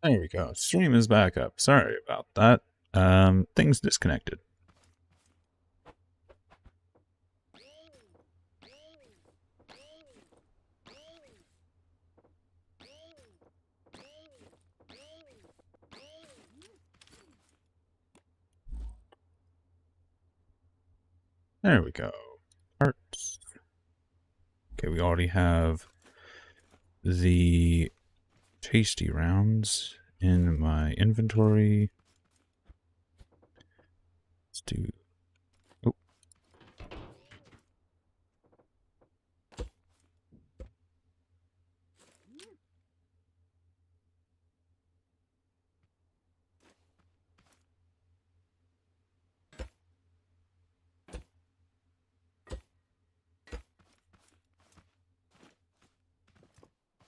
There we go. Stream is back up. Sorry about that. Things disconnected. There we go. Parts. Okay, we already have the tasty rounds in my inventory. Let's do... Oh.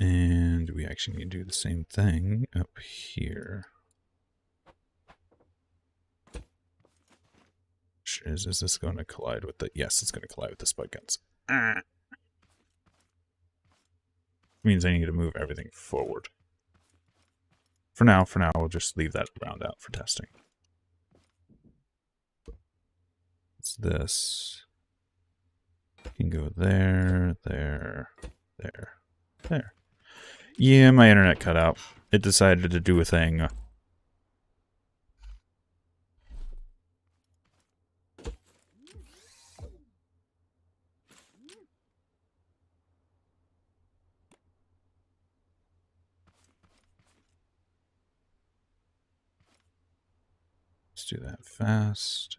And we actually need to do the same thing up here. Is this going to collide with the... Yes, it's going to collide with the spud guns. Means I need to move everything forward. For now, we'll just leave that round out for testing. It's this. You can go there, there, there, there. Yeah, my internet cut out. It decided to do a thing. Let's do that fast.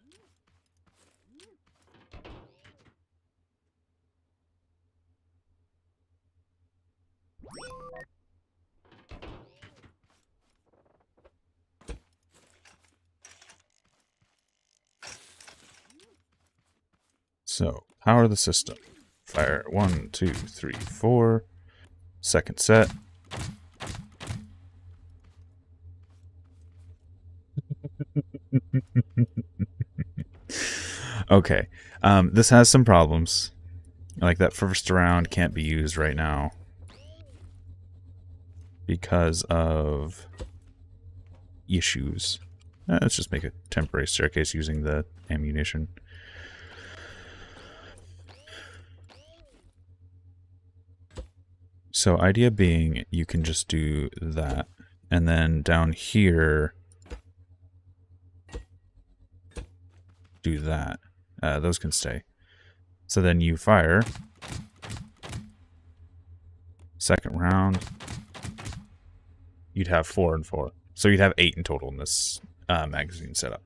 So, power the system. Fire 1, 2, 3, 4. Second set. Okay. This has some problems. Like that first round can't be used right now because of issues. Let's just make a temporary staircase using the ammunition. So idea being, you can just do that. And then down here, do that. Those can stay. So then you fire. Second round, you'd have 4 and 4. So you'd have 8 in total in this magazine setup.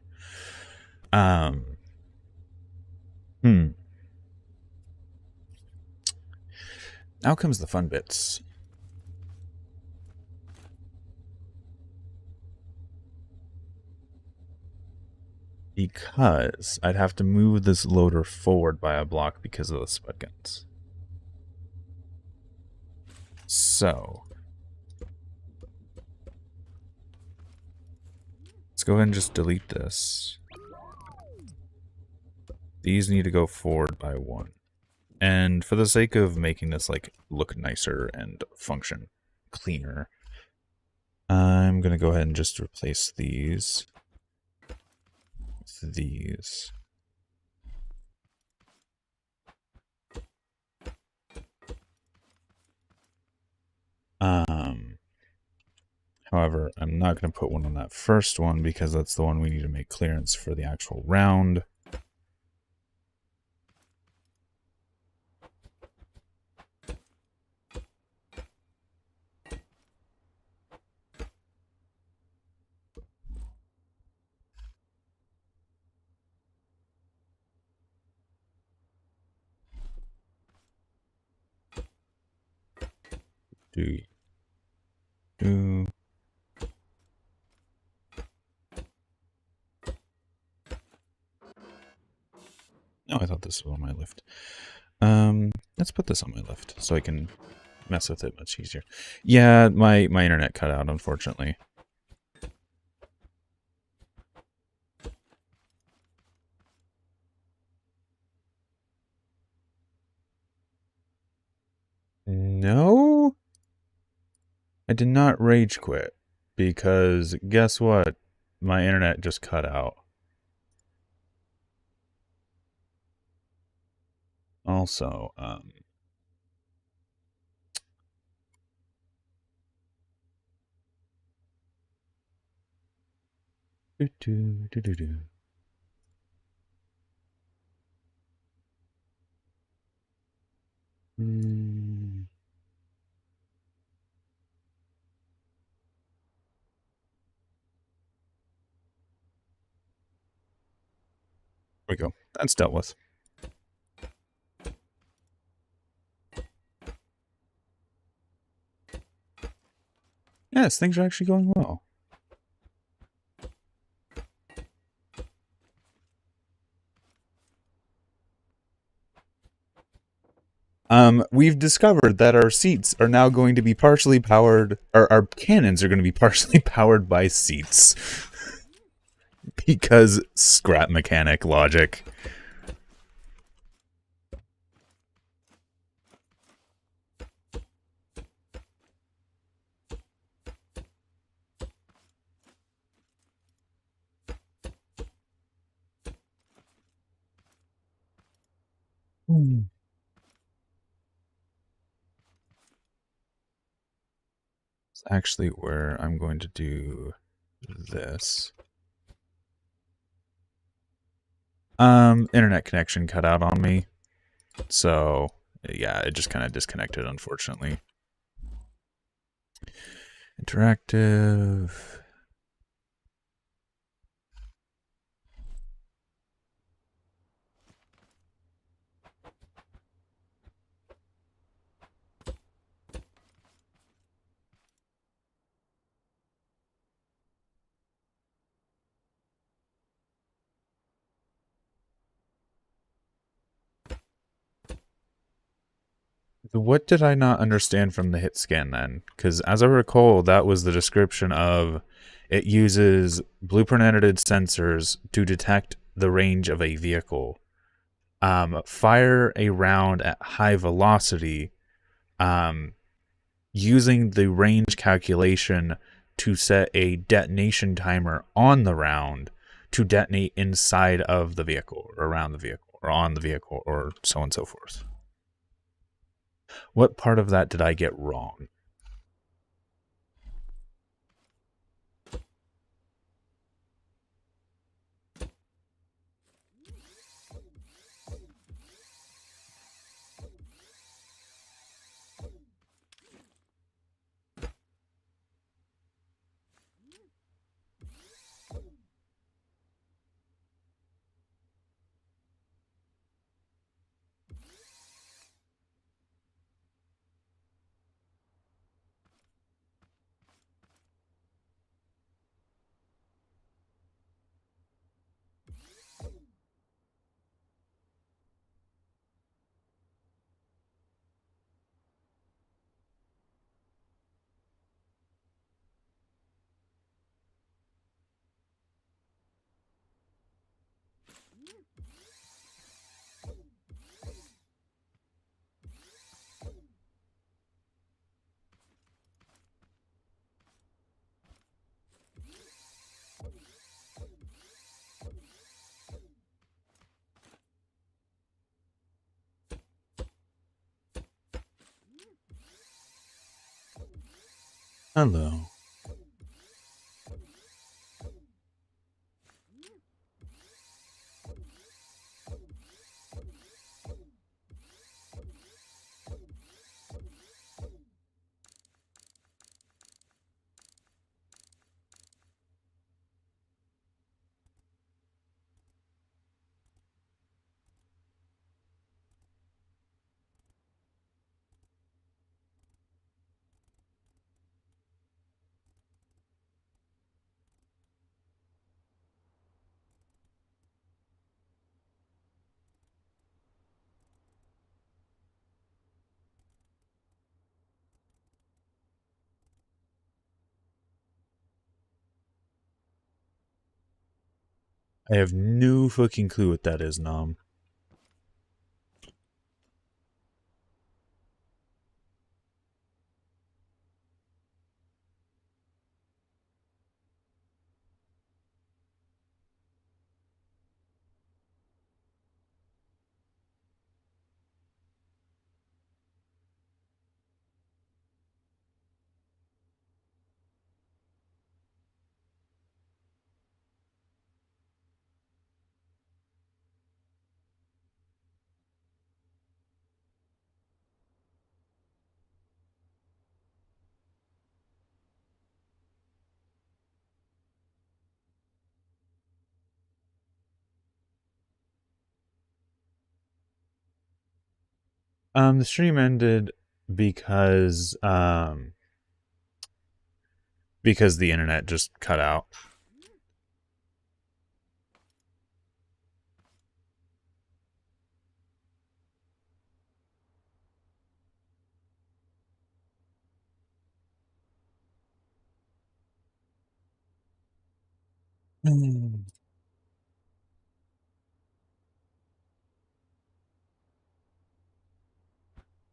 Now comes the fun bits. Because I'd have to move this loader forward by a block because of the spud guns. So let's go ahead and just delete this. These need to go forward by 1. And for the sake of making this like look nicer and function cleaner, I'm gonna go ahead and just replace these with these. However, I'm not going to put one on that first one because that's the one we need to make clearance for the actual round. Oh, I thought this was on my lift. Let's put this on my lift so I can mess with it much easier. Yeah, my internet cut out, unfortunately. No? I did not rage quit. because guess what? My internet just cut out. Also, do, do, do, do, do. Mm. There we go. That's dealt with. Yes, things are actually going well. We've discovered that our seats are now going to be partially powered, or our cannons are going to be partially powered by seats. Because scrap mechanic logic. It's actually where I'm going to do this. Internet connection cut out on me. So, yeah, it just kind of disconnected, unfortunately. Interactive. What did I not understand from the hit scan then? Because as I recall, that was the description of it uses blueprint edited sensors to detect the range of a vehicle. Fire a round at high velocity, using the range calculation to set a detonation timer on the round to detonate inside of the vehicle, or around the vehicle, or on the vehicle, or so on and so forth. What part of that did I get wrong? Hello. I have no fucking clue what that is, Nom. The stream ended because the internet just cut out.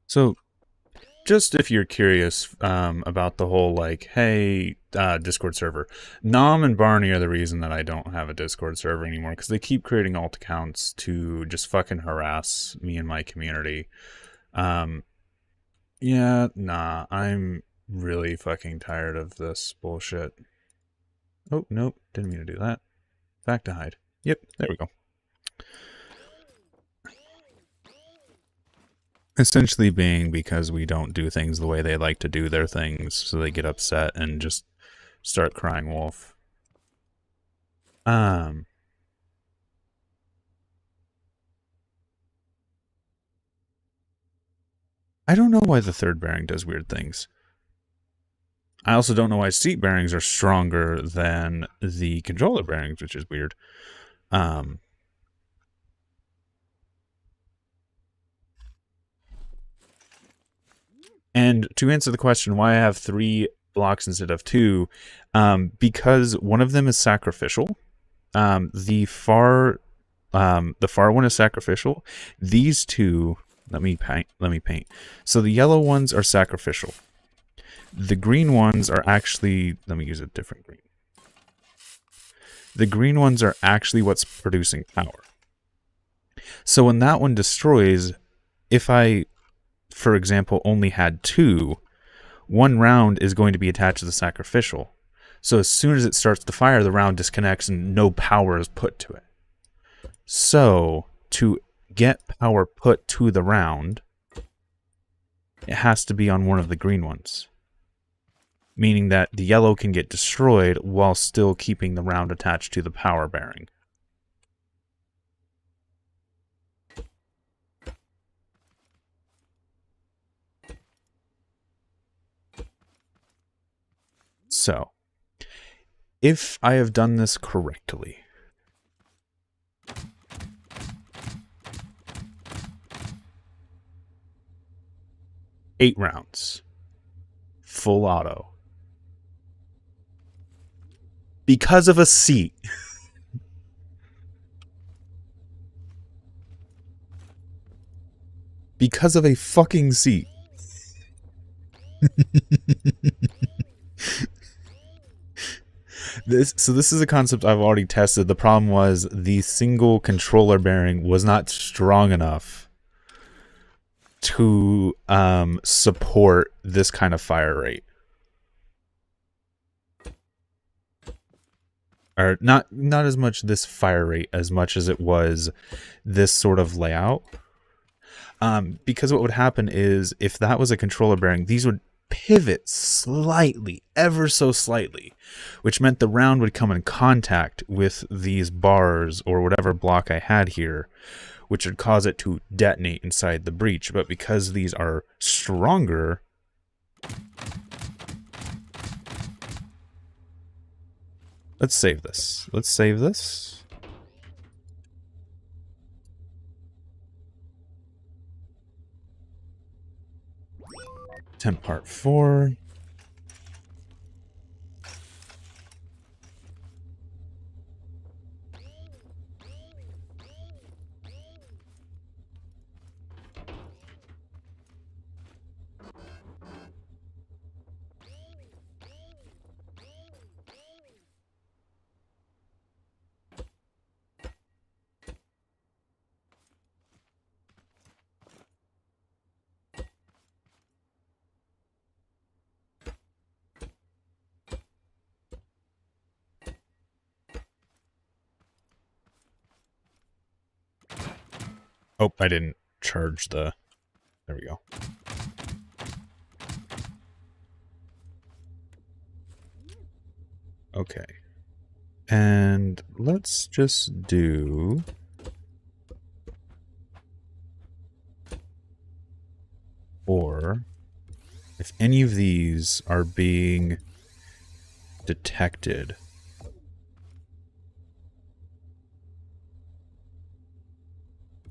So, just if you're curious about the whole, like, hey, Discord server, Nom and Barney are the reason that I don't have a Discord server anymore, because they keep creating alt accounts to just fucking harass me and my community. Yeah, nah, I'm really fucking tired of this bullshit. Oh, nope, didn't mean to do that. Back to hide. Yep, there we go. Essentially being because we don't do things the way they like to do their things, so they get upset and just start crying wolf. I don't know why the third bearing does weird things. I also don't know why seat bearings are stronger than the controller bearings, which is weird. And to answer the question why I have 3 blocks instead of 2, because one of them is sacrificial. The far one is sacrificial. These two, let me paint. So the yellow ones are sacrificial. The green ones are actually, let me use a different green. The green ones are actually what's producing power. So when that one destroys, if I, for example, only had 2, 1 round is going to be attached to the sacrificial. So as soon as it starts to fire, the round disconnects and no power is put to it. So to get power put to the round, it has to be on one of the green ones. Meaning that the yellow can get destroyed while still keeping the round attached to the power bearing. So, if I have done this correctly, eight rounds, full auto, because of a seat. Because of a fucking seat. So this is a concept I've already tested. The problem was the single controller bearing was not strong enough to support this kind of fire rate. Or not as much this fire rate as much as it was this sort of layout. Because what would happen is if that was a controller bearing, these would pivot slightly, ever so slightly, which meant the round would come in contact with these bars or whatever block I had here, which would cause it to detonate inside the breach. But because these are stronger, let's save this. Let's save this. Temp part 4. Oh, I didn't charge the... There we go. Okay. And let's just do... If any of these are being detected,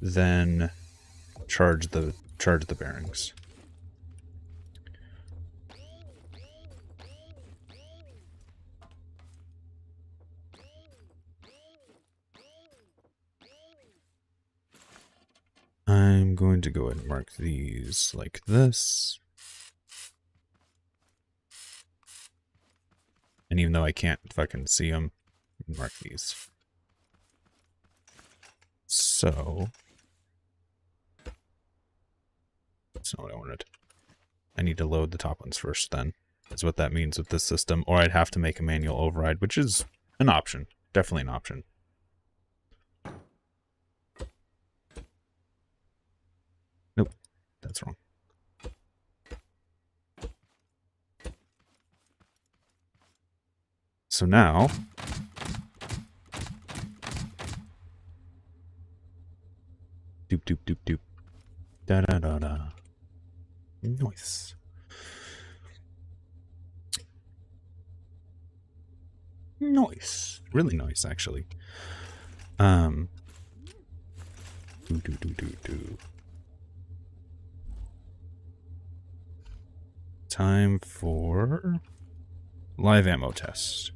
then charge the bearings. I'm going to go ahead and mark these like this. And even though I can't fucking see them, mark these. So, that's not what I wanted. I need to load the top ones first then. That's what that means with this system. Or I'd have to make a manual override, which is an option. Definitely an option. Nope, that's wrong. So now, doop doop doop doop, da da da da. Nice. Nice, really nice actually. Do do do do do. Time for live ammo test.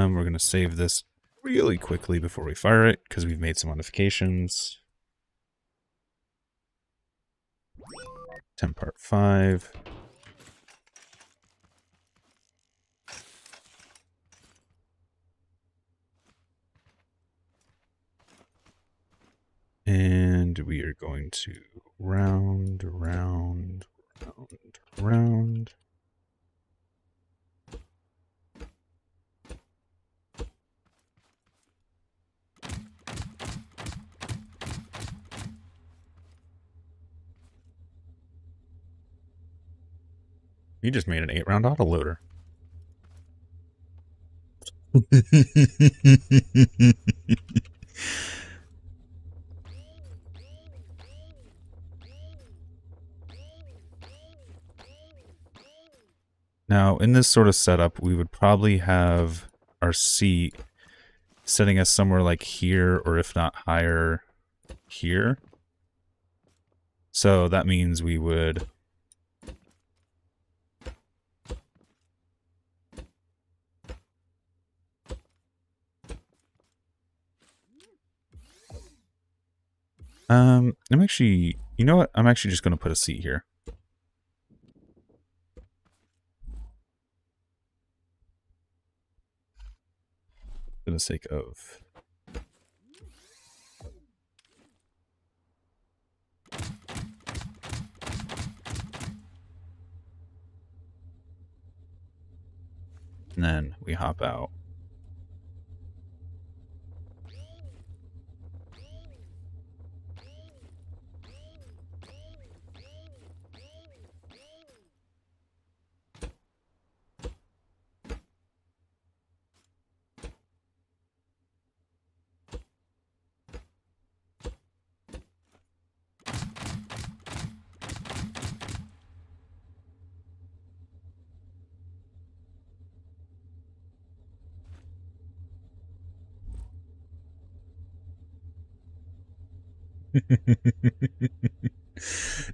We're going to save this really quickly before we fire it, because we've made some modifications. 10 part 5. And we are going to round, round, round, round. You just made an 8-round autoloader. Now, in this sort of setup, we would probably have our seat setting us somewhere like here, or if not higher, here. So that means we would I'm actually, you know what? I'm actually just going to put a seat here. For the sake of... And then we hop out.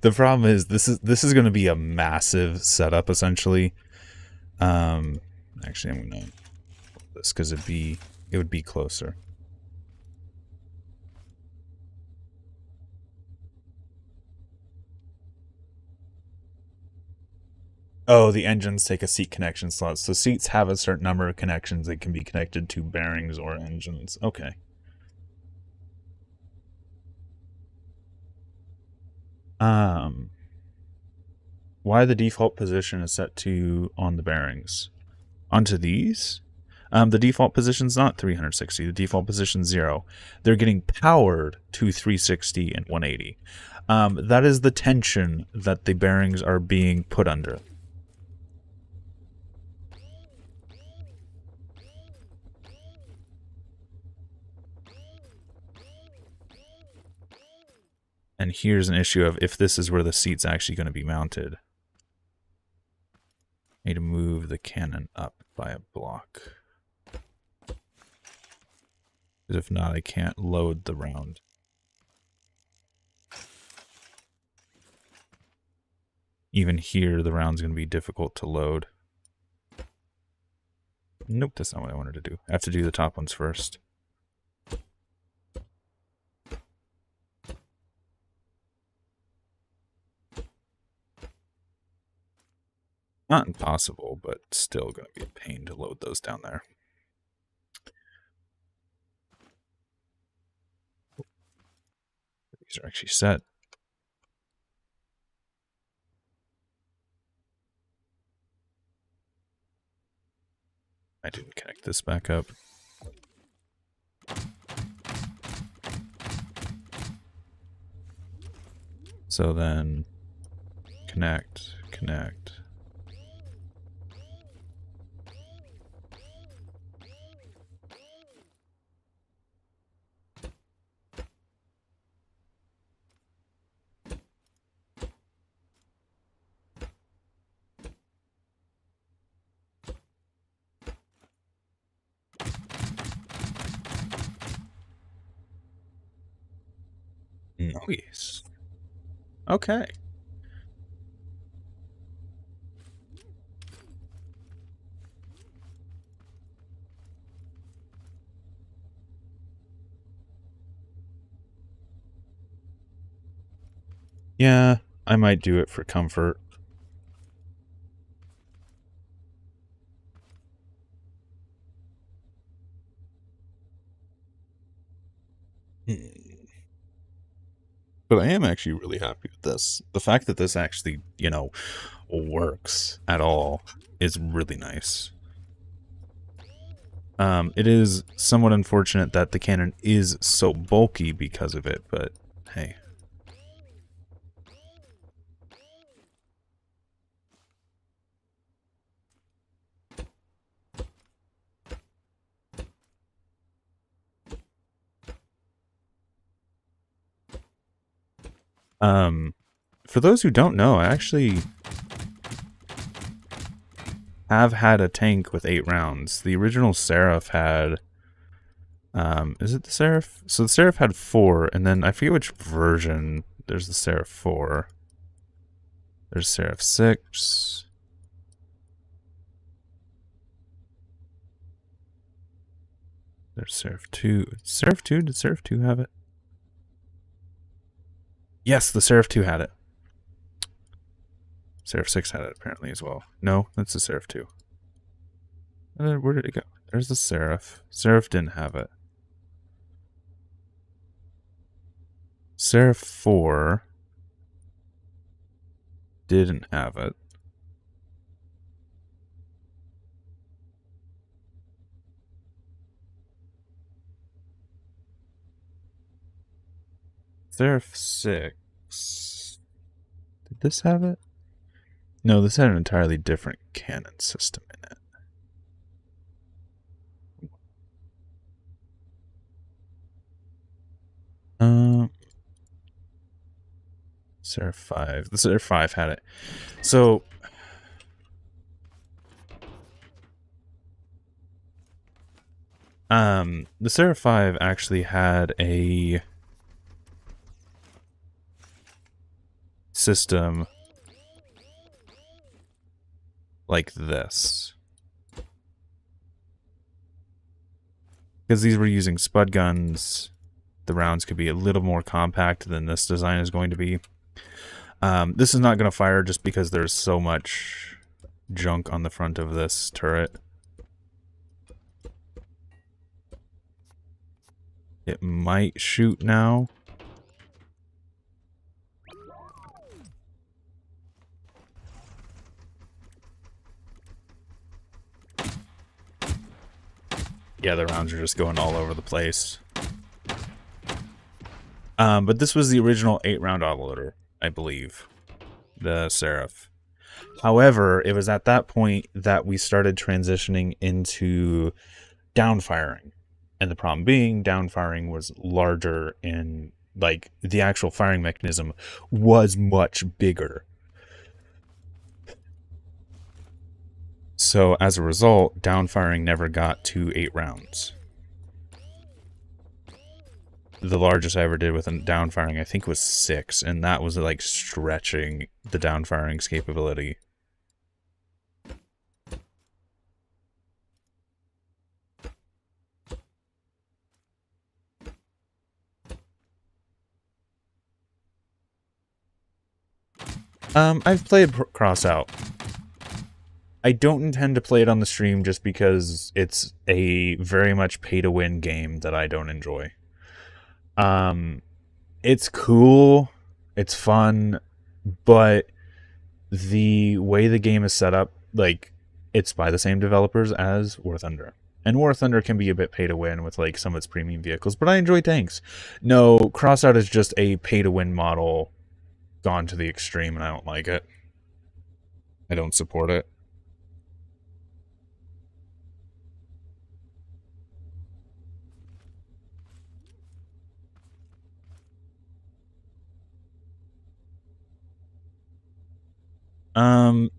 The problem is this is going to be a massive setup essentially. Actually, I'm going to this because it would be closer. Oh, the engines take a seat connection slot. So seats have a certain number of connections that can be connected to bearings or engines. Okay. Why the default position is set to on the bearings? Onto these? The default position's not 360. The default position's 0. They're getting powered to 360 and 180. That is the tension that the bearings are being put under. And here's an issue of if this is where the seat's actually going to be mounted. I need to move the cannon up by a block. Because if not, I can't load the round. Even here, the round's going to be difficult to load. Nope, that's not what I wanted to do. I have to do the top ones first. Not impossible, but still going to be a pain to load those down there. These are actually set. I didn't connect this back up. So then connect. Nice. Okay. Yeah, I might do it for comfort. But I am actually really happy with this. The fact that this actually, you know, works at all is really nice. It is somewhat unfortunate that the cannon is so bulky because of it, but hey. For those who don't know, I actually have had a tank with 8 rounds. The original Seraph had, is it the Seraph? So the Seraph had 4, and then I forget which version. There's the Seraph 4. There's Seraph 6. There's Seraph 2. Seraph 2? Did Seraph 2 have it? Yes, the Seraph 2 had it. Seraph 6 had it apparently as well. No, that's the Seraph 2. Where did it go? There's the Seraph. Seraph didn't have it. Seraph 4 didn't have it. Seraph 6. Did this have it? No, this had an entirely different cannon system in it. Seraph 5. The Seraph 5 had it. So the Seraph 5 actually had a system like this. Because these were using spud guns, the rounds could be a little more compact than this design is going to be. This is not going to fire just because there's so much junk on the front of this turret. It might shoot now. Yeah, the rounds are just going all over the place. But this was the original 8-round autoloader, I believe. The Seraph. However, it was at that point that we started transitioning into downfiring. And the problem being, downfiring was larger in like the actual firing mechanism was much bigger. So as a result, downfiring never got to 8 rounds. The largest I ever did with a downfiring, I think, was 6, and that was like stretching the downfiring's capability. I've played Crossout. I don't intend to play it on the stream just because it's a very much pay-to-win game that I don't enjoy. It's cool, it's fun, but the way the game is set up, like, it's by the same developers as War Thunder. And War Thunder can be a bit pay-to-win with, like, some of its premium vehicles, but I enjoy tanks. No, Crossout is just a pay-to-win model gone to the extreme, and I don't like it. I don't support it.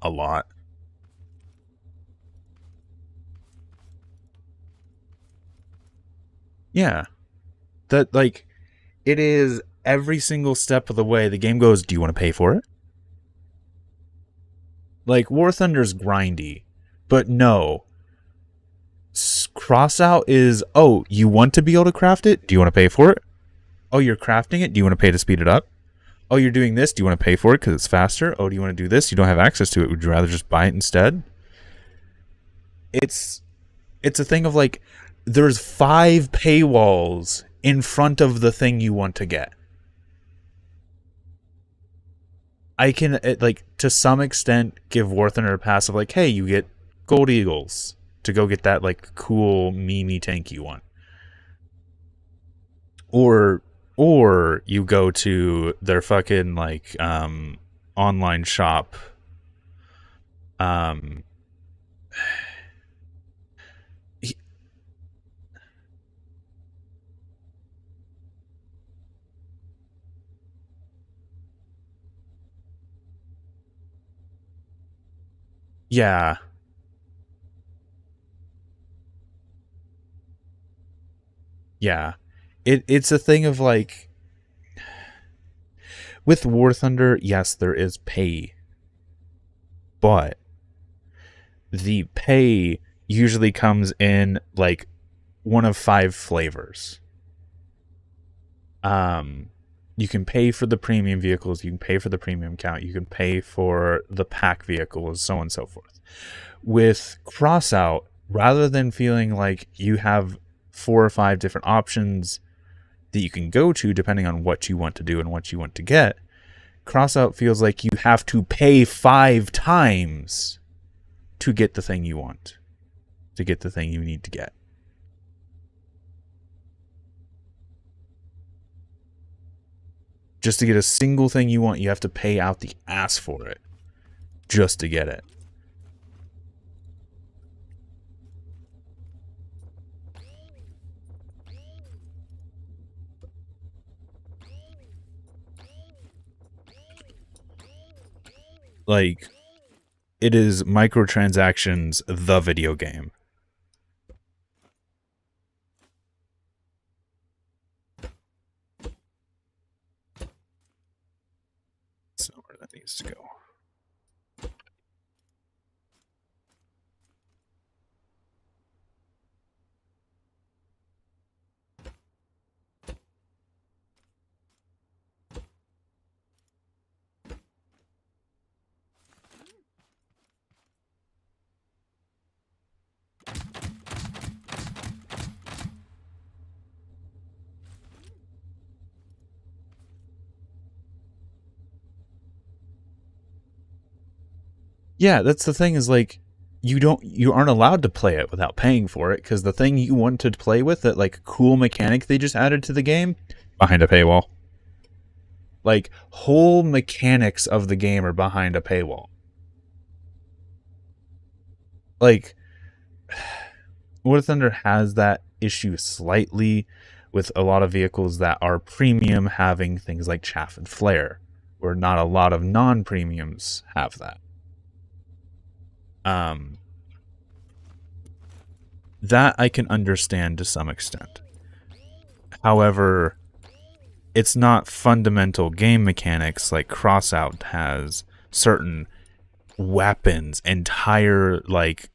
A lot. Yeah. That, like, it is every single step of the way the game goes, do you want to pay for it? Like, War Thunder's grindy, but no. Crossout is, oh, you want to be able to craft it? Do you want to pay for it? Oh, you're crafting it? Do you want to pay to speed it up? Oh, you're doing this? Do you want to pay for it because it's faster? Oh, do you want to do this? You don't have access to it. Would you rather just buy it instead? It's a thing of, like, there's 5 paywalls in front of the thing you want to get. I can, like, to some extent give War Thunder a pass of, like, hey, you get Gold Eagles to go get that, like, cool Mimi tank you want. Or you go to their fucking, like, online shop. Yeah. Yeah. It's a thing of, like, with War Thunder, yes, there is pay. But the pay usually comes in, like, one of 5 flavors. You can pay for the premium vehicles, you can pay for the premium count, you can pay for the pack vehicles, so on and so forth. With Crossout, rather than feeling like you have 4 or 5 different options that you can go to depending on what you want to do and what you want to get, Crossout feels like you have to pay 5 times to get the thing you want, to get the thing you need to get. Just to get a single thing you want, you have to pay out the ass for it just to get it. Like, it is microtransactions, the video game. That's not where that needs to go. Yeah, that's the thing, is, like, you aren't allowed to play it without paying for it, because the thing you want to play with, that, like, cool mechanic they just added to the game, behind a paywall. Like, whole mechanics of the game are behind a paywall. Like, War Thunder has that issue slightly, with a lot of vehicles that are premium having things like chaff and flare, where not a lot of non-premiums have that. That I can understand to some extent. However, it's not fundamental game mechanics like Crossout has certain weapons, entire like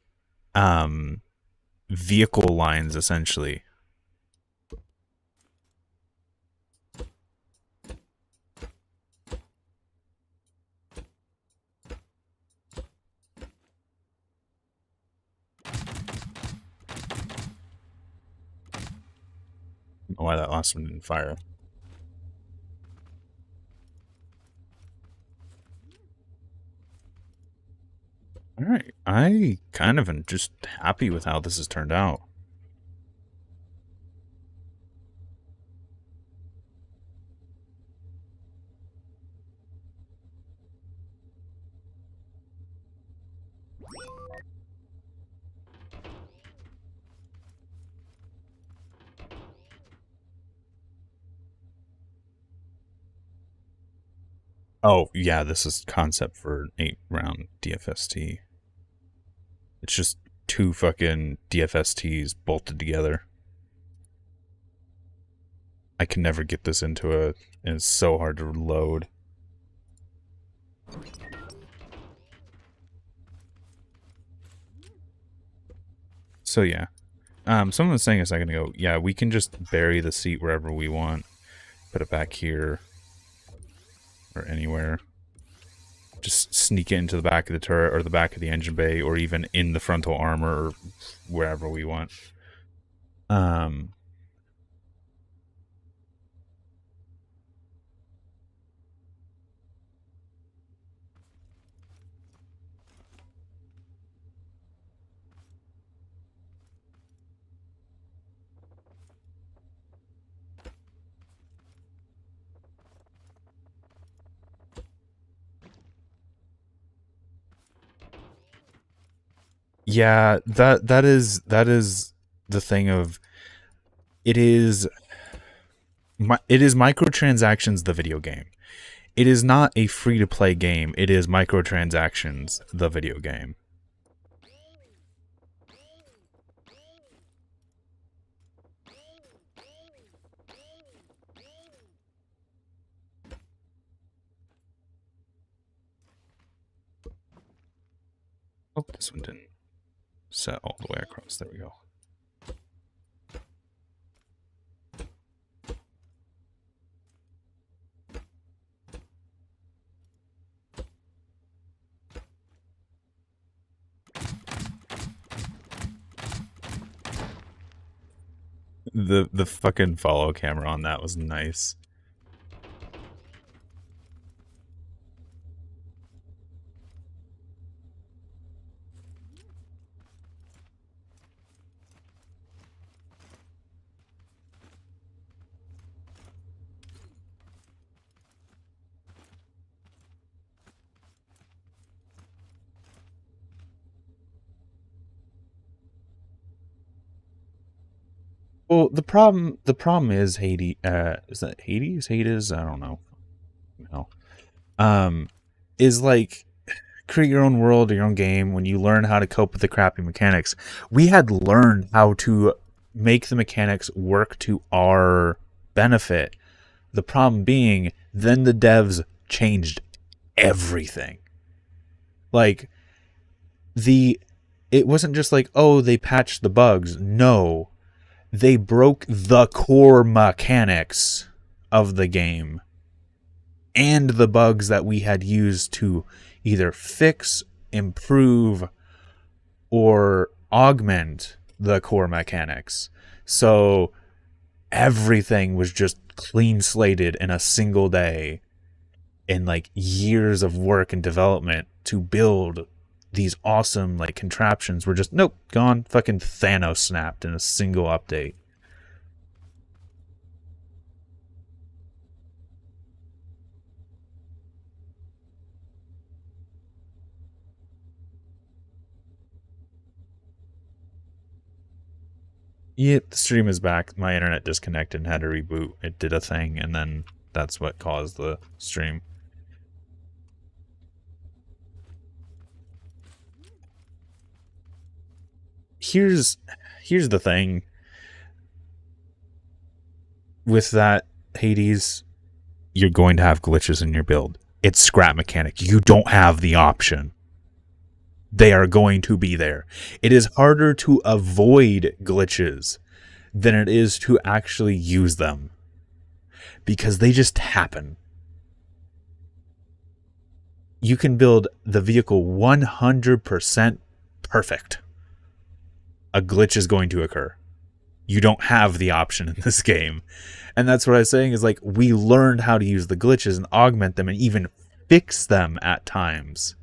vehicle lines essentially. Why that last one didn't fire. Alright, I kind of am just happy with how this has turned out. Oh, yeah, this is concept for an 8-round DFST. It's just 2 fucking DFSTs bolted together. I can never get this into a... and it's so hard to load. So yeah. Someone was saying a second ago, yeah, we can just bury the seat wherever we want. Put it back here. Or anywhere. Just sneak it into the back of the turret or the back of the engine bay or even in the frontal armor or wherever we want. Yeah, that is the thing of it is microtransactions the video game. It is not a free to play game. It is microtransactions the video game. Oh, this one didn't set all the way across. There we go. The fucking follow camera on that was nice. Well, the problem is Hades. Is that Hades? Hades? I don't know. No. Is like create your own world or your own game. When you learn how to cope with the crappy mechanics, we had learned how to make the mechanics work to our benefit. The problem being, then the devs changed everything. Like it wasn't just like, oh, they patched the bugs. No, they broke the core mechanics of the game and the bugs that we had used to either fix, improve, or augment the core mechanics. So everything was just clean slated in a single day, and like years of work and development to build these awesome like contraptions were just nope, gone. Fucking Thanos snapped in a single update. Yep, the stream is back. My internet disconnected and had to reboot. It did a thing, and then that's what caused the stream. Here's the thing with that, Hades. You're going to have glitches in your build. It's scrap mechanic. You don't have the option. They are going to be there. It is harder to avoid glitches than it is to actually use them, because they just happen. You can build the vehicle 100% perfect. A glitch is going to occur. You don't have the option in this game. And that's what I was saying is, like, we learned how to use the glitches and augment them and even fix them at times.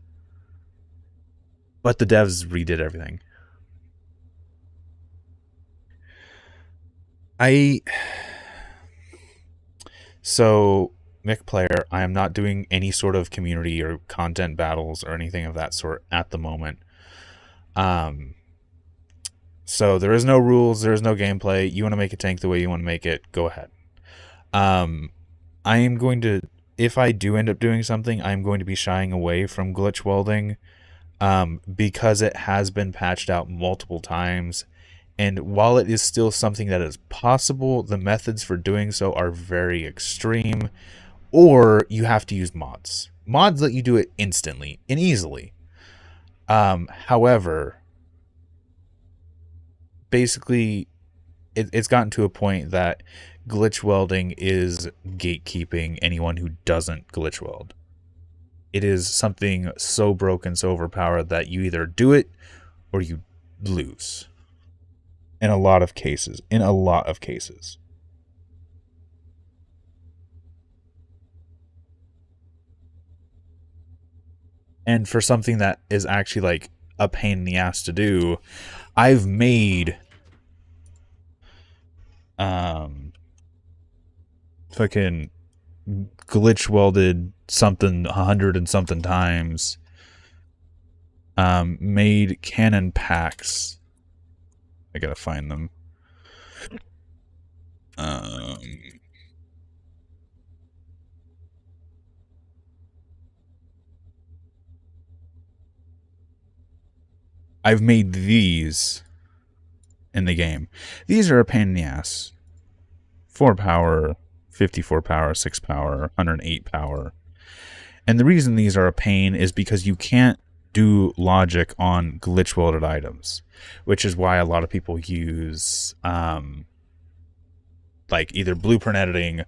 But the devs redid everything. So, Mick Player, I am not doing any sort of community or content battles or anything of that sort at the moment. So there is no rules, there is no gameplay. You want to make a tank the way you want to make it, go ahead. I am going to, if I do end up doing something, I'm going to be shying away from glitch welding, because it has been patched out multiple times. And while it is still something that is possible, the methods for doing so are very extreme, or you have to use mods. Mods let you do it instantly and easily. However, basically, it's gotten to a point that glitch welding is gatekeeping anyone who doesn't glitch weld. It is something so broken, so overpowered that you either do it or you lose. In a lot of cases. And for something that is actually like a pain in the ass to do, I've made fucking glitch welded something 100 and something times. Made cannon packs. I gotta find them. I've made these in the game. These are a pain in the ass. 4 power, 54 power, 6 power, 108 power. And the reason these are a pain is because you can't do logic on glitch welded items, which is why a lot of people use like either blueprint editing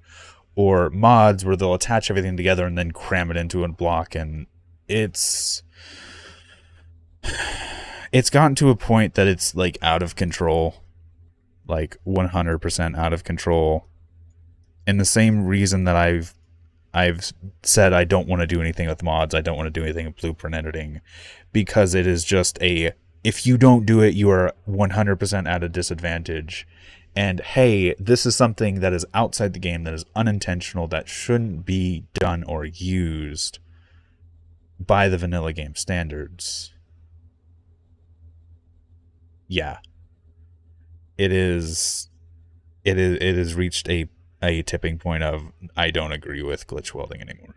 or mods where they'll attach everything together and then cram it into a block. And it's gotten to a point that it's like out of control, like 100% out of control. And the same reason that I've said I don't want to do anything with mods, I don't want to do anything with blueprint editing, because it is just if you don't do it, you are 100% at a disadvantage. And hey, this is something that is outside the game, that is unintentional, that shouldn't be done or used by the vanilla game standards. Yeah. It has reached a tipping point of I don't agree with glitch welding anymore.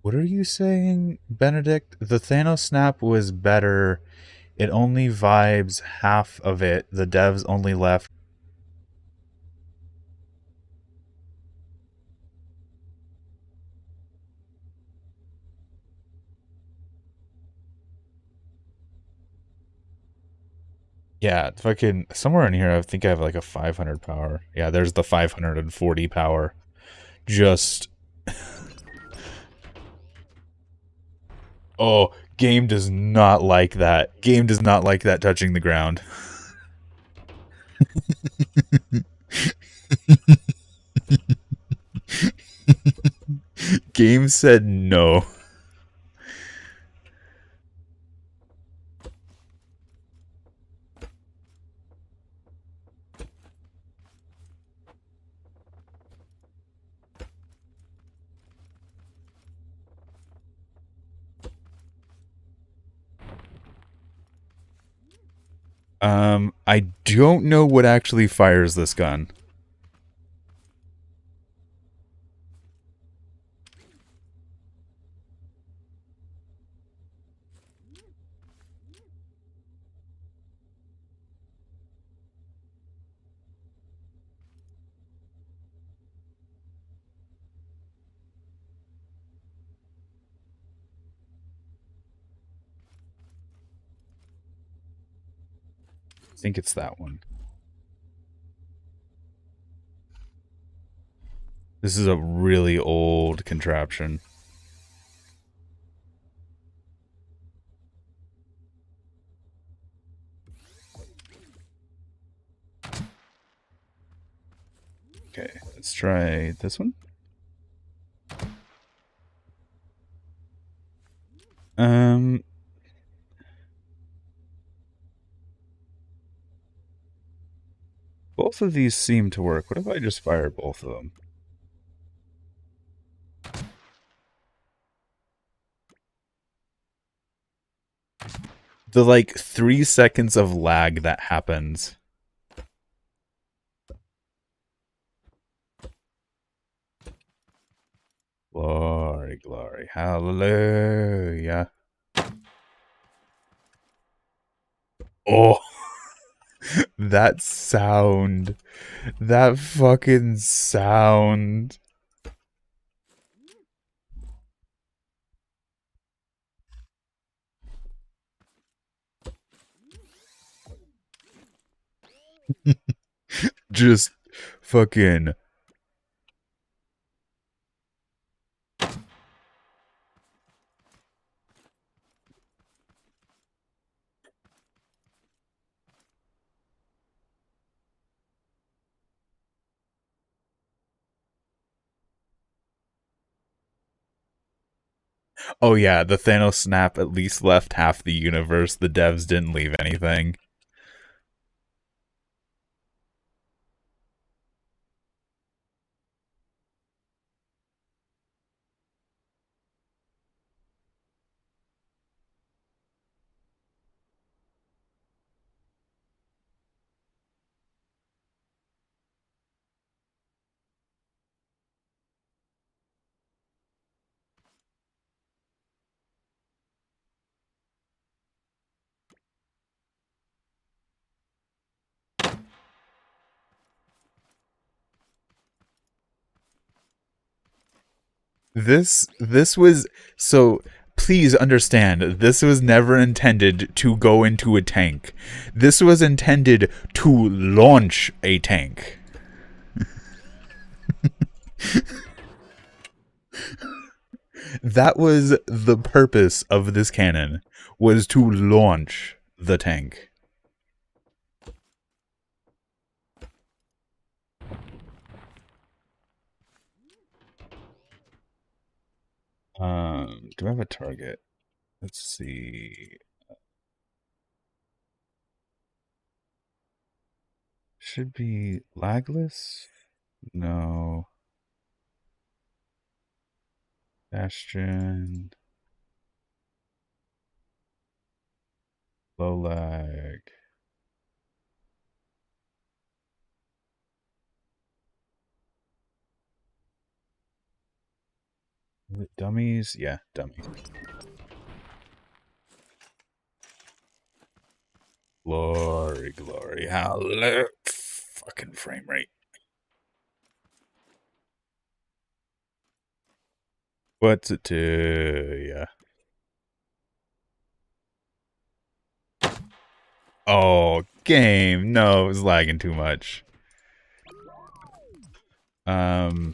What are you saying, Benedict? The Thanos snap was better. It only vibes half of it. The devs only left. Yeah, fucking somewhere in here I think I have like a 500 power. Yeah, there's the 540 power. Just Oh, game does not like that. Game does not like that touching the ground. Game said no. I don't know what actually fires this gun. I think it's that one. This is a really old contraption. Okay, let's try this one. Both of these seem to work. What if I just fire both of them? The, like, 3 seconds of lag that happens. Glory, glory, hallelujah. Oh, that sound. That fucking sound. Just fucking. Oh yeah, the Thanos snap at least left half the universe. The devs didn't leave anything. This was so please understand, this was never intended to go into a tank. This was intended to launch a tank. That was the purpose of this cannon, was to launch the tank. Do I have a target? Let's see. Should be lagless? No. Bastion. Low lag. Is it dummies? Yeah, dummies. Glory, glory, hallelujah. Fucking frame rate. What's it to? Yeah. Oh, game. No, it was lagging too much. Hmm.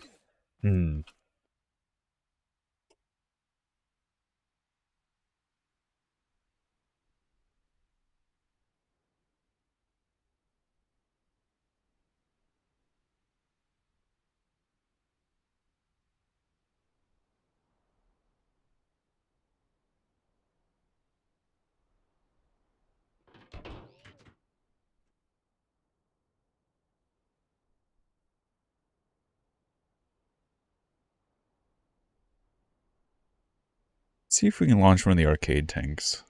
Let's see if we can launch one of the arcade tanks.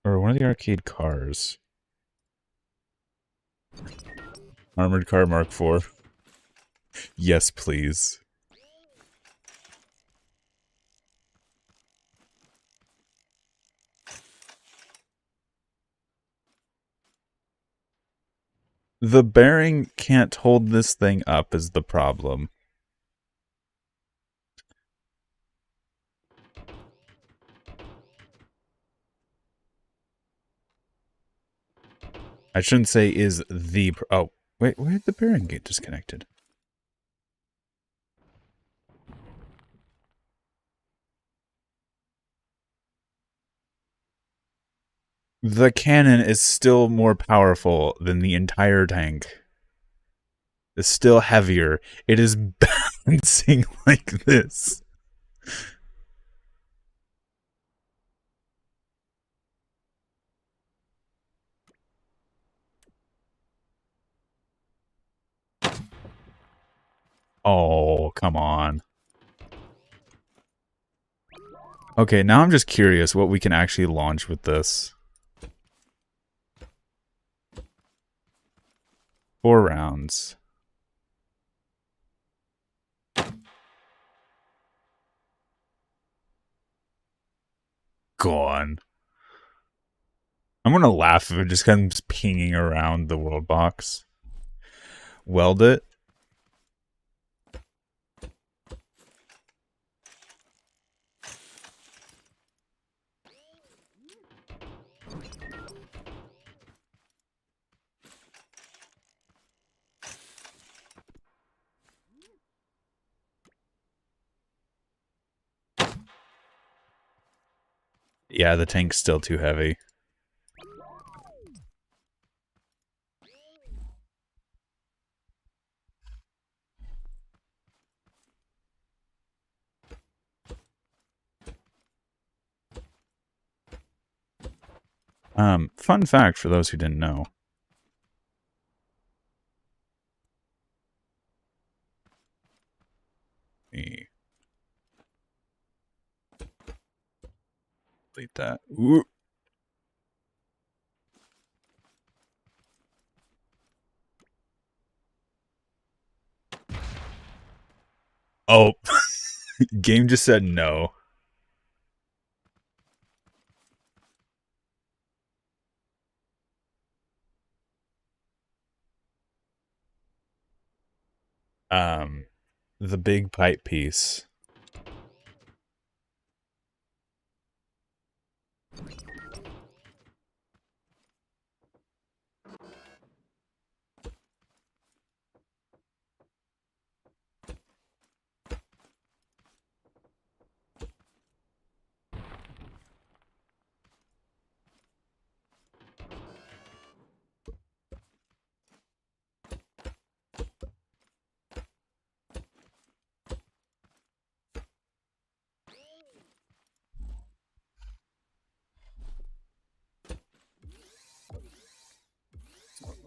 Or one of the arcade cars. Armored Car Mark IV. Yes, please. The bearing can't hold this thing up is the problem. I shouldn't say is the... Oh, wait, where did the bearing get disconnected? The cannon is still more powerful than the entire tank. It's still heavier. It is balancing like this. Oh, come on. Okay, now I'm just curious what we can actually launch with this. 4 rounds. Gone. I'm gonna laugh if it just comes pinging around the world box. Weld it. Yeah, the tank's still too heavy. Fun fact for those who didn't know. Me delete that. Ooh. Oh, game just said no. The big pipe piece.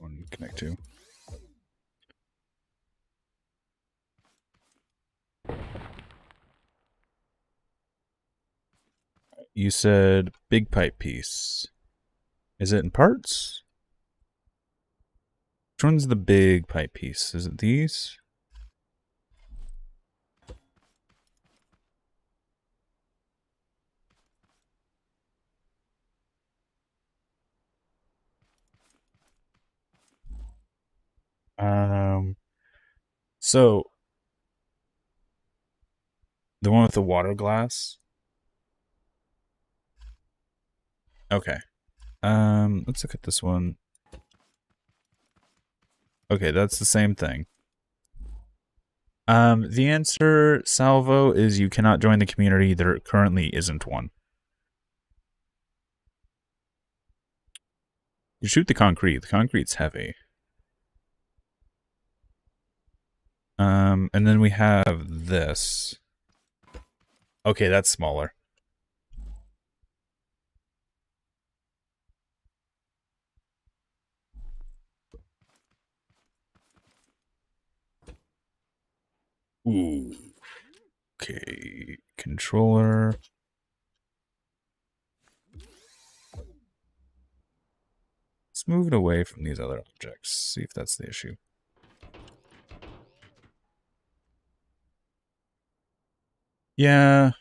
One to connect to. You said big pipe piece. Is it in parts? Which one's the big pipe piece? Is it these? So the one with the water glass? Okay. Let's look at this one. Okay, that's the same thing. The answer, Salvo, is you cannot join the community. There currently isn't one. You shoot the concrete. The concrete's heavy. And then we have this. Okay, that's smaller. Ooh. Okay. Controller. Let's move it away from these other objects. See if that's the issue. Yeah,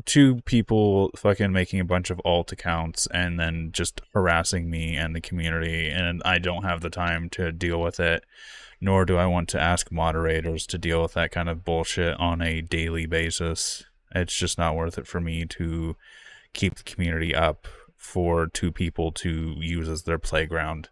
two people fucking making a bunch of alt accounts and then just harassing me and the community, and I don't have the time to deal with it, nor do I want to ask moderators to deal with that kind of bullshit on a daily basis. It's just not worth it for me to keep the community up for two people to use as their playground.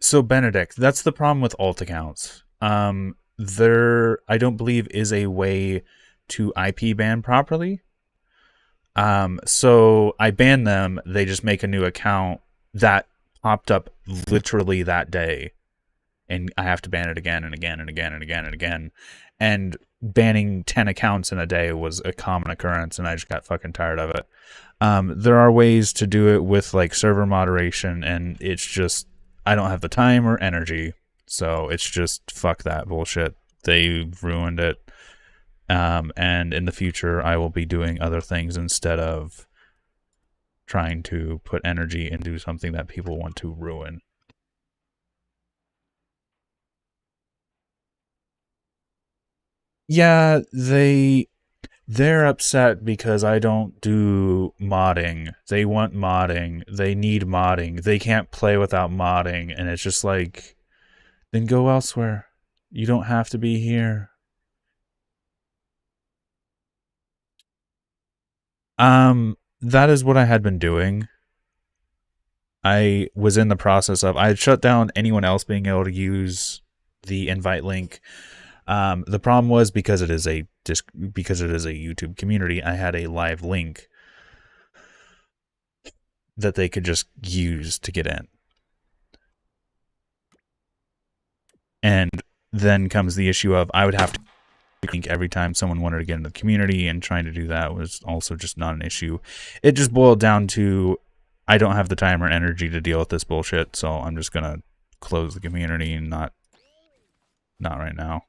So Benedict, that's the problem with alt accounts. There, I don't believe, is a way to IP ban properly. So I ban them. They just make a new account that popped up literally that day, and I have to ban it again and again and again and again and again. And banning 10 accounts in a day was a common occurrence, and I just got fucking tired of it. There are ways to do it with like server moderation, and it's just I don't have the time or energy, so it's just fuck that bullshit. They ruined it. And in the future, I will be doing other things instead of trying to put energy into something that people want to ruin. Yeah, they're upset because I don't do modding. They want modding. They need modding. They can't play without modding, and it's just like, then go elsewhere. You don't have to be here. That is what I had been doing. I was in the process of I had shut down anyone else being able to use the invite link. The problem was because it is a YouTube community, I had a live link that they could just use to get in. And then comes the issue of I would have to link every time someone wanted to get into the community, and trying to do that was also just not an issue. It just boiled down to I don't have the time or energy to deal with this bullshit, so I'm just gonna close the community and not right now.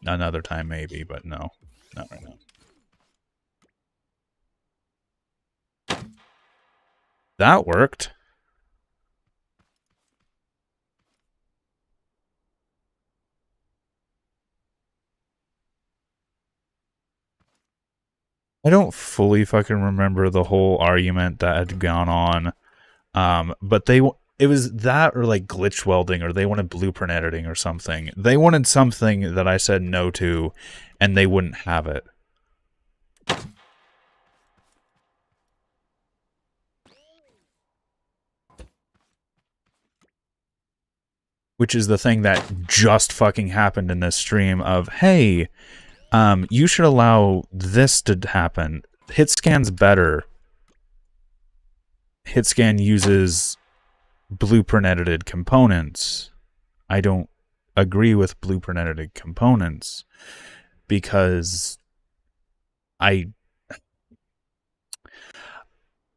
Another time maybe, but no, not right now. That worked. I don't fully fucking remember the whole argument that had gone on. But it was that or like glitch welding, or they wanted blueprint editing or something. They wanted something that I said no to, and they wouldn't have it. Which is the thing that just fucking happened in this stream of, hey, you should allow this to happen. Hitscan's better. Hitscan uses blueprint edited components. I don't agree with blueprint edited components because I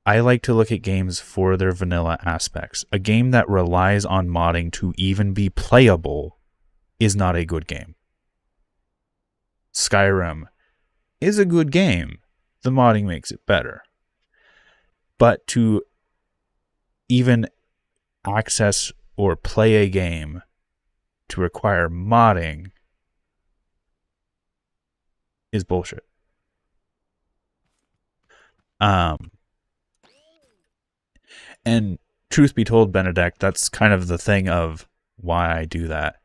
like to look at games for their vanilla aspects. A game that relies on modding to even be playable is not a good game. Skyrim is a good game. The modding makes it better. But to even access or play a game to require modding is bullshit. And truth be told, Benedict, that's kind of the thing of why I do that.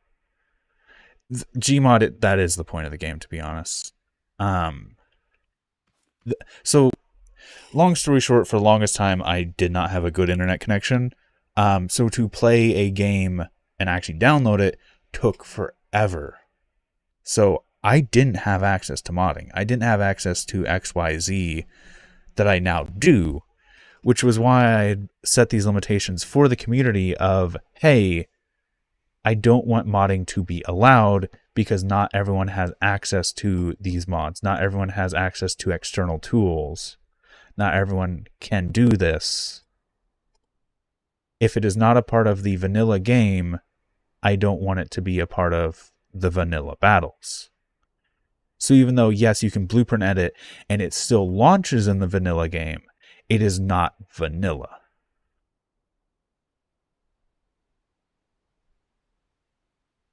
Gmod, that is the point of the game, to be honest. So long story short, for the longest time, I did not have a good internet connection. So to play a game and actually download it took forever. So I didn't have access to modding. I didn't have access to XYZ that I now do, which was why I set these limitations for the community of, hey, I don't want modding to be allowed because not everyone has access to these mods. Not everyone has access to external tools. Not everyone can do this. If it is not a part of the vanilla game, I don't want it to be a part of the vanilla battles. So even though, yes, you can blueprint edit and it still launches in the vanilla game, it is not vanilla.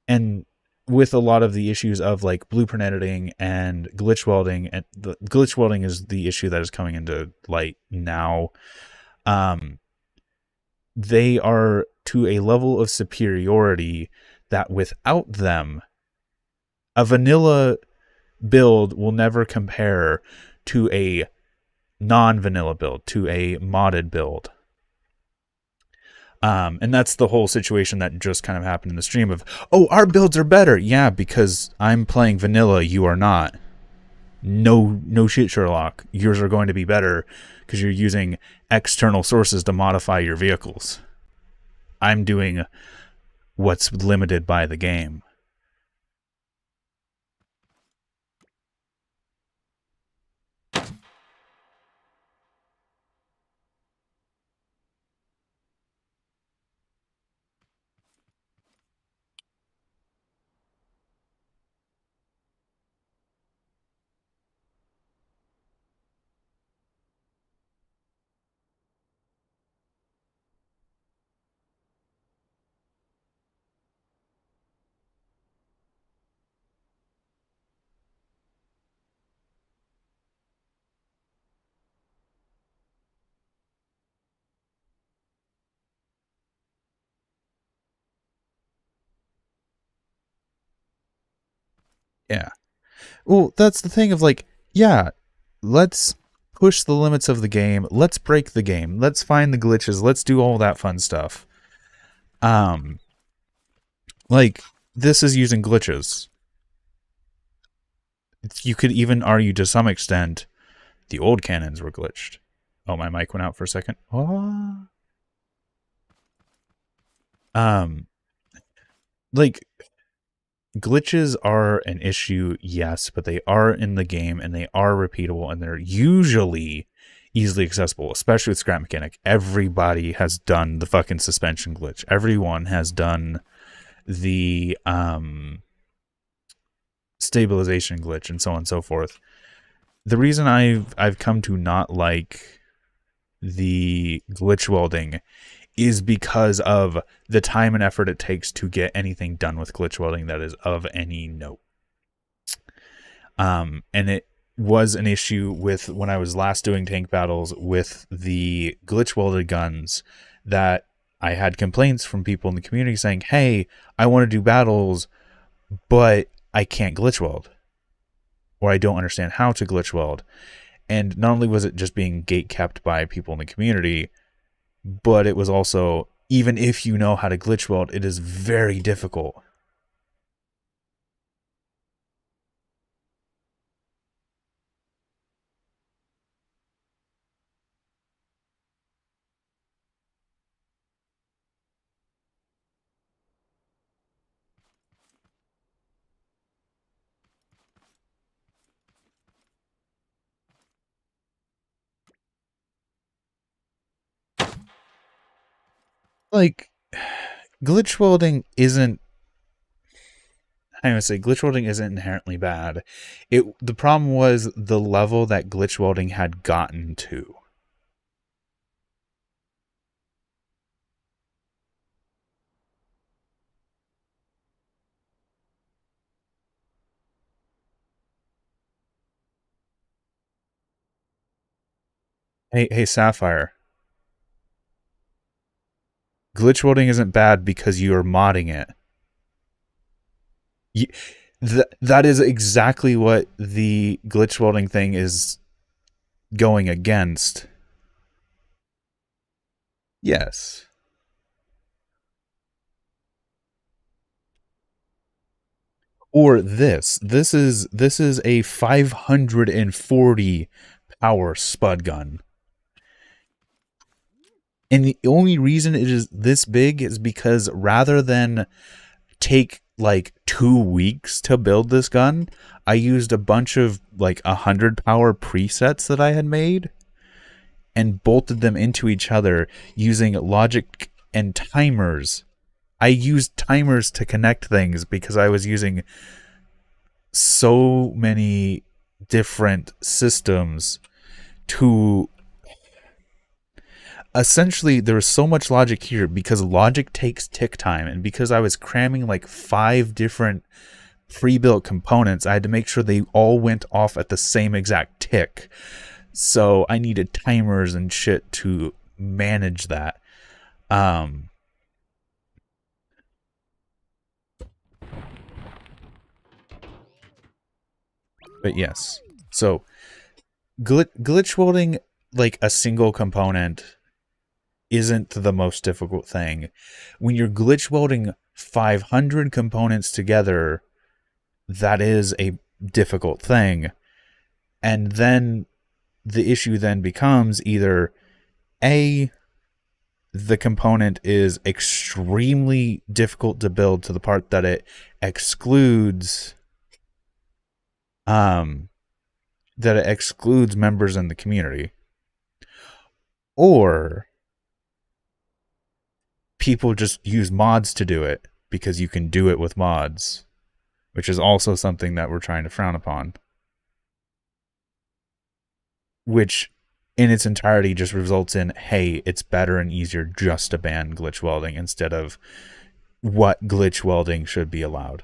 And with a lot of the issues of like blueprint editing and glitch welding, and the glitch welding is the issue that is coming into light now. They are to a level of superiority that without them, a vanilla build will never compare to a non-vanilla build, to a modded build. And that's the whole situation that just kind of happened in the stream of, oh, our builds are better. Yeah, because I'm playing vanilla, you are not. No shit, Sherlock. Yours are going to be better because you're using external sources to modify your vehicles. I'm doing what's limited by the game. Yeah. Well, that's the thing of like, yeah, let's push the limits of the game. Let's break the game. Let's find the glitches. Let's do all that fun stuff. Like, this is using glitches. You could even argue to some extent the old cannons were glitched. Oh, my mic went out for a second. Oh. Like, glitches are an issue, yes, but they are in the game and they are repeatable and they're usually easily accessible, especially with Scrap Mechanic. Everybody has done the fucking suspension glitch. Everyone has done the stabilization glitch and so on and so forth. The reason I've come to not like the glitch welding is because of the time and effort it takes to get anything done with glitch welding that is of any note. And it was an issue with when I was last doing tank battles with the glitch welded guns, that I had complaints from people in the community saying, hey, I want to do battles, but I can't glitch weld, or I don't understand how to glitch weld. And not only was it just being gate kept by people in the community, but it was also, even if you know how to glitch weld, it is very difficult. Like, glitch welding isn't, I would say glitch welding isn't inherently bad. The problem was the level that glitch welding had gotten to. Hey, Sapphire. Glitch welding isn't bad because you are modding it. That is exactly what the glitch welding thing is going against. Yes. Or this is a 540 power spud gun. And the only reason it is this big is because rather than take like 2 weeks to build this gun, I used a bunch of like 100 power presets that I had made and bolted them into each other using logic and timers. I used timers to connect things because I was using so many different systems to essentially there was so much logic here because logic takes tick time, and because I was cramming like 5 different pre-built components, I had to make sure they all went off at the same exact tick. So I needed timers and shit to manage that. Um but yes. So glitch welding like a single component isn't the most difficult thing. When you're glitch welding 500 components together, that is a difficult thing. And then the issue then becomes either A, the component is extremely difficult to build to the part that it excludes members in the community, or people just use mods to do it because you can do it with mods, which is also something that we're trying to frown upon, which in its entirety just results in, hey, it's better and easier just to ban glitch welding instead of what glitch welding should be allowed.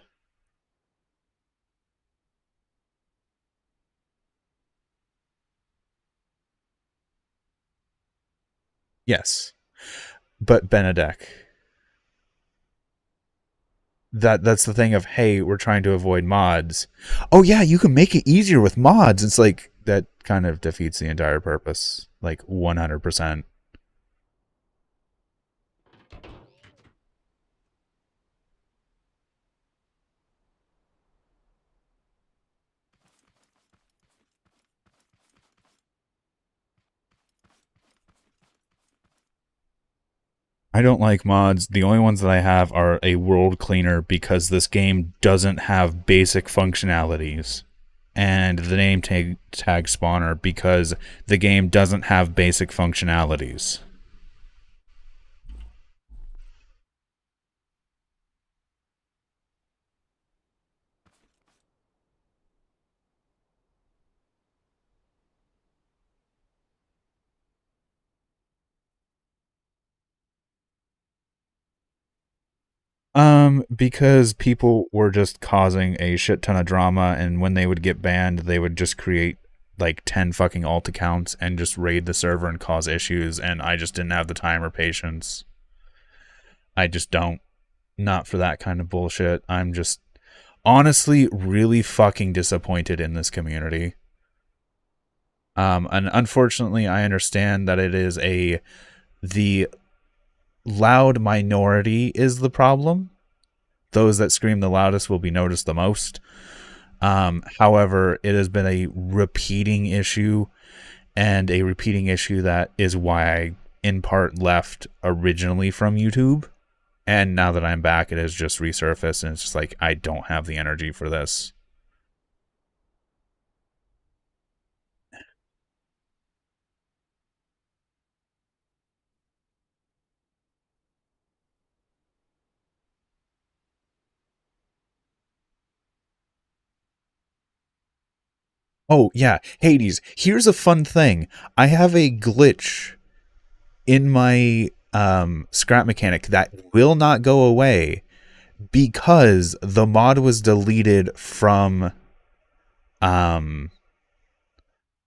Yes, but Benedek, that's the thing of, hey, we're trying to avoid mods. Oh yeah, you can make it easier with mods. It's like that kind of defeats the entire purpose, like 100%. I don't like mods. The only ones that I have are a world cleaner because this game doesn't have basic functionalities, and the name tag spawner because the game doesn't have basic functionalities. Because people were just causing a shit ton of drama, and when they would get banned, they would just create like 10 fucking alt accounts and just raid the server and cause issues, and I just didn't have the time or patience. I just don't. Not for that kind of bullshit. I'm just honestly really fucking disappointed in this community. And unfortunately, I understand that it is the loud minority is the problem. Those that scream the loudest will be noticed the most. However, it has been a repeating issue, and a repeating issue that is why I, in part, left originally from YouTube. And now that I'm back, it has just resurfaced, and it's just like, I don't have the energy for this. Oh, yeah. Hades, here's a fun thing. I have a glitch in my scrap mechanic that will not go away because the mod was deleted um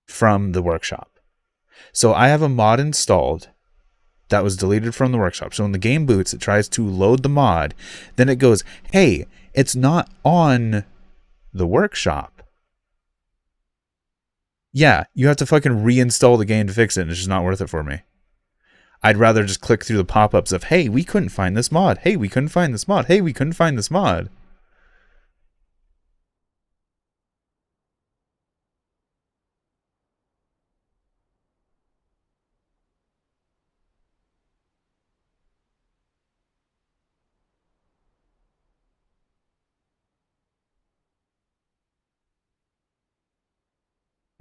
from the workshop. So I have a mod installed that was deleted from the workshop. So when the game boots, it tries to load the mod, then it goes, hey, it's not on the workshop. Yeah, you have to fucking reinstall the game to fix it, and it's just not worth it for me. I'd rather just click through the pop-ups of, hey, we couldn't find this mod. Hey, we couldn't find this mod. Hey, we couldn't find this mod.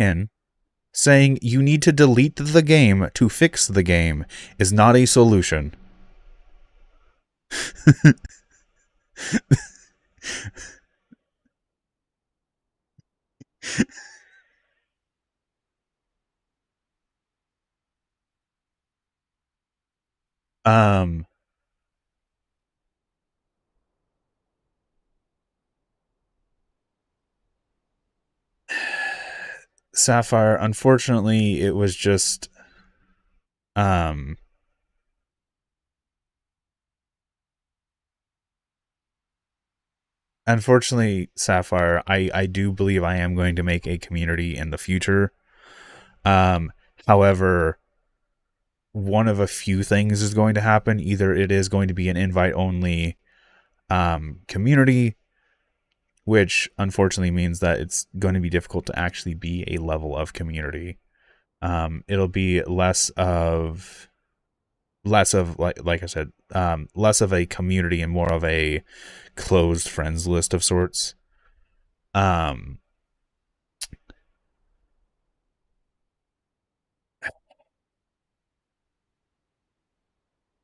And saying you need to delete the game to fix the game is not a solution. um Sapphire, unfortunately, it was just um unfortunately, Sapphire, I do believe I am going to make a community in the future. However, one of a few things is going to happen. Either it is going to be an invite only community, which unfortunately means that it's going to be difficult to actually be a level of community. It'll be less of like I said, less of a community and more of a closed friends list of sorts. Um,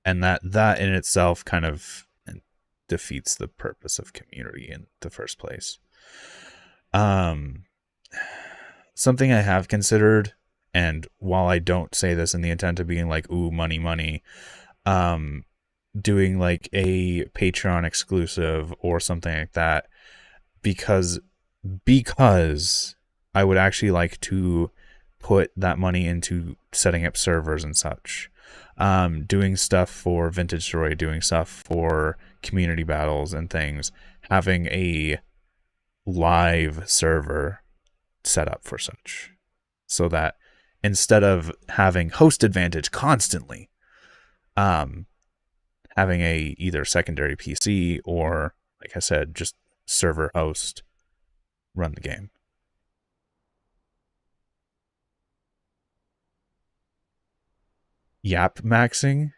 and that in itself kind of defeats the purpose of community in the first place. Um, Something I have considered, and while I don't say this in the intent of being like, ooh, money, money, doing like a Patreon exclusive or something like that, because I would actually like to put that money into setting up servers and such. Doing stuff for Vintage Story, doing stuff for community battles and things, having a live server set up for such, so that instead of having host advantage constantly, having a either secondary PC or, like I said, just server host run the game. Yap maxing?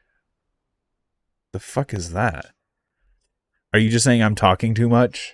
The fuck is that? Are you just saying I'm talking too much?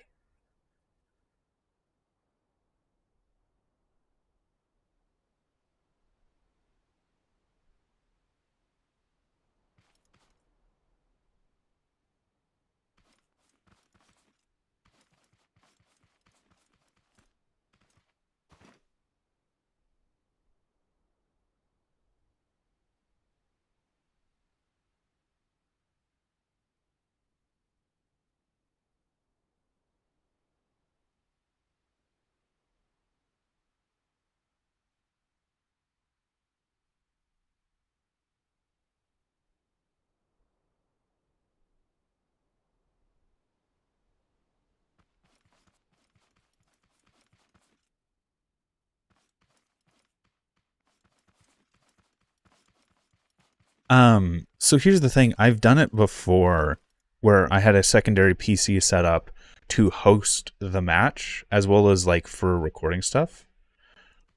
So here's the thing. I've done it before where I had a secondary PC set up to host the match as well as like for recording stuff.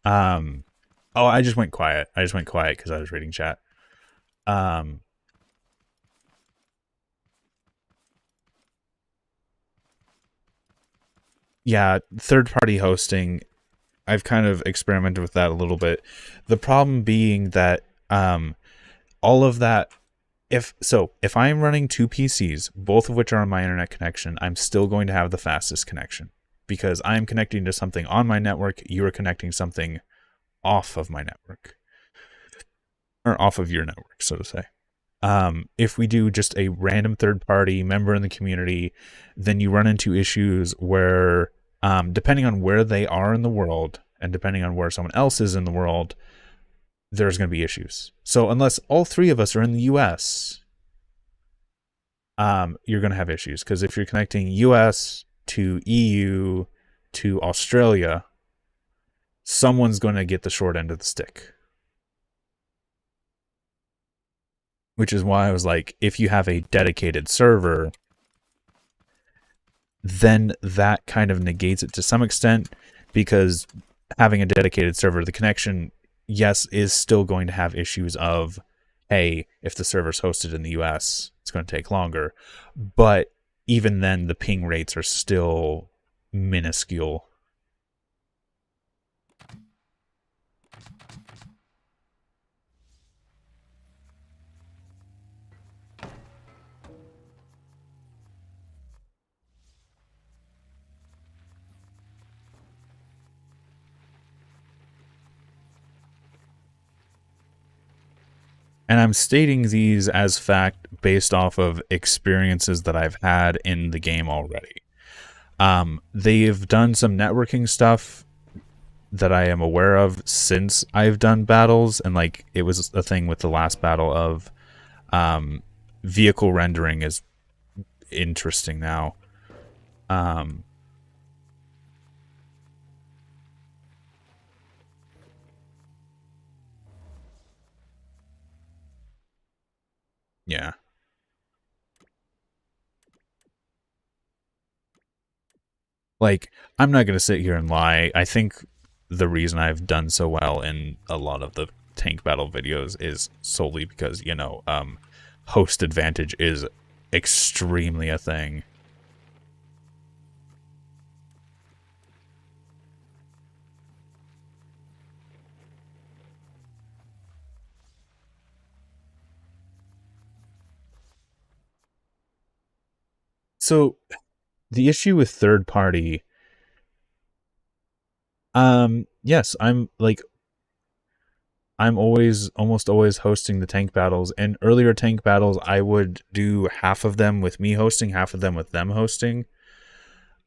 Um, oh, I just went quiet. I just went quiet because I was reading chat. Um, yeah, third party hosting. I've kind of experimented with that a little bit. The problem being that all of that, if I'm running two PCs, both of which are on my internet connection, I'm still going to have the fastest connection because I'm connecting to something on my network. You are connecting something off of my network or off of your network, so to say. If we do just a random third party member in the community, then you run into issues where, depending on where they are in the world and depending on where someone else is in the world, there's going to be issues. So unless all three of us are in the US, you're going to have issues. Because if you're connecting US to EU to Australia, someone's going to get the short end of the stick. which is why I was like, if you have a dedicated server, then that kind of negates it to some extent, because having a dedicated server, the connection, yes, is still going to have issues of, hey, if the server's hosted in the US, it's going to take longer. But even then, the ping rates are still minuscule. And I'm stating these as fact based off of experiences that I've had in the game already. They've done some networking stuff that I am aware of since I've done battles, and like it was a thing with the last battle of vehicle rendering is interesting now. Yeah. Like, I'm not going to sit here and lie. I think the reason I've done so well in a lot of the tank battle videos is solely because, host advantage is extremely a thing. So, the issue with third party, yes, I'm almost always hosting the tank battles. And earlier tank battles, I would do half of them with me hosting, half of them with them hosting.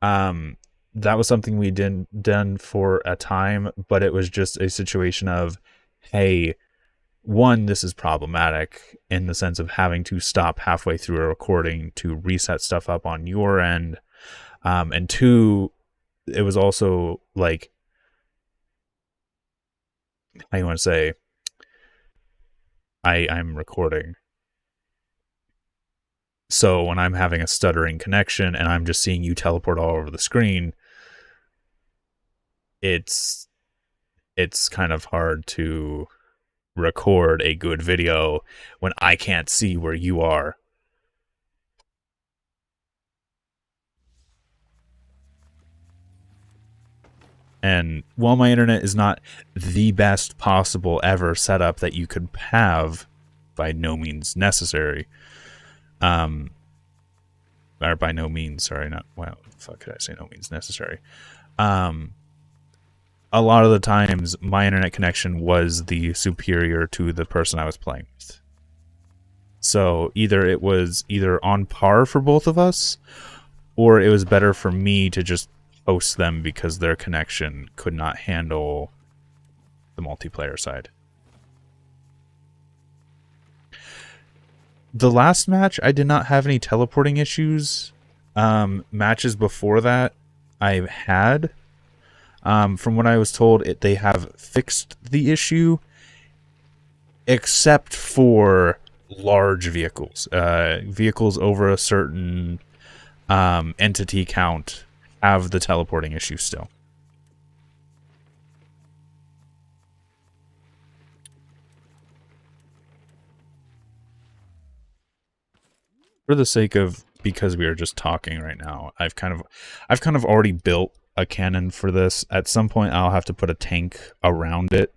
That was something we done for a time, but it was just a situation of, hey, one, this is problematic in the sense of having to stop halfway through a recording to reset stuff up on your end. And two, it was also like, how you want to say, I'm recording. So when I'm having a stuttering connection and I'm just seeing you teleport all over the screen, it's kind of hard to record a good video when I can't see where you are. And while my internet is not the best possible ever setup that you could have, by no means necessary, or by no means, sorry, not, well, fuck could I say no means necessary? A lot of the times my internet connection was the superior to the person I was playing with. So either it was either on par for both of us, or it was better for me to just host them because their connection could not handle the multiplayer side. The last match, I did not have any teleporting issues. Matches before that, I had. From what I was told, they have fixed the issue, except for large vehicles. Vehicles over a certain entity count have the teleporting issue still. For the sake of, because we are just talking right now, I've kind of already built a cannon for this. At some point, I'll have to put a tank around it.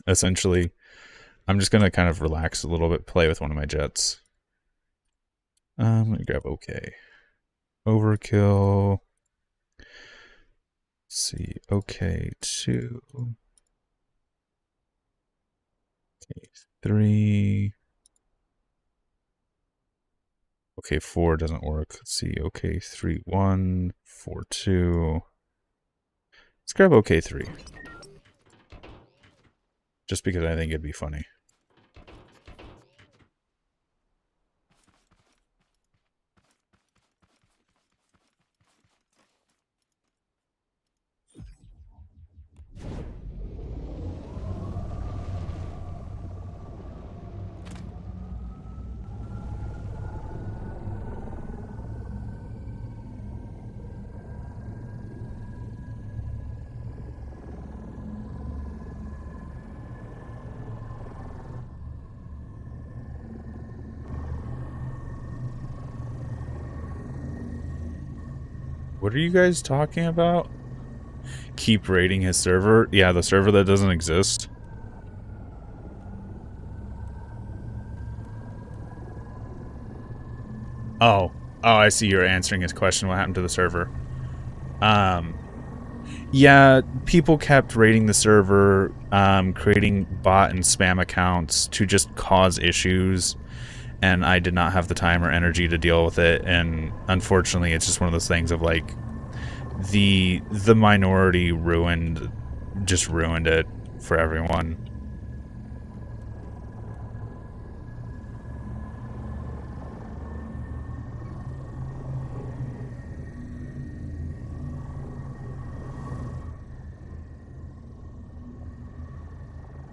Essentially, I'm just gonna kind of relax a little bit, play with one of my jets. I'm gonna grab OK. Overkill. Let's see, OK 2. OK 3. OK 4 doesn't work. Let's see, OK 3 1, 4 2. Let's grab OK 3. Just because I think it'd be funny. What are you guys talking about? Keep rating his server? Yeah, the server that doesn't exist. Oh, I see you're answering his question. What happened to the server? Yeah, people kept raiding the server, creating bot and spam accounts to just cause issues, and I did not have the time or energy to deal with it, and unfortunately it's just one of those things of like, the minority just ruined it for everyone.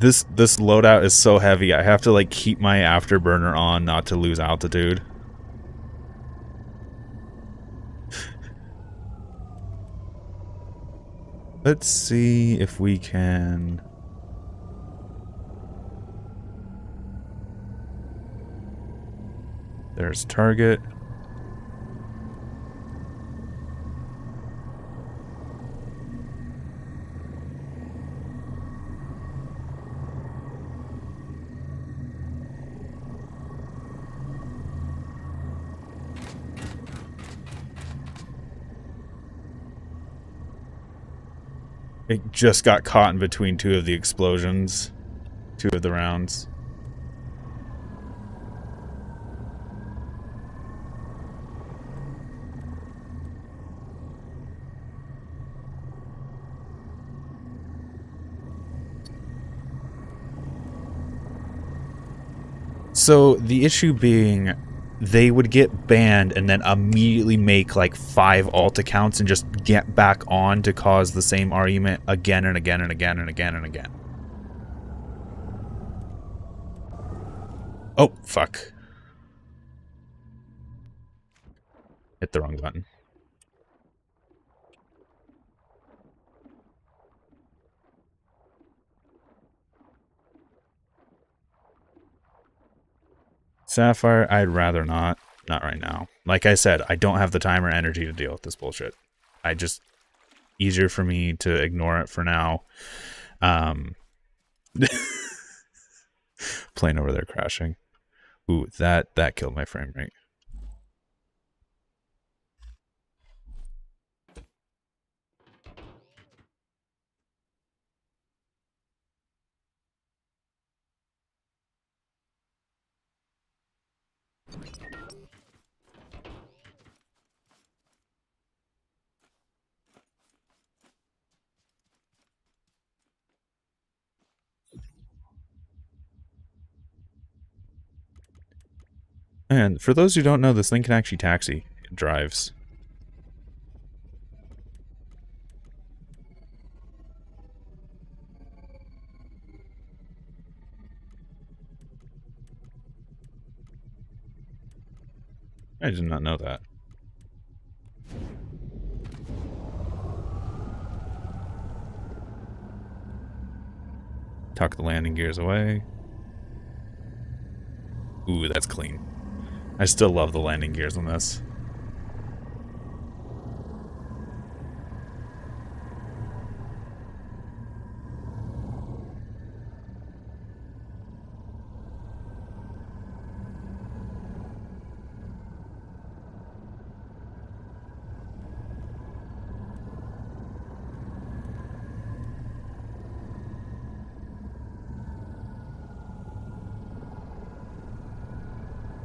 This loadout is so heavy, I have to like keep my afterburner on not to lose altitude. Let's see if we can... There's target. It just got caught in between two of the explosions. Two of the rounds. So the issue being, they would get banned and then immediately make like 5 alt accounts and just get back on to cause the same argument again and again and again and again and again. Oh, fuck. Hit the wrong button. Sapphire, I'd rather not. Not right now. Like I said, I don't have the time or energy to deal with this bullshit. Easier for me to ignore it for now. Plane over there crashing. Ooh, that killed my frame rate. And for those who don't know, this thing can actually taxi. It drives. I did not know that. Tuck the landing gears away. Ooh, that's clean. I still love the landing gears on this.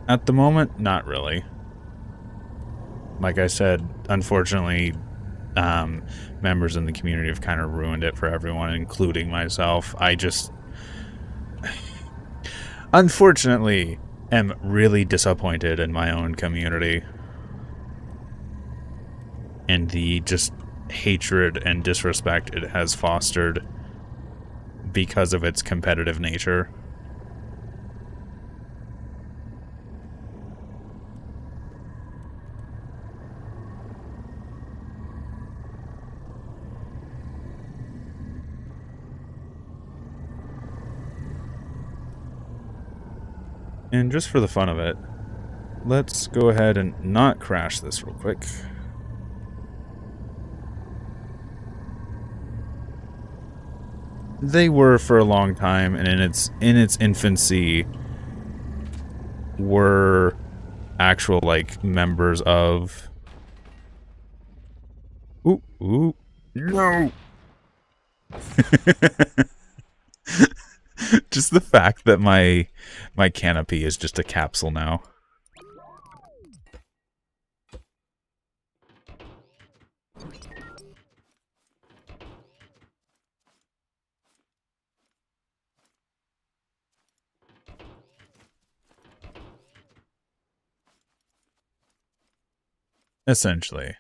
At the moment, not really. Like I said, unfortunately, members in the community have kind of ruined it for everyone, including myself. I just, unfortunately, am really disappointed in my own community. And the just hatred and disrespect it has fostered because of its competitive nature. And just for the fun of it, let's go ahead and not crash this real quick. They were for a long time, and in its infancy, were actual like members of. Ooh, ooh, no! Just the fact that my canopy is just a capsule now. Essentially.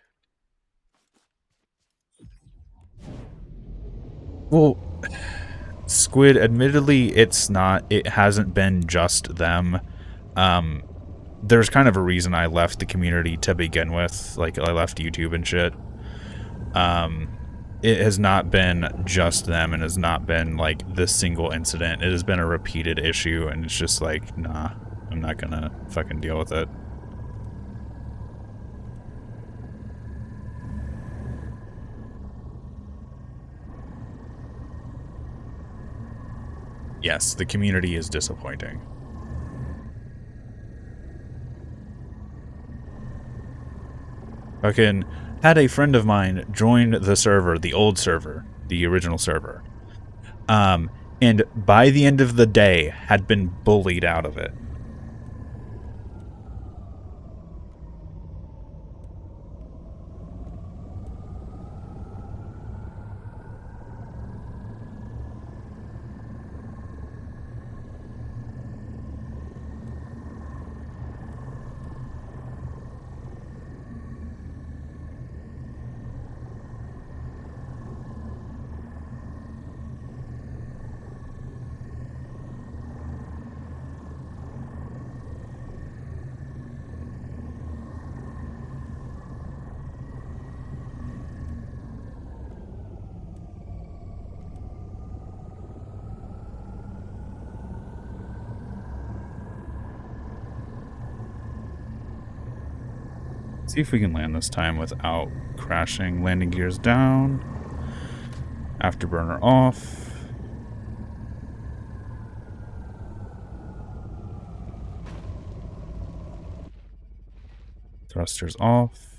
Well, Squid, admittedly, it hasn't been just them. Um, there's kind of a reason I left the community to begin with. Like, I left YouTube and shit. Um, it has not been just them and has not been, like, this single incident. It has been a repeated issue, and it's just like, nah, I'm not gonna fucking deal with it. Yes, the community is disappointing. Fucking had a friend of mine join the server, the old server, the original server. Um, and by the end of the day, had been bullied out of it. See if we can land this time without crashing. Landing gears down. Afterburner off. Thrusters off.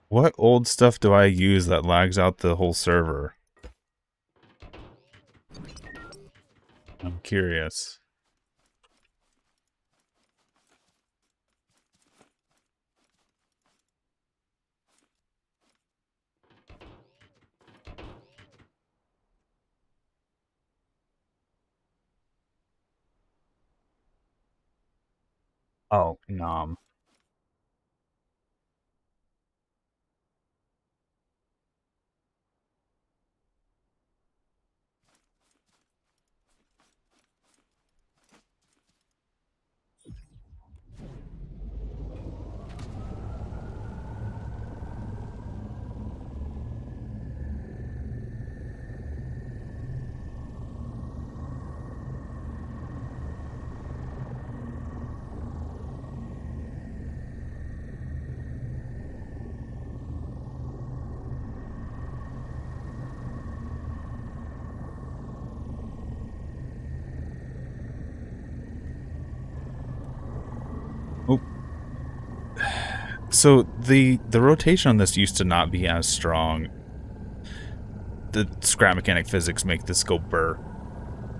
What old stuff do I use that lags out the whole server? I'm curious. Oh, nom. So the rotation on this used to not be as strong. The scrap mechanic physics make this go burr.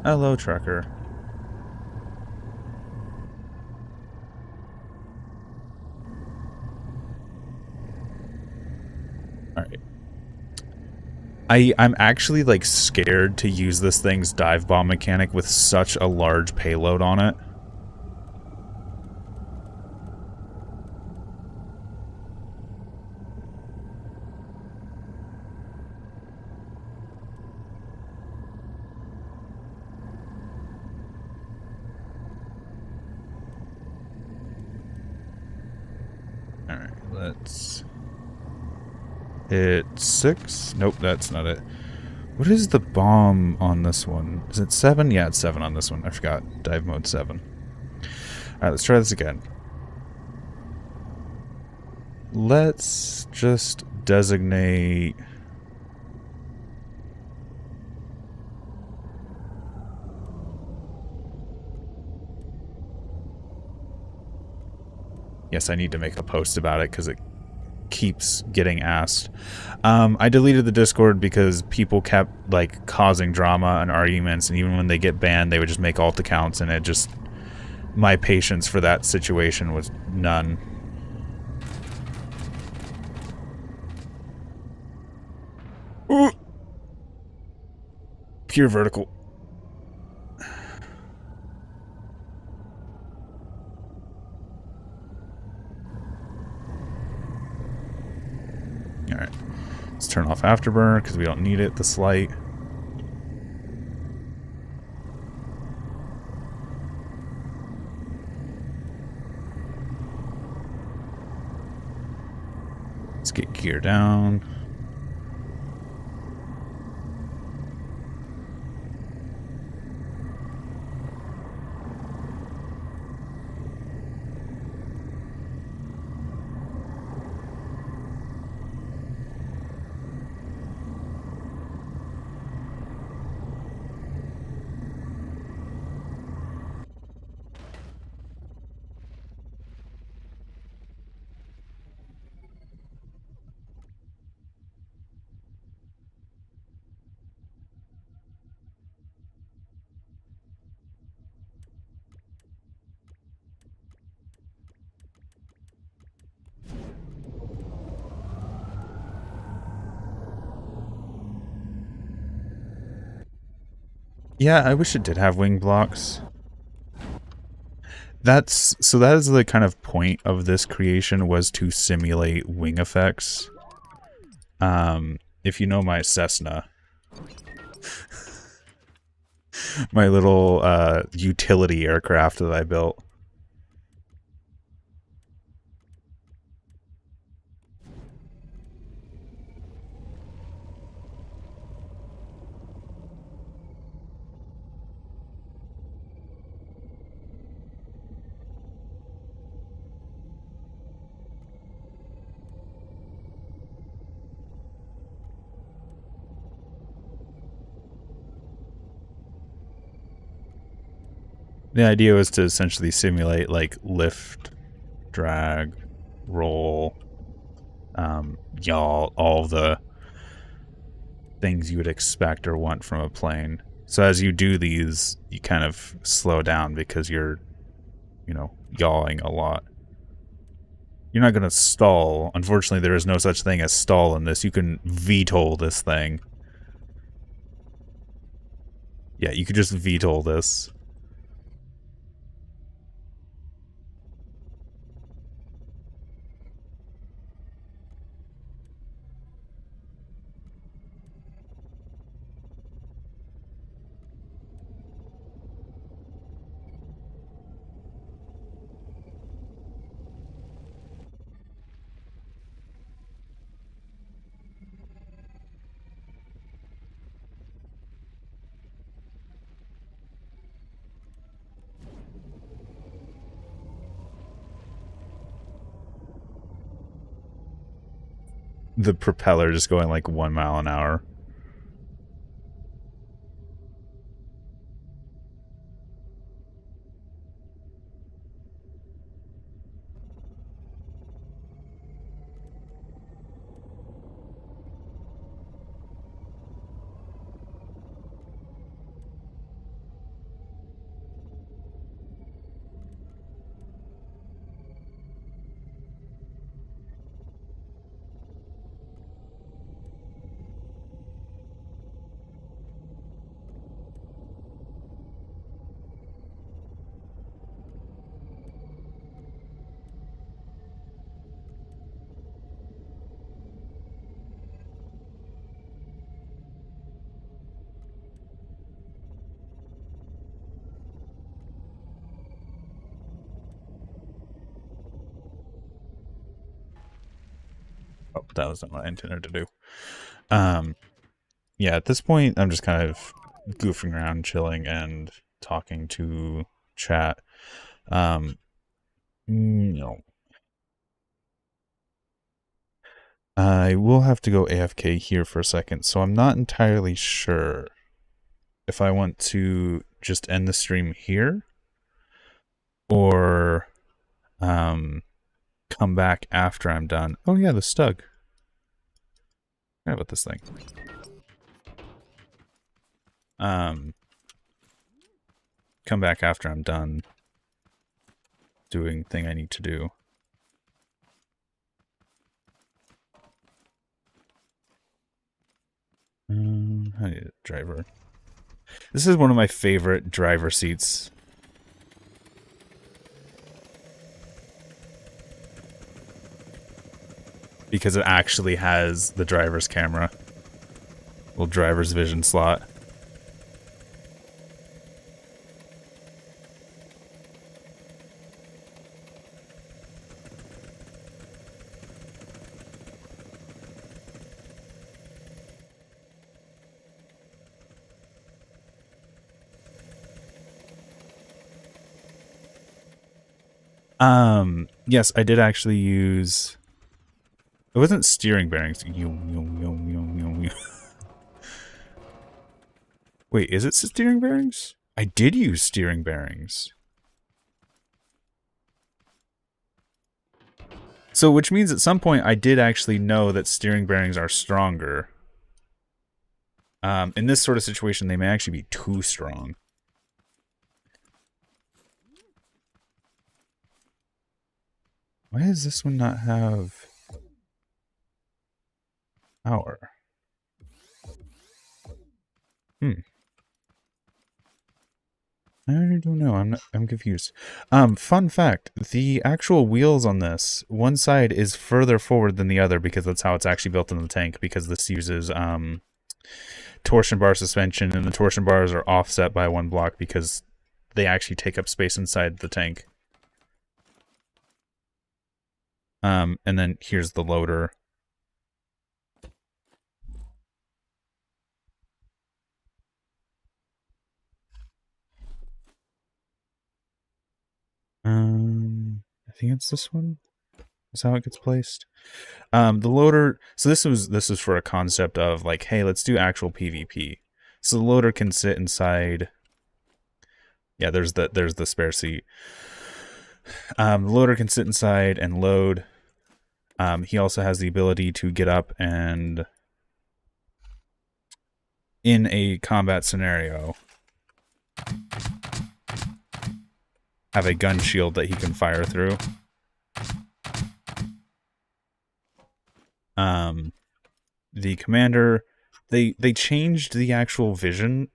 Hello, trucker. Alright. I'm actually, like, scared to use this thing's dive bomb mechanic with such a large payload on it. Alright, let's hit 6. Nope, that's not it. What is the bomb on this one? Is it 7? Yeah, it's 7 on this one. I forgot. Dive mode 7. Alright, let's try this again. Let's just designate... Yes, I need to make a post about it because it keeps getting asked. I deleted the Discord because people kept, like, causing drama and arguments, and even when they get banned, they would just make alt accounts, and it just... My patience for that situation was none. Ooh. Pure vertical. Alright. Let's turn off afterburner because we don't need it this light. Let's get gear down. Yeah, I wish it did have wing blocks. That is the kind of point of this creation, was to simulate wing effects. If you know my Cessna, my little utility aircraft that I built. The idea was to essentially simulate, like, lift, drag, roll, yaw, all the things you would expect or want from a plane. So as you do these, you kind of slow down because you're, you know, yawing a lot. You're not going to stall. Unfortunately, there is no such thing as stall in this. You can VTOL this thing. Yeah, you could just VTOL this. The propeller just going like 1 mile an hour. Oh, that wasn't what I intended to do. Yeah, at this point, I'm just kind of goofing around, chilling, and talking to chat. No. I will have to go AFK here for a second, so I'm not entirely sure if I want to just end the stream here or come back after I'm done. Oh yeah, the Stug. How about this thing? Come back after I'm done doing thing I need to do. I need a driver. This is one of my favorite driver seats. Because it actually has the driver's camera. Little driver's vision slot. Yes, I did actually use... It wasn't steering bearings. Wait, is it steering bearings? I did use steering bearings. So, which means at some point I did actually know that steering bearings are stronger. In this sort of situation, they may actually be too strong. Why does this one not have power? I don't know. I'm confused. Fun fact: the actual wheels on this, one side is further forward than the other because that's how it's actually built in the tank. Because this uses torsion bar suspension, and the torsion bars are offset by one block because they actually take up space inside the tank. And then here's the loader. I think it's this one. Is how it gets placed. The loader. So this was for a concept of like, hey, let's do actual PvP. So the loader can sit inside. Yeah, there's the spare seat. The loader can sit inside and load. He also has the ability to get up and, in a combat scenario, have a gun shield that he can fire through. The commander, they changed the actual vision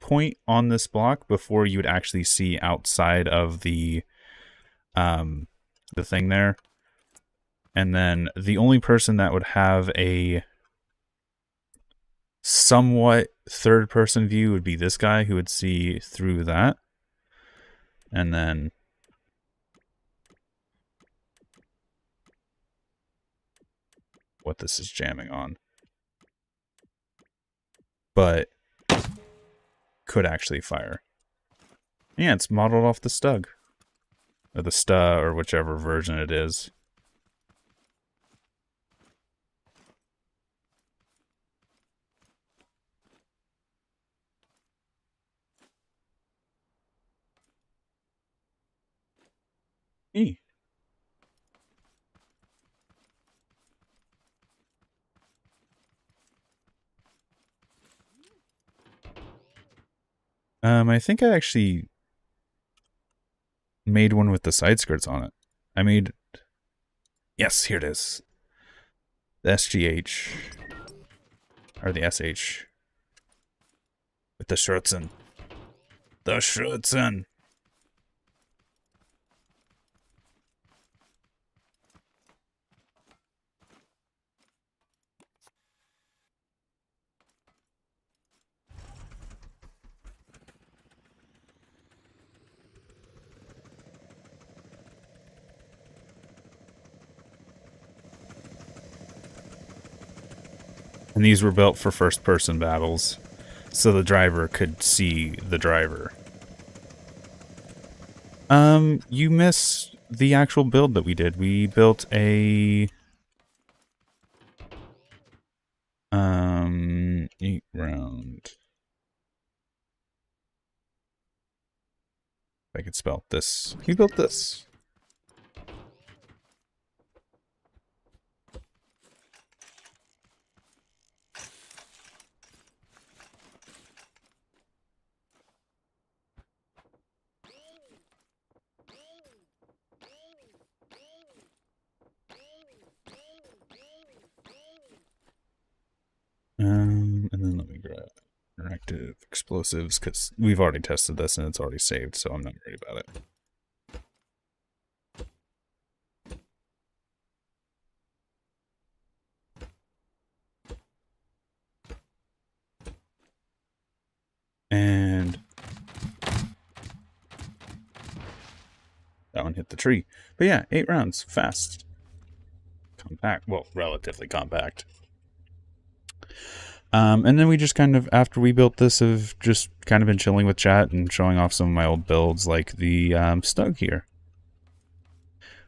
point on this block before you would actually see outside of the thing there. And then the only person that would have a somewhat third-person view would be this guy, who would see through that. And then what this is jamming on. But could actually fire. Yeah, it's modeled off the Stug. Or the Sta, or whichever version it is. E. I think I actually made one with the side skirts on it. I made... Yes, here it is. The SGH. Or the SH. With the Schürzen. The Schürzen! And these were built for first-person battles, so the driver could see the driver. You missed the actual build that we did. We built a 8-round. If I could spell this. We built this. And then let me grab interactive explosives, because we've already tested this and it's already saved, so I'm not worried about it. And that one hit the tree. But yeah, 8 rounds, fast. Compact, well, relatively compact. And then we just kind of, after we built this, have just kind of been chilling with chat and showing off some of my old builds, like the Stug here.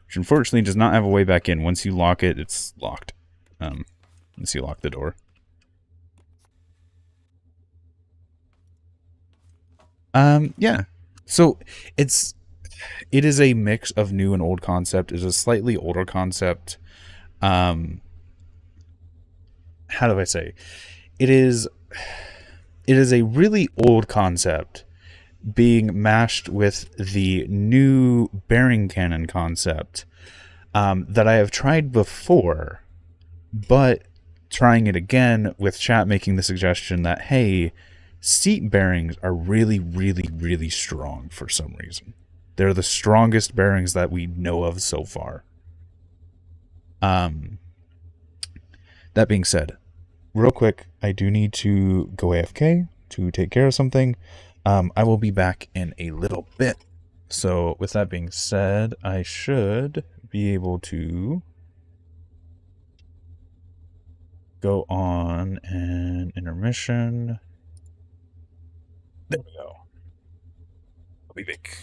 Which unfortunately does not have a way back in. Once you lock it, it's locked. Once you lock the door. Yeah. So it is a mix of new and old concept. It's a slightly older concept. How do I say? It is a really old concept being mashed with the new bearing cannon concept that I have tried before, but trying it again with chat making the suggestion that, hey, seat bearings are really, really, really strong for some reason. They're the strongest bearings that we know of so far. That being said, real quick, I do need to go AFK to take care of something. I will be back in a little bit. So with that being said, I should be able to go on an intermission. There we go. I'll be back.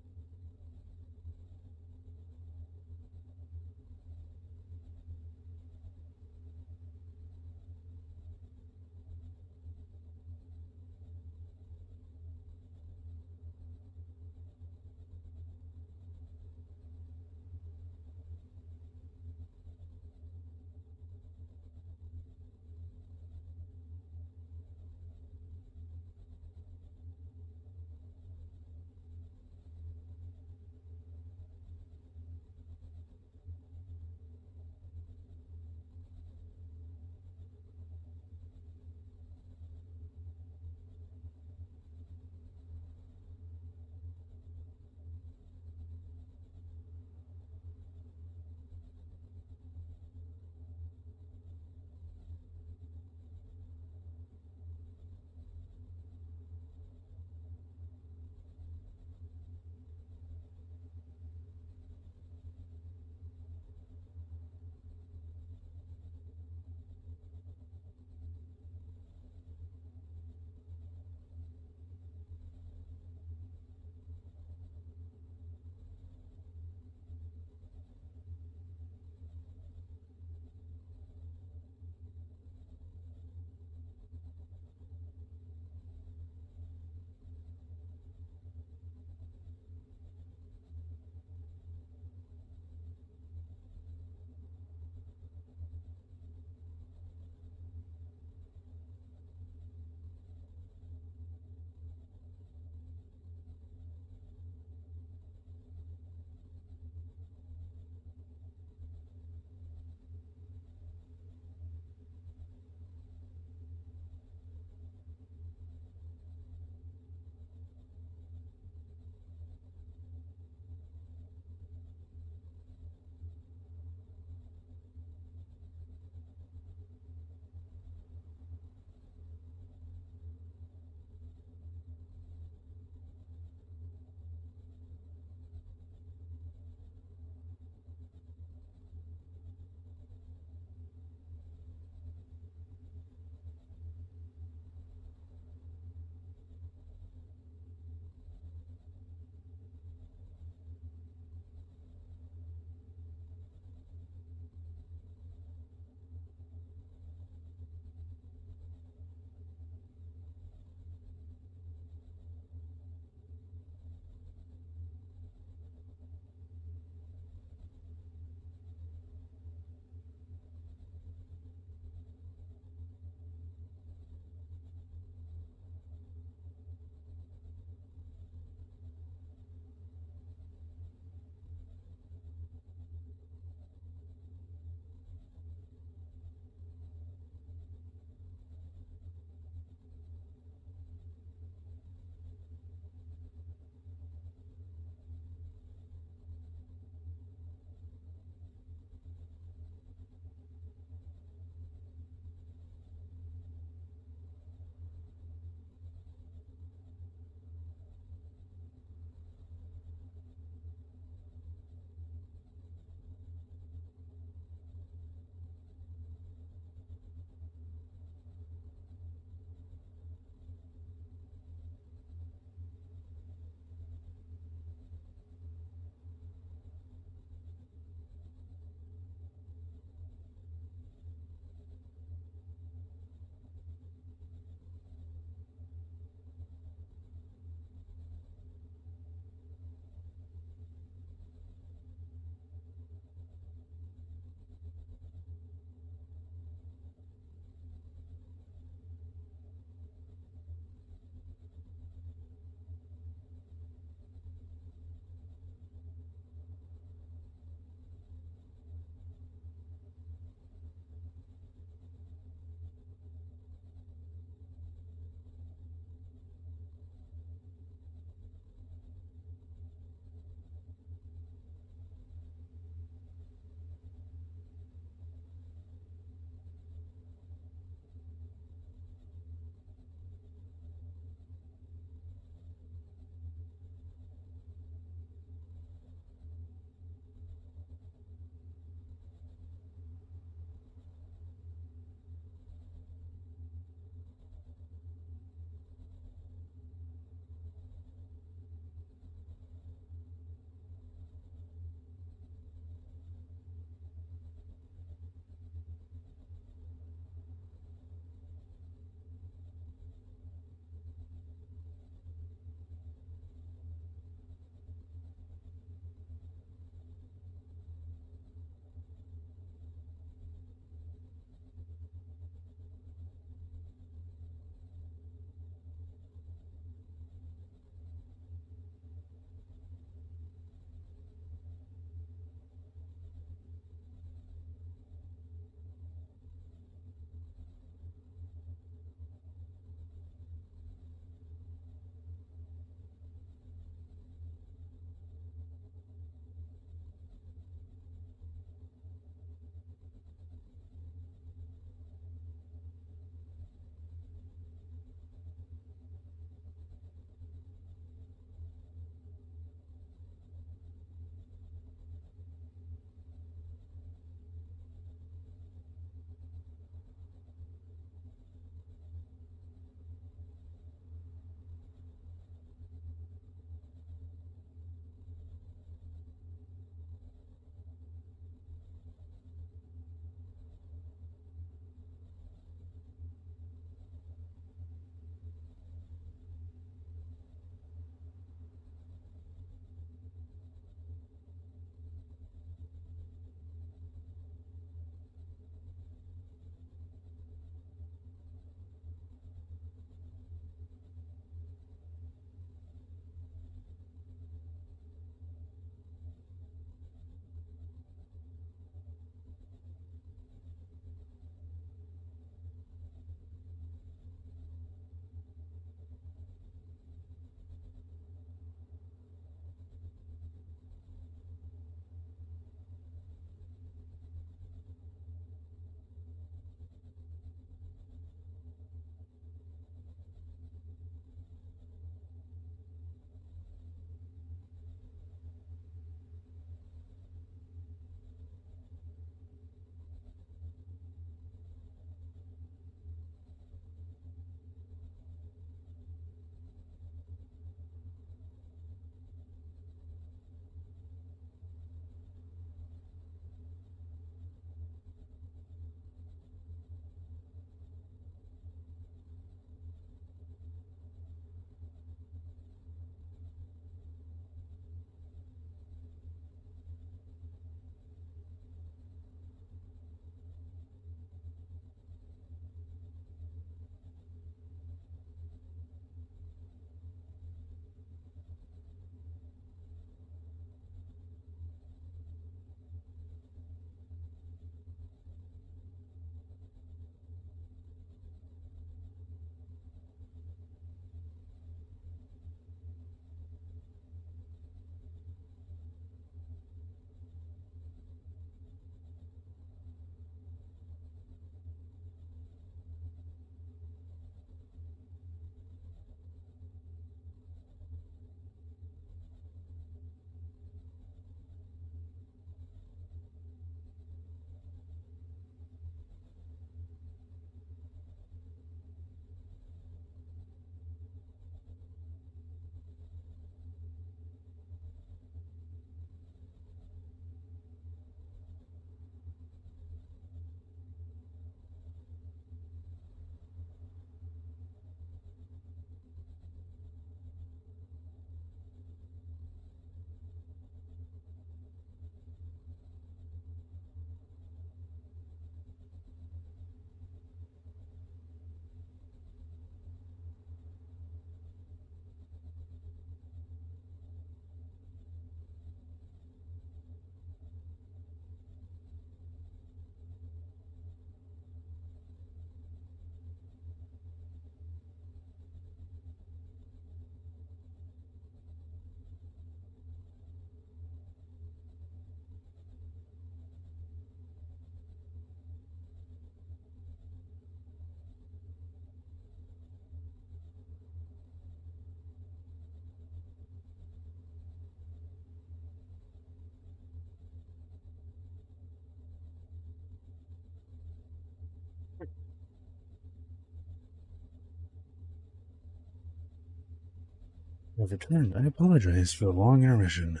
I've returned. I apologize for the long intermission.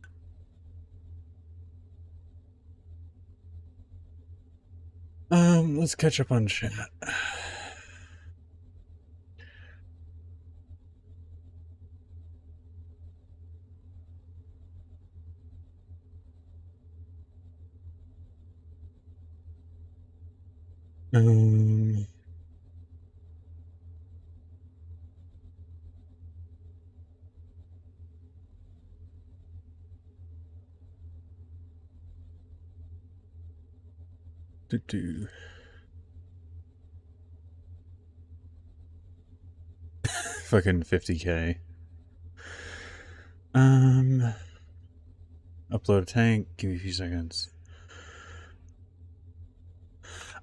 Let's catch up on chat. Fucking 50k. Upload a tank. Give me a few seconds.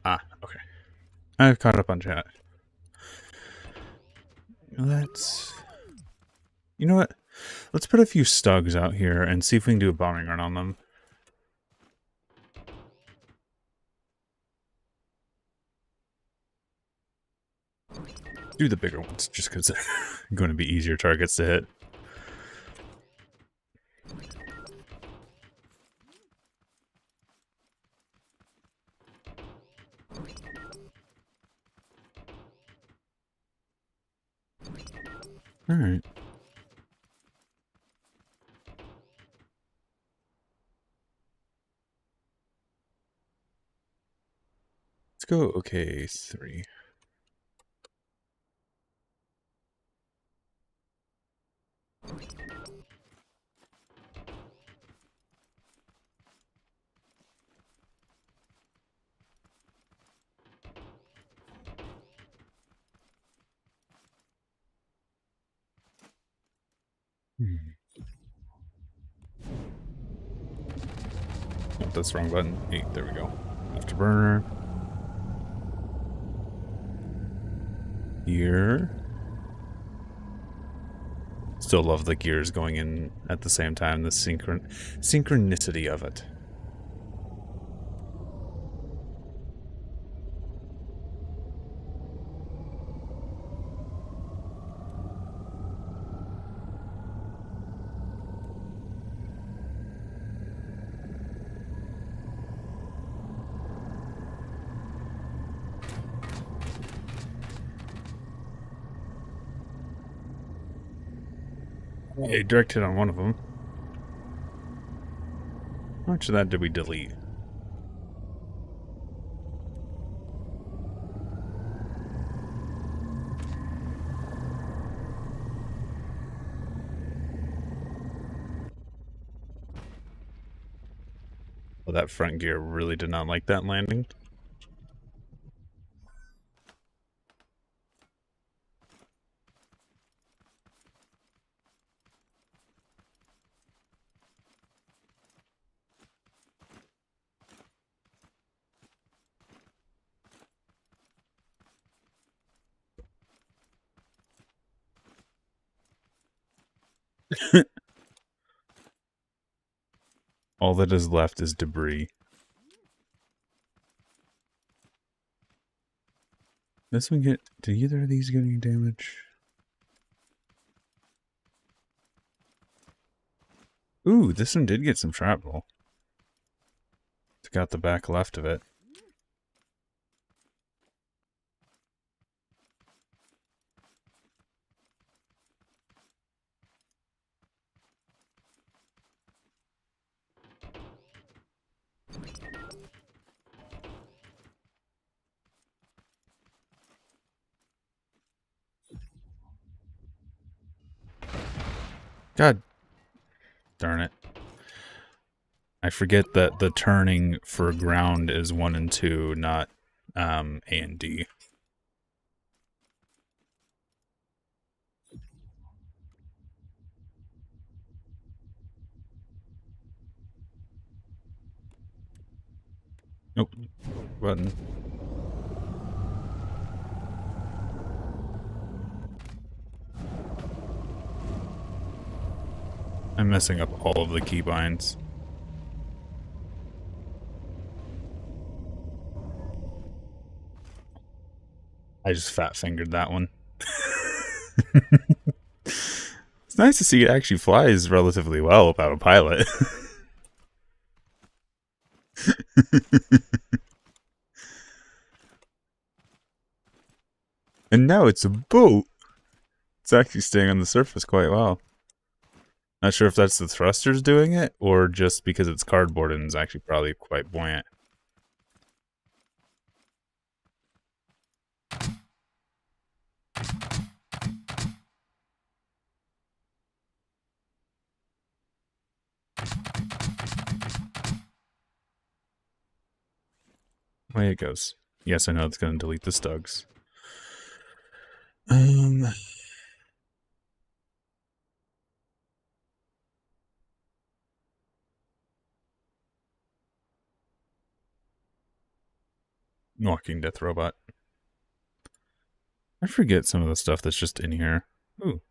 Okay. I've caught up on chat. Let's... You know what? Let's put a few stugs out here and see if we can do a bombing run on them. Do the bigger ones, just because they're going to be easier targets to hit. Alright. Let's go okay 3. Oh, that's the wrong button. 8, there we go. Afterburner. Here. Still love the gears going in at the same time, the synchronicity of it. A direct hit on one of them. How much of that did we delete? Well, that front gear really did not like that landing. All that is left is debris. This one get... Did either of these get any damage? Ooh, this one did get some shrapnel. It's got the back left of it. God darn it. I forget that the turning for ground is 1 and 2, not A and D. Nope. Button. I'm messing up all of the keybinds. I just fat fingered that one. nice to see it actually flies relatively well without a pilot. And now it's a boat. It's actually staying on the surface quite well. Not sure if that's the thrusters doing it, or just because it's cardboard and is actually probably quite buoyant. Away it goes. Yes, I know it's going to delete the stugs. Walking Death Robot. I forget some of the stuff that's just in here. Ooh.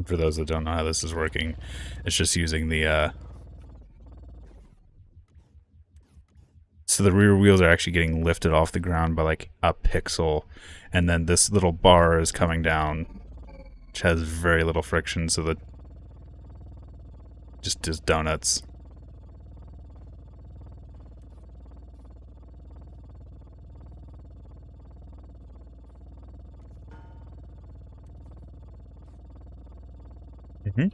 For those that don't know how this is working, it's just using the, so the rear wheels are actually getting lifted off the ground by like a pixel, and then this little bar is coming down, which has very little friction, so that just does donuts. Mm-hmm.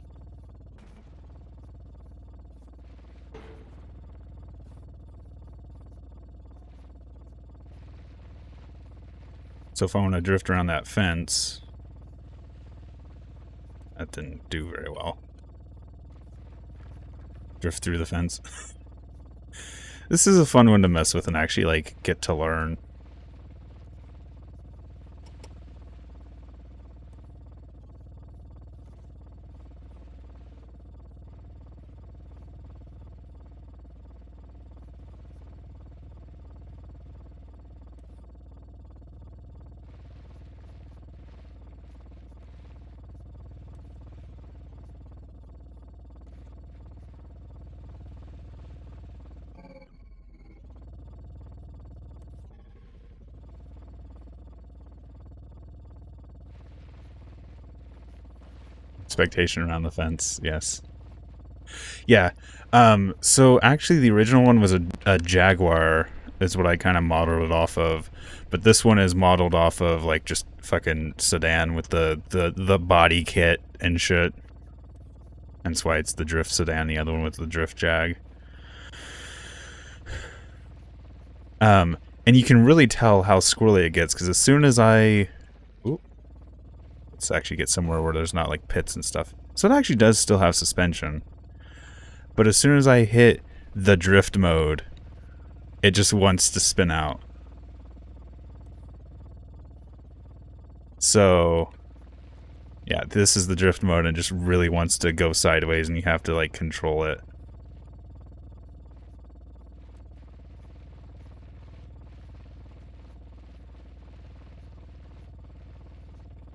So if I want to drift around that fence, that didn't do very well. Drift through the fence. This is a fun one to mess with and actually like get to learn. Expectation around the fence, yes. Yeah, so actually the original one was a Jaguar, is what I kind of modeled it off of, but this one is modeled off of like just fucking sedan with the body kit and shit. And that's why it's the drift sedan, the other one was the drift Jag. And you can really tell how squirrely it gets, because as soon as I... Ooh, let's actually get somewhere where there's not like pits and stuff. So it actually does still have suspension. But as soon as I hit the drift mode, it just wants to spin out. So, yeah, this is the drift mode and it just really wants to go sideways and you have to, like, control it.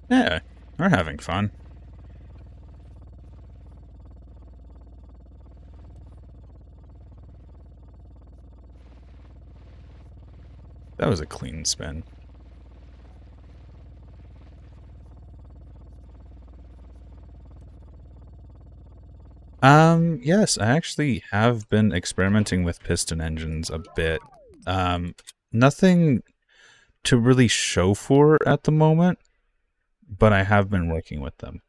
Yeah, we're having fun. That was a clean spin. Yes, I actually have been experimenting with piston engines a bit. Nothing to really show for at the moment, but I have been working with them.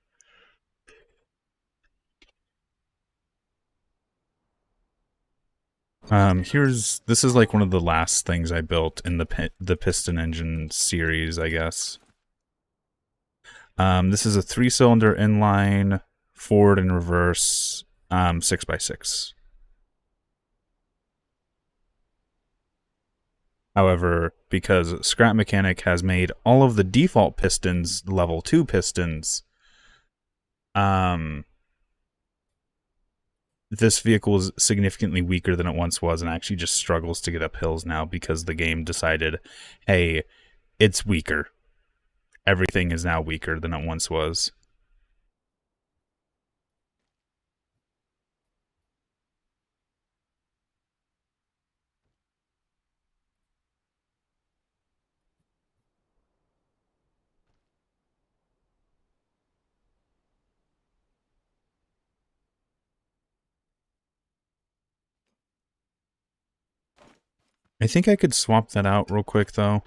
This is like one of the last things I built in the piston engine series, I guess. This is a 3-cylinder inline, forward and reverse, 6x6. However, because Scrap Mechanic has made all of the default pistons level 2 pistons, this vehicle is significantly weaker than it once was and actually just struggles to get up hills now because the game decided, hey, it's weaker. Everything is now weaker than it once was. I think I could swap that out real quick, though.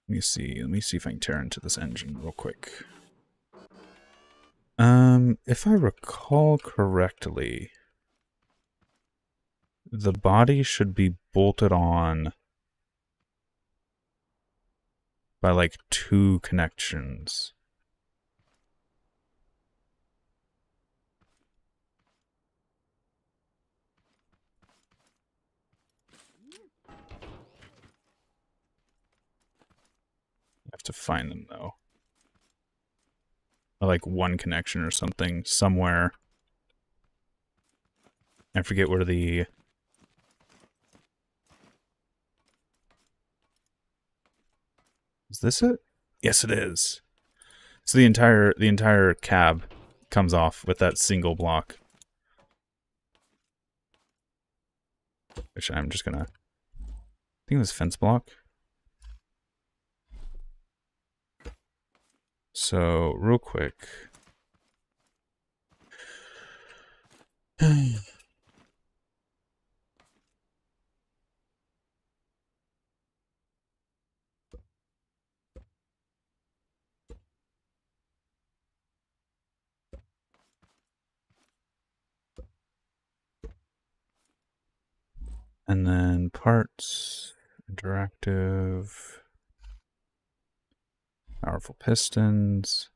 Let me see. Let me see if I can tear into this engine real quick. If I recall correctly, the body should be bolted on by like 2 connections. I have to find them, though. Or like 1 connection or something somewhere. I forget where the... Is this it? Yes, it is. So the entire cab comes off with that single block. Which I'm just gonna... I think it was fence block. So, real quick. And then parts, interactive, powerful pistons.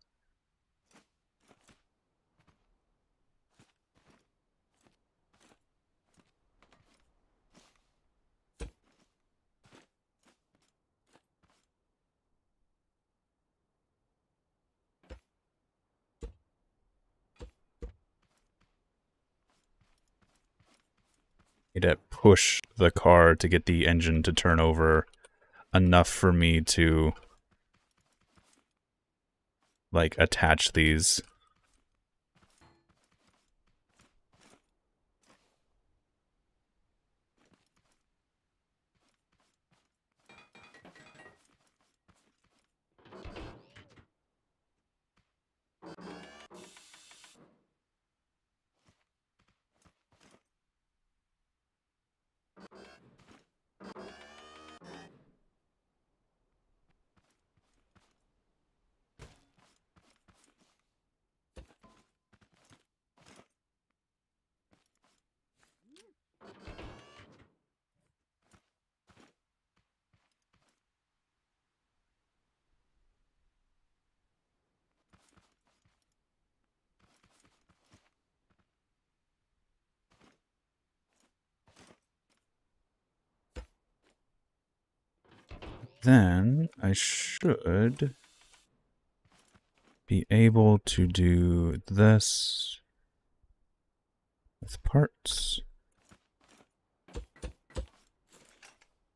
Need to push the car to get the engine to turn over enough for me to like attach these. then I should be able to do this with parts.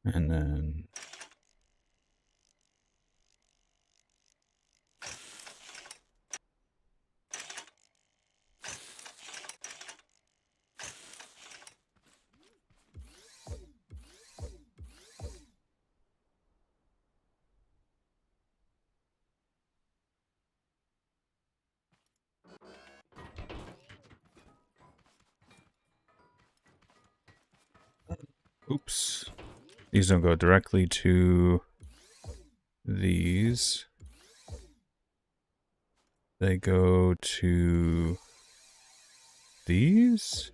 And then oops. These don't go directly to these. They go to these?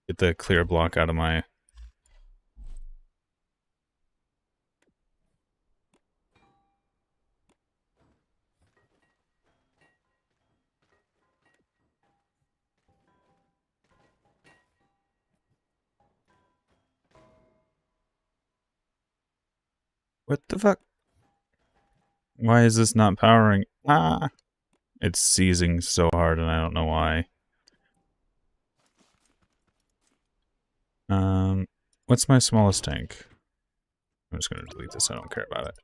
Get the clear block out of my... What the fuck? Why is this not powering? Ah! It's seizing so hard and I don't know why. What's my smallest tank? I'm just gonna delete this, I don't care about it.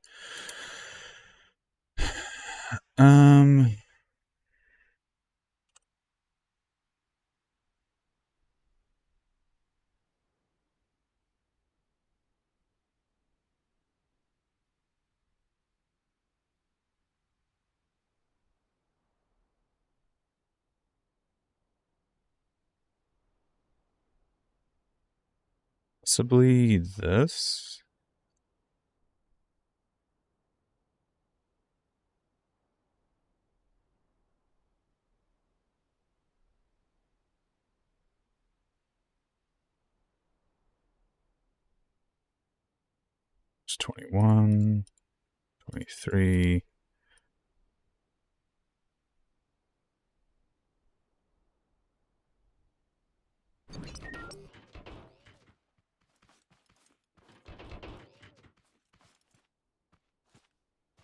Possibly this? It's 21, 23.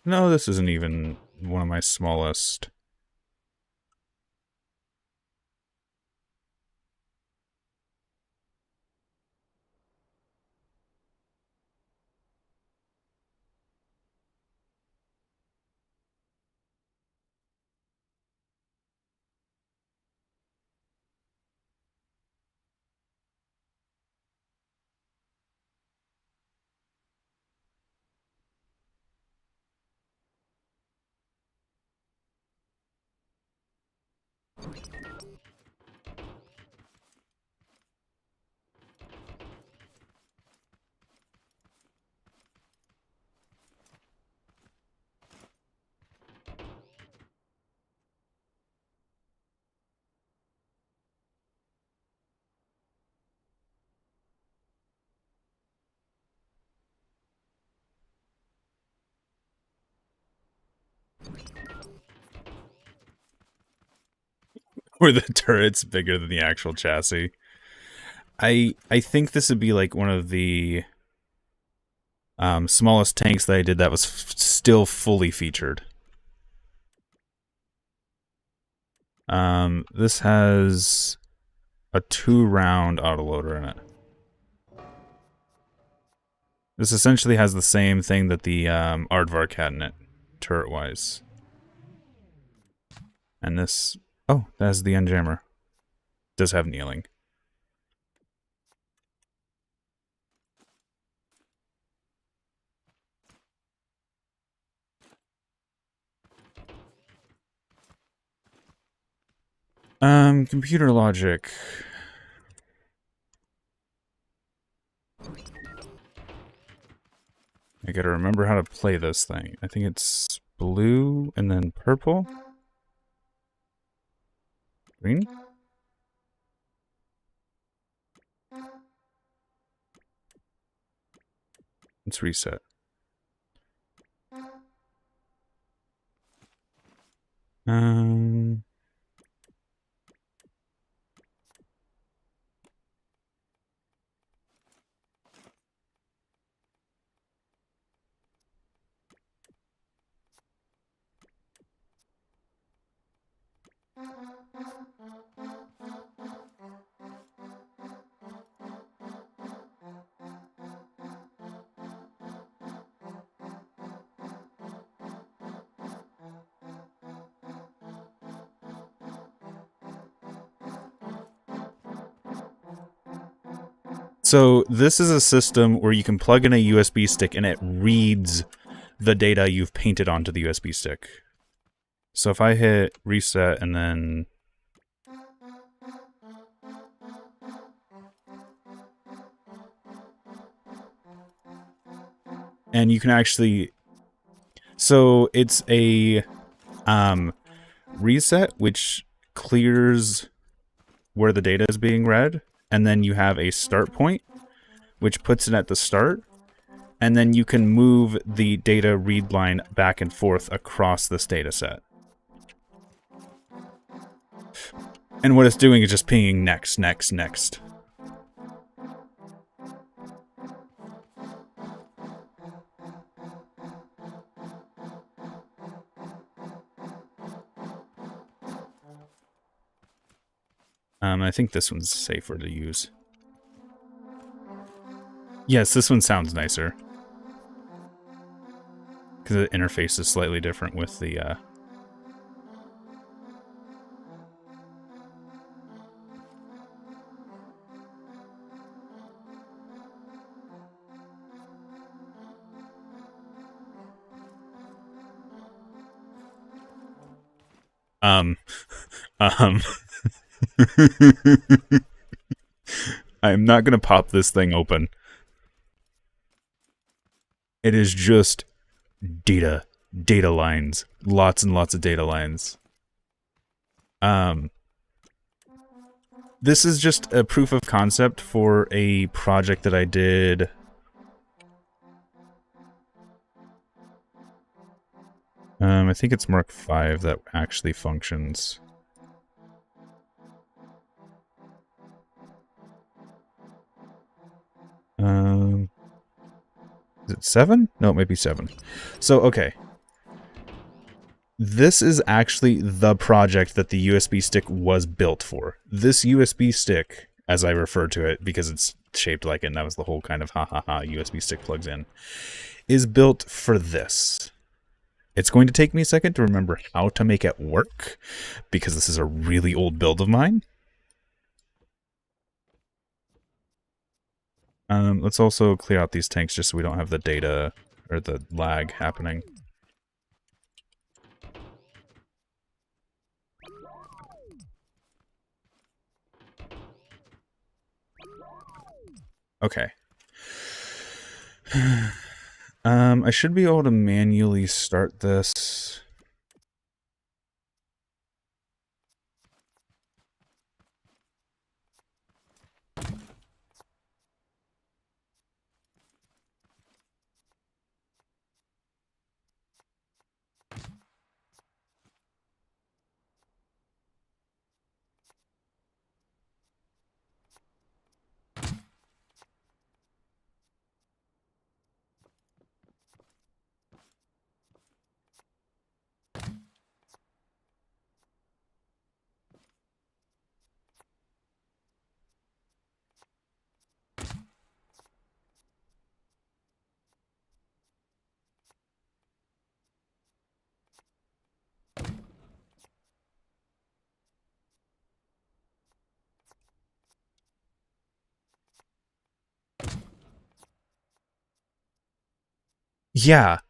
No, this isn't even one of my smallest. Where the turret's bigger than the actual chassis. I think this would be like one of the smallest tanks that I did that was still fully featured. This has a 2-round autoloader in it. This essentially has the same thing that the Aardvark had in it, turret-wise. And this... Oh, that has the end jammer. Does have kneeling. Computer logic. I gotta remember how to play this thing. I think it's blue and then purple. Green? Let's reset. Um... So this is a system where you can plug in a USB stick and it reads the data you've painted onto the USB stick. So if I hit reset and then... And you can actually... So it's a reset, which clears where the data is being read. And then you have a start point, which puts it at the start. And then you can move the data read line back and forth across this data set. And what it's doing is just pinging next, next, next. I think this one's safer to use. Yes, this one sounds nicer. Because the interface is slightly different with the... I'm not gonna pop this thing open. It is just data lines, lots and lots of data lines. This is just a proof of concept for a project that I did. I think it's Mark V that actually functions. Is it 7? No, it might be 7. So, okay. This is actually the project that the USB stick was built for. This USB stick, as I refer to it, because it's shaped like it, and that was the whole kind of USB stick plugs in, is built for this. It's going to take me a second to remember how to make it work, because this is a really old build of mine. Let's also clear out these tanks just so we don't have the data or the lag happening. Okay. I should be able to manually start this. Yeah,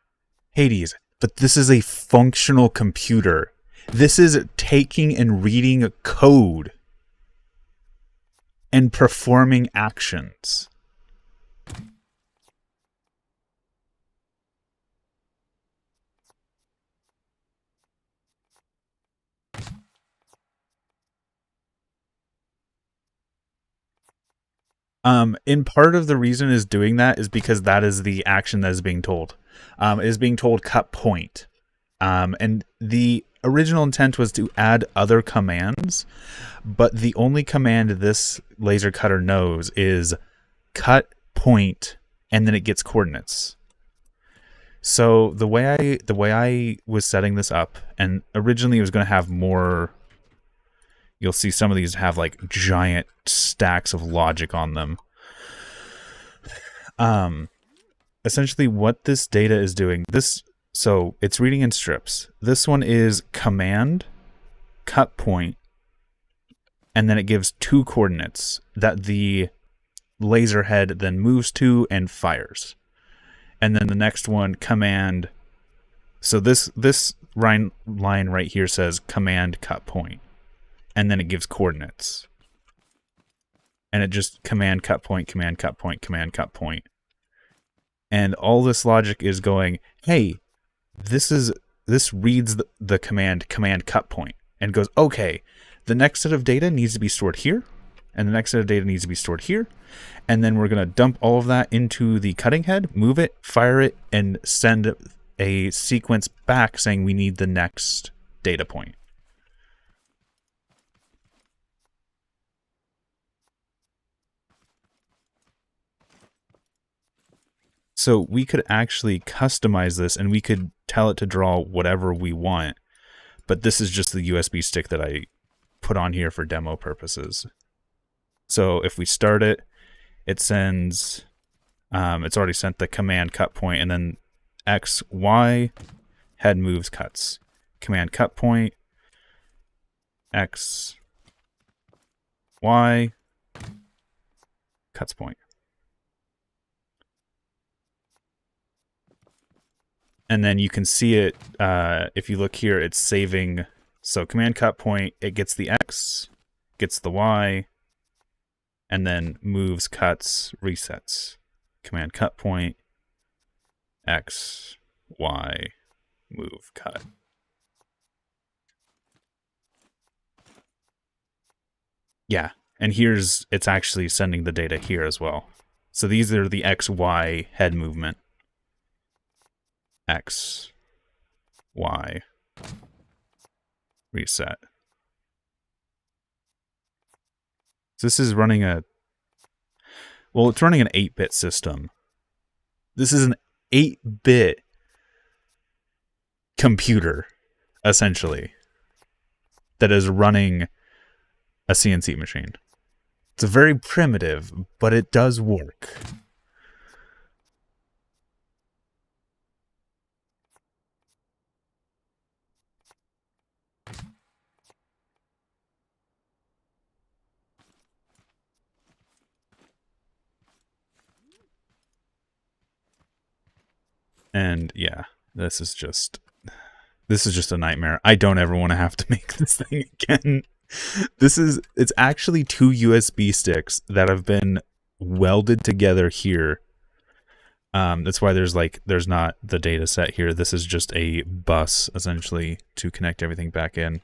Hades, but this is a functional computer. This is taking and reading code and performing actions. In part of the reason is doing that is because that is the action that is being told. It is being told cut point. And the original intent was to add other commands, but the only command this laser cutter knows is cut point, and then it gets coordinates. So the way I was setting this up, and originally it was going to have more. You'll see some of these have like giant stacks of logic on them. Essentially what this data is doing, so it's reading in strips. This one is command, cut point, and then it gives 2 coordinates that the laser head then moves to and fires. And then the next one, command. So this line right here says command, cut point. And then it gives coordinates. And it just command, cut point, command, cut point, command, cut point. And all this logic is going, hey, this reads the command cut point and goes, okay, the next set of data needs to be stored here, and the next set of data needs to be stored here, and then we're going to dump all of that into the cutting head, move it, fire it, and send a sequence back saying we need the next data point. So we could actually customize this, and we could tell it to draw whatever we want, but this is just the USB stick that I put on here for demo purposes. So if we start it, it sends, it's already sent the command cut point, and then X, Y, head moves, cuts. Command cut point, X, Y, cuts point. And then you can see it, if you look here, it's saving. So command cut point, it gets the X, gets the Y, and then moves, cuts, resets. Command cut point, X, Y, move, cut. Yeah, and it's actually sending the data here as well. So these are the X, Y head movement. X, Y, reset. So this is running it's running an 8-bit system. This is an 8-bit computer, essentially, that is running a CNC machine. It's very primitive, but it does work. And yeah, this is just a nightmare. I don't ever want to have to make this thing again. It's actually 2 USB sticks that have been welded together here. That's why there's not the data set here. This is just a bus essentially to connect everything back in.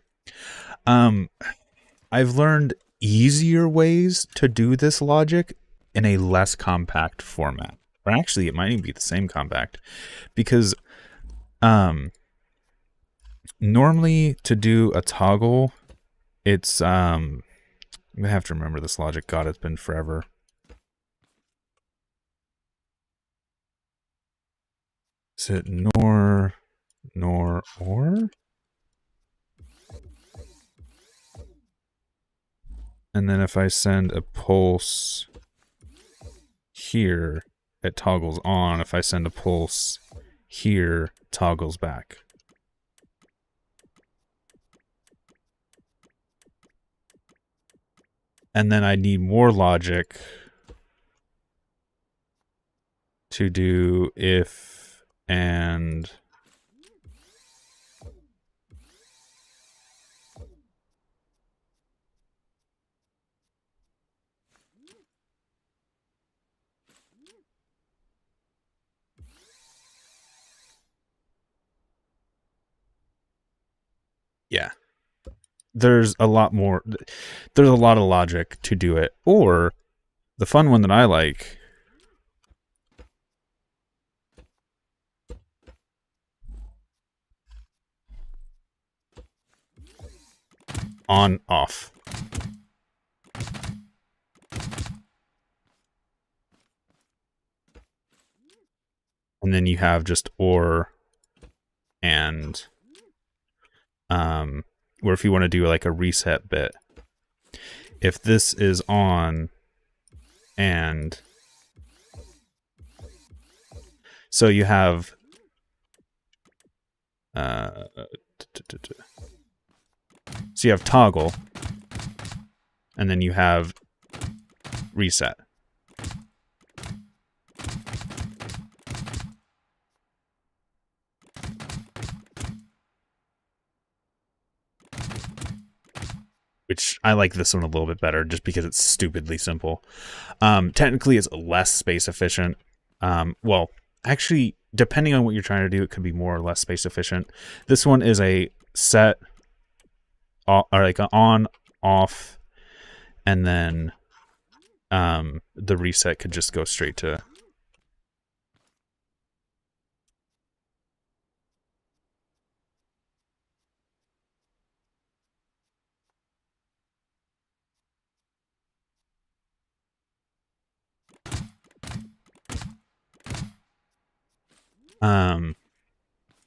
I've learned easier ways to do this logic in a less compact format. Or actually, it might even be the same compact, because normally to do a toggle, it's I'm gonna have to remember this logic. God, it's been forever. Is it nor, or? And then if I send a pulse here, it toggles on. If I send a pulse here, it toggles back. And then I need more logic to do if and Yeah. There's a lot more. There's a lot of logic to do it. Or the fun one that I like. On, off. And then you have just or and or if you want to do like a reset bit. If this is on and so you have so you have toggle and then you have reset. Which I like this one a little bit better just because it's stupidly simple. Technically, it's less space efficient. Well, actually, depending on what you're trying to do, it could be more or less space efficient. This one is a set, or like an on, off, and then the reset could just go straight to...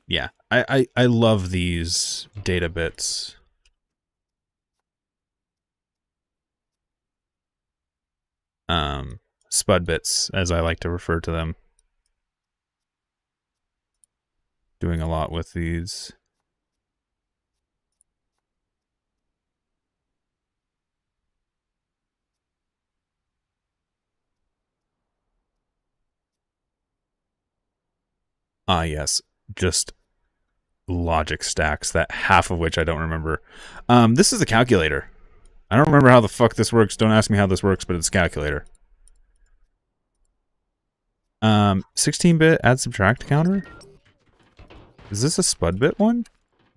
Yeah, I love these data bits. Spud bits, as I like to refer to them. Doing a lot with these. Ah, yes, just logic stacks, that half of which I don't remember. This is a calculator. I don't remember how the fuck this works. Don't ask me how this works, but it's a calculator. 16-bit add subtract counter? Is this a spud bit one?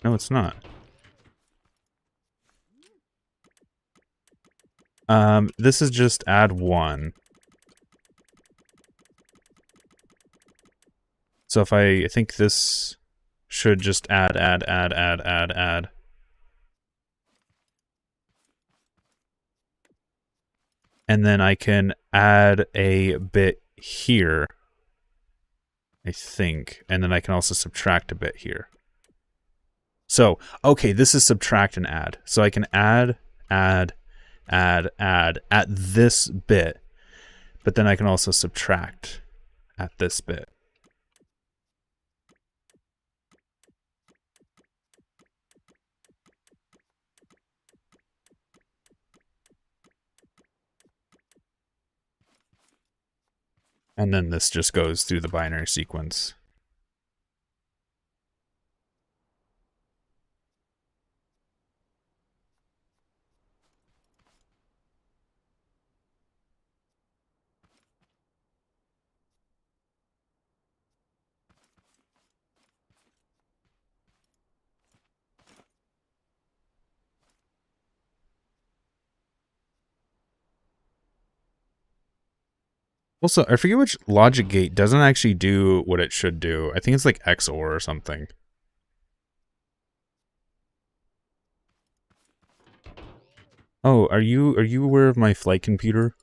No, it's not. This is just add 1. So if I think this should just add. And then I can add a bit here, I think. And then I can also subtract a bit here. So, okay, this is subtract and add. So I can add at this bit, but then I can also subtract at this bit. And then this just goes through the binary sequence. Also, I forget which logic gate doesn't actually do what it should do. I think it's like XOR or something. Oh, are you aware of my flight computer?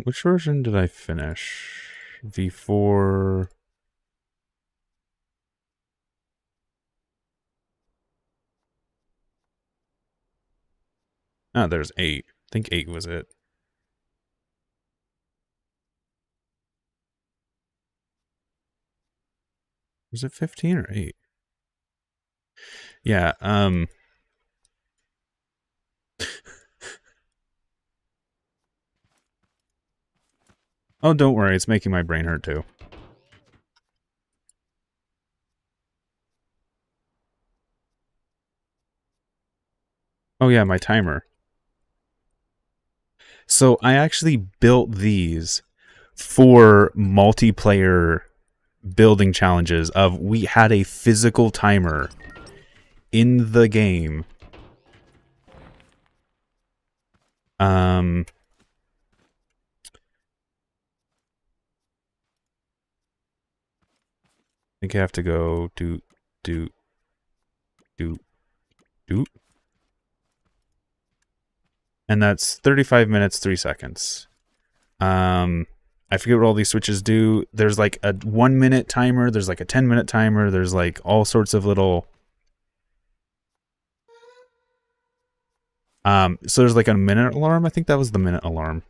Which version did I finish? V4. Ah, there's 8. I think 8 was it. Was it 15 or 8? Yeah, oh, don't worry, it's making my brain hurt too. Oh yeah, my timer. So I actually built these for multiplayer building challenges of we had a physical timer in the game. I think I have to go do. And that's 35 minutes, 3 seconds. I forget what all these switches do. There's like a 1 minute timer. There's like a 10-minute timer. There's like all sorts of little. So there's like a minute alarm. I think that was the minute alarm.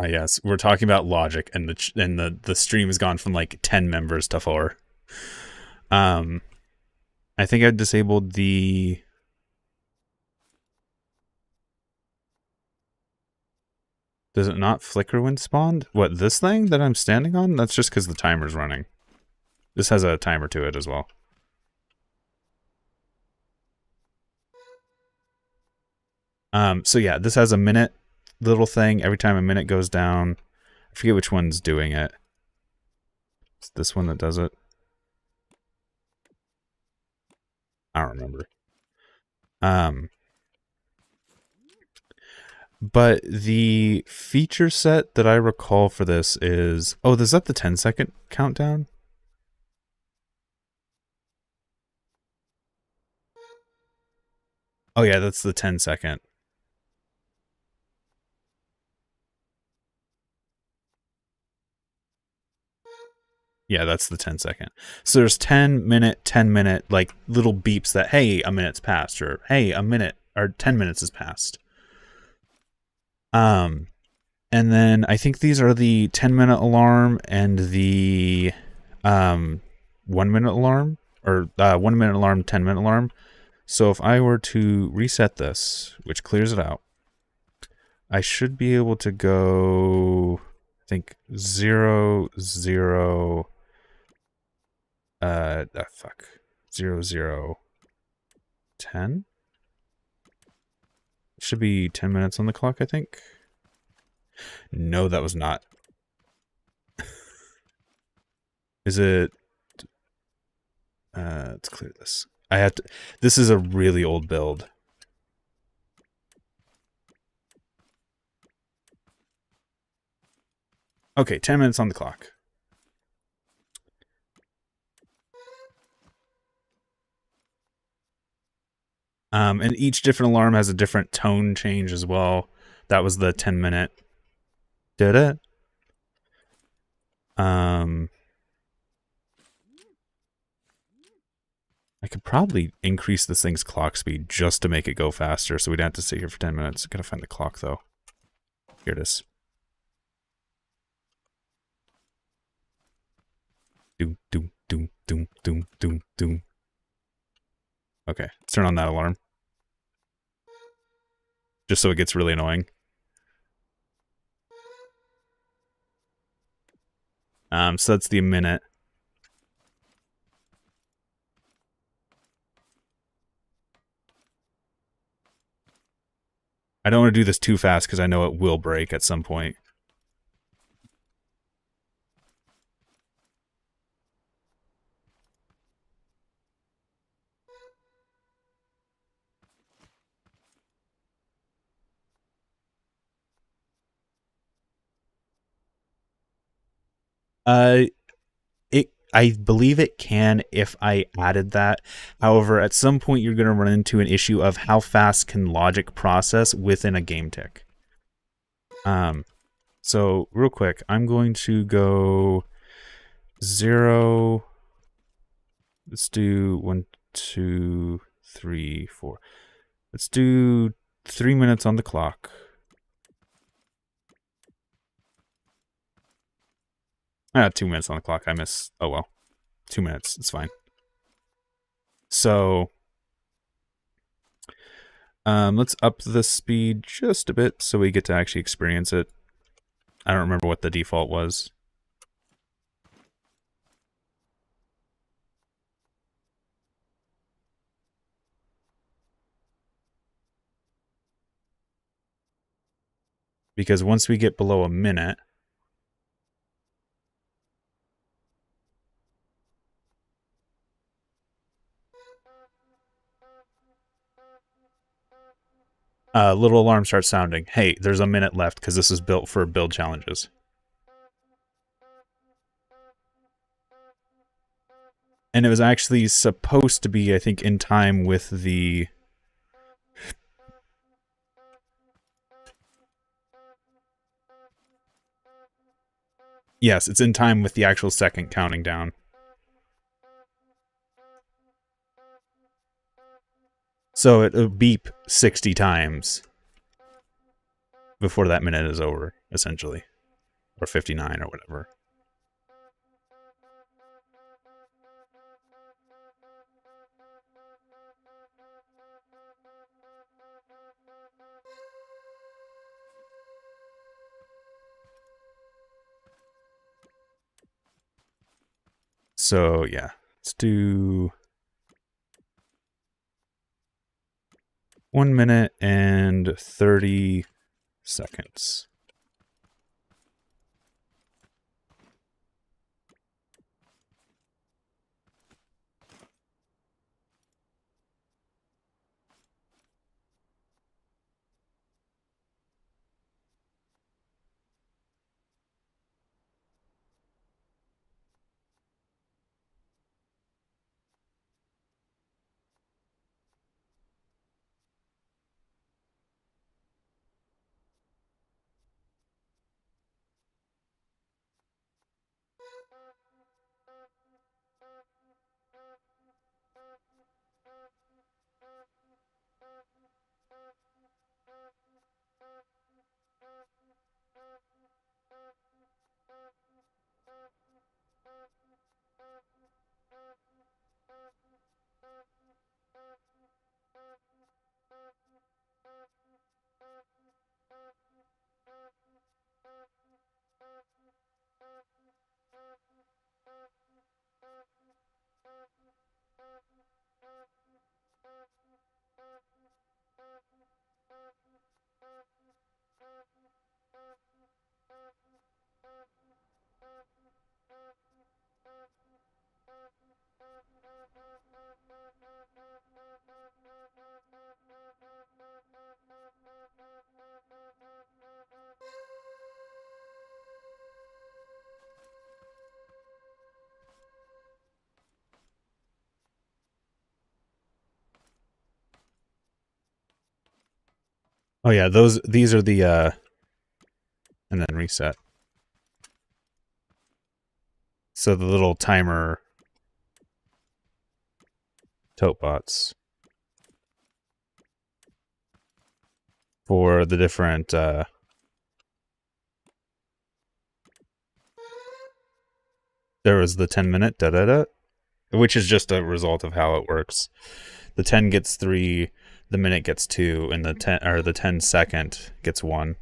Yes, we're talking about logic, and the stream has gone from like 10 members to 4. I think I disabled the. Does it not flicker when spawned? What, this thing that I'm standing on? That's just because the timer's running. This has a timer to it as well. So yeah, this has a minute little thing. Every time a minute goes down, I forget which one's doing it. It's this one that does it. I don't remember. But the feature set that I recall for this is... Oh, is that the 10-second countdown? Oh yeah, that's the 10-second. Yeah, that's the 10-second. So there's 10-minute, 10-minute, like, little beeps that, hey, a minute's passed, or hey, a minute, or 10 minutes has passed. And then I think these are the 10-minute alarm and the 1-minute alarm, or 1-minute alarm, 10-minute alarm. So if I were to reset this, which clears it out, I should be able to go, I think, 0, 0, 0, 0, 10? Should be 10 minutes on the clock, I think. No, that was not. Is it? Let's clear this. I have to. This is a really old build. Okay, 10 minutes on the clock. And each different alarm has a different tone change as well. That was the 10-minute. Did it? I could probably increase this thing's clock speed just to make it go faster, so we'd have to sit here for 10 minutes. Gotta find the clock, though. Here it is. Doom, doom, doom, doom, doom, doom, doom. Okay, let's turn on that alarm. Just so it gets really annoying. So that's the minute. I don't want to do this too fast because I know it will break at some point. I believe it can if I added that. However, at some point you're going to run into an issue of how fast can logic process within a game tick. So real quick, I'm going to go 0. Let's do 1, 2, 3, 4. Let's do 3 minutes on the clock. 2 minutes on the clock. I miss. Oh well. 2 minutes. It's fine. So let's up the speed just a bit so we get to actually experience it. I don't remember what the default was. Because once we get below a minute, little alarm starts sounding. Hey, there's a minute left because this is built for build challenges. And it was actually supposed to be, I think, in time with the... Yes, it's in time with the actual second counting down. So it'll beep 60 times before that minute is over, essentially. Or 59 or whatever. So, yeah. Let's do 1 minute and 30 seconds. Oh yeah, these are the and then reset. So the little timer tote bots for the different there was the 10-minute da-da-da, which is just a result of how it works. The 10 gets 3, the minute gets 2, and the 10-second gets 1.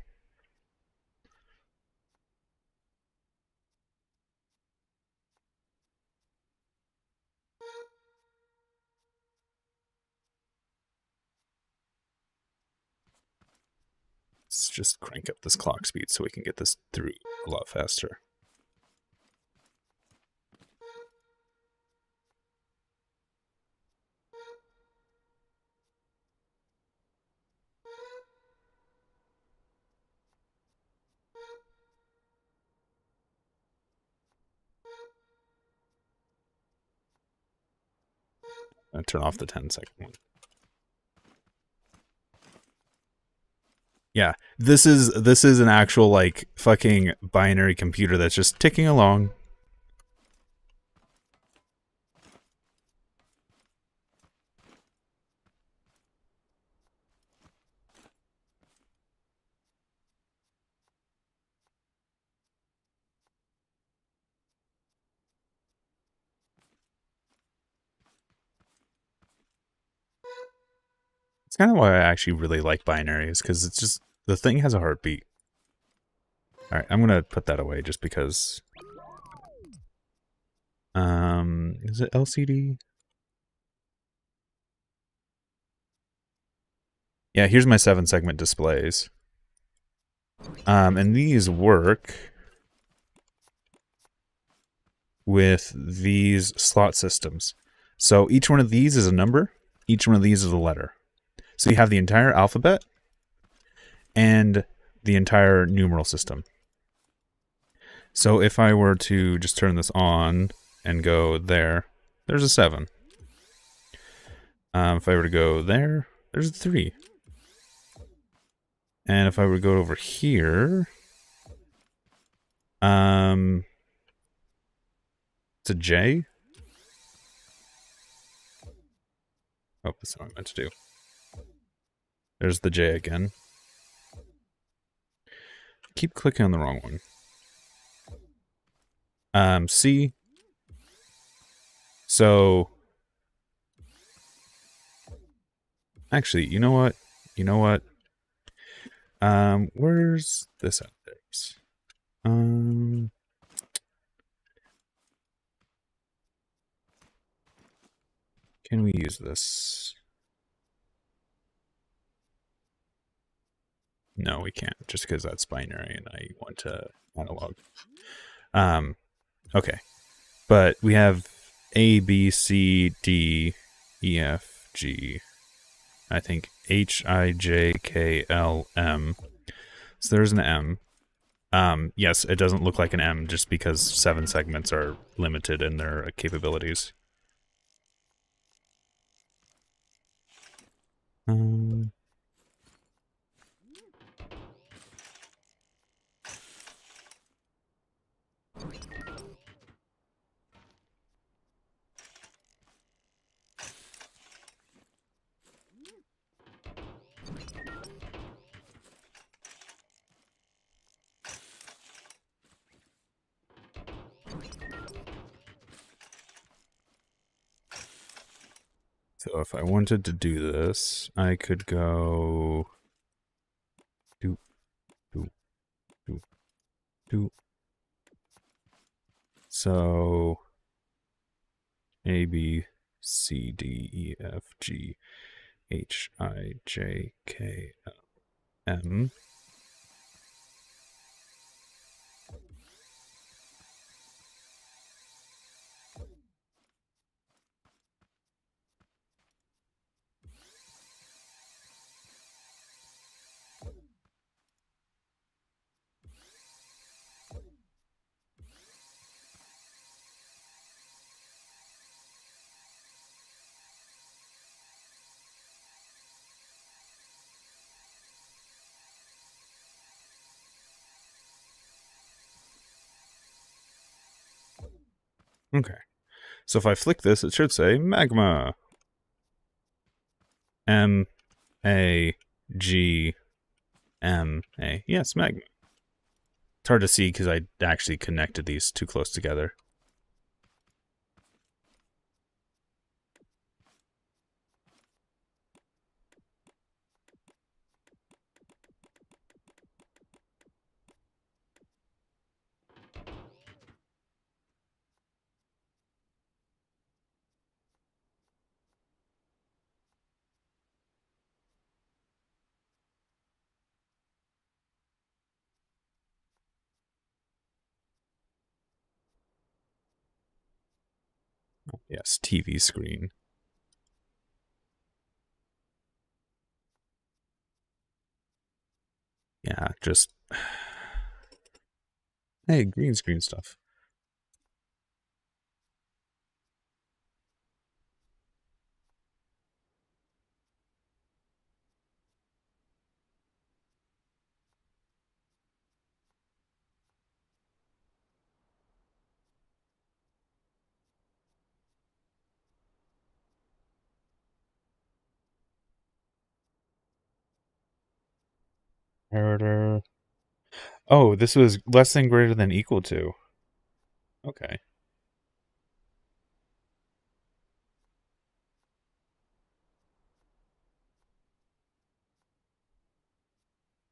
Let's just crank up this clock speed so we can get this through a lot faster. And turn off the 10-second one. Yeah, this is an actual like fucking binary computer that's just ticking along. kind of why I actually really like binaries, because it's just, the thing has a heartbeat. Alright, I'm gonna put that away just because... is it LCD? Yeah, here's my 7-segment displays. And these work with these slot systems. So each one of these is a number, each one of these is a letter. So you have the entire alphabet and the entire numeral system. So if I were to just turn this on and go there, there's a 7. If I were to go there, there's a 3. And if I were to go over here, it's a J. Oh, that's not what I meant to do. There's the J again. Keep clicking on the wrong one. C. So, actually, you know what? Where's this at? Can we use this? No, we can't, just because that's binary and I want to analog. Okay. But we have A, B, C, D, E, F, G, I think H, I, J, K, L, M. So there's an M. Yes, it doesn't look like an M just because 7 segments are limited in their capabilities. So if I wanted to do this, I could go do. So A, B, C, D, E, F, G, H, I, J, K, L, M. Okay. So if I flick this, it should say magma. M, A, G, M, A. Yes, magma. It's hard to see because I actually connected these too close together. Yes, TV screen. Yeah, just... Hey, green screen stuff. Order. Oh, this was less than greater than equal to. Okay.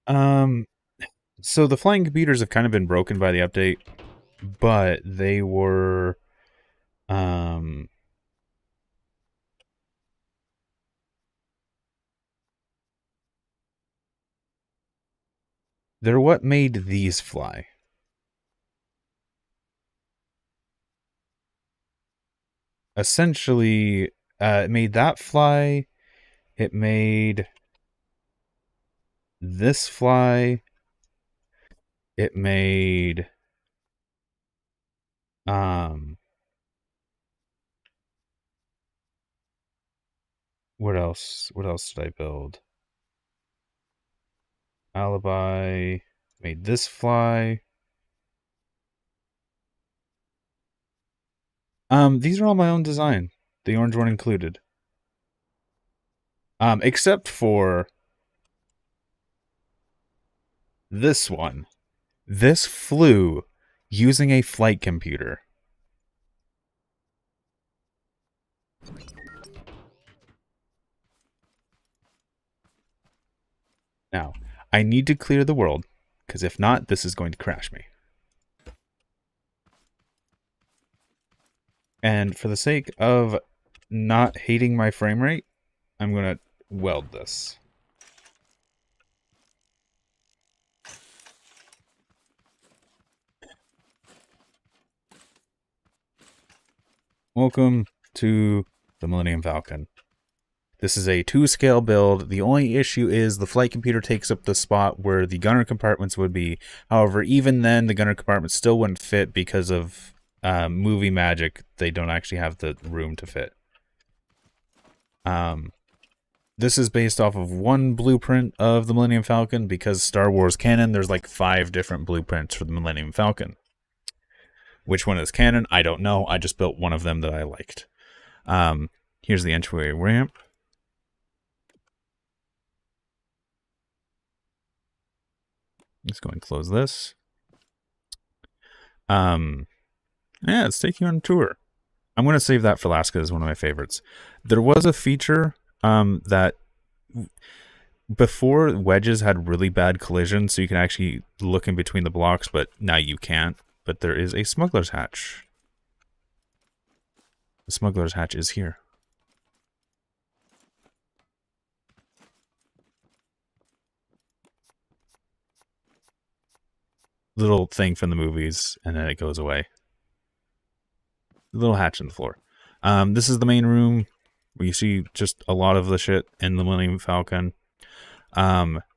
Um, so the flying computers have kind of been broken by the update, but they were, um, they're what made these fly. Essentially, it made that fly. It made this fly. It made, um, what else? What else did I build? Alibi. Made this fly. These are all my own design. The orange one included. Except for this one. This flew using a flight computer. Now, I need to clear the world, because if not, this is going to crash me. And for the sake of not hating my frame rate, I'm going to weld this. Welcome to the Millennium Falcon. This is a 2-scale build. The only issue is the flight computer takes up the spot where the gunner compartments would be. However, even then, the gunner compartments still wouldn't fit because of movie magic. They don't actually have the room to fit. This is based off of one blueprint of the Millennium Falcon. Because Star Wars canon, there's like 5 different blueprints for the Millennium Falcon. Which one is canon? I don't know. I just built one of them that I liked. Here's the entryway ramp. Let's go and close this. Yeah, let's take you on a tour. I'm going to save that for last because it's one of my favorites. There was a feature that before wedges had really bad collision, so you can actually look in between the blocks, but now you can't. But there is a smuggler's hatch. The smuggler's hatch is here. Little thing from the movies, and then it goes away. Little hatch in the floor. This is the main room where you see just a lot of the shit in the Millennium Falcon.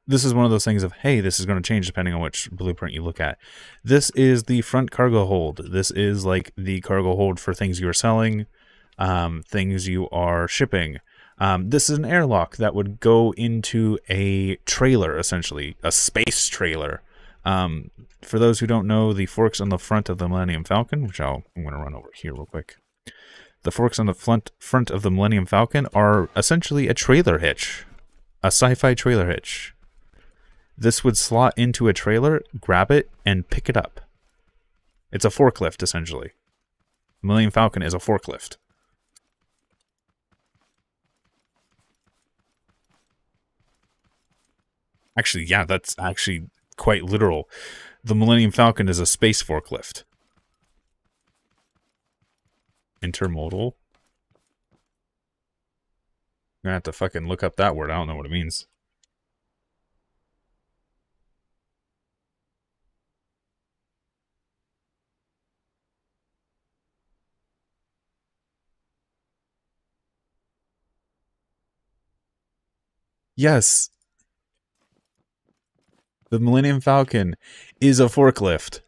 This is one of those things of, hey, this is going to change depending on which blueprint you look at. This is the front cargo hold. This is like the cargo hold for things you are selling, things you are shipping. This is an airlock that would go into a trailer, essentially, a space trailer. For those who don't know, the forks on the front of the Millennium Falcon, which I'm going to run over here real quick. The forks on the front of the Millennium Falcon are essentially a trailer hitch. A sci-fi trailer hitch. This would slot into a trailer, grab it, and pick it up. It's a forklift, essentially. Millennium Falcon is a forklift. Actually, yeah, that's actually quite literal. The Millennium Falcon is a space forklift. Intermodal? I'm gonna have to fucking look up that word. I don't know what it means. Yes. The Millennium Falcon is a forklift.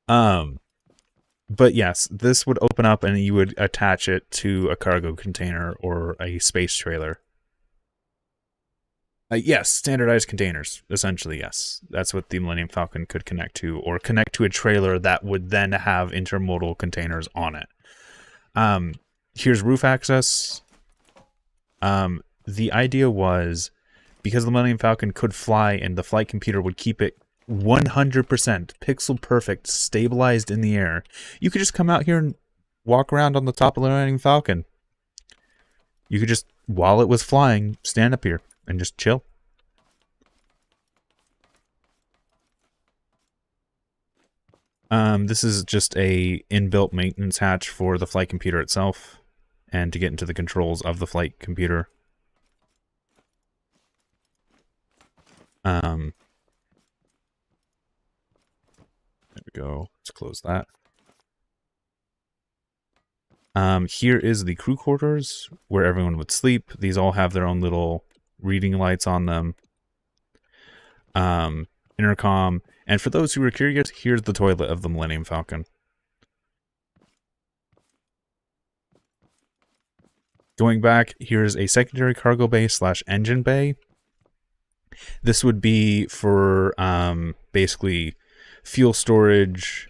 But yes, this would open up and you would attach it to a cargo container or a space trailer. Yes, standardized containers, essentially, yes. That's what the Millennium Falcon could connect to, or connect to a trailer that would then have intermodal containers on it. Here's roof access. The idea was, because the Millennium Falcon could fly and the flight computer would keep it 100% pixel perfect, stabilized in the air, you could just come out here and walk around on the top of the Millennium Falcon. You could just, while it was flying, stand up here. and just chill. This is just a inbuilt maintenance hatch for the flight computer itself, and to get into the controls of the flight computer. There we go. Let's close that. Here is the crew quarters where everyone would sleep. These all have their own little reading lights on them. Intercom. And for those who are curious, here's the toilet of the Millennium Falcon. Going back, here's a secondary cargo bay / engine bay. This would be for basically fuel storage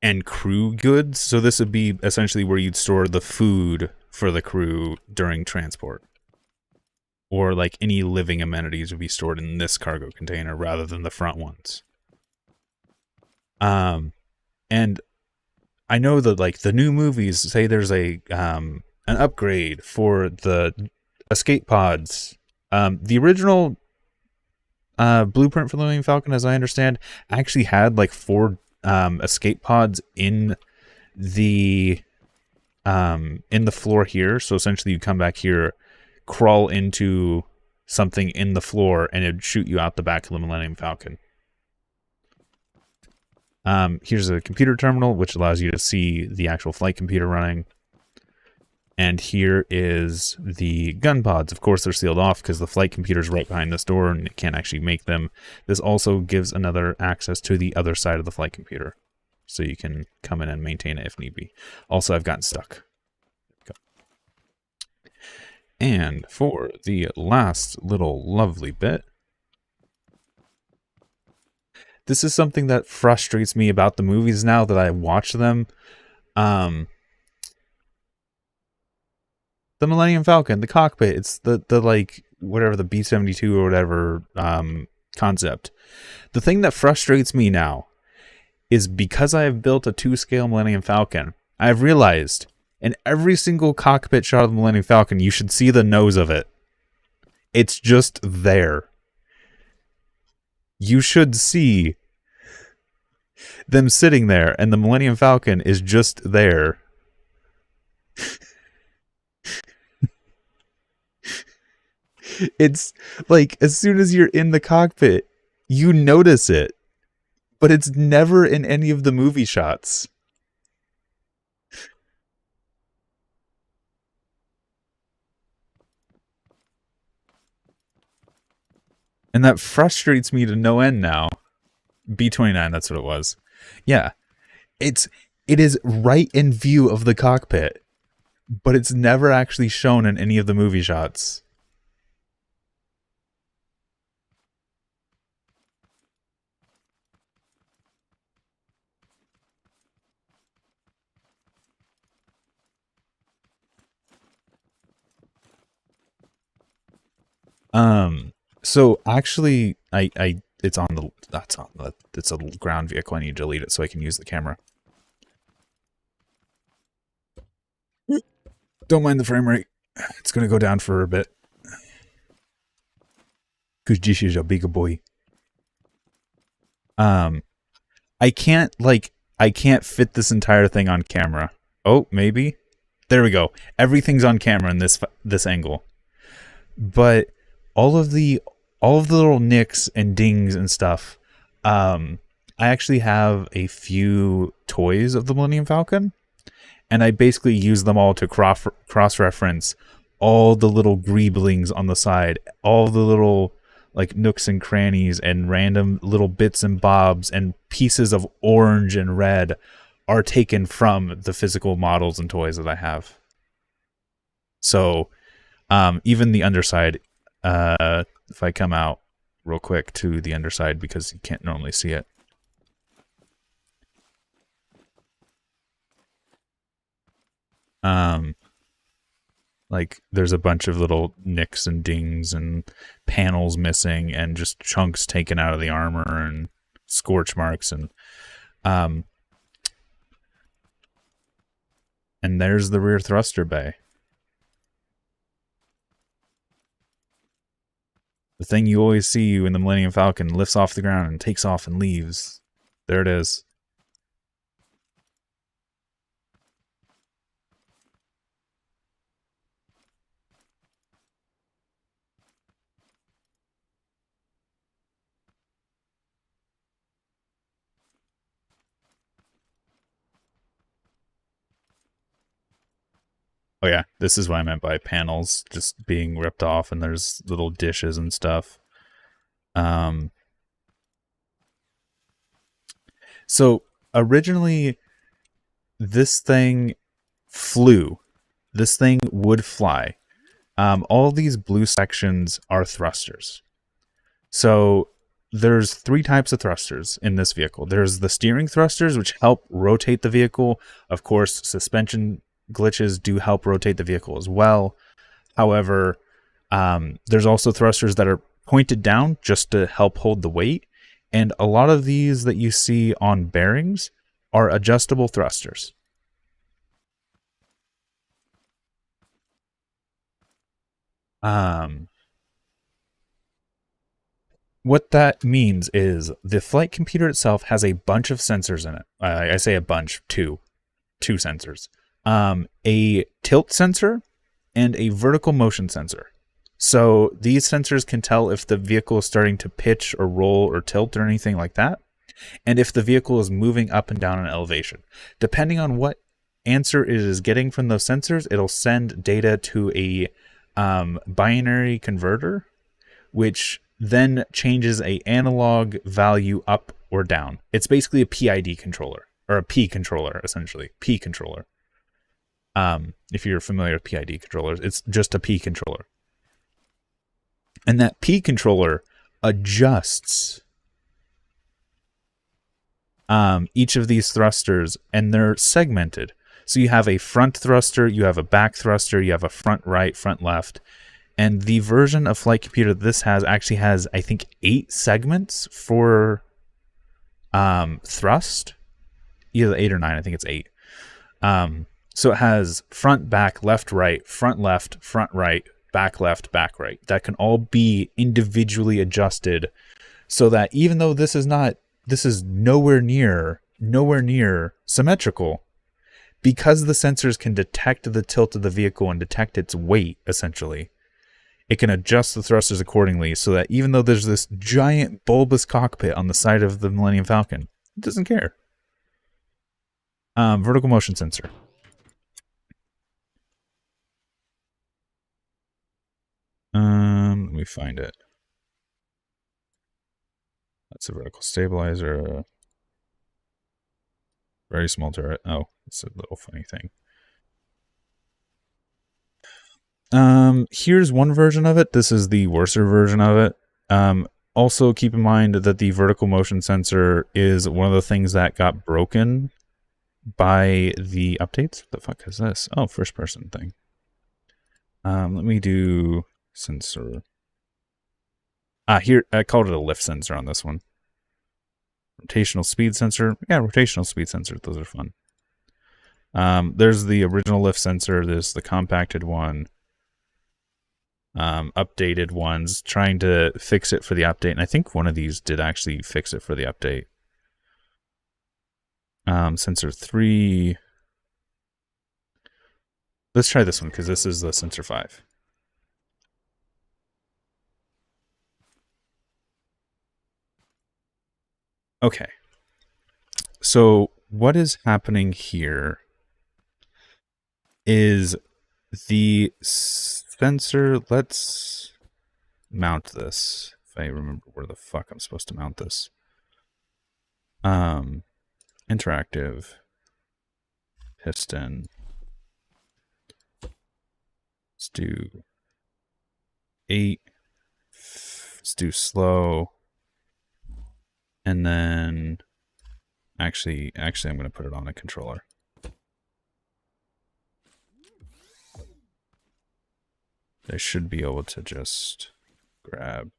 and crew goods. So this would be essentially where you'd store the food for the crew during transport. Or like any living amenities would be stored in this cargo container rather than the front ones. And I know that like the new movies say there's an upgrade for the escape pods. The original blueprint for the Millennium Falcon, as I understand, actually had like 4 escape pods in the floor here. So essentially you come back here, crawl into something in the floor, and it'd shoot you out the back of the Millennium Falcon. Here's a computer terminal, which allows you to see the actual flight computer running. And here is the gun pods. Of course, they're sealed off because the flight computer's right behind this door and it can't actually make them. This also gives another access to the other side of the flight computer, so you can come in and maintain it if need be. Also, I've gotten stuck. And for the last little lovely bit, this is something that frustrates me about the movies now that I watch them. The Millennium Falcon, the cockpit, it's the like, whatever, the B-72 or whatever concept. The thing that frustrates me now is because I have built a 2-scale Millennium Falcon, I've realized in every single cockpit shot of the Millennium Falcon, you should see the nose of it. It's just there. You should see them sitting there, and the Millennium Falcon is just there. It's like, as soon as you're in the cockpit, you notice it, but it's never in any of the movie shots. And that frustrates me to no end now. B-29, that's what it was. Yeah. It is right in view of the cockpit, but it's never actually shown in any of the movie shots. So actually, it's on the, it's a ground vehicle. I need to delete it so I can use the camera. Don't mind the frame rate. It's gonna go down for a bit. Cause this is a big boy. I can't fit this entire thing on camera. Oh, maybe. There we go. Everything's on camera in this angle. But all of the little nicks and dings and stuff, I actually have a few toys of the Millennium Falcon, and I basically use them all to cross-reference all the little greeblings on the side, all the little like nooks and crannies and random little bits and bobs and pieces of orange and red are taken from the physical models and toys that I have. So even the underside, if I come out real quick to the underside because you can't normally see it. Like there's a bunch of little nicks and dings and panels missing and just chunks taken out of the armor and scorch marks and there's the rear thruster bay. The thing you always see when the Millennium Falcon lifts off the ground and takes off and leaves. There it is. Oh yeah, this is what I meant by panels just being ripped off and there's little dishes and stuff. So originally this thing flew. This thing would fly. All these blue sections are thrusters. So there's 3 types of thrusters in this vehicle. There's the steering thrusters, which help rotate the vehicle. Of course, suspension glitches do help rotate the vehicle as well. However, there's also thrusters that are pointed down just to help hold the weight. And a lot of these that you see on bearings are adjustable thrusters. What that means is the flight computer itself has a bunch of sensors in it. I say a bunch, two sensors. A tilt sensor and a vertical motion sensor. So these sensors can tell if the vehicle is starting to pitch or roll or tilt or anything like that, and if the vehicle is moving up and down an elevation. Depending on what answer it is getting from those sensors, it'll send data to a binary converter, which then changes a analog value up or down. It's basically a PID controller, or a P controller, essentially. P controller. If you're familiar with PID controllers, it's just a P controller. And that P controller adjusts each of these thrusters, and they're segmented. So you have a front thruster, you have a back thruster, you have a front right, front left. And the version of Flight Computer this has actually has, I think, 8 segments for thrust. Either 8 or 9, I think it's 8. So it has front, back, left, right, front right, back left, back right. That can all be individually adjusted so that even though this is nowhere near symmetrical, because the sensors can detect the tilt of the vehicle and detect its weight, essentially, it can adjust the thrusters accordingly so that even though there's this giant bulbous cockpit on the side of the Millennium Falcon, it doesn't care. Vertical motion sensor. Let me find it. That's a vertical stabilizer. Very small turret. Oh, it's a little funny thing. Here's one version of it. This is the worser version of it. Also keep in mind that the vertical motion sensor is one of the things that got broken by the updates. What the fuck is this? Oh, first person thing. Let me do sensor. Here, I called it a lift sensor on this one. Rotational speed sensor. Yeah, rotational speed sensor. Those are fun. There's the original lift sensor. There's the compacted one. Updated ones, trying to fix it for the update. And I think one of these did actually fix it for the update. Sensor 3. Let's try this one because this is the sensor 5. Okay. So what is happening here is the sensor, let's mount this. If I remember where the fuck I'm supposed to mount this. Interactive. Piston. Let's do 8. Let's do slow. And then actually I'm going to put it on a controller. I should be able to just grab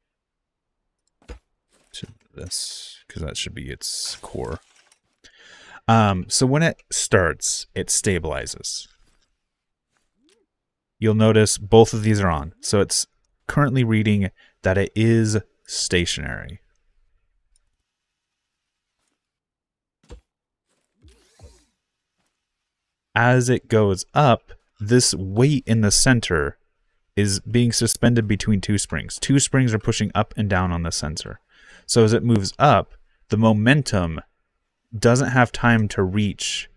to this because that should be its core. So when it starts, it stabilizes. You'll notice both of these are on. So it's currently reading that it is stationary. As it goes up, this weight in the center is being suspended between two springs. Two springs are pushing up and down on the sensor. So as it moves up, the momentum doesn't have time to reach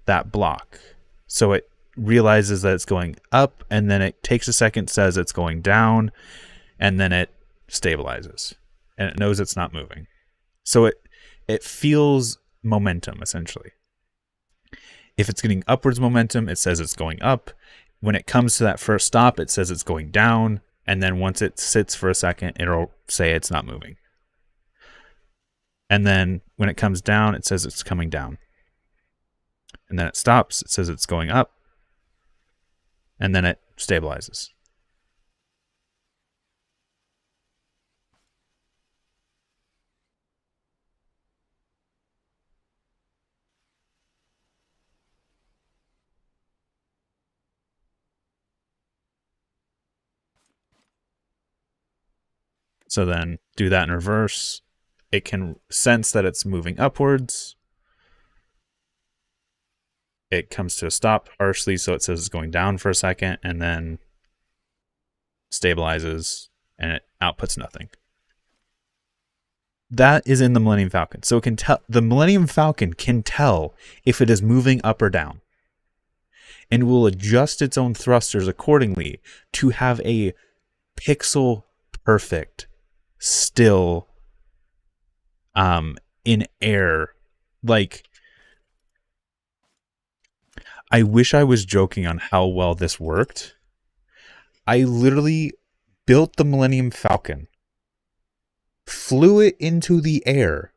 that block. So it realizes that it's going up, and then it takes a second, says it's going down, and then it stabilizes. And it knows it's not moving. So it feels momentum, essentially. If it's getting upwards momentum, it says it's going up. When it comes to that first stop, it says it's going down. And then once it sits for a second, it'll say it's not moving. And then when it comes down, it says it's coming down. And then it stops, it says it's going up. And then it stabilizes. So then do that in reverse. It can sense that it's moving upwards. It comes to a stop harshly, so it says it's going down for a second, and then stabilizes, and it outputs nothing. That is in the Millennium Falcon. So it can tell, the Millennium Falcon can tell if it is moving up or down, and will adjust its own thrusters accordingly to have a pixel perfect still in air. Like, I wish I was joking on how well this worked. I literally built the Millennium Falcon, flew it into the air,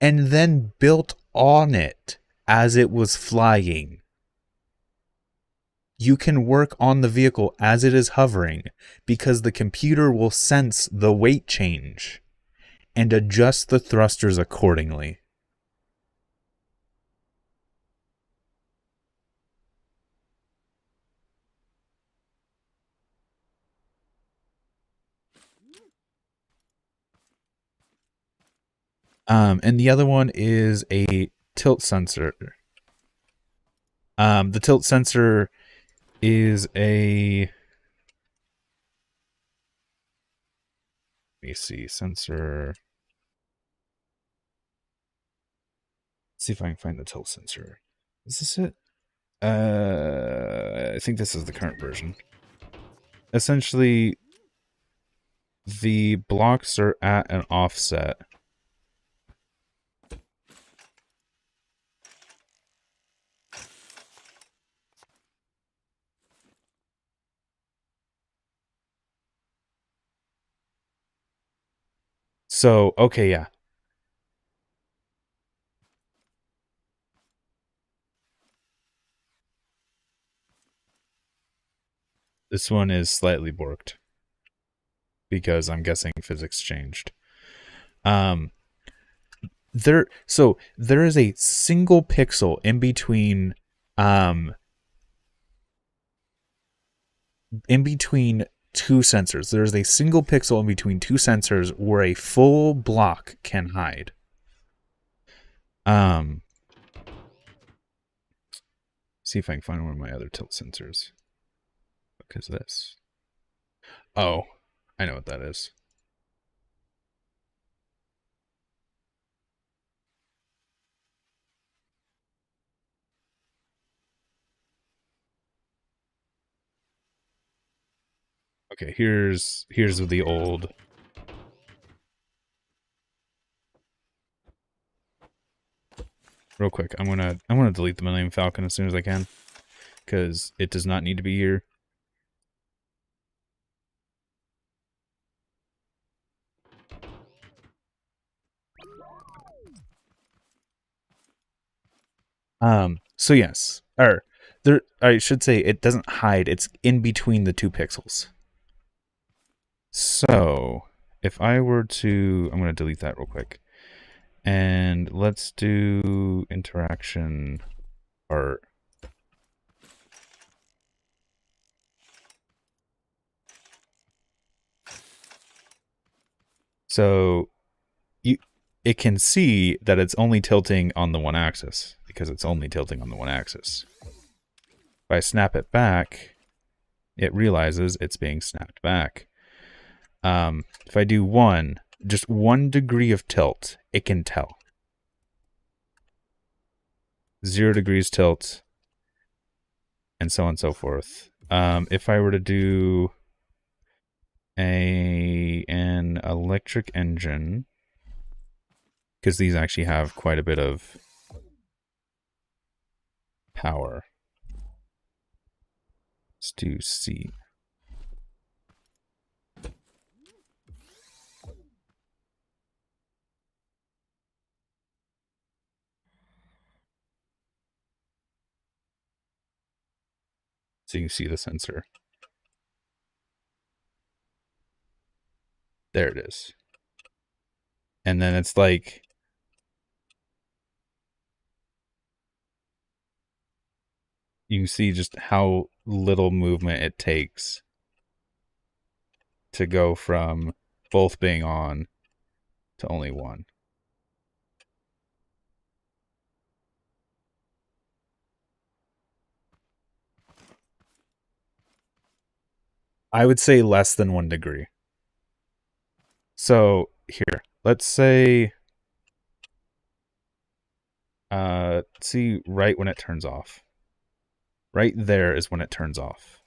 and then built on it as it was flying. You can work on the vehicle as it is hovering because the computer will sense the weight change and adjust the thrusters accordingly. And the other one is a tilt sensor. The tilt sensor is a... Let me see, sensor... Let's see if I can find the tilt sensor. Is this it? I think this is the current version. Essentially, the blocks are at an offset. So, okay, yeah. This one is slightly borked because I'm guessing physics changed. There is a single pixel in between two sensors. There's a single pixel in between two sensors where a full block can hide. See if I can find one of my other tilt sensors. Because this. Oh, I know what that is. Okay, here's the old. Real quick, I'm gonna delete the Millennium Falcon as soon as I can, because it does not need to be here. So yes, or there, I should say it doesn't hide. It's in between the two pixels. So if I were to, I'm gonna delete that real quick, and let's do interaction art. So it can see that it's only tilting on the one axis because it's only tilting on the one axis. If I snap it back, it realizes it's being snapped back. If I do just 1 degree of tilt, it can tell. 0 degrees tilt, and so on and so forth. If I were to do an electric engine, because these actually have quite a bit of power. Let's do C. So you can see the sensor. There it is. And then it's like, you can see just how little movement it takes to go from both being on to only one. I would say less than 1 degree. So here, let's say, see right when it turns off. Right there is when it turns off.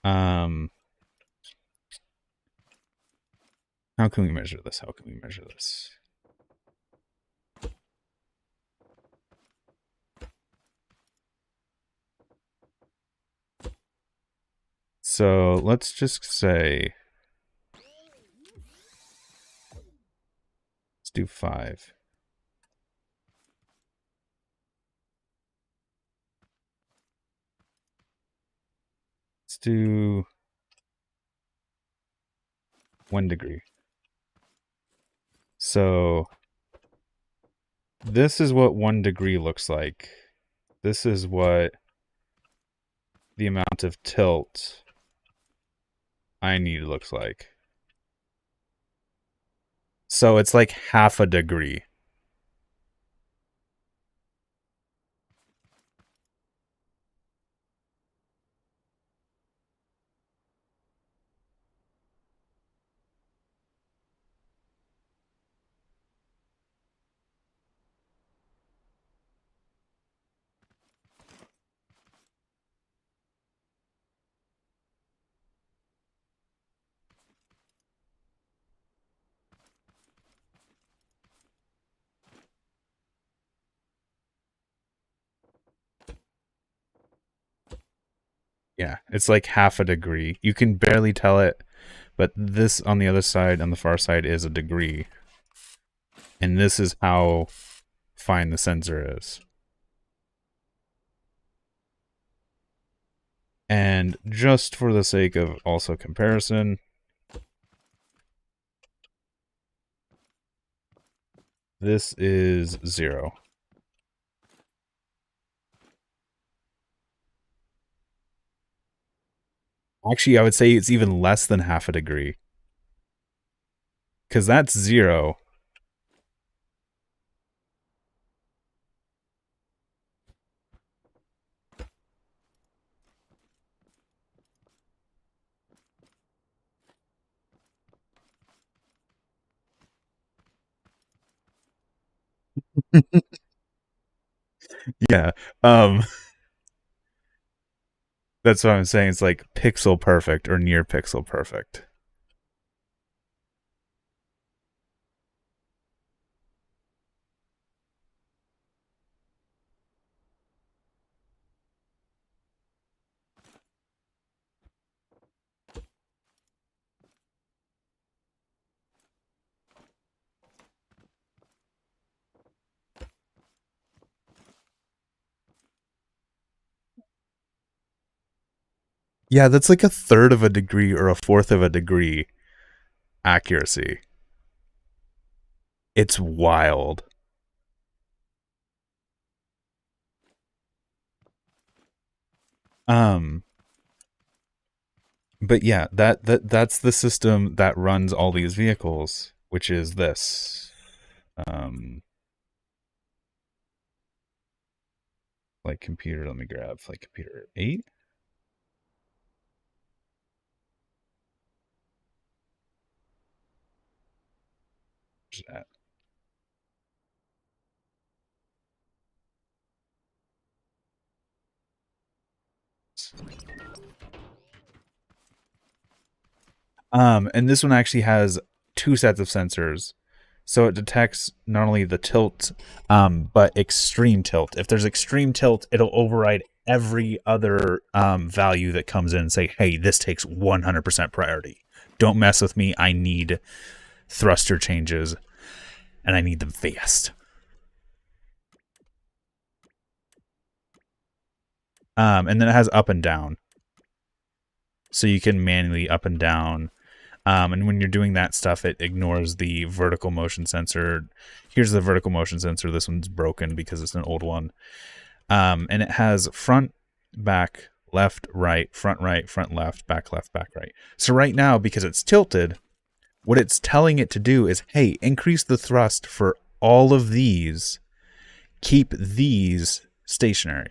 How can we measure this? How can we measure this? So let's just say, let's do 5. Let's do 1 degree. So this is what 1 degree looks like. This is what the amount of tilt I need looks like. So it's like half a degree. Yeah, it's like half a degree. You can barely tell it, but this on the other side, on the far side, is a degree. And this is how fine the sensor is. And just for the sake of also comparison, this is 0. Actually, I would say it's even less than half a degree. Because that's 0. Yeah. That's what I'm saying. It's like pixel perfect or near pixel perfect. Yeah, that's like a third of a degree or a fourth of a degree accuracy. It's wild. Um, But yeah, that's the system that runs all these vehicles, which is this. Flight computer, let me grab flight computer 8. Where's that? And this one actually has 2 sets of sensors. So it detects not only the tilt, but extreme tilt. If there's extreme tilt, it'll override every other value that comes in and say, hey, this takes 100% priority. Don't mess with me. I need thruster changes, and I need them fast. And then it has up and down. So you can manually up and down. And when you're doing that stuff, it ignores the vertical motion sensor. Here's the vertical motion sensor. This one's broken because it's an old one. And it has front, back, left, right, front, left, back, right. So right now, because it's tilted, what it's telling it to do is, hey, increase the thrust for all of these. Keep these stationary.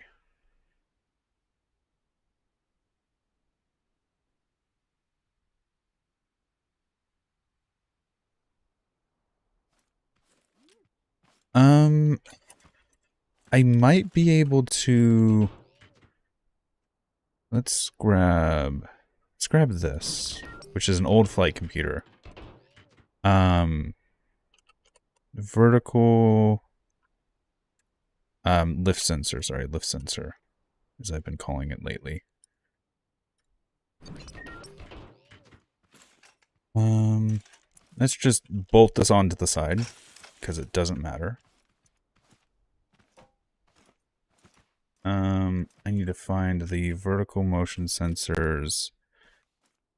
I might be able to. Let's grab this, which is an old flight computer. Vertical lift sensor, as I've been calling it lately. Let's just bolt this onto the side because it doesn't matter. I need to find the vertical motion sensor's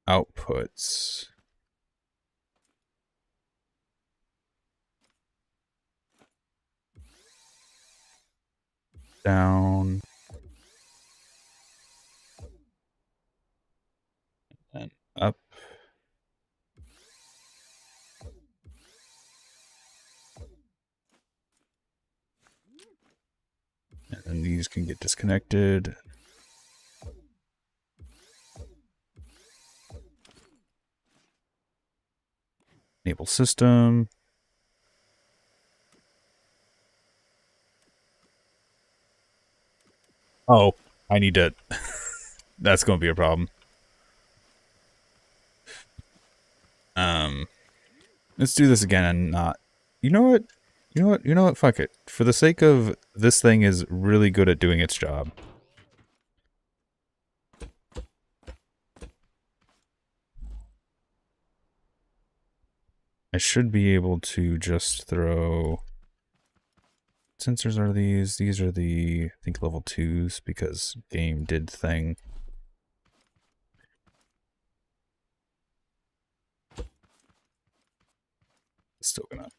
outputs. Down. And up. And then these can get disconnected. Enable system. Oh, I need to... That's going to be a problem. Let's do this again and not... You know what? Fuck it. For the sake of this thing is really good at doing its job. I should be able to just throw... Sensors are these. These are the, I think, level 2s because game did thing. Still gonna...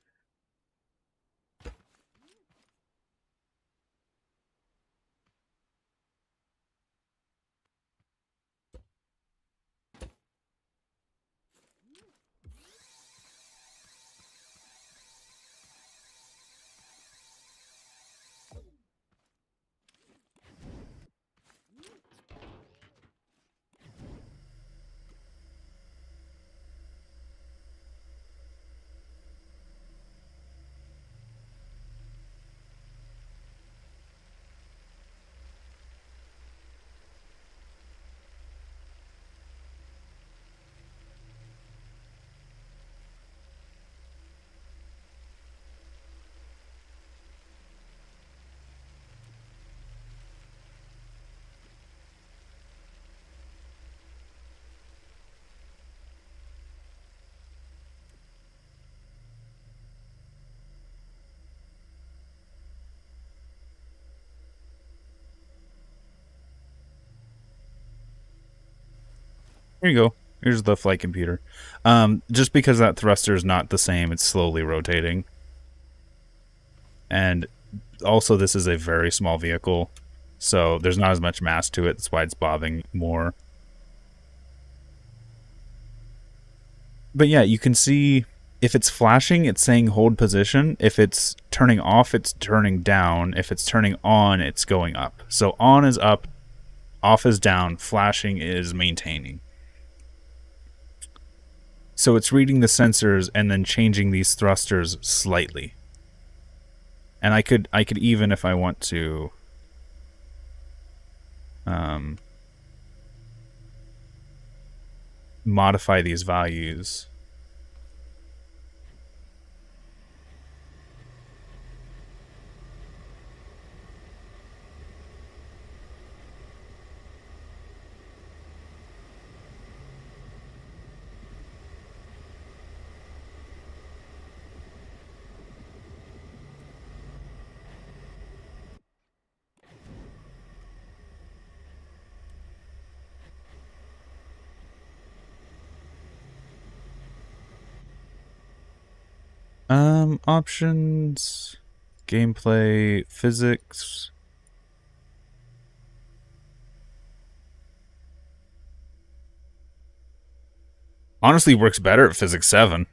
Here you go. Here's the flight computer. Just because that thruster is not the same, it's slowly rotating. And also, this is a very small vehicle, so there's not as much mass to it. That's why it's bobbing more. But yeah, you can see if it's flashing, it's saying hold position. If it's turning off, it's turning down. If it's turning on, it's going up. So on is up, off is down, flashing is maintaining. So it's reading the sensors and then changing these thrusters slightly. And I could even, if I want to, modify these values. Options, gameplay, physics. Honestly, works better at physics 7.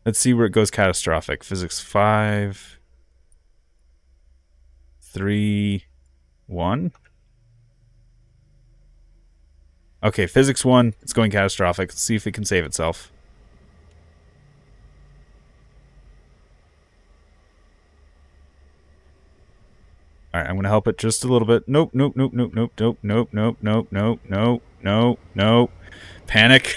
Let's see where it goes catastrophic. Physics 5, 3, 1. Okay, physics 1, it's going catastrophic. Let's see if it can save itself. Alright, I'm gonna help it just a little bit. Nope, nope, nope, nope, nope, nope, nope, nope, nope, nope, nope, nope, nope. Panic.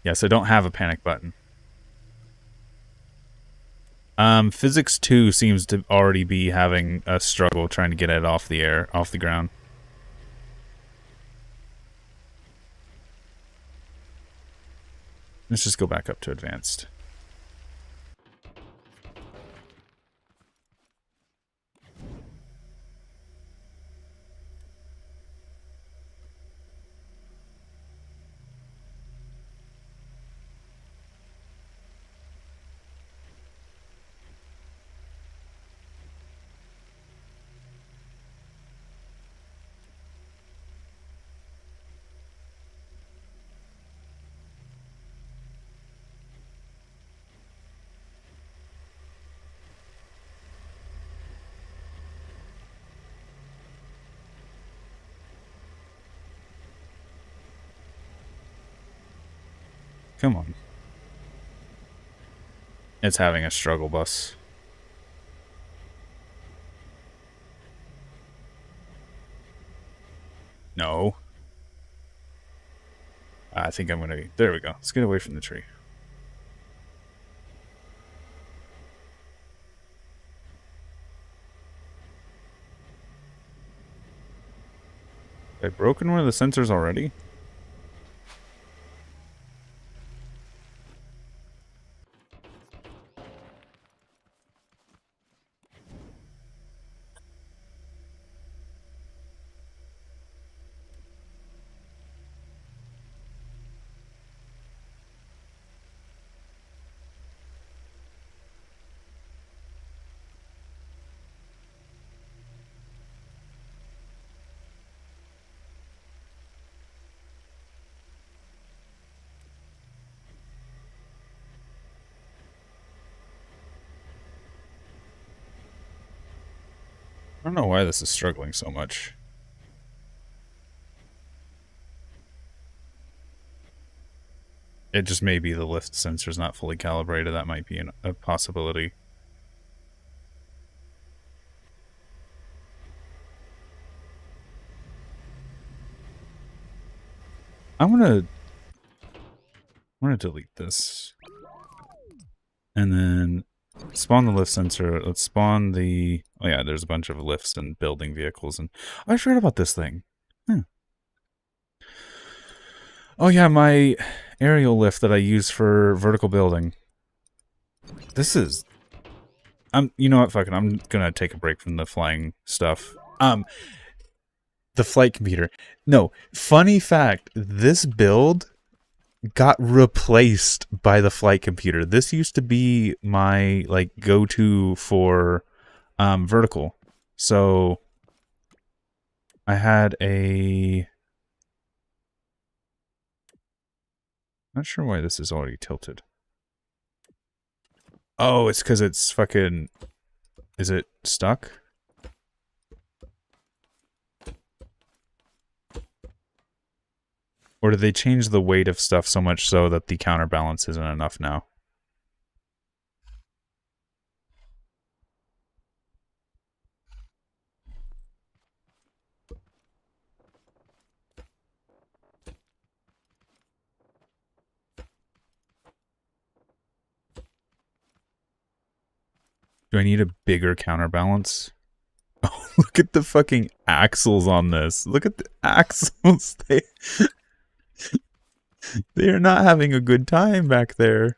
Yes, I don't have a panic button. Physics 2 seems to already be having a struggle trying to get it off the ground. Let's just go back up to advanced. Come on. It's having a struggle bus. No. I think I'm gonna... There we go. Let's get away from the tree. Have I broken one of the sensors already? I don't know why this is struggling so much. It just may be the lift sensor's not fully calibrated. That might be a possibility. I'm gonna delete this. And then Spawn the lift sensor. Let's spawn the... Oh yeah, there's a bunch of lifts and building vehicles. And oh, I forgot about this thing. Oh yeah, my aerial lift that I use for vertical building. This is... You know what, fuck it, I'm gonna take a break from the flying stuff. The flight computer. No, funny fact, this build got replaced by the flight computer. This used to be my, like, go-to for, vertical. So, I had a... Not sure why this is already tilted. Oh, it's because it's fucking... Is it stuck? Or did they change the weight of stuff so much so that the counterbalance isn't enough now? Do I need a bigger counterbalance? Oh, look at the fucking axles on this. Look at the axles. They are not having a good time back there.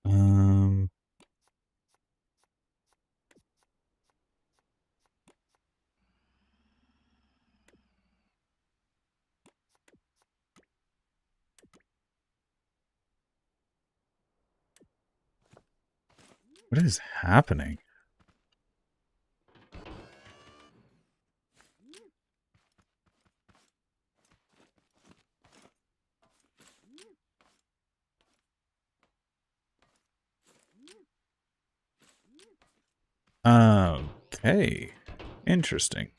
Um, what is happening? Okay. Interesting.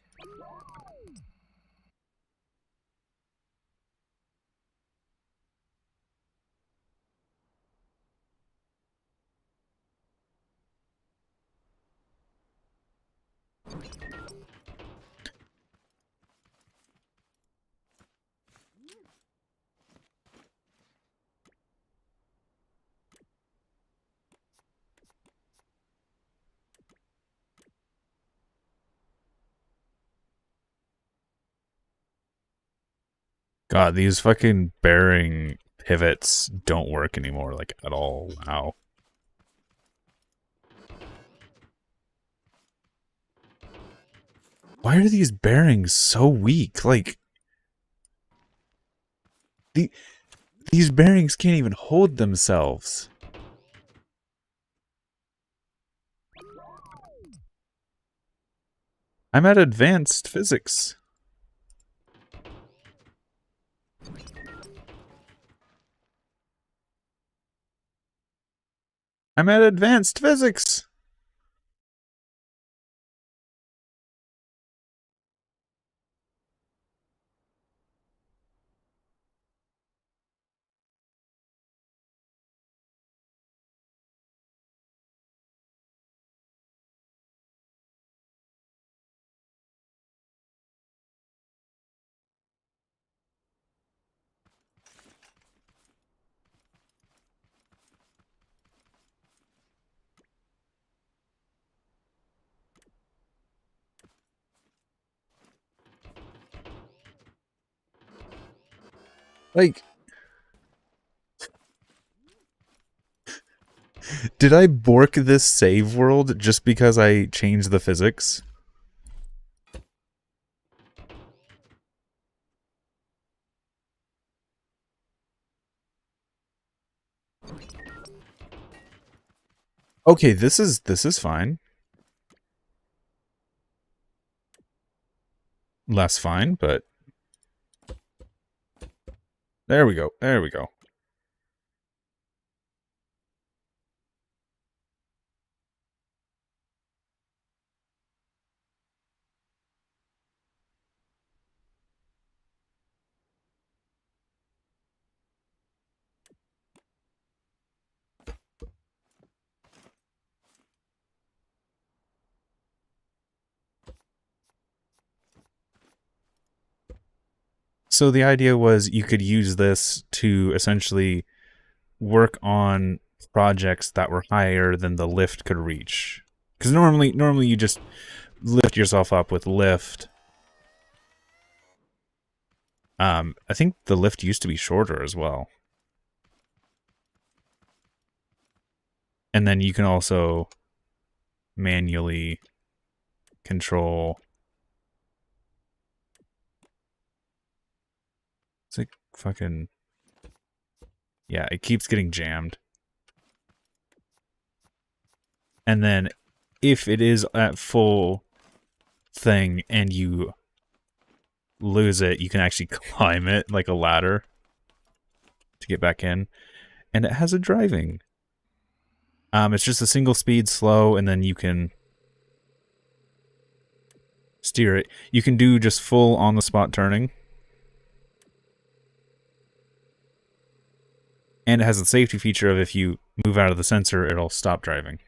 God, these fucking bearing pivots don't work anymore, like, at all. Wow. Why are these bearings so weak? Like, these bearings can't even hold themselves. I'm at advanced physics. I'm at advanced physics. Like, did I bork this save world just because I changed the physics? Okay, this is fine. Less fine, but there we go. There we go. So the idea was you could use this to essentially work on projects that were higher than the lift could reach. Because normally you just lift yourself up with lift. I think the lift used to be shorter as well. And then you can also manually control. It's like fucking... Yeah, it keeps getting jammed. And then if it is at full thing and you lose it, you can actually climb it like a ladder to get back in. And it has a driving. It's just a single speed, slow, and then you can steer it. You can do just full on-the-spot turning. And it has a safety feature of if you move out of the sensor, it'll stop driving.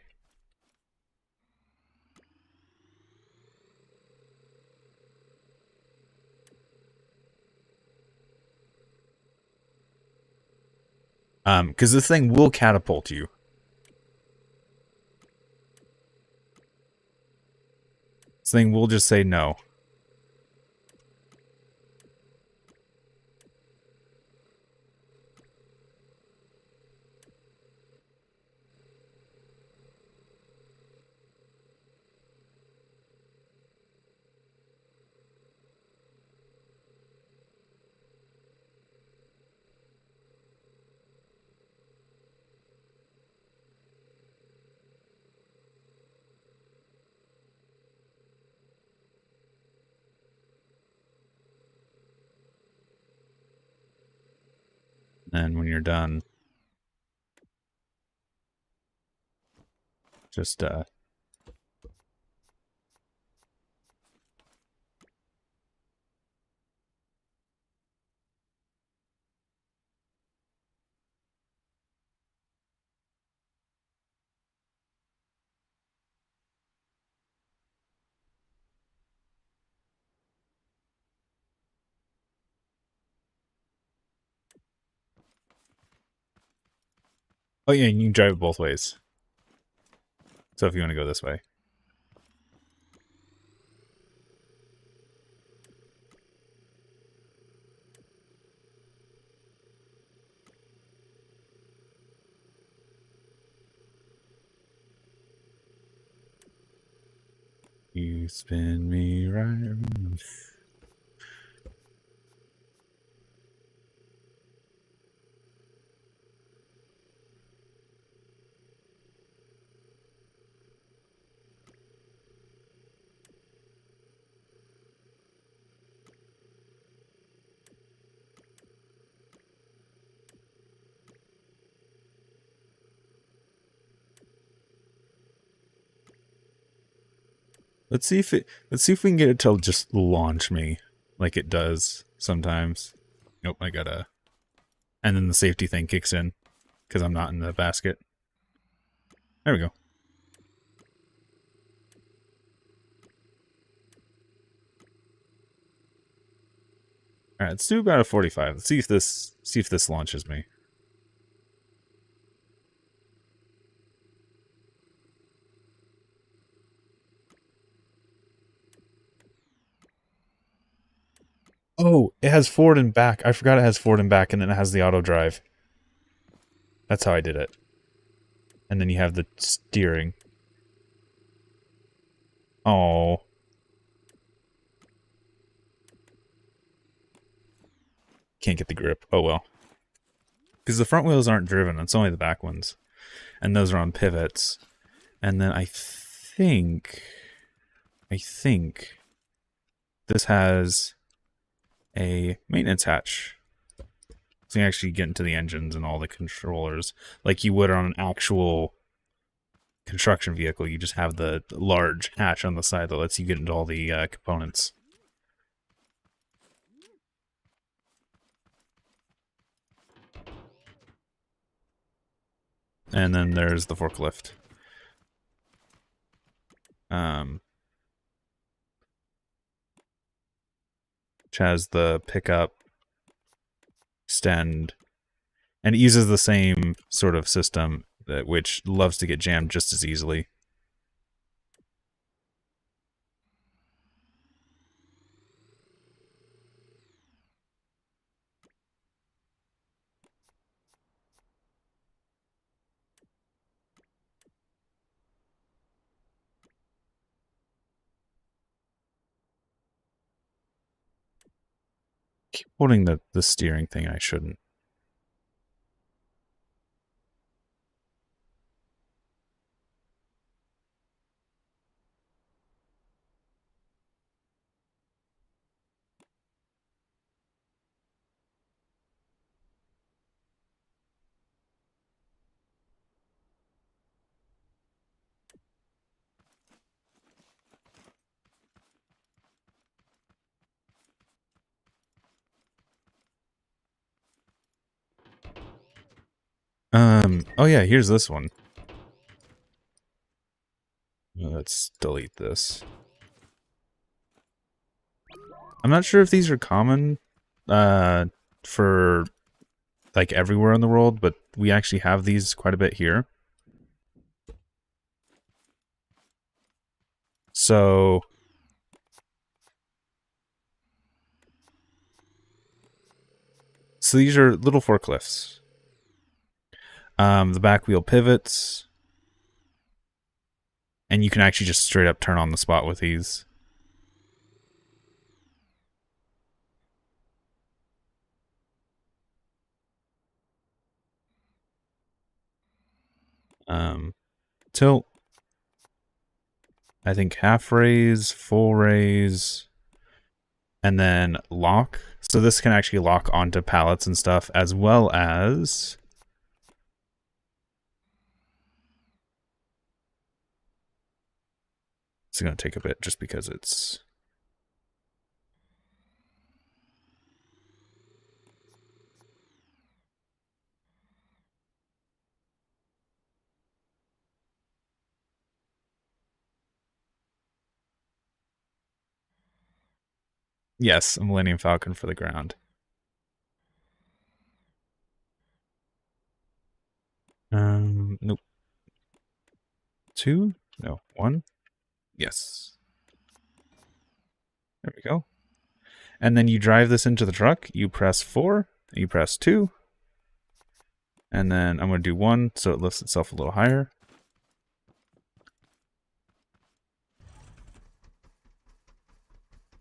Because this thing will catapult you. This thing will just say no. And when you're done, just oh yeah, you can drive it both ways. So if you want to go this way. You spin me right. Let's see if we can get it to just launch me like it does sometimes. Nope, I gotta. And then the safety thing kicks in because I'm not in the basket. There we go. All right, let's do about a 45. Let's see if this launches me. Oh, it has forward and back. I forgot it has forward and back, and then it has the auto drive. That's how I did it. And then you have the steering. Oh. Can't get the grip. Oh well. Because the front wheels aren't driven. It's only the back ones. And those are on pivots. And then I think this has a maintenance hatch. So you actually get into the engines and all the controllers like you would on an actual construction vehicle. You just have the large hatch on the side that lets you get into all the components. And then there's the forklift. Which has the pickup extend, and it uses the same sort of system that which loves to get jammed just as easily. Keep holding the steering thing, I shouldn't. Oh yeah, here's this one. Let's delete this. I'm not sure if these are common for like everywhere in the world, but we actually have these quite a bit here. So these are little forklifts. The back wheel pivots, and you can actually just straight up turn on the spot with these. Tilt. I think half raise, full raise, and then lock. So this can actually lock onto pallets and stuff, as well as it's going to take a bit just because it's yes, a Millennium Falcon for the ground. Nope. 2? No, 1. Yes. There we go. And then you drive this into the truck. You press 4. You press 2. And then I'm going to do 1 so it lifts itself a little higher.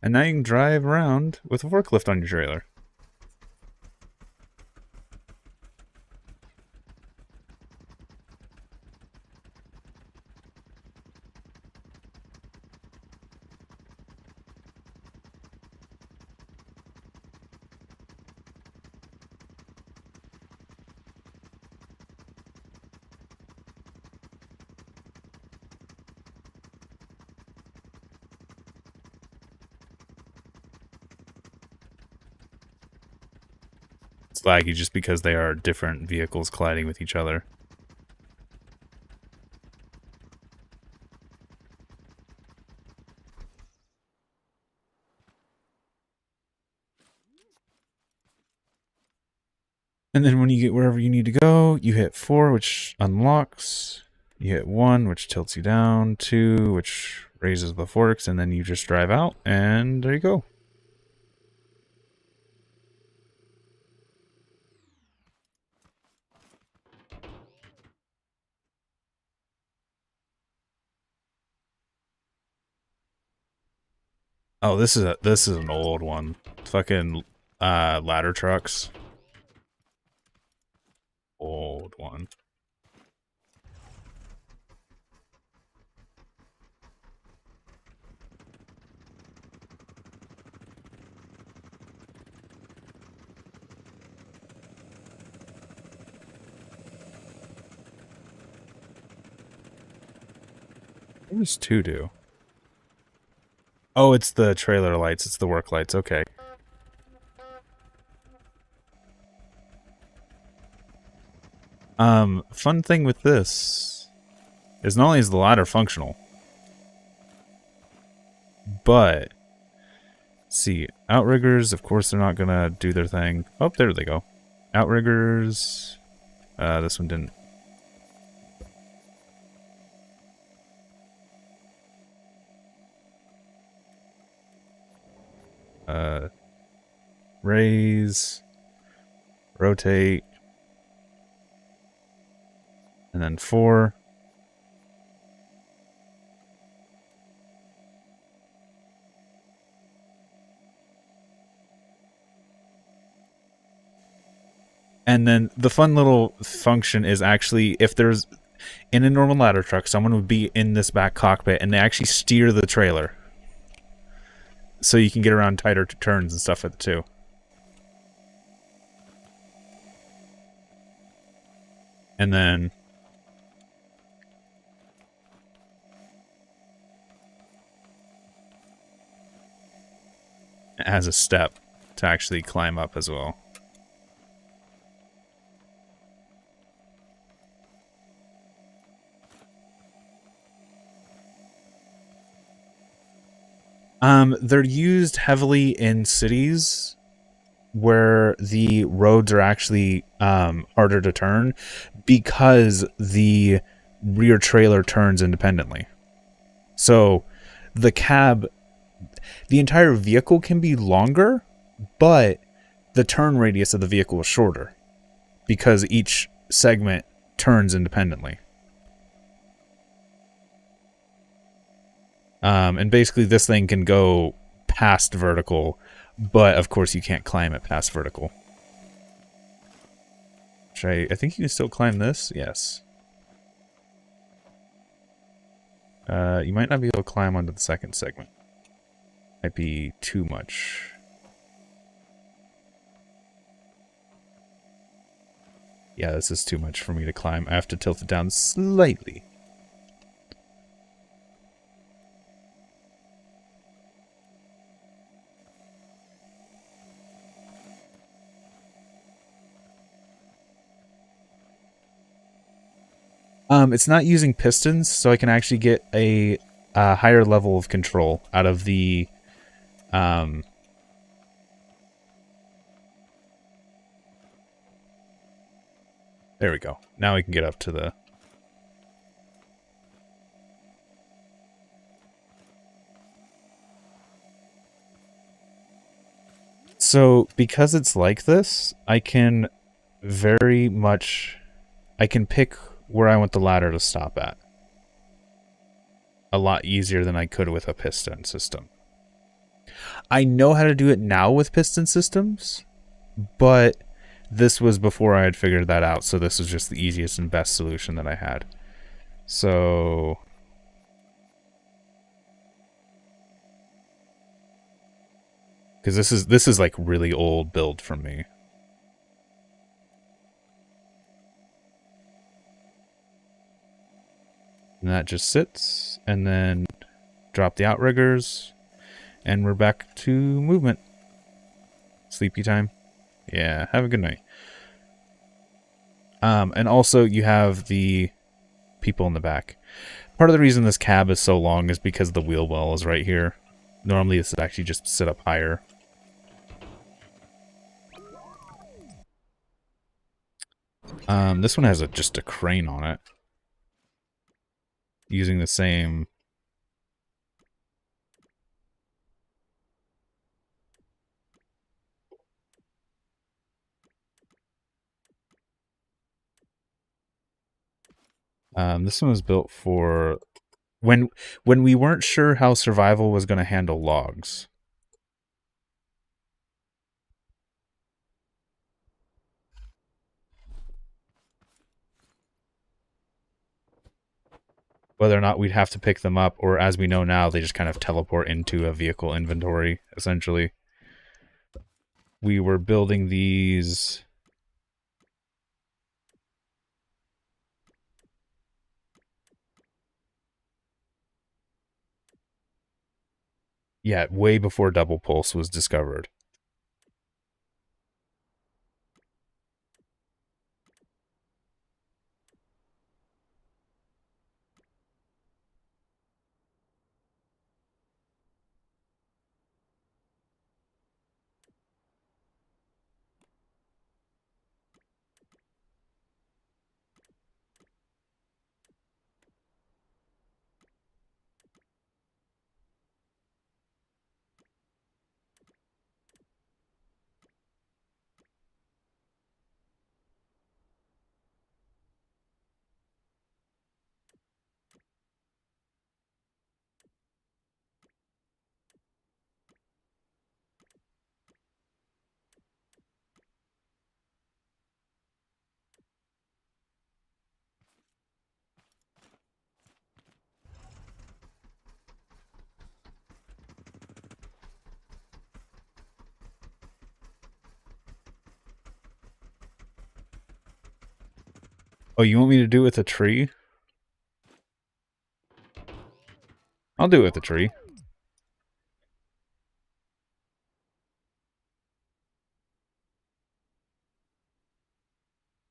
And now you can drive around with a forklift on your trailer. It's laggy just because they are different vehicles colliding with each other. And then when you get wherever you need to go, you hit 4, which unlocks. You hit 1, which tilts you down. 2, which raises the forks, and then you just drive out, and there you go. Oh, this is an old one. Fucking ladder trucks. Old one. What does 2 do? Oh, it's the trailer lights. It's the work lights. Okay. Fun thing with this is not only is the ladder functional, but see, outriggers, of course, they're not gonna do their thing. Oh, there they go. Outriggers. This one didn't. Raise, rotate, and then 4. And then the fun little function is actually if there's in a normal ladder truck, someone would be in this back cockpit and they actually steer the trailer. So you can get around tighter turns and stuff with it too. And then it has a step to actually climb up as well. They're used heavily in cities where the roads are actually harder to turn because the rear trailer turns independently. So the cab, the entire vehicle can be longer, but the turn radius of the vehicle is shorter because each segment turns independently. And basically this thing can go past vertical, but of course you can't climb it past vertical. Which I think you can still climb this, yes. You might not be able to climb onto the second segment. Might be too much. Yeah, this is too much for me to climb. I have to tilt it down slightly. It's not using pistons, so I can actually get a higher level of control out of the there we go. Now we can get up to the... So, because it's like this, I can very much... I can pick where I want the ladder to stop at. A lot easier than I could with a piston system. I know how to do it now with piston systems, but this was before I had figured that out, so this was just the easiest and best solution that I had. So... because this is like really old build from me. And that just sits, and then drop the outriggers, and we're back to movement. Sleepy time. Yeah, have a good night. And also you have the people in the back. Part of the reason this cab is so long is because the wheel well is right here. Normally this would actually just sit up higher. This one has just a crane on it. Using the same... this one was built for... When we weren't sure how survival was going to handle logs. Whether or not we'd have to pick them up, or as we know now, they just kind of teleport into a vehicle inventory, essentially. We were building these... yeah, way before double pulse was discovered. Oh, you want me to do it with a tree? I'll do it with a tree.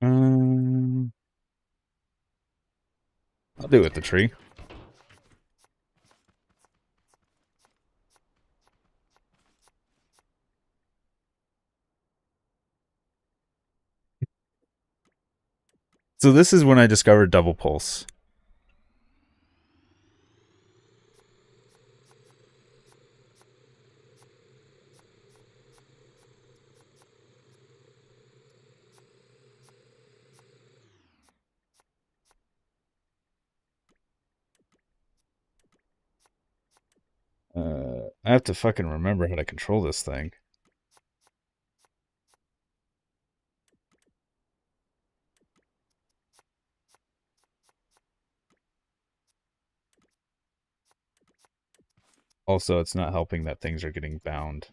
I'll do it with the tree. So this is when I discovered double pulse. I have to fucking remember how to control this thing. Also, it's not helping that things are getting bound.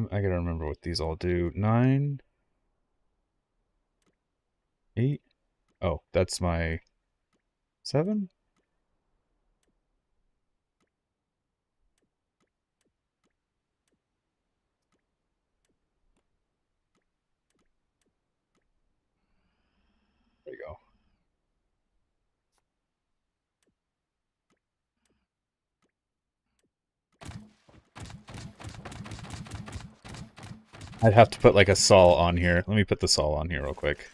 I gotta remember what these all do. 9, 8. Oh, that's my 7? There you go. I'd have to put like a saw on here. Let me put the saw on here real quick.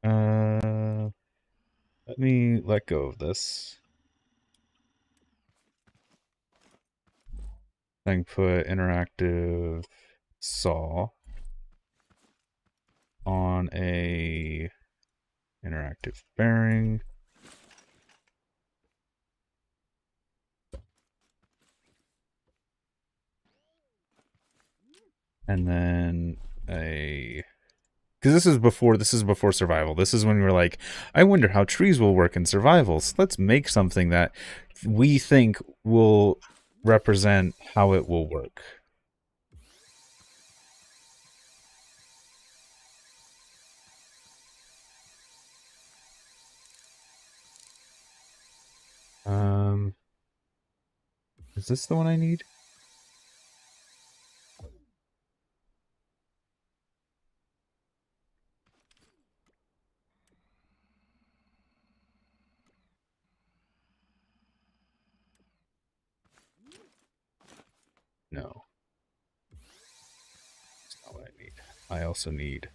Let me let go of this. I can put interactive saw on a interactive bearing. And then a, because this is before survival. This is when we were like, I wonder how trees will work in survival. So let's make something that we think will represent how it will work. Is this the one I need? No. That's not what I need. I also need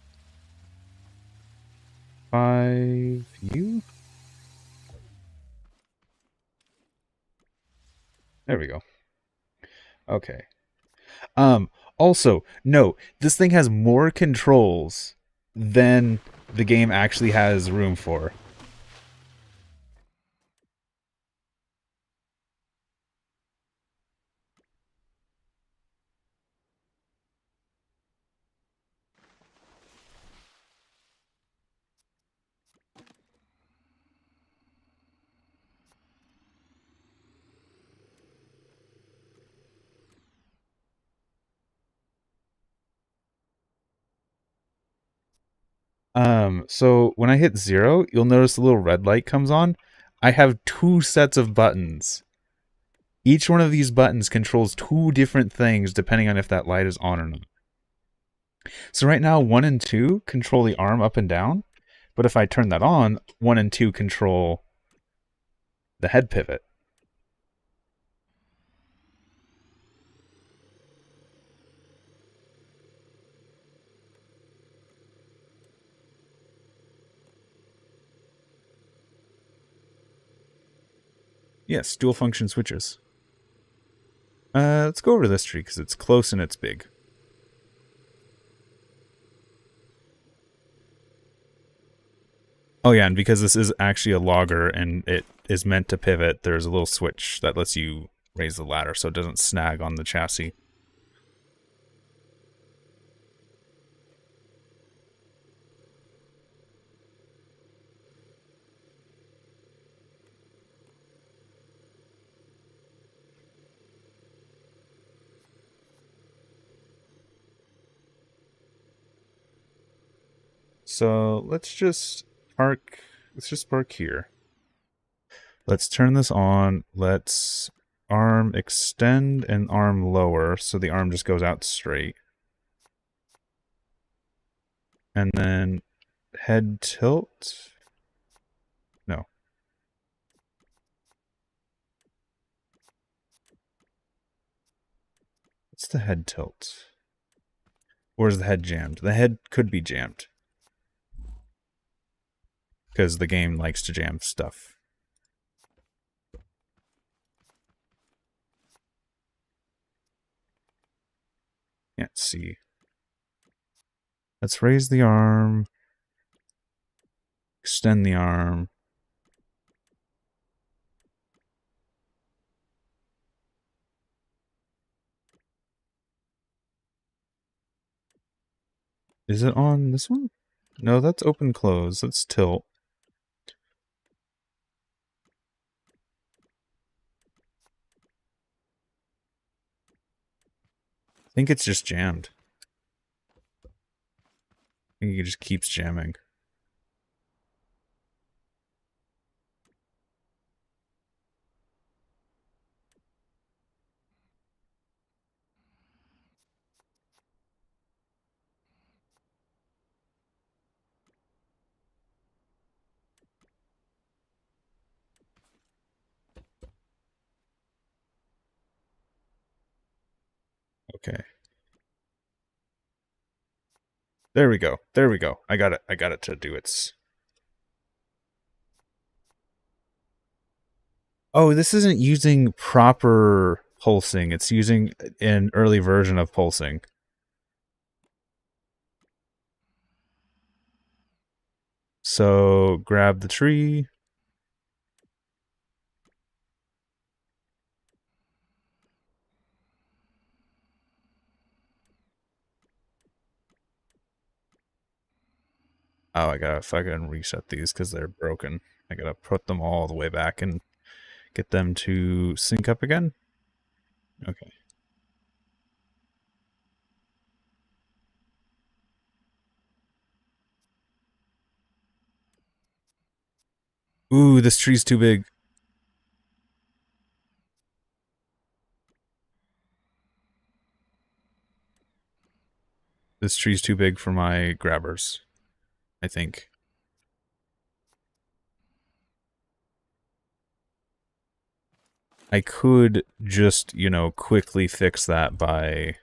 5U. There we go. Okay. Also, no, this thing has more controls than the game actually has room for. So when I hit 0, you'll notice a little red light comes on. I have 2 sets of buttons. Each one of these buttons controls 2 different things depending on if that light is on or not. So right now, 1 and 2 control the arm up and down, but if I turn that on, 1 and 2 control the head pivot. Yes, dual function switches. Let's go over this tree because it's close and it's big. Oh yeah, and because this is actually a logger and it is meant to pivot, there's a little switch that lets you raise the ladder so it doesn't snag on the chassis. So let's just park here. Let's turn this on. Let's arm extend and arm lower so the arm just goes out straight. And then head tilt. No. What's the head tilt? Or is the head jammed? The head could be jammed. Because the game likes to jam stuff. Can't see. Let's raise the arm. Extend the arm. Is it on this one? No, that's open close. That's tilt. I think it's just jammed. I think it just keeps jamming. Okay. There we go. There we go. I got it. I got it to do its... Oh, this isn't using proper pulsing. It's using an early version of pulsing. So grab the tree. Oh, I gotta fucking reset these because they're broken. I gotta put them all the way back and get them to sync up again. Okay. Ooh, this tree's too big. This tree's too big for my grabbers, I think. I could just, you know, quickly fix that by...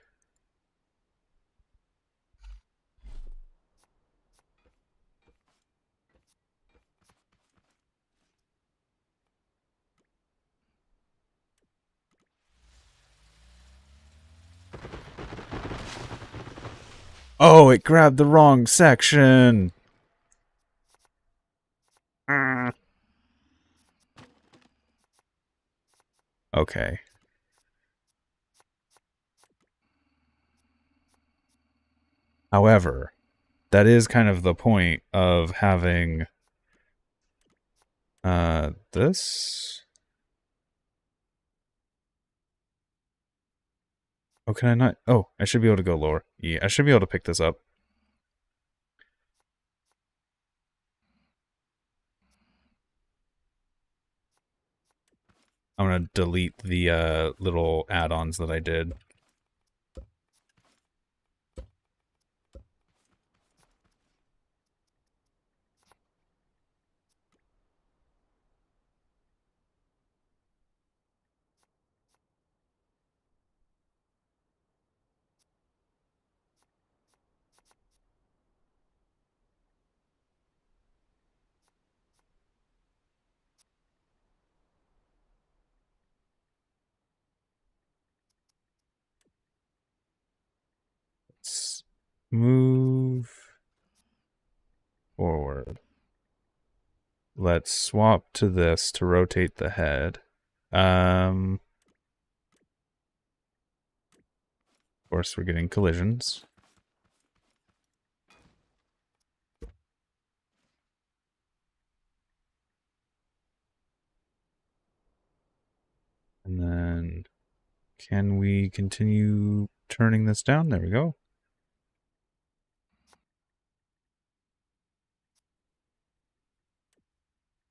Oh, it grabbed the wrong section! Okay. However, that is kind of the point of having this. Oh, can I not? Oh, I should be able to go lower. Yeah, I should be able to pick this up. I'm gonna delete the little add-ons that I did. Move forward. Let's swap to this to rotate the head. Of course, we're getting collisions. And then, can we continue turning this down? There we go.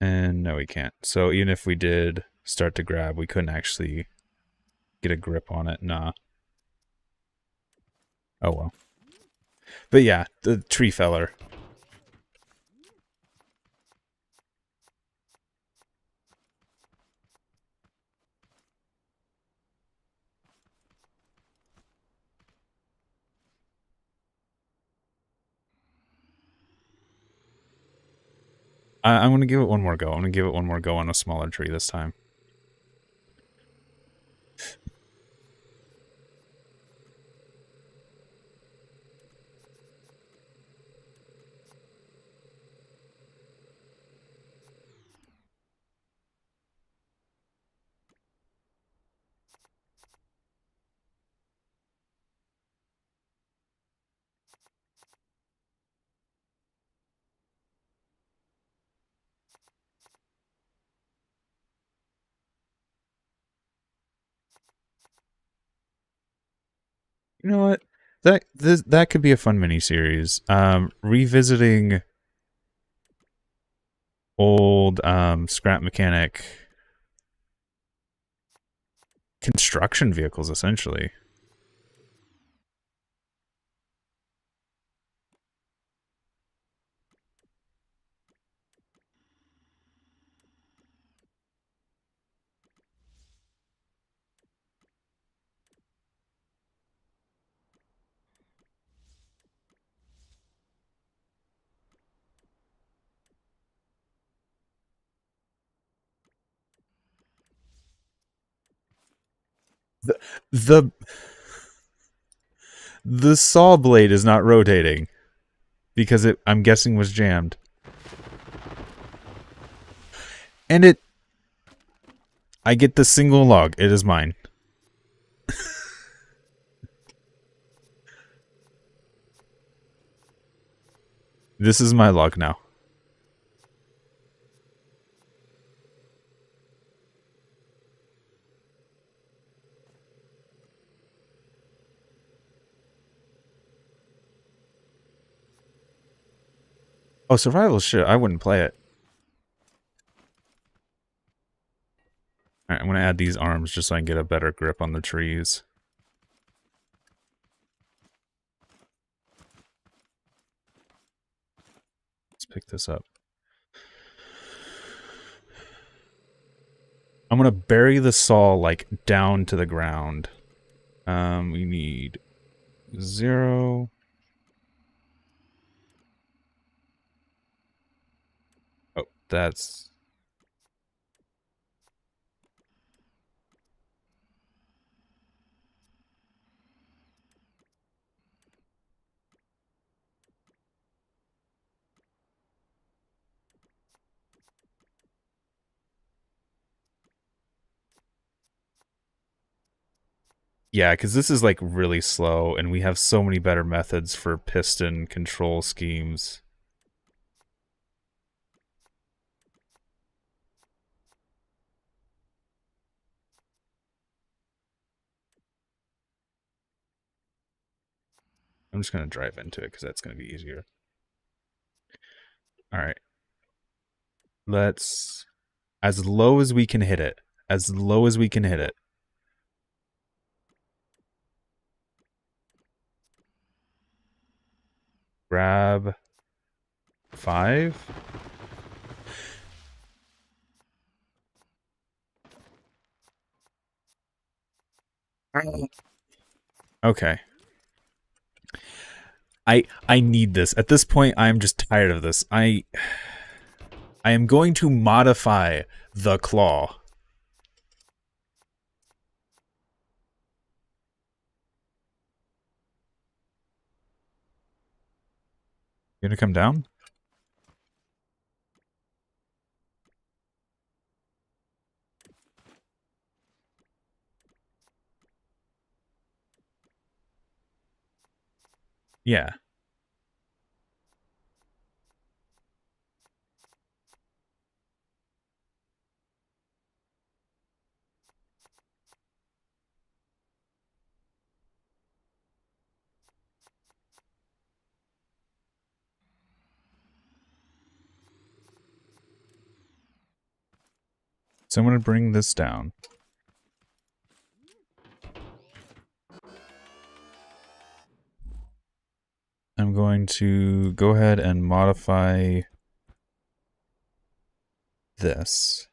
And no, we can't. So even if we did start to grab, we couldn't actually get a grip on it. Nah. Oh well. But yeah, the tree feller. I'm going to give it one more go. I'm going to give it one more go on a smaller tree this time. You know what? That could be a fun mini-series. Revisiting old scrap mechanic construction vehicles, essentially. The the the saw blade is not rotating because it, I'm guessing, was jammed. And I get the single log. It is mine. This is my log now. Oh, survival shit. I wouldn't play it. Alright, I'm going to add these arms just so I can get a better grip on the trees. Let's pick this up. I'm going to bury the saw, like, down to the ground. We need 0. Oh, that's... Yeah, because this is, like, really slow, and we have so many better methods for piston control schemes. I'm just going to drive into it, because that's going to be easier. Alright. Let's... As low as we can hit it. As low as we can hit it. Grab 5. Okay. I need this. At this point, I'm just tired of this. I am going to modify the claw. Gonna come down? Yeah. So I'm gonna bring this down. I'm going to go ahead and modify this.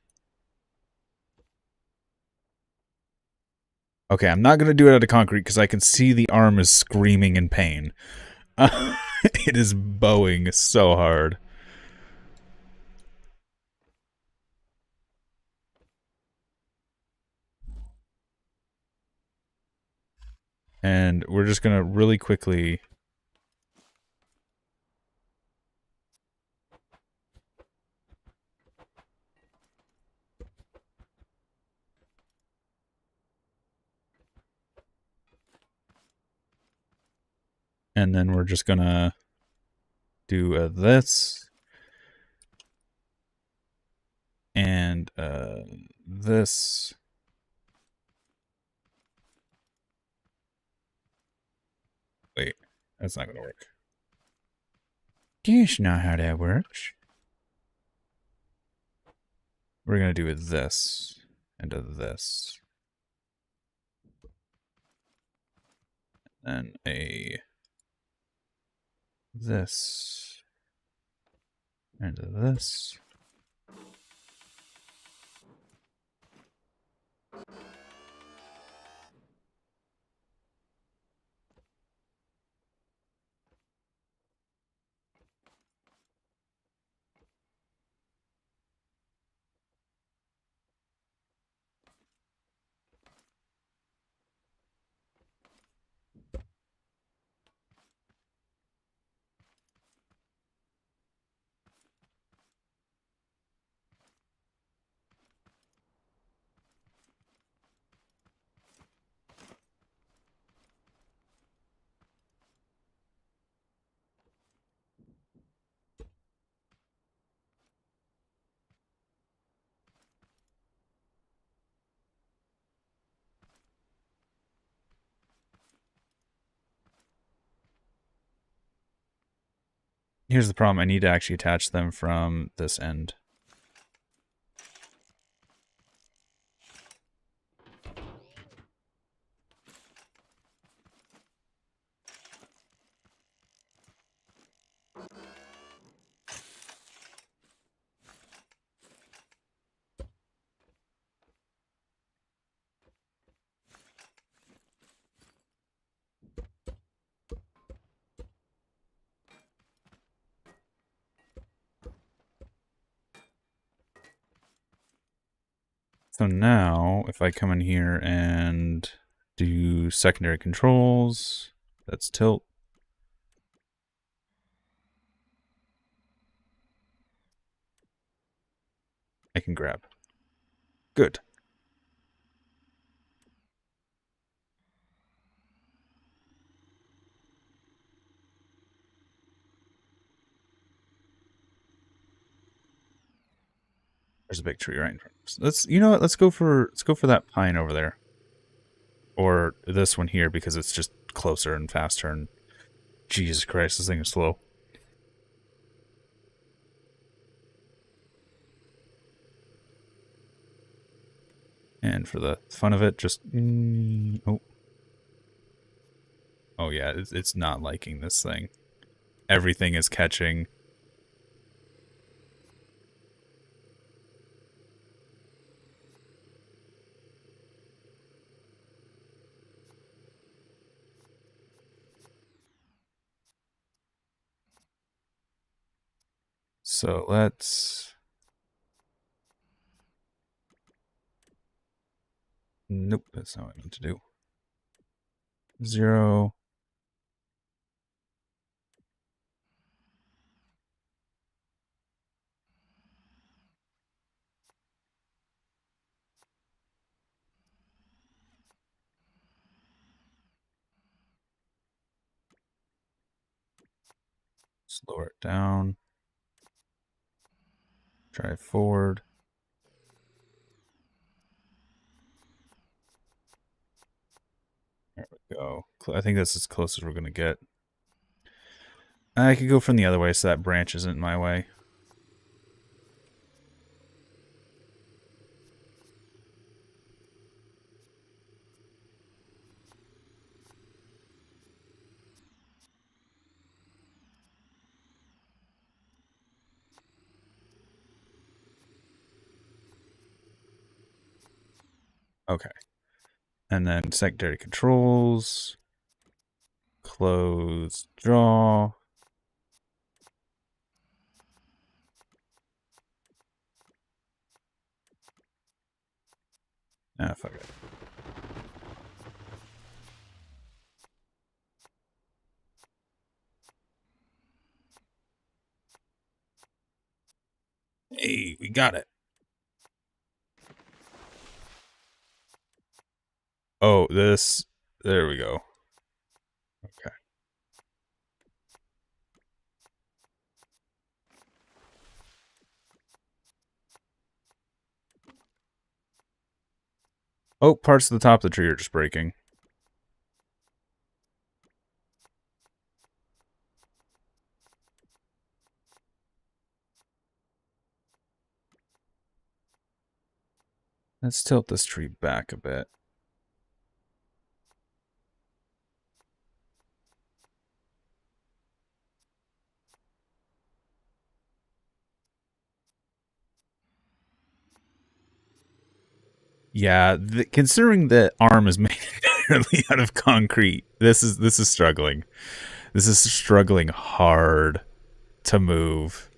Okay, I'm not going to do it out of concrete because I can see the arm is screaming in pain. It is bowing so hard. And we're just going to really quickly... And then we're just going to do this. And this. Wait, that's not going to work. That's not how that works. We're going to do this and this. And a this and this. Here's the problem. I need to actually attach them from this end. So now, if I come in here and do secondary controls, that's tilt. I can grab. Good. There's a big tree right in front of us. Let's, you know what? Let's go for that pine over there, or this one here because it's just closer and faster. And Jesus Christ, this thing is slow. And for the fun of it, just oh yeah, it's not liking this thing. Everything is catching. So let's... Nope, that's not what I meant to do. 0. lower it down. Drive forward. There we go. I think that's as close as we're going to get. I could go from the other way so that branch isn't in my way. Okay. And then secondary controls. Close draw. Ah, fuck it. Hey, we got it. Oh, this. There we go. Okay. Oh, parts of the top of the tree are just breaking. Let's tilt this tree back a bit. Yeah, considering the arm is made entirely out of concrete, this is struggling. This is struggling hard to move.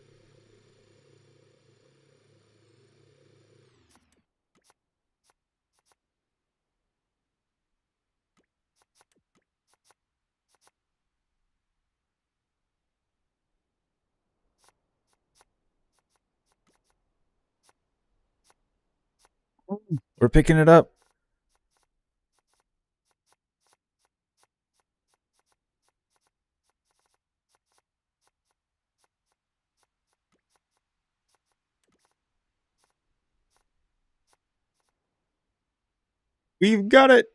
We're picking it up. We've got it.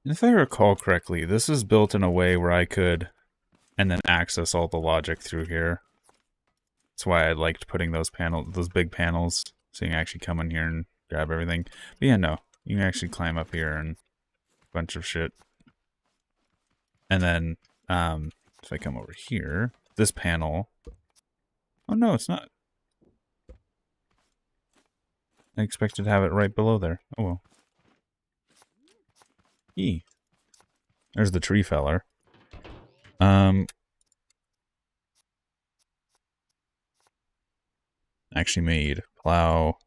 If I recall correctly, this is built in a way where I could and then access all the logic through here. That's why I liked putting those big panels, so you can actually come in here and grab everything. But yeah, no, you can actually climb up here and a bunch of shit. And then, if I come over here, this panel. Oh no, it's not. I expected to have it right below there. Oh well. E. There's the tree feller. Actually made plow.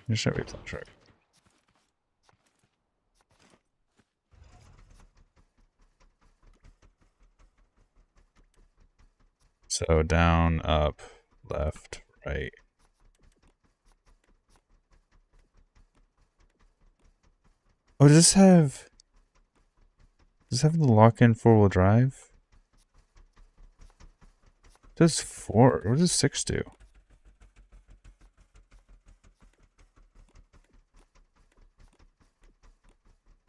Just show me plow truck. So down, up, left, right. Oh, does this have the lock-in four-wheel drive? Does 4? What does 6 do?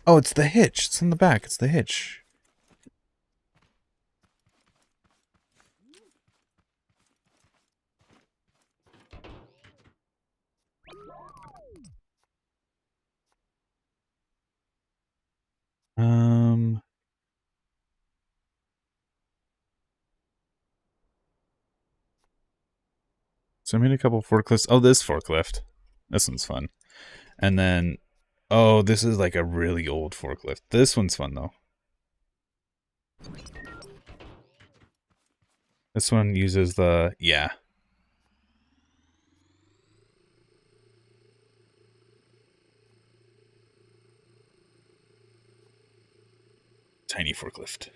Oh, it's the hitch. It's in the back. It's the hitch. So I made a couple forklifts. Oh, this forklift. This one's fun. And then, oh, this is like a really old forklift. This one's fun though. This one uses the, yeah. Tiny forklift.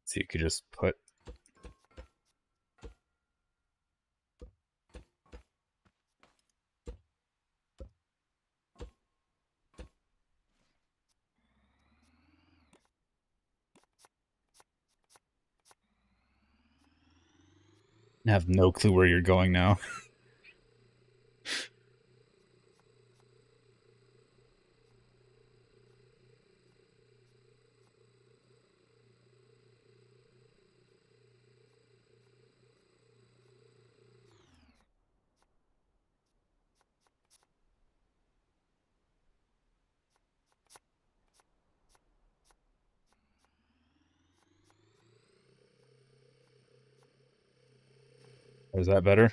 So you could just put. I have no clue where you're going now. Is that better?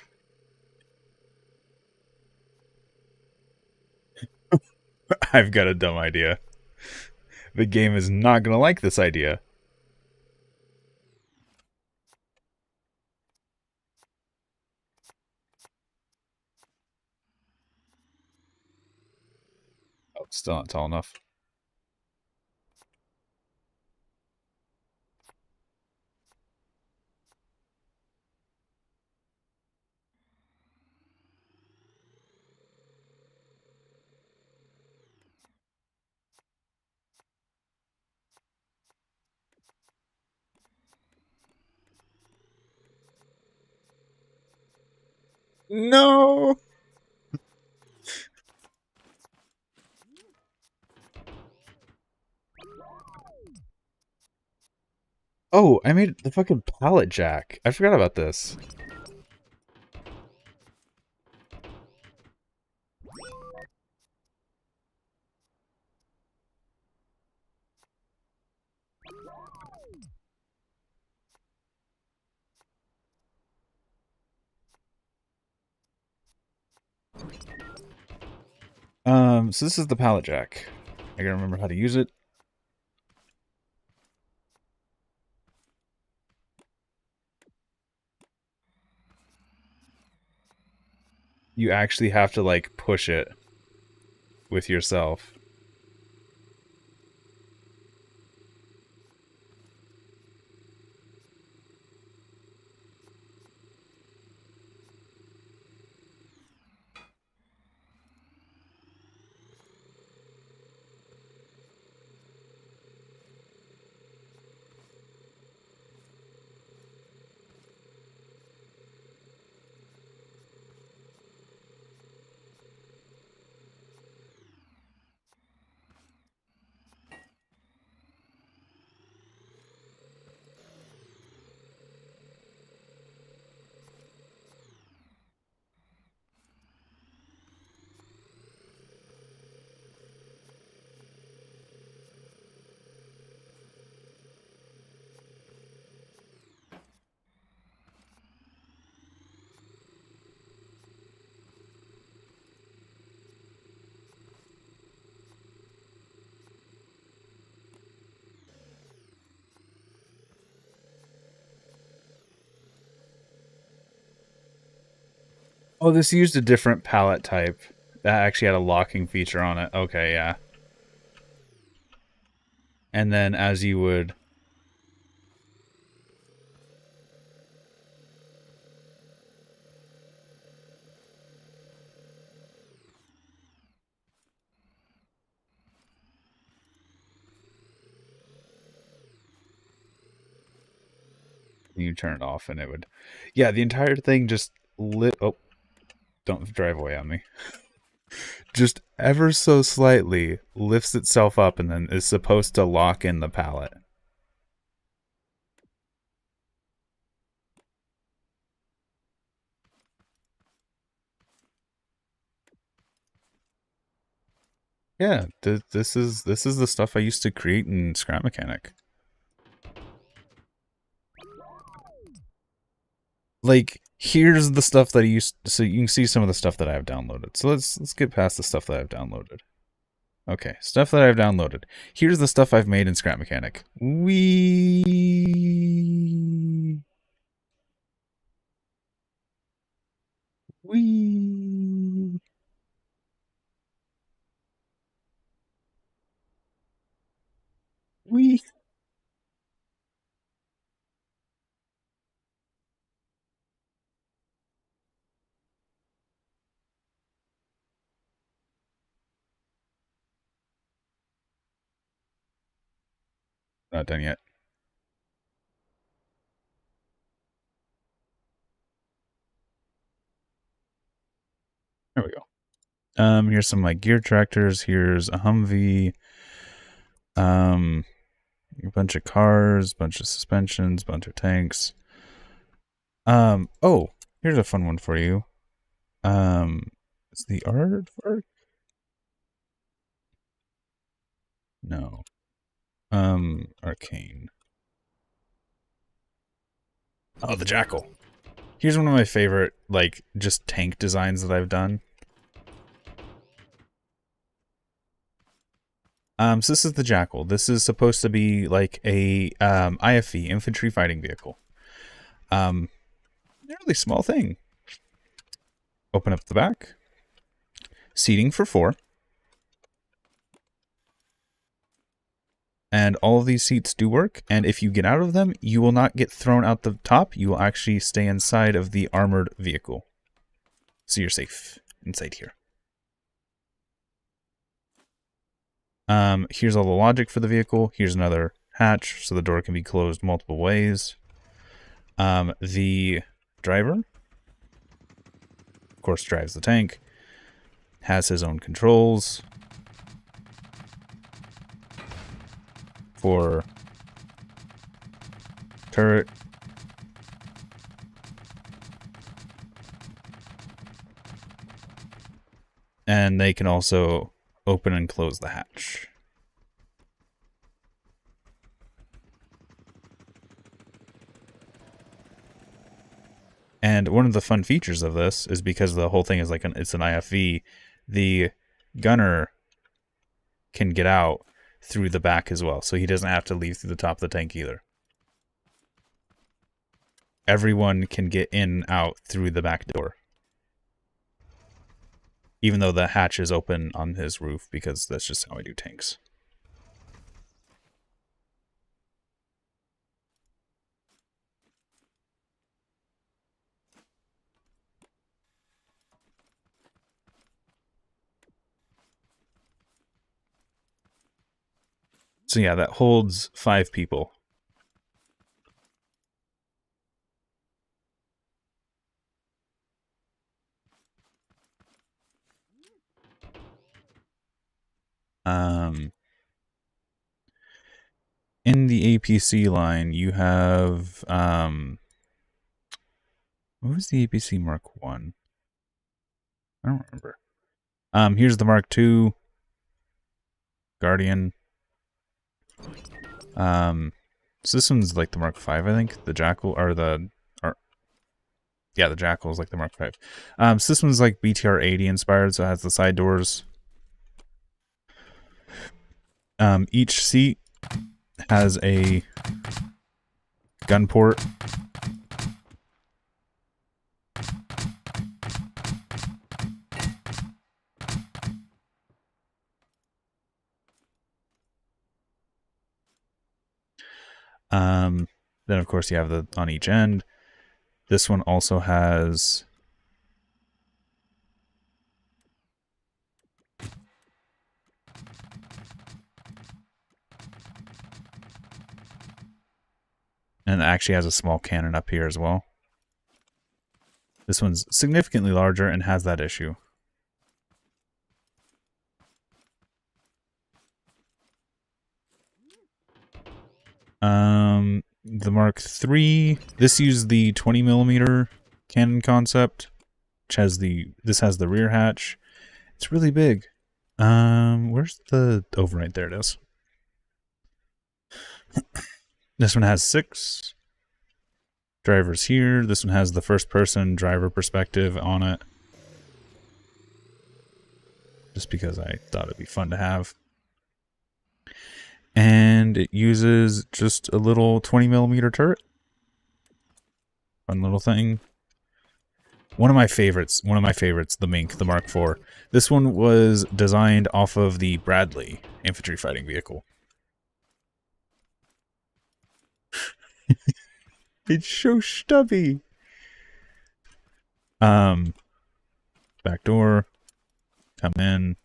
I've got a dumb idea. The game is not going to like this idea. Oh, still not tall enough. No! Oh, I made the fucking pallet jack. I forgot about this. So this is the pallet jack. I gotta remember how to use it. You actually have to, like, push it with yourself. Oh, this used a different pallet type. That actually had a locking feature on it. Okay, yeah. And then as you would... You turn it off and it would... Yeah, the entire thing just lit... Oh, don't drive away on me. Just ever so slightly lifts itself up and then is supposed to lock in the pallet. Yeah, this is the stuff I used to create in Scrap Mechanic. Like, here's the stuff that I used, so you can see some of the stuff that I have downloaded. So let's get past the stuff that I've downloaded. Okay, stuff that I've downloaded. Here's the stuff I've made in Scrap Mechanic. Wee. Wee. Not done yet. There we go. Here's some like gear tractors. Here's a Humvee. A bunch of cars, bunch of suspensions, bunch of tanks. Oh, here's a fun one for you. Is the aardvark? No. Arcane. Oh, the jackal. Here's one of my favorite, like, just tank designs that I've done. So this is the jackal. This is supposed to be like a IFV, infantry fighting vehicle. A really small thing. Open up the back. Seating for 4. And all of these seats do work, and if you get out of them, you will not get thrown out the top. You will actually stay inside of the armored vehicle. So you're safe inside here. Here's all the logic for the vehicle. Here's another hatch, so the door can be closed multiple ways. The driver, of course, drives the tank, has his own controls for turret, and they can also open and close the hatch. And one of the fun features of this is because the whole thing is like it's an IFV, the gunner can get out through the back as well, so he doesn't have to leave through the top of the tank either. Everyone can get in and out through the back door, even though the hatch is open on his roof, because that's just how I do tanks. So yeah, that holds 5 people. In the APC line, you have what was the APC Mark 1? I don't remember. Here's the Mark 2 Guardian. So this one's like the Mark 5, I think. The Jackal yeah, the Jackal is like the Mark 5. So this one's like BTR 80 inspired, so it has the side doors. Each seat has a gun port. Then of course you have the on each end. This one also has and it actually has a small cannon up here as well. This one's significantly larger and has that issue. The Mark III, this used the 20mm cannon concept, which has this has the rear hatch. It's really big. Where's the overnight? There it is. This one has 6 drivers here. This one has the first-person driver perspective on it. Just because I thought it'd be fun to have. And it uses just a little 20mm turret. Fun little thing. One of my favorites, the Mink, the Mark IV. This one was designed off of the Bradley infantry fighting vehicle. It's so stubby. Back door. Come in.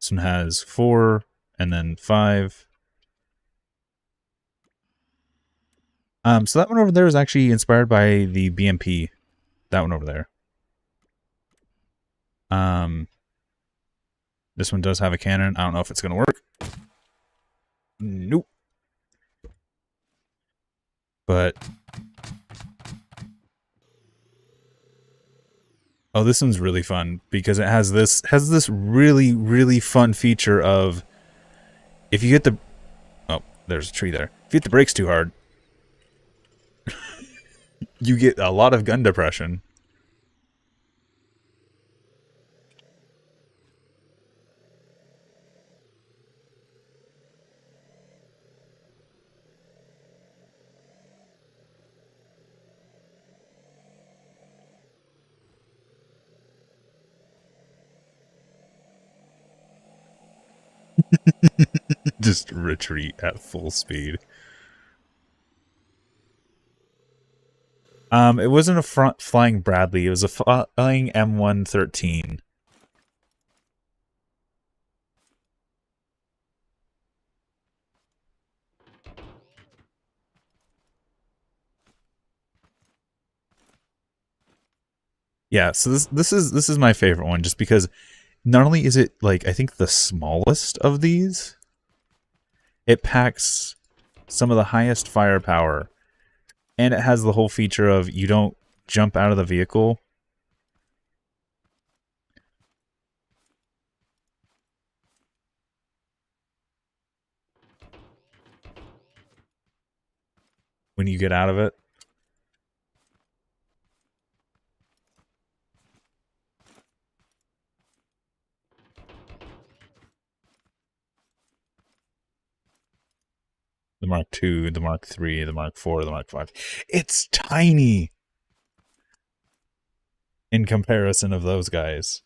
This one has 4 and then 5. So that one over there is actually inspired by the BMP. That one over there. This one does have a cannon. I don't know if it's going to work. Nope. But oh, this one's really fun because it has this really, really fun feature of if you hit the there's a tree there. If you hit the brakes too hard, you get a lot of gun depression. Just retreat at full speed. It wasn't a front flying Bradley. It was a flying M113. Yeah, so this is my favorite one just because not only is it like I think the smallest of these, it packs some of the highest firepower, and it has the whole feature of you don't jump out of the vehicle. When you get out of it. The Mark II, the Mark III, the Mark IV, the Mark V. It's tiny in comparison of those guys.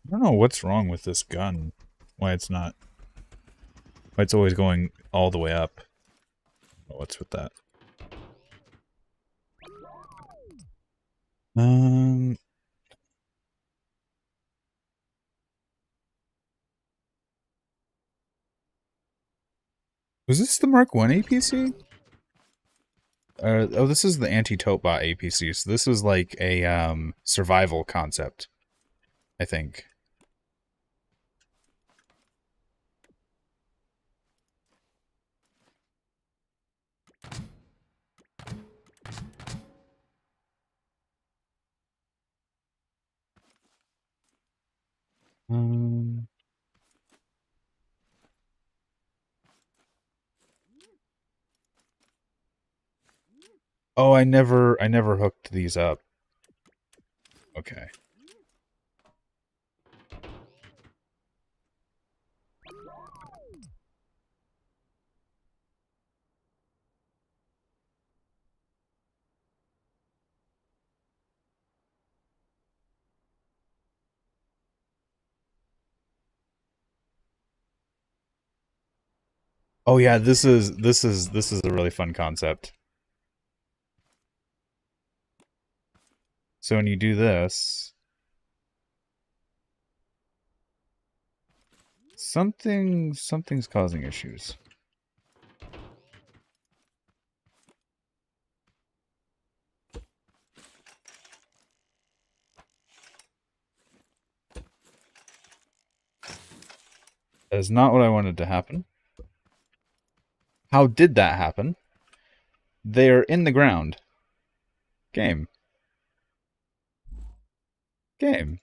I don't know what's wrong with this gun. Why it's always going all the way up. What's with that? Was this the Mark I APC? Oh, this is the anti-tote bot APC. So this was like a survival concept, I think. Um, Oh, I never hooked these up. Okay. Oh yeah, this is a really fun concept. So when you do this, something's causing issues. That is not what I wanted to happen. How did that happen? They're in the ground. Game. Game.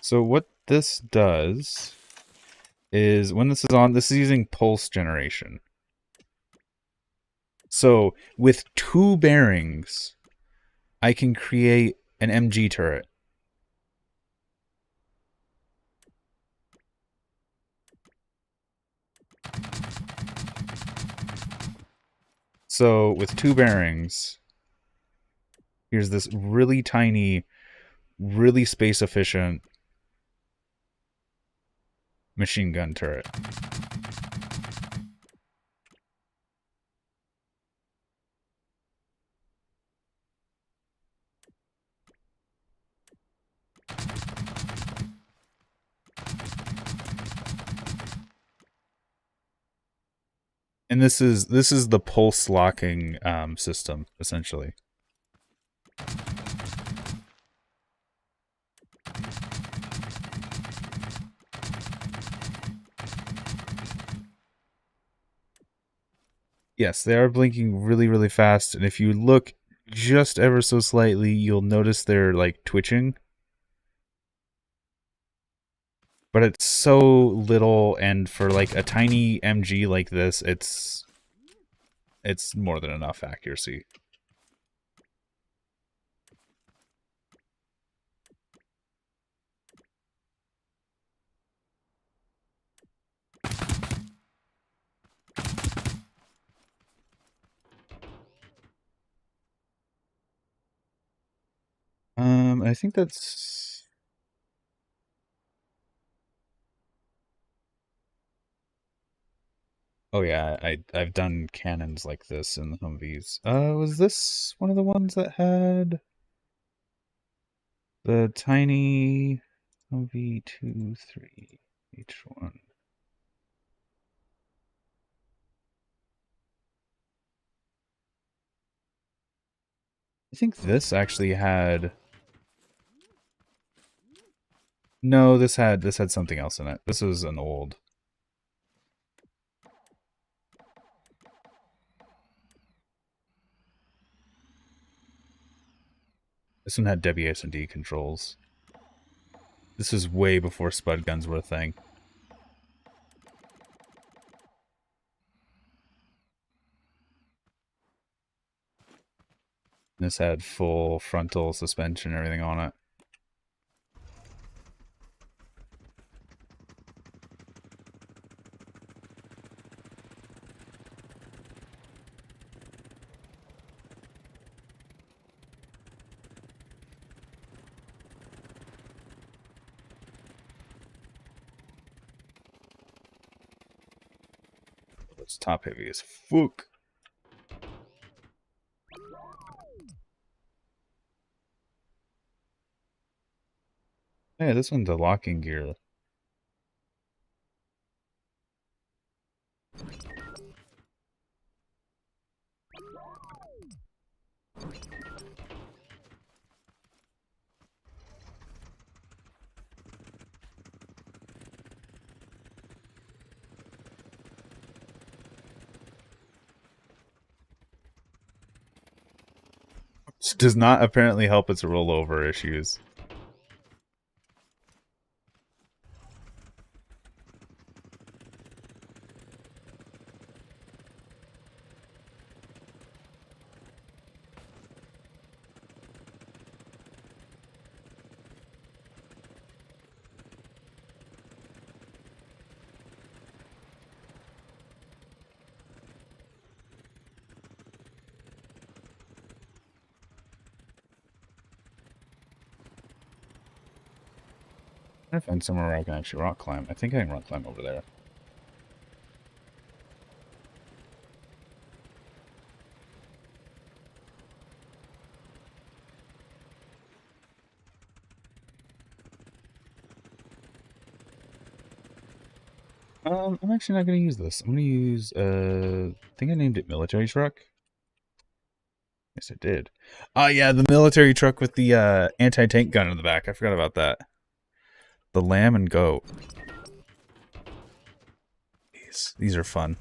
So what this does is when this is on, this is using pulse generation. So with 2 bearings, I can create an MG turret. So with 2 bearings, here's this really tiny, really space efficient machine gun turret. And this is the pulse locking system essentially. Yes, they are blinking really, really fast, and if you look just ever so slightly, you'll notice they're like twitching. But it's so little, and for like a tiny MG like this, it's more than enough accuracy. I think that's... Oh yeah, I've done cannons like this in the Humvees. Was this one of the ones that had the tiny Humvee 2, 3, H1? I think this actually had... No, this had something else in it. This was an old... This one had WSD controls. This is way before spud guns were a thing. This had full frontal suspension and everything on it. It's top heavy as fuck. Yeah, this one's a locking gear. Which does not apparently help its rollover issues. I'm trying to find somewhere where I can actually rock climb. I think I can rock climb over there. I'm actually not going to use this. I'm going to use, I think I named it military truck. Yes, I did. Oh, yeah, the military truck with the anti-tank gun in the back. I forgot about that. The lamb and goat. These are fun.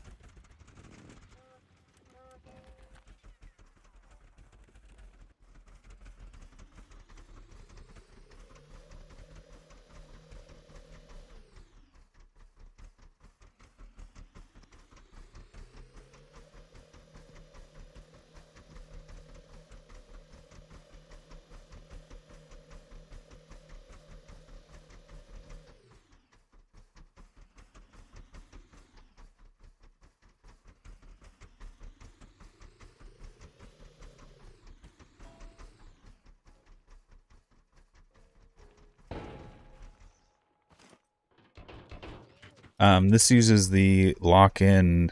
This uses the lock-in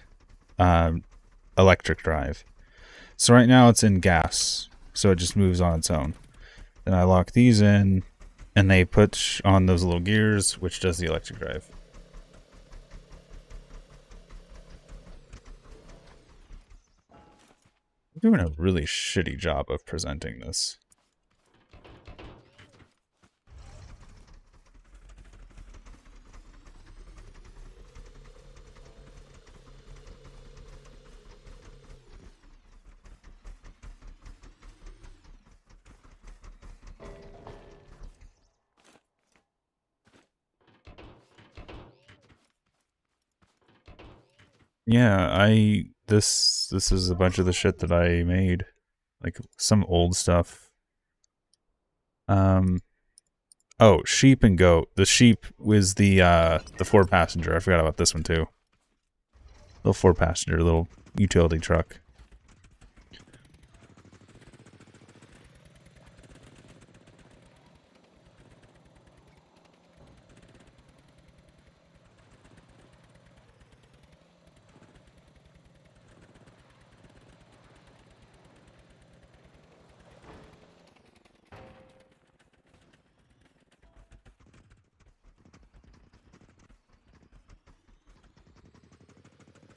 electric drive. So right now it's in gas, so it just moves on its own. Then I lock these in, and they put on those little gears, which does the electric drive. I'm doing a really shitty job of presenting this. Yeah, this is a bunch of the shit that I made. Like some old stuff. Oh, sheep and goat. The sheep was the 4-passenger. I forgot about this one too. Little 4-passenger, little utility truck.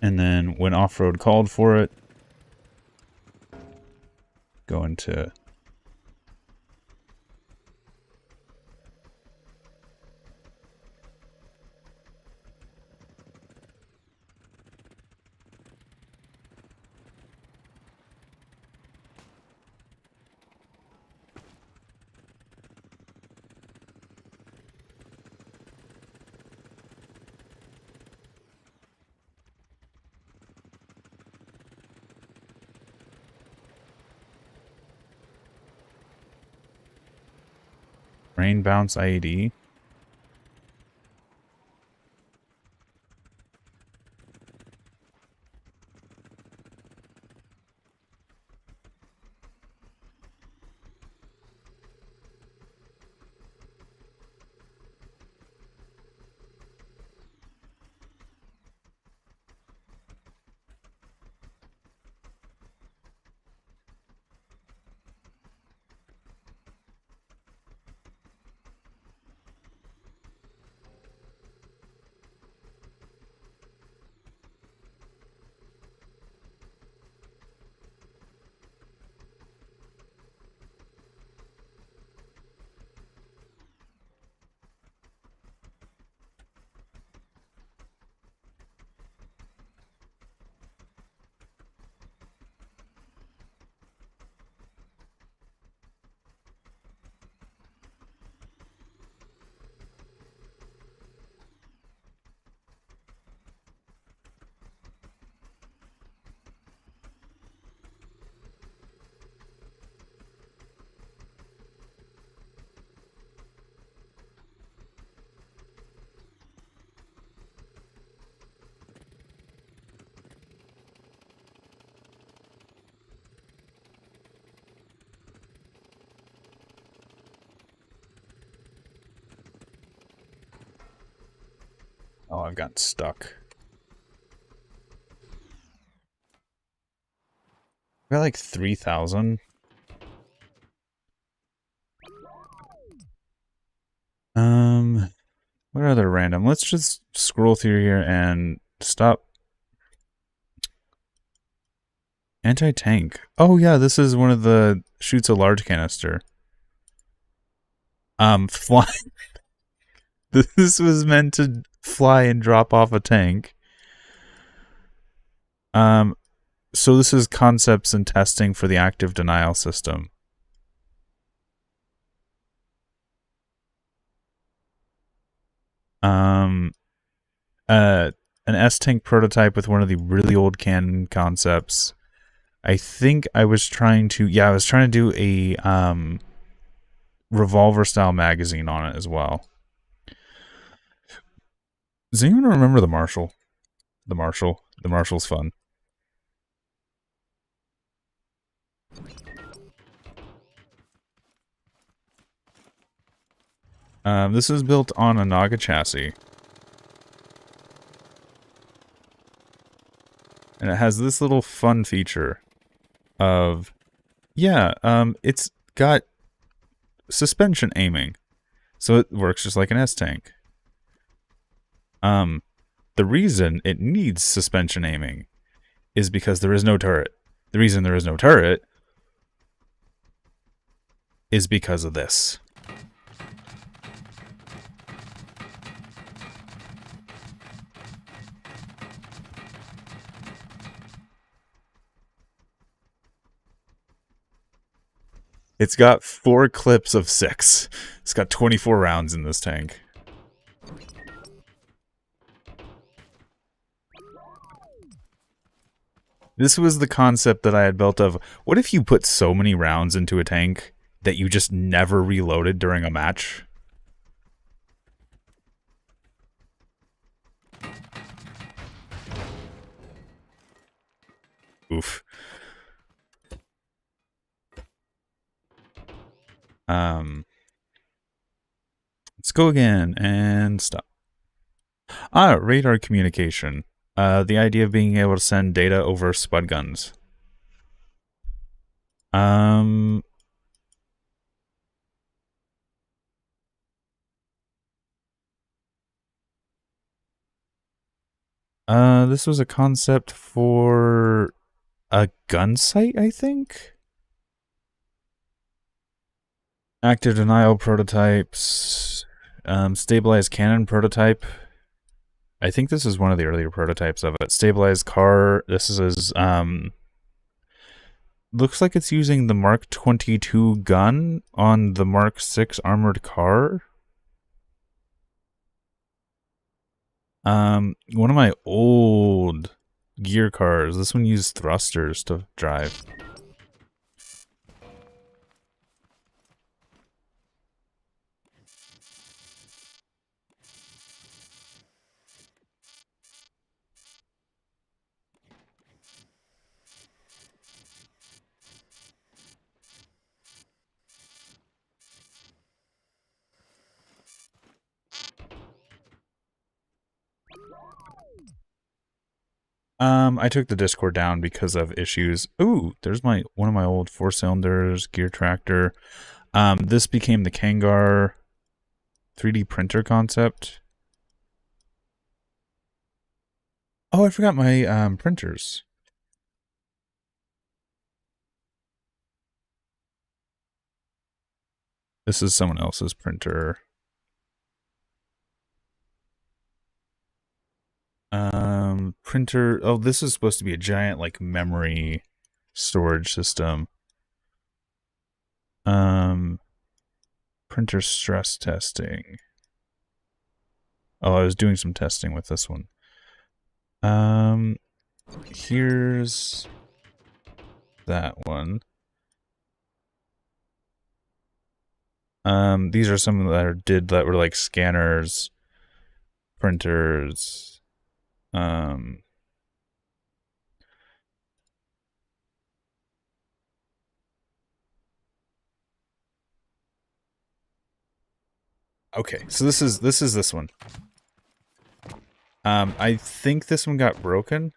And then when off-road called for it, go into rain bounce IED. Oh, I've gotten stuck. I got like 3,000. What other random? Let's just scroll through here and stop. Anti-tank. Oh yeah, this is one of the shoots a large canister. Fly. This was meant to fly and drop off a tank. So this is concepts and testing for the active denial system. An S-tank prototype with one of the really old Canon concepts. I think I was trying to, I was trying to do a revolver style magazine on it as well. Does anyone remember the Marshall? The Marshall's fun. This is built on a Naga chassis. And it has this little fun feature of, it's got suspension aiming. So it works just like an S-tank. The reason it needs suspension aiming is because there is no turret. The reason there is no turret is because of this. It's got 4 clips of 6. It's got 24 rounds in this tank. This was the concept that I had built of, what if you put so many rounds into a tank that you just never reloaded during a match? Oof. Let's go again and stop. Radar communication. The idea of being able to send data over spud guns. This was a concept for a gun sight, I think? Active denial prototypes. Stabilized cannon prototype. I think this is one of the earlier prototypes of it. Stabilized car. This is, looks like it's using the Mark 22 gun on the Mark 6 armored car. One of my old gear cars. This one used thrusters to drive. I took the Discord down because of issues. Ooh, there's one of my old 4-cylinders gear tractor. This became the Kangar 3D printer concept. Oh, I forgot my printers. This is someone else's printer. Printer. Oh, this is supposed to be a giant, like, memory storage system. Printer stress testing. Oh, I was doing some testing with this one. Here's that one. These are some that were like scanners, printers. Okay, so this is this one. I think this one got broken.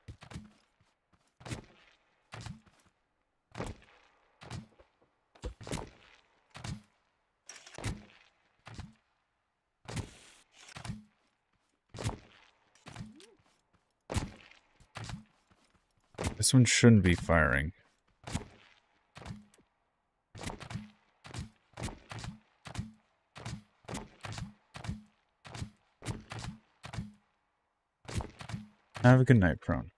This one shouldn't be firing. Have a good night, Prone.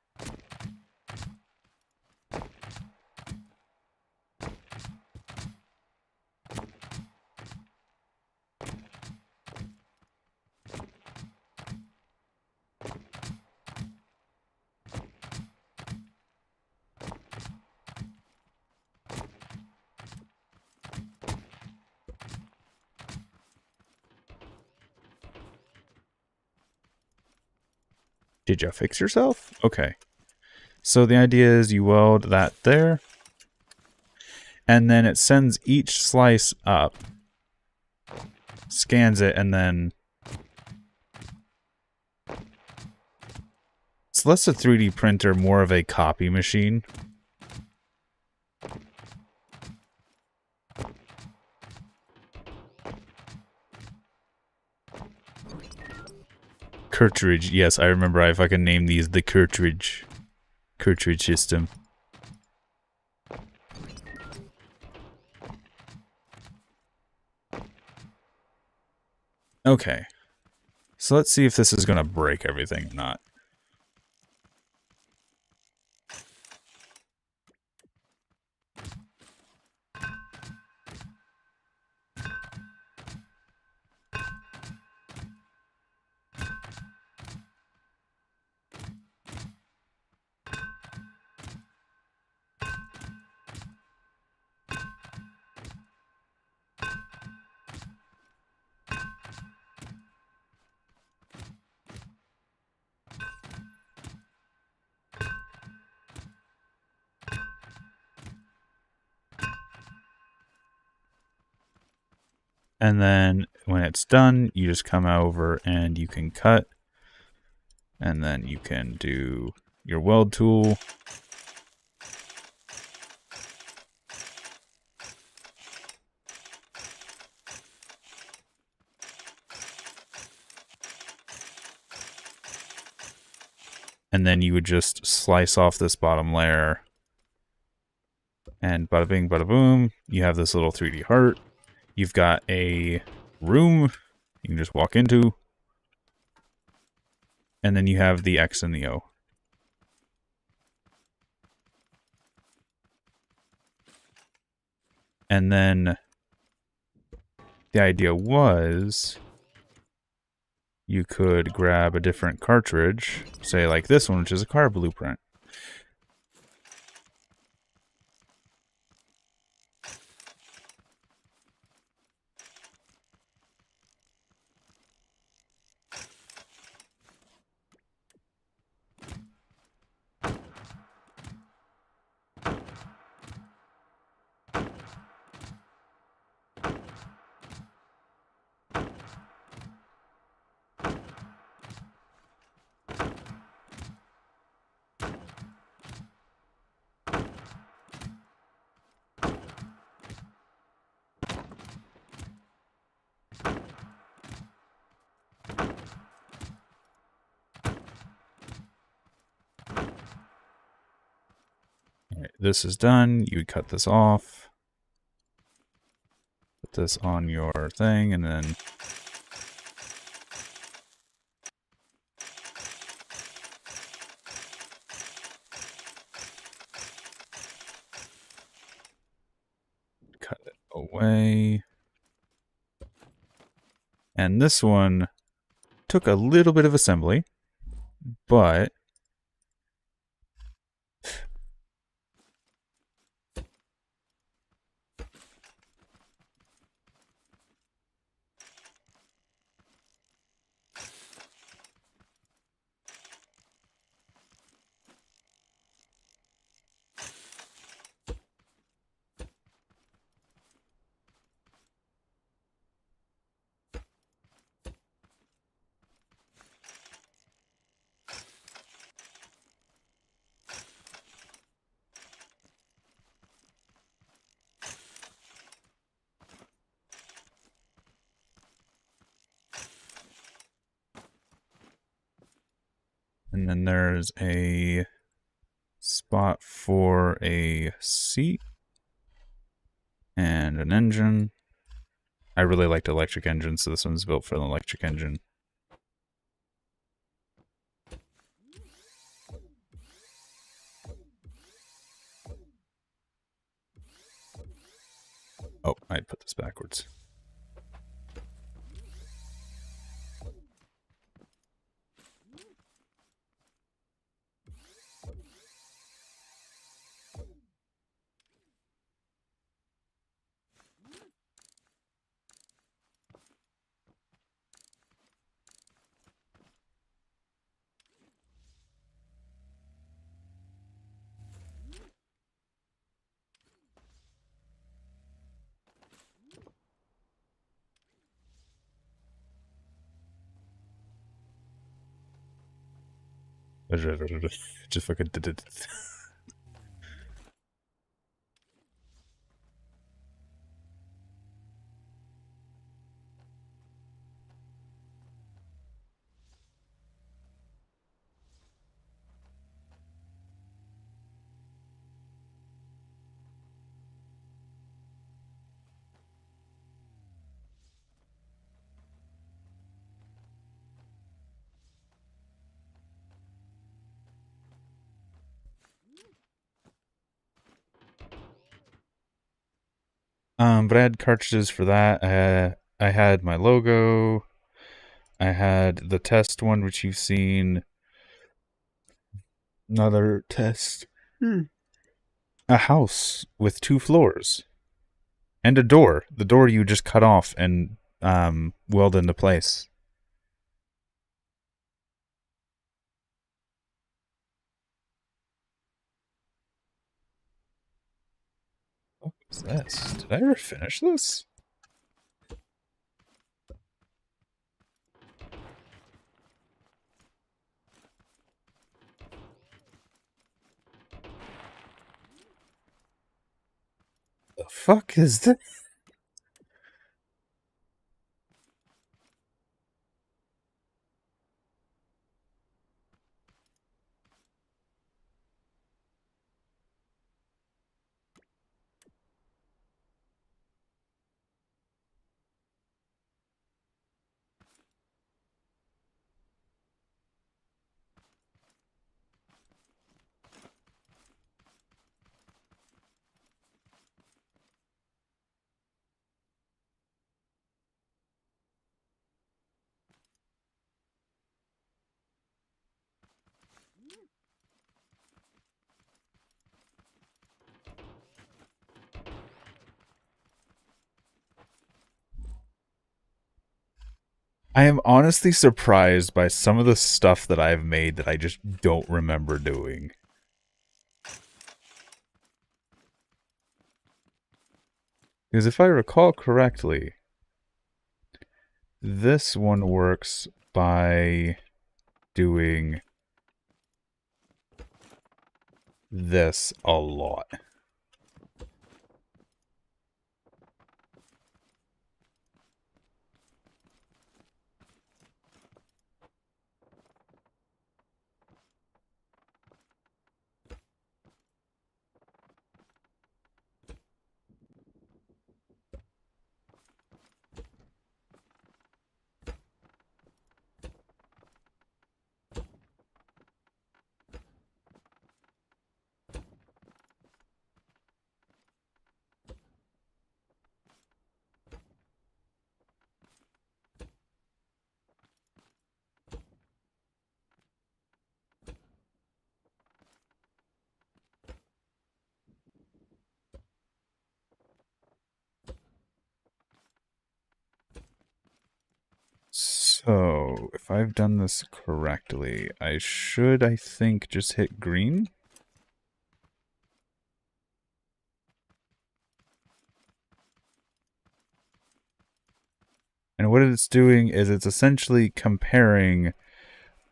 Did you fix yourself? Okay. So the idea is you weld that there, and then it sends each slice up, scans it, and then... It's less a 3D printer, more of a copy machine. Cartridge. Yes, I remember I fucking named these the cartridge system. Okay. So let's see if this is going to break everything or not. And then when it's done, you just come over and you can cut. And then you can do your weld tool. And then you would just slice off this bottom layer. And bada bing, bada boom, you have this little 3D heart. You've got a room you can just walk into. And then you have the X and the O. And then the idea was you could grab a different cartridge, say like this one, which is a car blueprint. Alright, this is done. You would cut this off. Put this on your thing, and then cut it away. And this one took a little bit of assembly, but And then there's a spot for a seat and an engine. I really liked electric engines, so this one's built for an electric engine. Oh, I put this backwards. Just fucking did it. But I had cartridges for that. I had my logo. I had the test one, which you've seen. Another test. A house with 2 floors. And a door. The door you just cut off and weld into place. What was this? Did I ever finish this? The fuck is this? I am honestly surprised by some of the stuff that I've made that I just don't remember doing. Because if I recall correctly, this one works by doing this a lot. So, if I've done this correctly, I should, I think, just hit green. And what it's doing is it's essentially comparing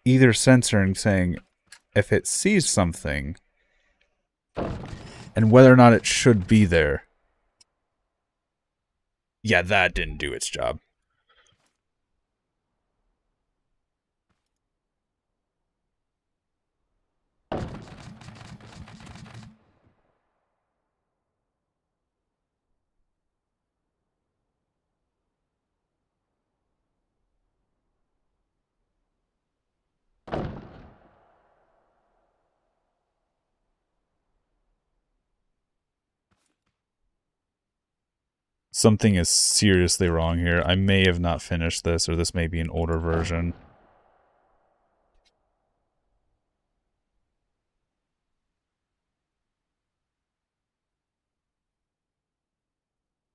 either sensor and saying if it sees something and whether or not it should be there. Yeah, that didn't do its job. Something is seriously wrong here. I may have not finished this, or this may be an older version.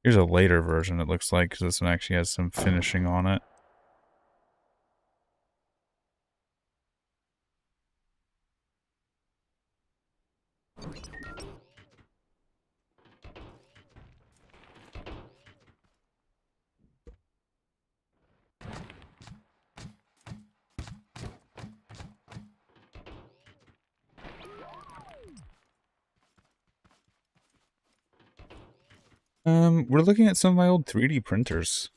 Here's a later version, it looks like, because this one actually has some finishing on it. We're looking at some of my old 3D printers.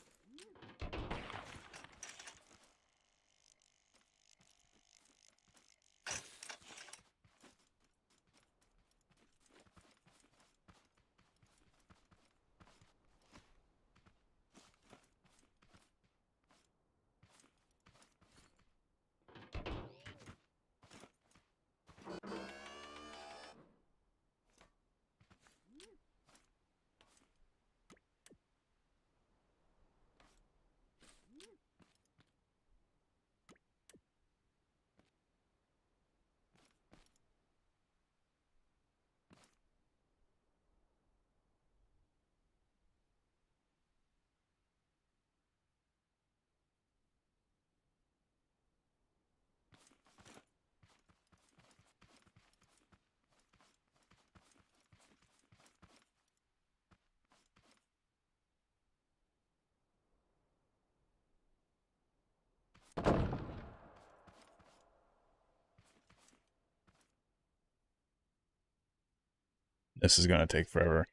This is going to take forever.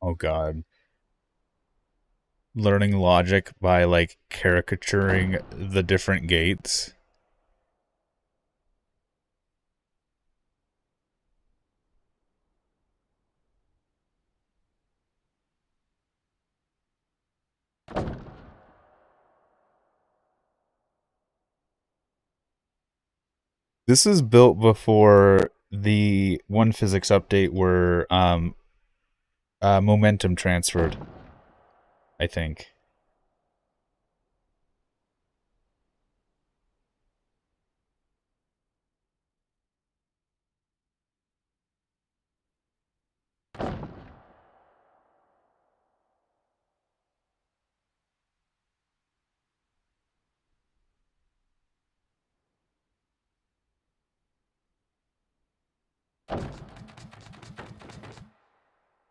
Oh god. Learning logic by, like, caricaturing the different gates. This is built before the one physics update where momentum transferred, I think.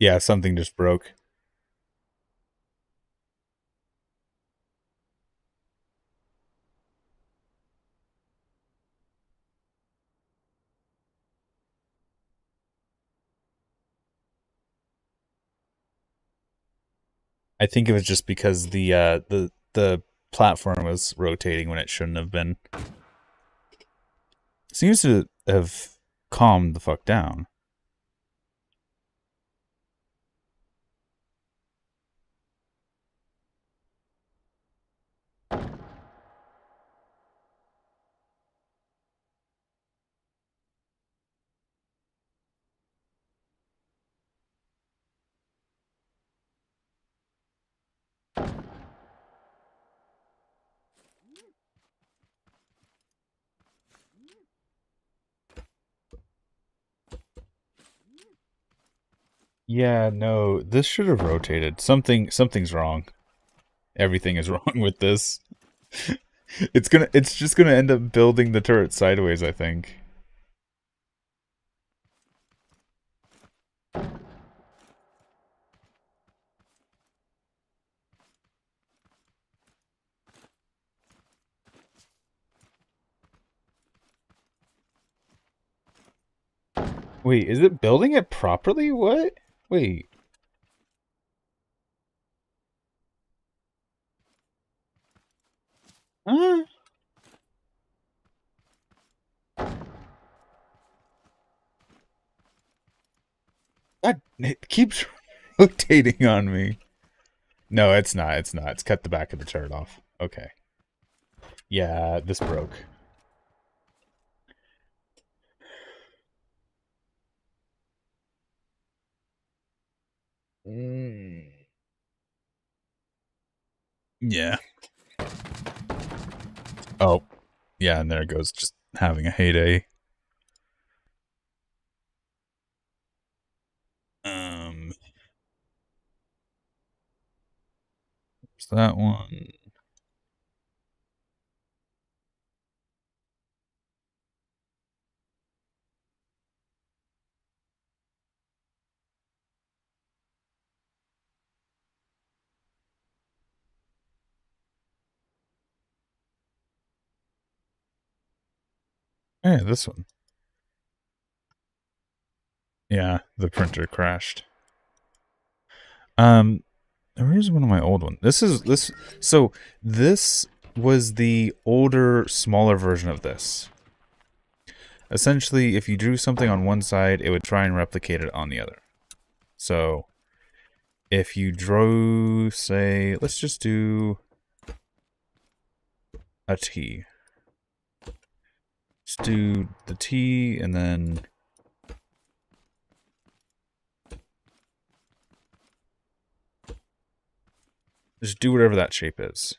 Yeah, something just broke. I think it was just because the platform was rotating when it shouldn't have been. Seems to have calmed the fuck down. Yeah, no, this should have rotated. Something's wrong. Everything is wrong with this. It's just gonna end up building the turret sideways, I think. Wait, is it building it properly? What? Wait. Huh? God, it keeps rotating on me. No, it's not. It's not. It's cut the back of the turret off. Okay. Yeah, this broke. Mm. Yeah. Oh, yeah, and there it goes, just having a heyday. Um, there's that one. Yeah, this one. Yeah, the printer crashed. Here's one of my old ones. So this was the older, smaller version of this. Essentially, if you drew something on one side, it would try and replicate it on the other. So if you drew, say, let's just do a T. Just do the T and then just do whatever that shape is.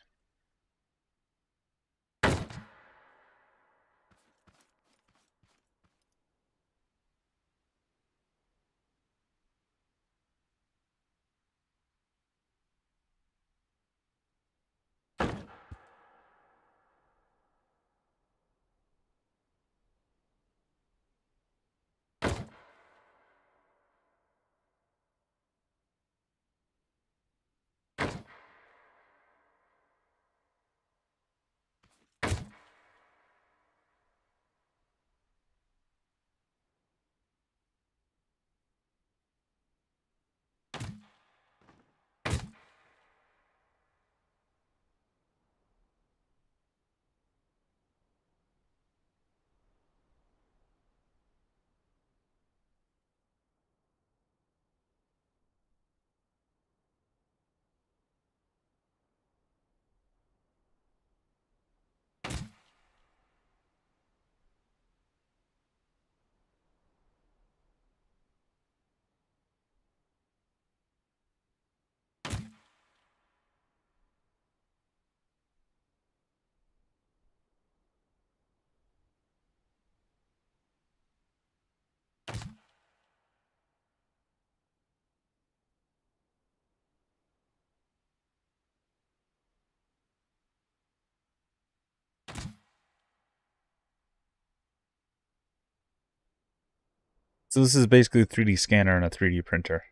So this is basically a 3D scanner and a 3D printer.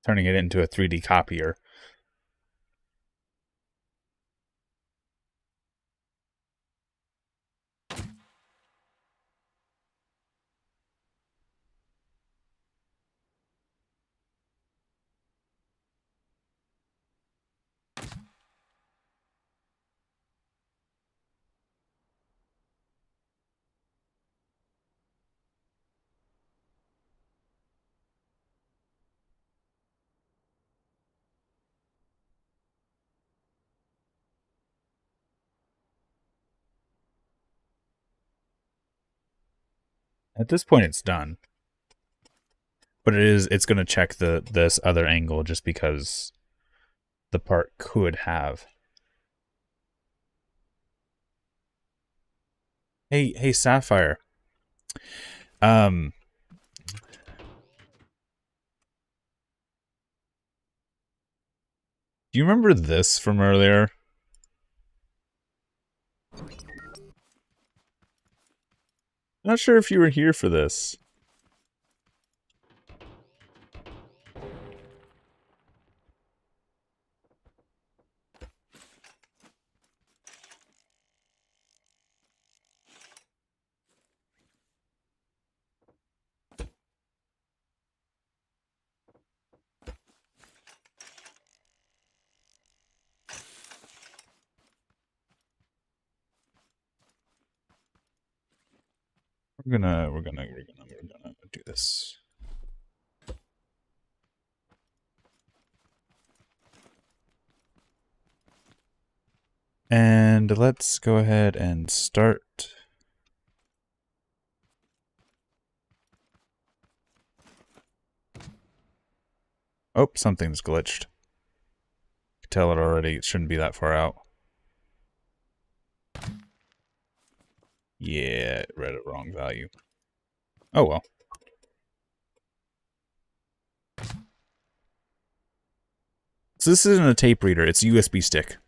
Turning it into a 3D copier. At this point it's done. But it's gonna check this other angle just because the part could have. Hey Sapphire. Um do you remember this from earlier? Not sure if you were here for this. We're gonna do this. And let's go ahead and start. Oh, something's glitched. Tell it already, it shouldn't be that far out. Yeah, it read a wrong value. Oh well. So this isn't a tape reader, it's a USB stick.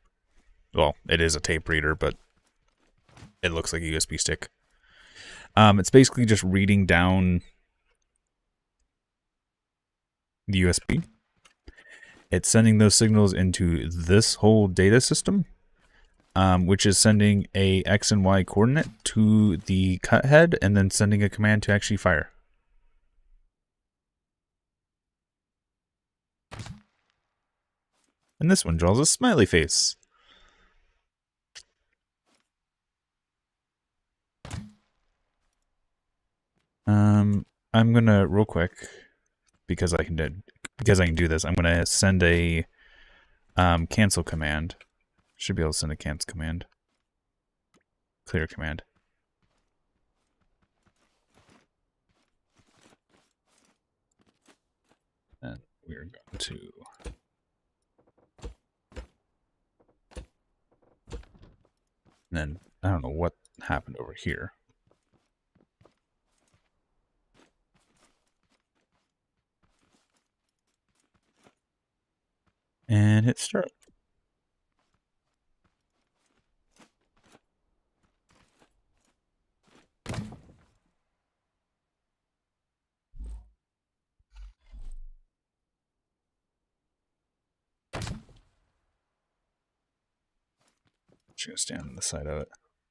Well, it is a tape reader, but it looks like a USB stick. It's basically just reading down the USB. It's sending those signals into this whole data system, which is sending a X and Y coordinate to the cut head and then sending a command to actually fire. And this one draws a smiley face. I'm gonna real quick because I can do this. I'm gonna send a cancel command. Should be able to send a cancel command. Clear command. And we're going to and then I don't know what happened over here. And hit start. Just gonna stand on the side of it.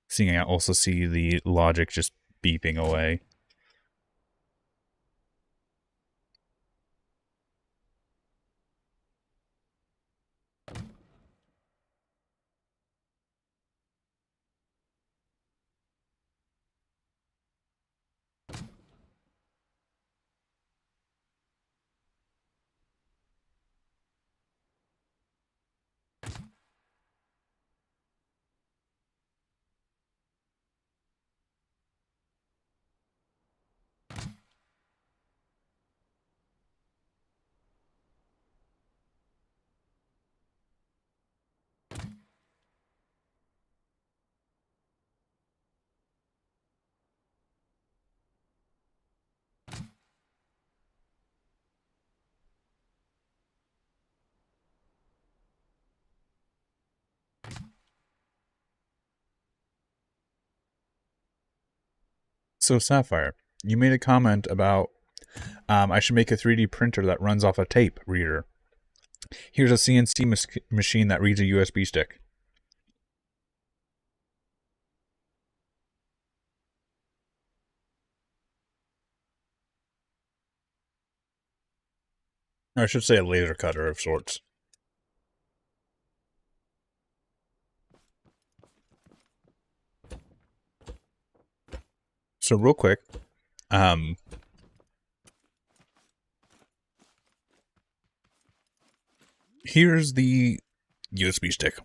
Seeing I also see the logic just beeping away. So Sapphire, you made a comment about I should make a 3D printer that runs off a tape reader. Here's a CNC machine that reads a USB stick. Or I should say a laser cutter of sorts. So real quick, here's the USB stick.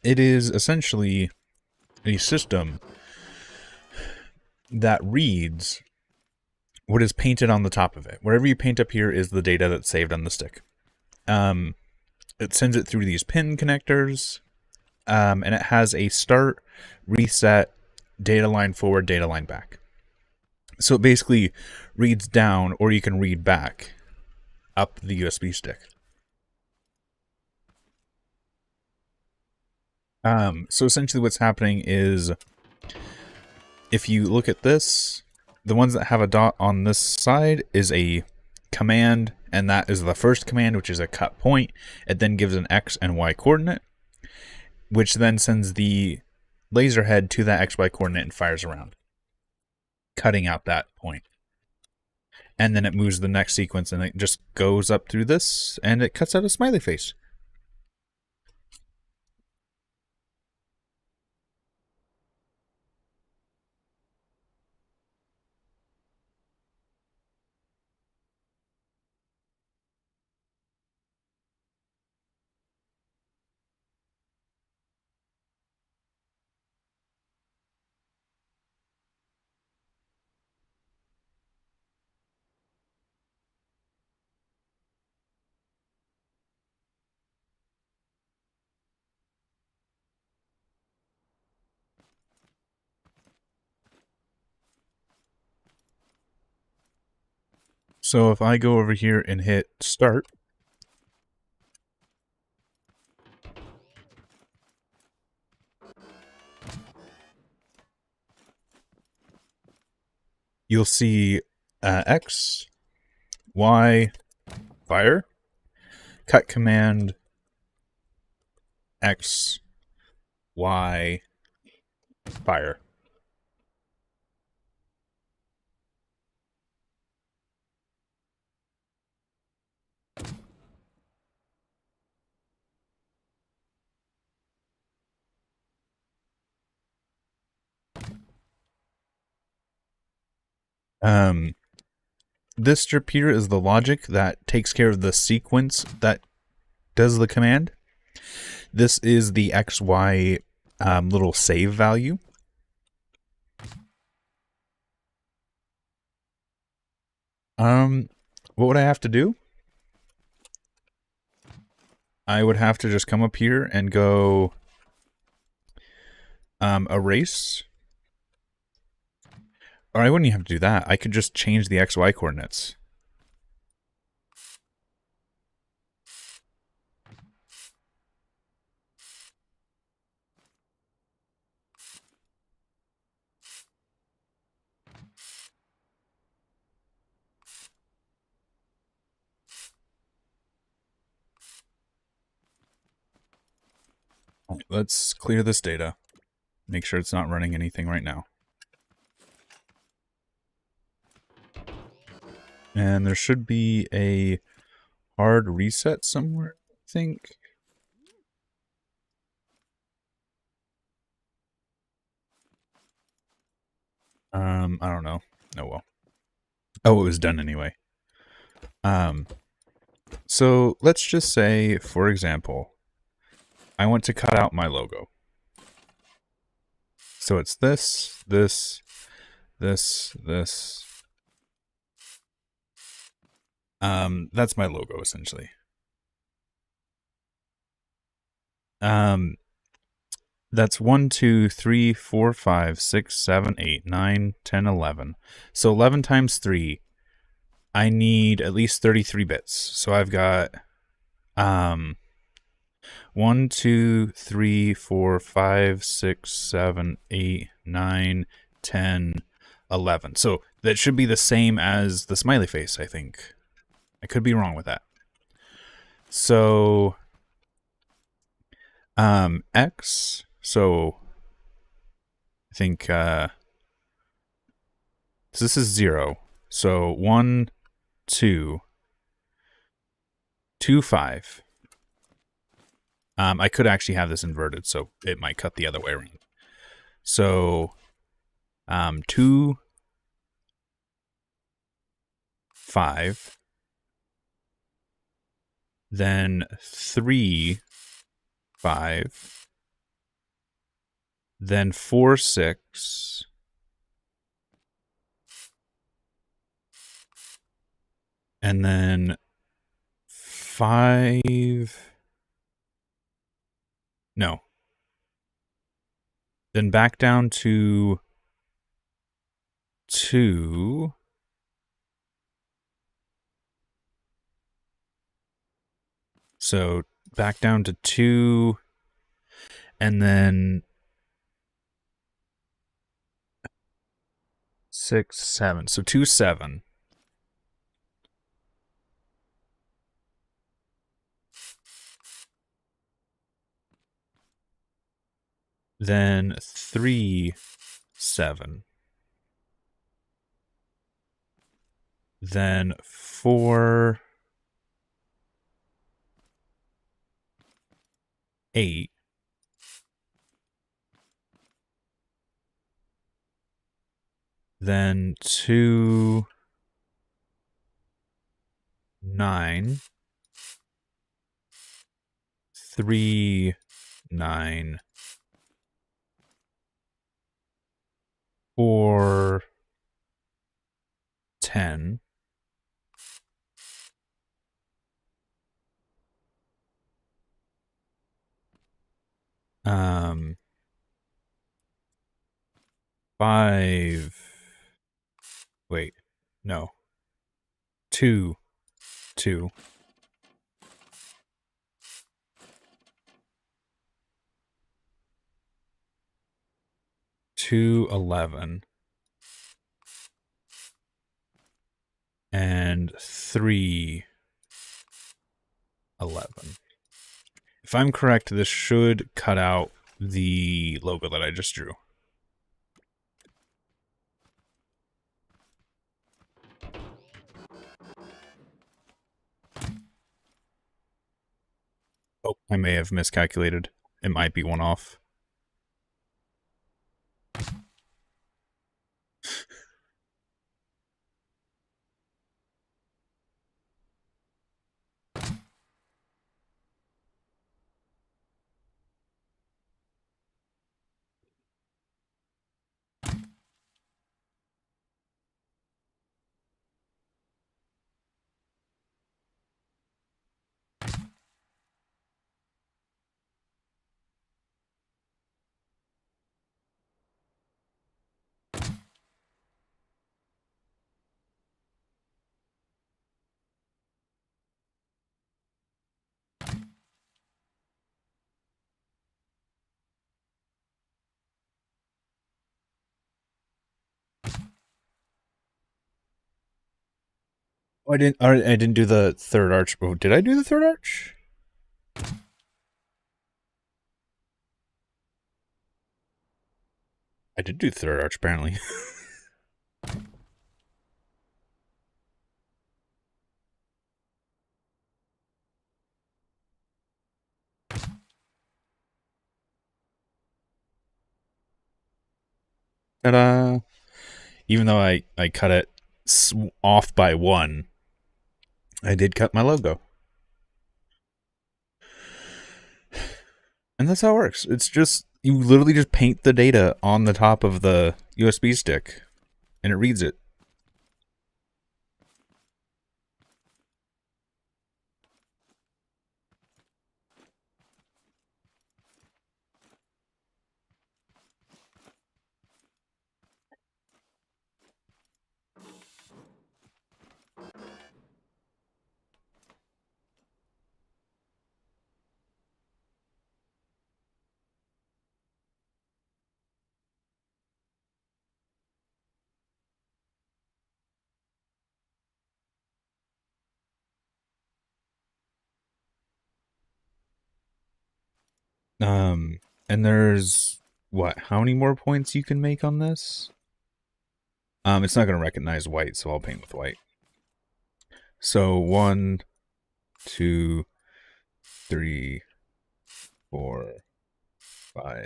It is essentially a system that reads what is painted on the top of it. Wherever you paint up here is the data that's saved on the stick. It sends it through these pin connectors, and it has a start, reset, data line forward, data line back. So it basically reads down, or you can read back up the USB stick. So essentially what's happening is, if you look at this, the ones that have a dot on this side is a command, and that is the first command, which is a cut point. It then gives an X and Y coordinate, which then sends the laser head to that XY coordinate and fires around, cutting out that point. And then it moves to the next sequence, and it just goes up through this, and it cuts out a smiley face. So if I go over here and hit start, you'll see X, Y, fire, cut command, X, Y, fire. This strip here is the logic that takes care of the sequence that does the command. This is the XY little save value. What would I have to do? I would have to just come up here and go erase. Or I wouldn't even have to do that. I could just change the XY coordinates. Right, let's clear this data. Make sure it's not running anything right now. And there should be a hard reset somewhere, I think. I don't know. Oh well. Oh, it was done anyway. So let's just say, for example, I want to cut out my logo. So it's this, this, this, this. That's my logo essentially. That's 1, 2, 3, 4, 5, 6, 7, 8, 9, 10, 11. So 11 times 3, I need at least 33 bits. So I've got 1, 2, 3, 4, 5, 6, 7, 8, 9, 10, 11. So that should be the same as the smiley face, I think. I could be wrong with that. So X, so I think so this is 0. So 1, 2, 2, 5. I could actually have this inverted, so it might cut the other way around. So 2, 5, then 3, 5, then 4, 6, and then 5, no. Then back down to 2. So back down to 2, and then 6, 7. So 2, 7. Then 3, 7. Then 4, 8. Then 2, 9. 3, 9. 4, 10. Um, 5. Wait, no. 2, 2, 2, 11, and 3, 11. If I'm correct, this should cut out the logo that I just drew. Oh, I may have miscalculated. It might be one off. Oh, I didn't do the third arch. Oh, did I do the third arch? I did do the third arch, apparently. Ta-da! Even though I cut it off by 1, I did cut my logo. And that's how it works. It's just, you literally just paint the data on the top of the USB stick, and it reads it. And there's, what, how many more points you can make on this? It's not going to recognize white, so I'll paint with white. So 1, 2, 3, 4, 5.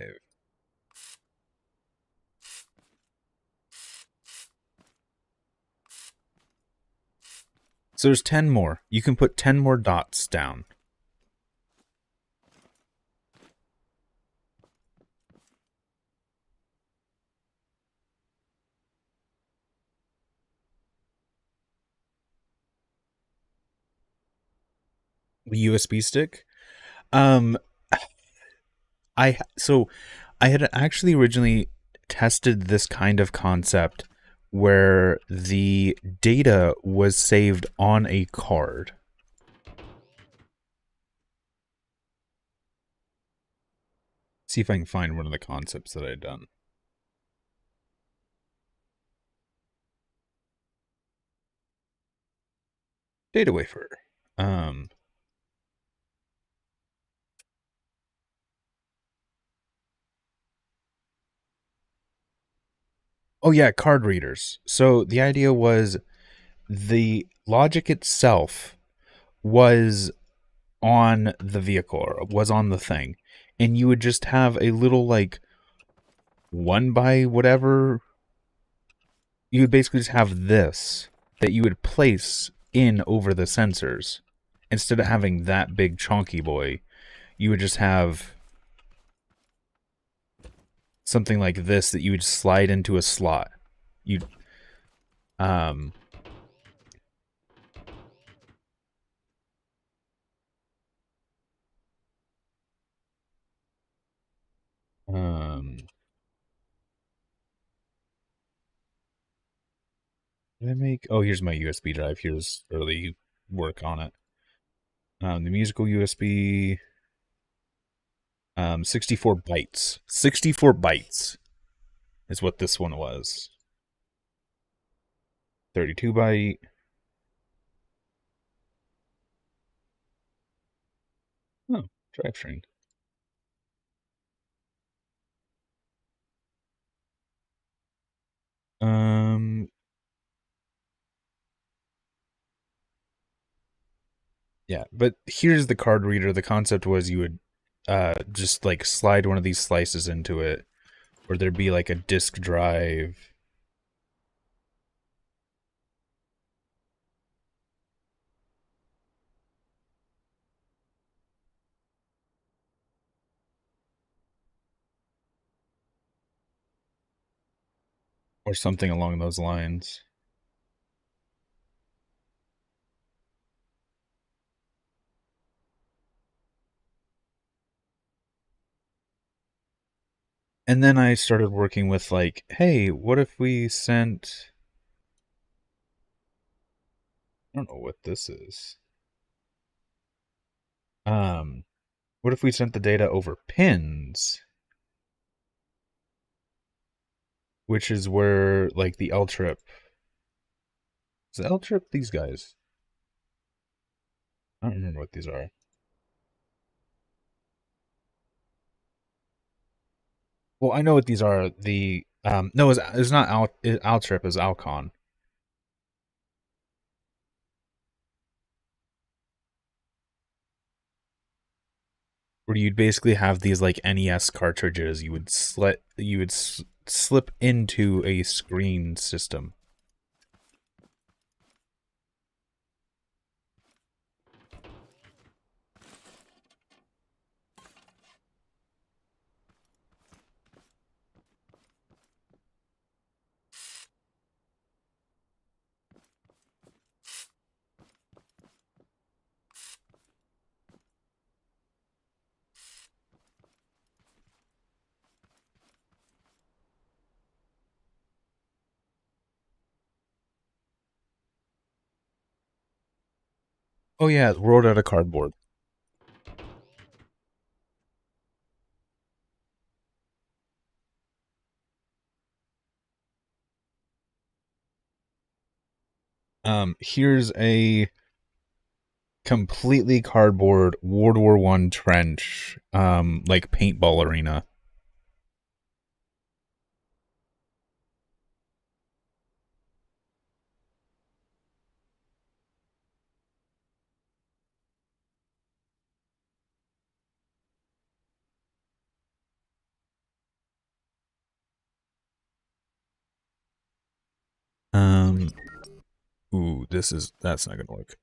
So there's 10 more. You can put 10 more dots down. The USB stick. Um, I had actually originally tested this kind of concept where the data was saved on a card. See if I can find one of the concepts that I'd done. Data wafer. Oh yeah, card readers. So the idea was the logic itself was on the vehicle, or was on the thing, and you would just have a little, like, 1 by whatever. You would basically just have this that you would place in over the sensors. Instead of having that big chonky boy, you would just have something like this that you would slide into a slot. You'd um um Did I make? Oh, here's my USB drive. Here's early work on it. The musical USB, 64 bytes. 64 bytes is what this one was. 32 byte. Oh, drivetrain. Um, yeah, but here's the card reader. The concept was you would just like slide one of these slices into it, or there'd be like a disk drive. Or something along those lines. And then I started working with like, hey, what if we sent... I don't know what this is. What if we sent the data over pins? Which is where, like, the L-trip... Is the L-trip these guys? I don't remember what these are. Well, I know what these are. The, no, it's not L-trip, it's Alcon. Where you'd basically have these, like, NES cartridges you would slip into a screen system. Oh yeah, rolled out of cardboard. Here's a completely cardboard World War One trench, like paintball arena. Um, ooh, that's not gonna work.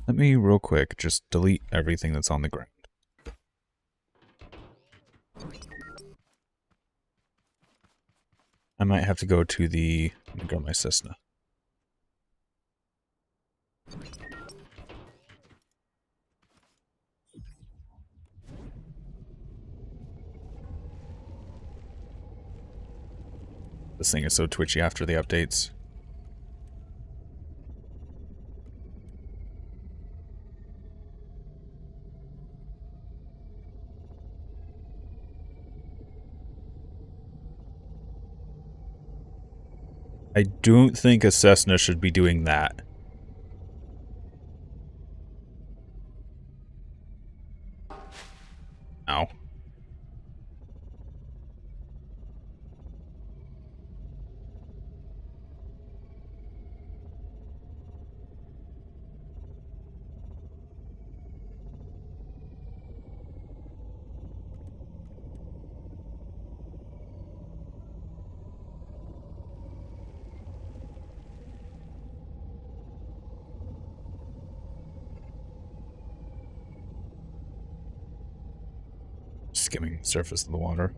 Let me real quick just delete everything that's on the ground. I might have to go to the, let me grab my Cessna. This thing is so twitchy after the updates. I don't think a Cessna should be doing that. Ow. Skimming surface of the water.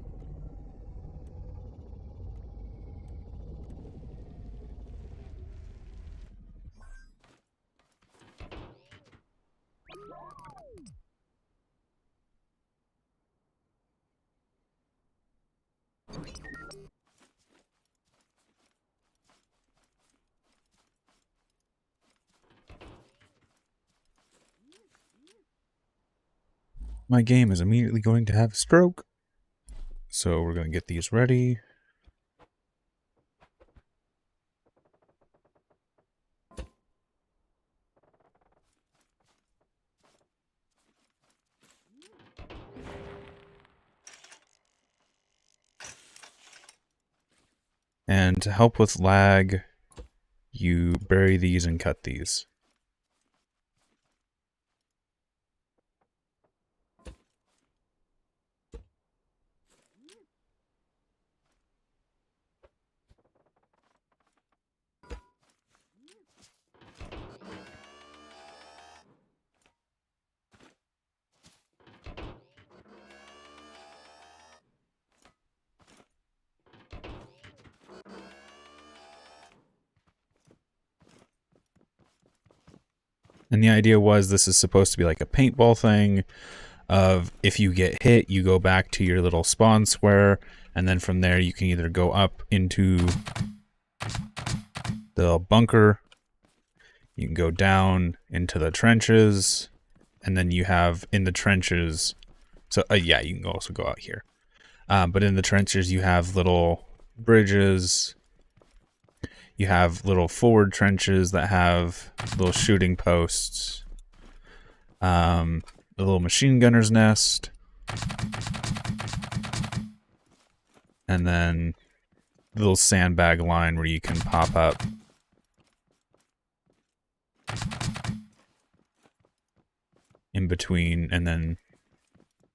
my game is immediately going to have a stroke. So we're going to get these ready. And to help with lag, you bury these and cut these. And the idea was this is supposed to be like a paintball thing of if you get hit, you go back to your little spawn square, and then from there you can either go up into the bunker, you can go down into the trenches, and then you have in the trenches, so yeah, you can also go out here. But in the trenches you have little bridges, you have little forward trenches that have little shooting posts, the little machine gunner's nest, and then the little sandbag line where you can pop up. In between, and then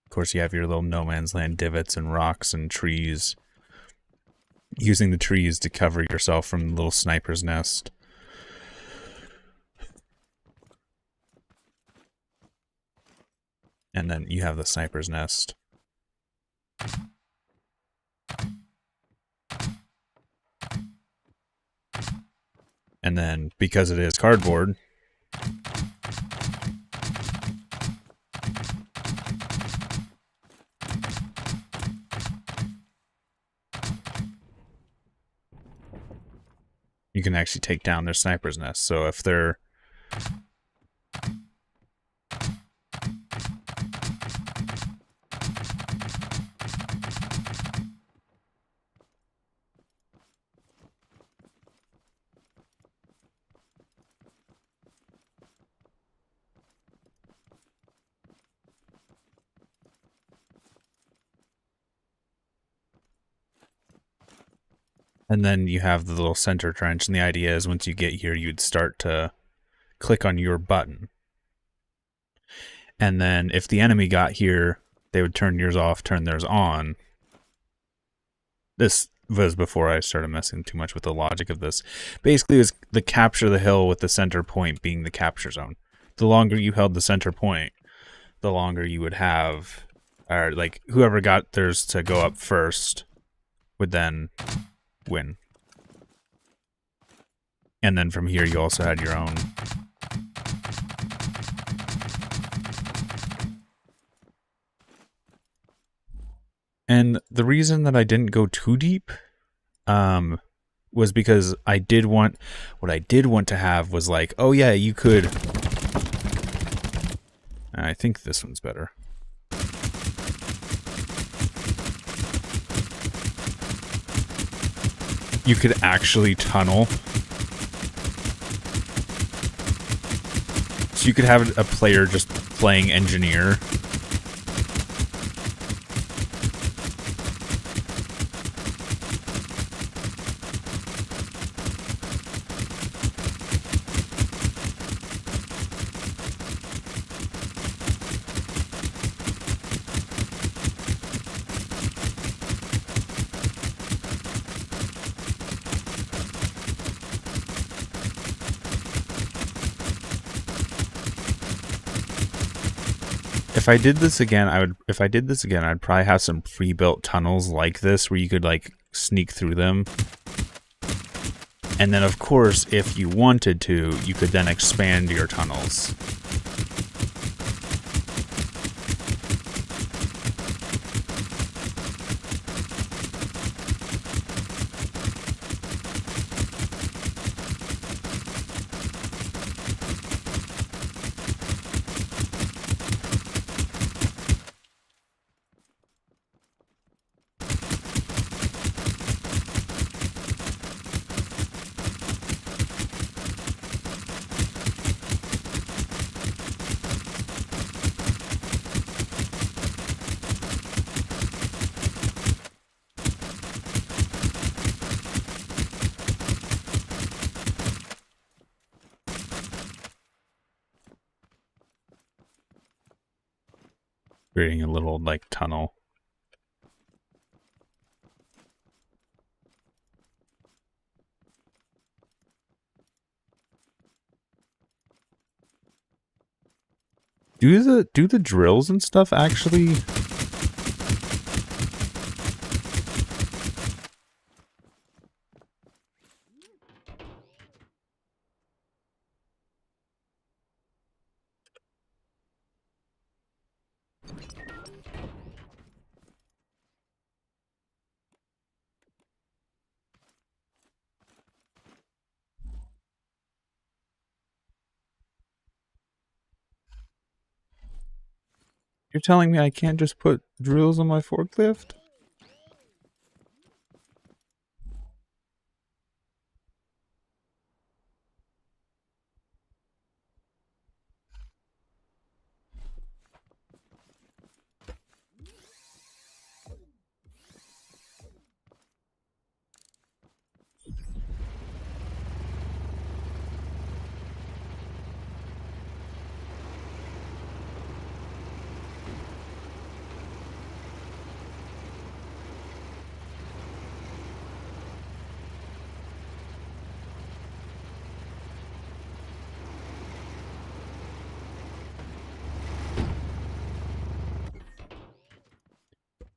of course you have your little no man's land divots and rocks and trees, using the trees to cover yourself from the little sniper's nest. And then you have the sniper's nest. And then because it is cardboard, you can actually take down their sniper's nest. So if they're and then you have the little center trench, and the idea is once you get here, you'd start to click on your button. And then if the enemy got here, they would turn yours off, turn theirs on. This was before I started messing too much with the logic of this. Basically, it was the capture the hill with the center point being the capture zone. The longer you held the center point, the longer you would have, or like whoever got theirs to go up first would then win. And then from here you also had your own. And the reason that I didn't go too deep was because what I did want to have was like, oh yeah, you could, I think this one's better. You could actually tunnel. So you could have a player just playing engineer. If I did this again, I'd probably have some pre-built tunnels like this where you could like sneak through them. And then of course, if you wanted to, you could then expand your tunnels. creating a little like tunnel. Do the drills and stuff actually? You're telling me I can't just put drills on my forklift?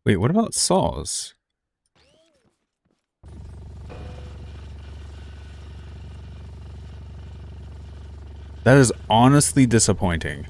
Wait, what about saws? That is honestly disappointing.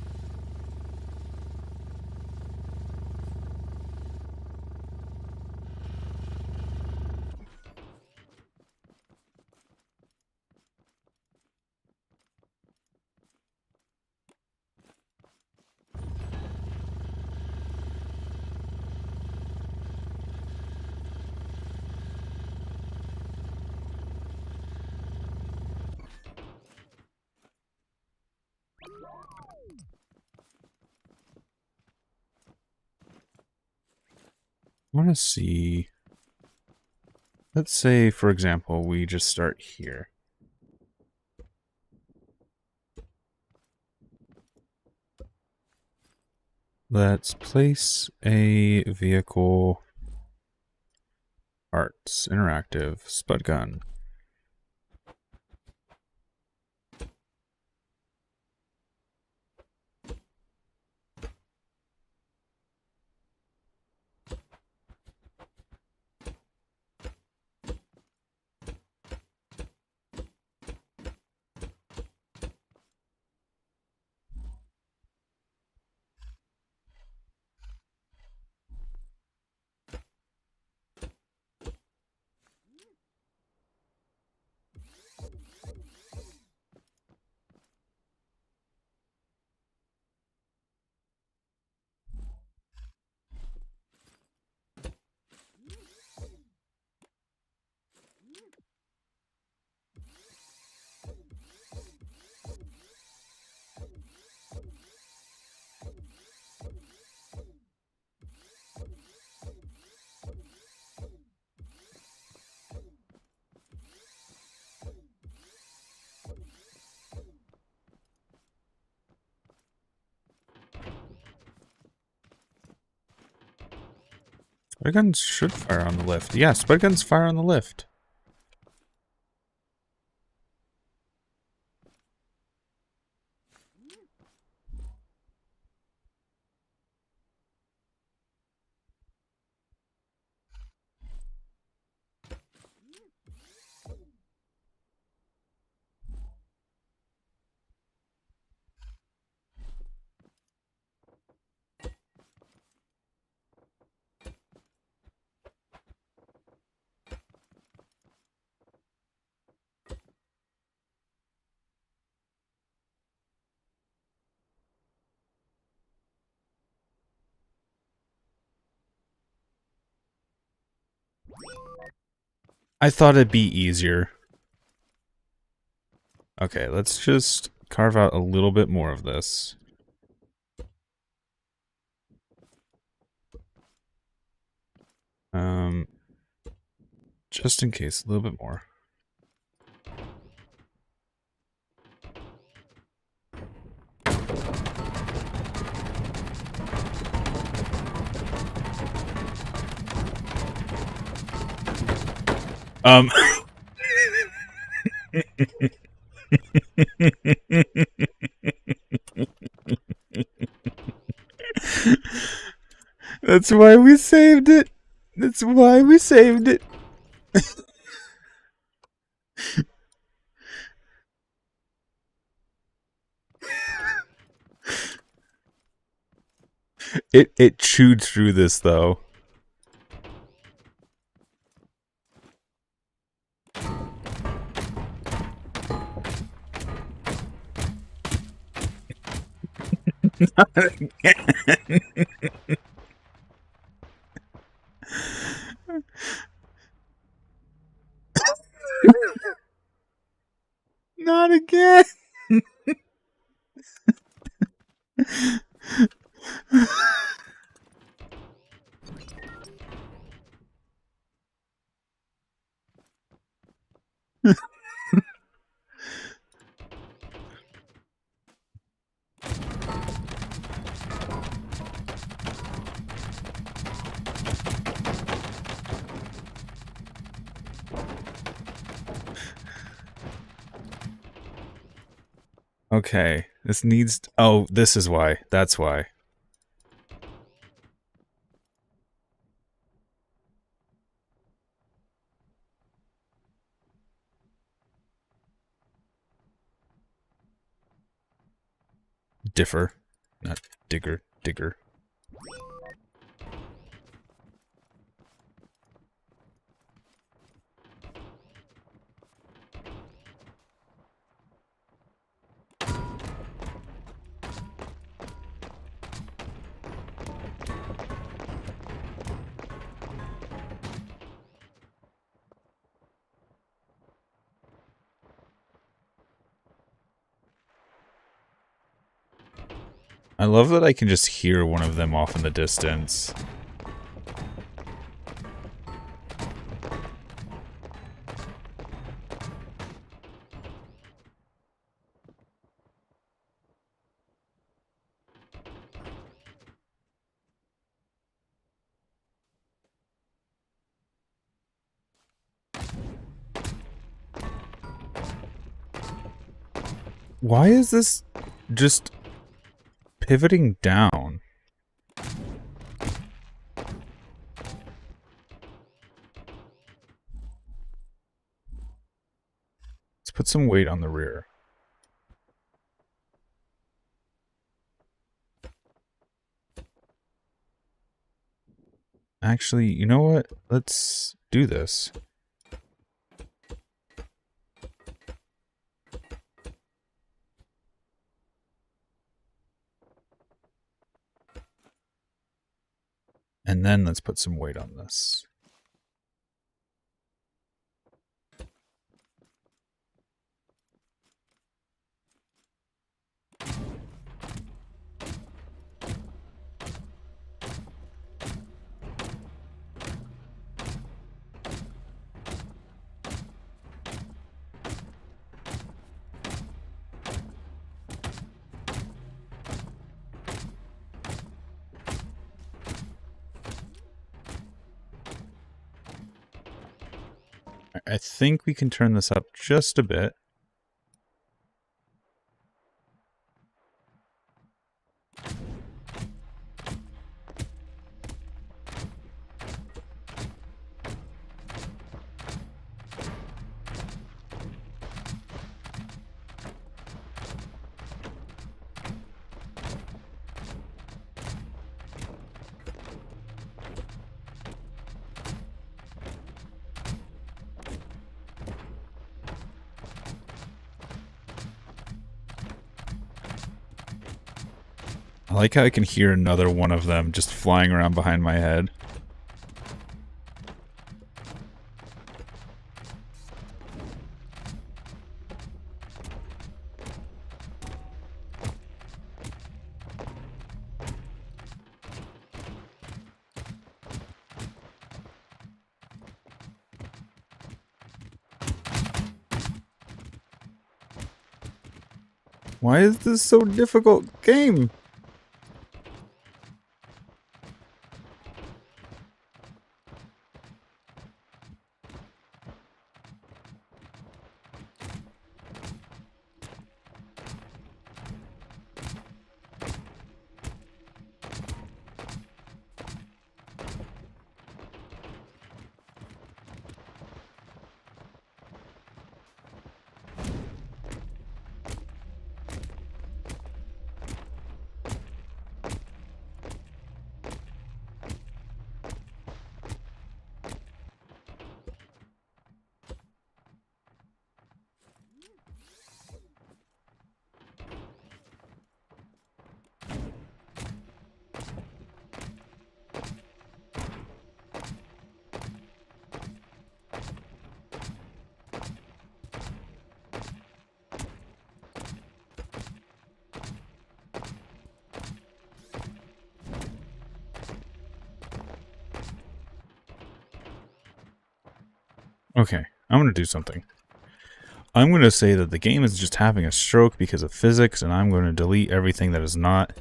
I want to see. Let's say, for example, we just start here. Let's place a vehicle parts, interactive, spud gun. Spud guns should fire on the lift. Yeah, spud guns fire on the lift. I thought it'd be easier. Okay, let's just carve out a little bit more of this. Just in case, a little bit more. Um. That's why we saved it. That's why we saved it. It chewed through this though. Not again. Okay, this needs... Oh, this is why. That's why. Differ. Not digger. Digger. I love that I can just hear one of them off in the distance. Why is this just pivoting down? Let's put some weight on the rear. Actually, you know what? Let's do this. And then let's put some weight on this. I think we can turn this up just a bit. I like how I can hear another one of them just flying around behind my head. Why is this so difficult game? Okay, I'm going to do something. I'm going to say that the game is just having a stroke because of physics, and I'm going to delete everything that is not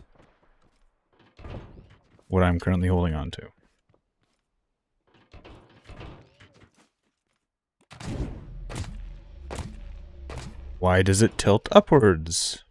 what I'm currently holding on to. Why does it tilt upwards?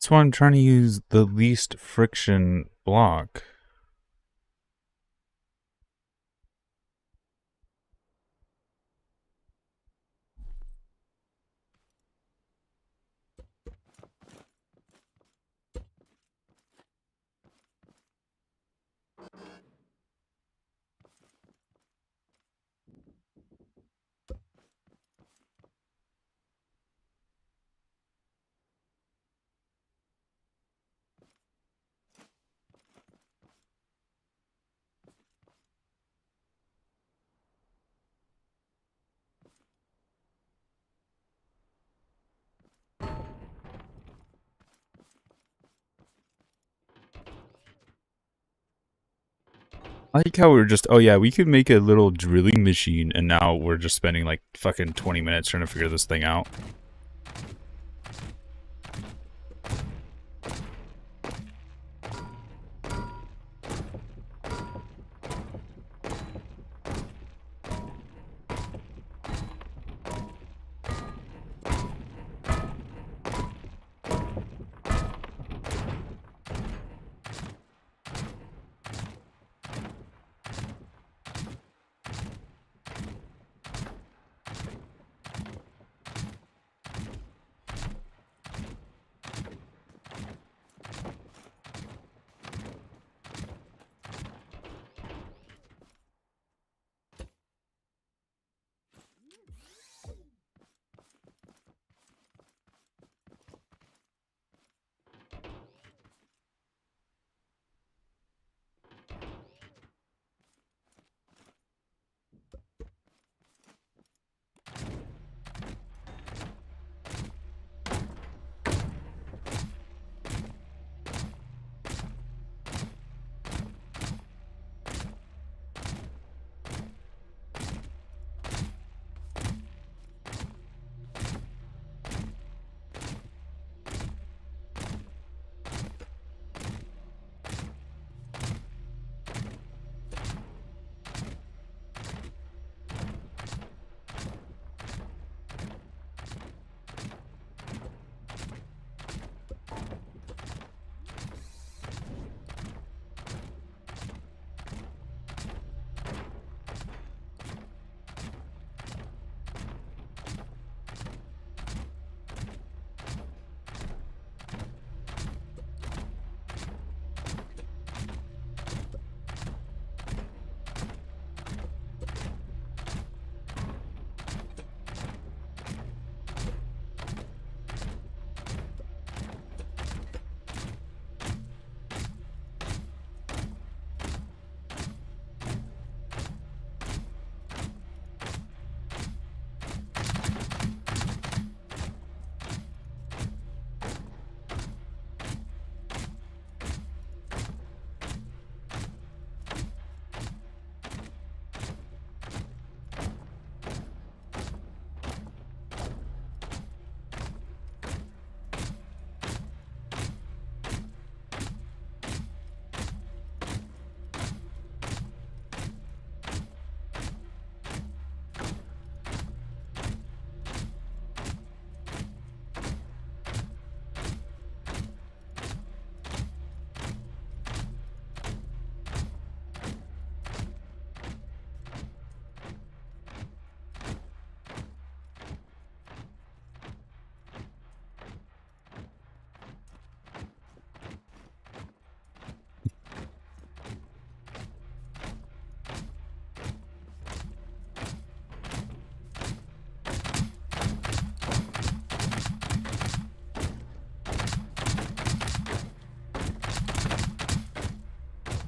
That's why I'm trying to use the least friction block. I like how we're just, oh yeah, we could make a little drilling machine, and now we're just spending like fucking 20 minutes trying to figure this thing out.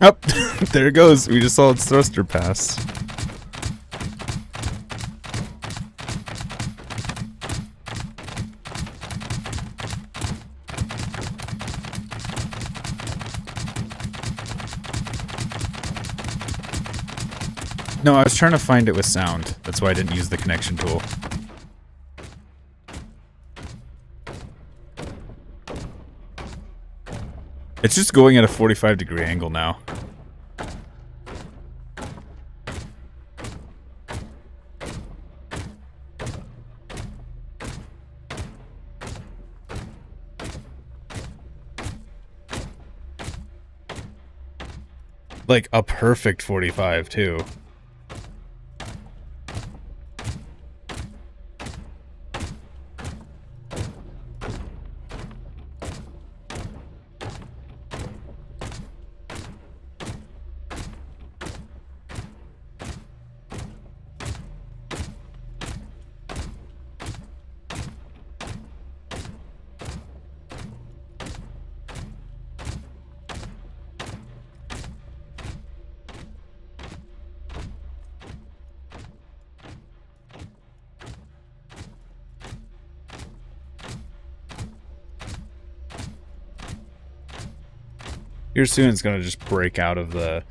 Up, there it goes. We just saw its thruster pass. No, I was trying to find it with sound. That's why I didn't use the connection tool. It's just going at a 45-degree angle now. Like a perfect 45 too. Here soon it's gonna just break out of the...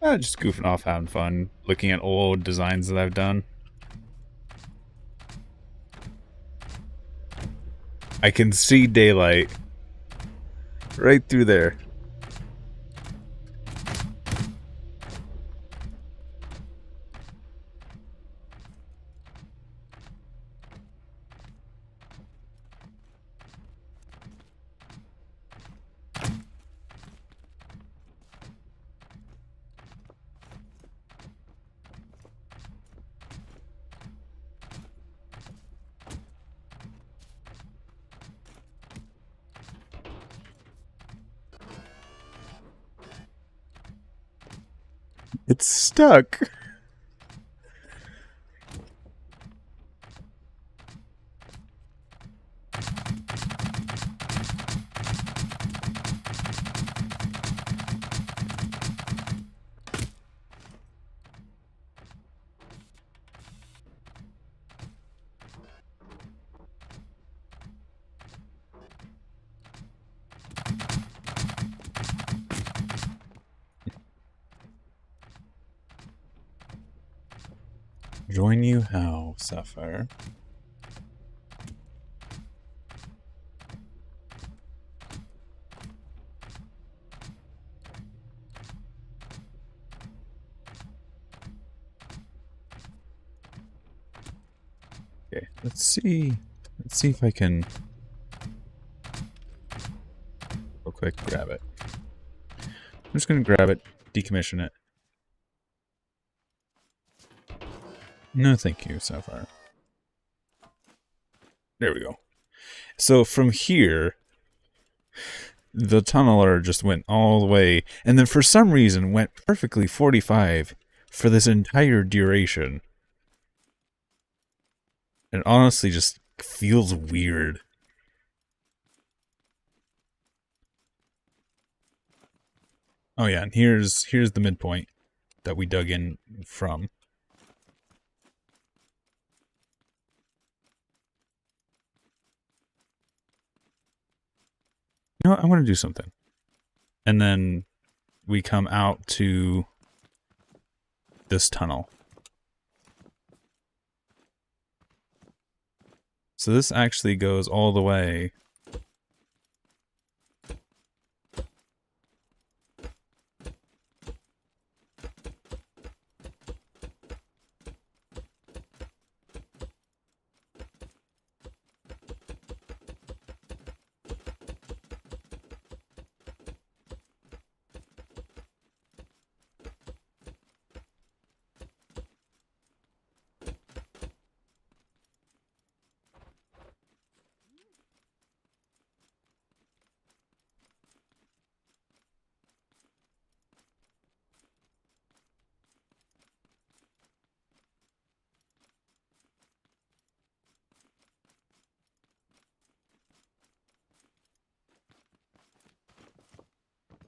just goofing off, having fun, looking at old designs that I've done. I can see daylight right through there. It's stuck. Join you how, Sapphire? Okay, let's see. Let's see if I can real quick grab it. I'm just gonna grab it, decommission it. No, thank you, Sapphire. There we go. So from here, the tunneler just went all the way, and then for some reason went perfectly 45 for this entire duration. It honestly just feels weird. Oh yeah, and here's the midpoint that we dug in from. You know what? I'm going to do something. And then we come out to this tunnel. So this actually goes all the way.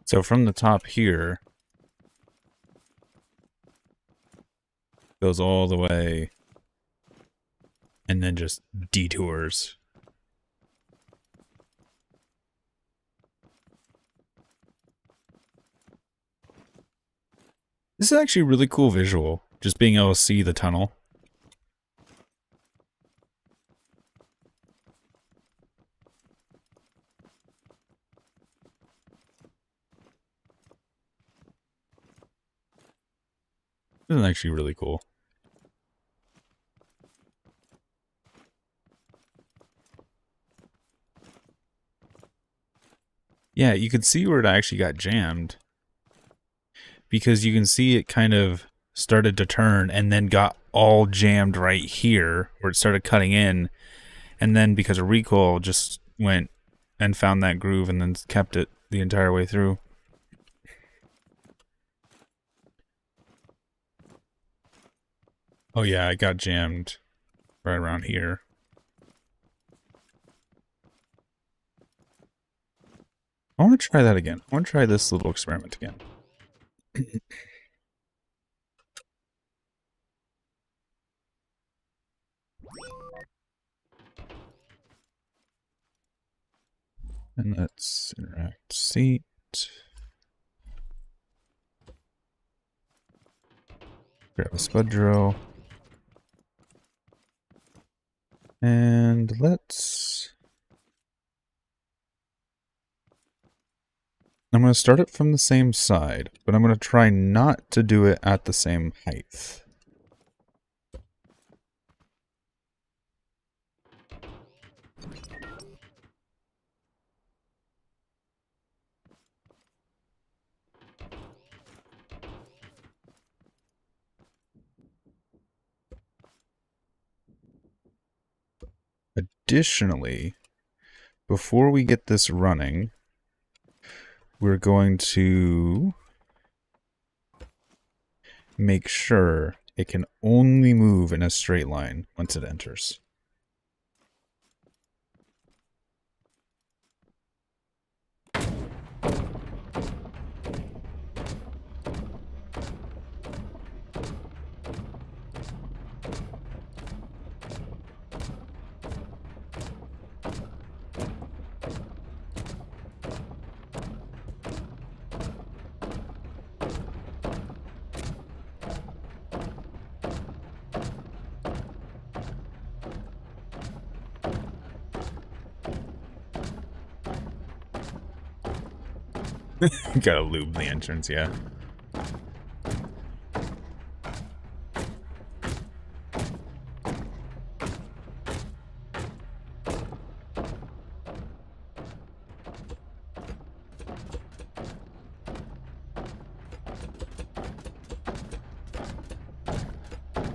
So from the top here, goes all the way, and then just detours. This is actually a really cool visual, just being able to see the tunnel. This is actually really cool. Yeah, you can see where it actually got jammed. Because you can see it kind of started to turn and then got all jammed right here where it started cutting in. And then because of recoil, just went and found that groove and then kept it the entire way through. Oh yeah, it got jammed right around here. I want to try that again. I want to try this little experiment again. And let's interact seat. Grab a spud drill. And I'm going to start it from the same side, but I'm going to try not to do it at the same height. Additionally, before we get this running, we're going to make sure it can only move in a straight line once it enters. Gotta lube the entrance, yeah.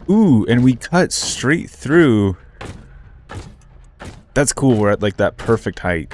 Ooh, and we cut straight through. That's cool, we're at like that perfect height.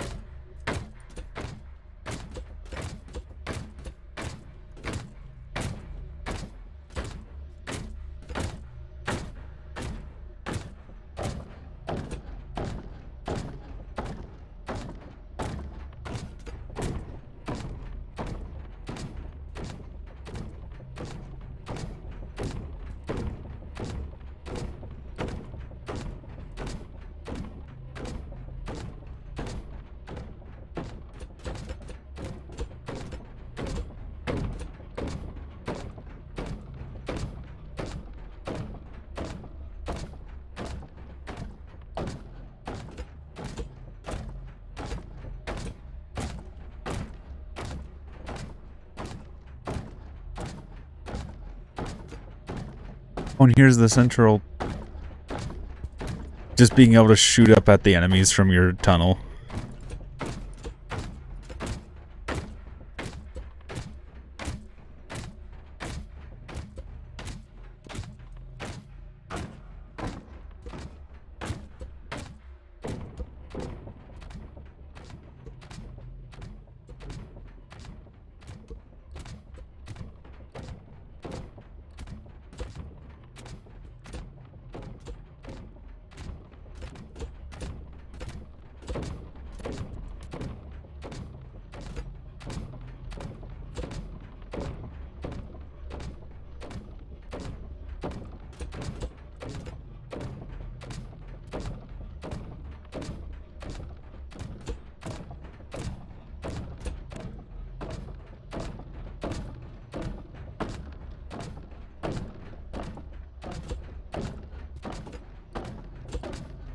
Oh, and here's the central. Just being able to shoot up at the enemies from your tunnel.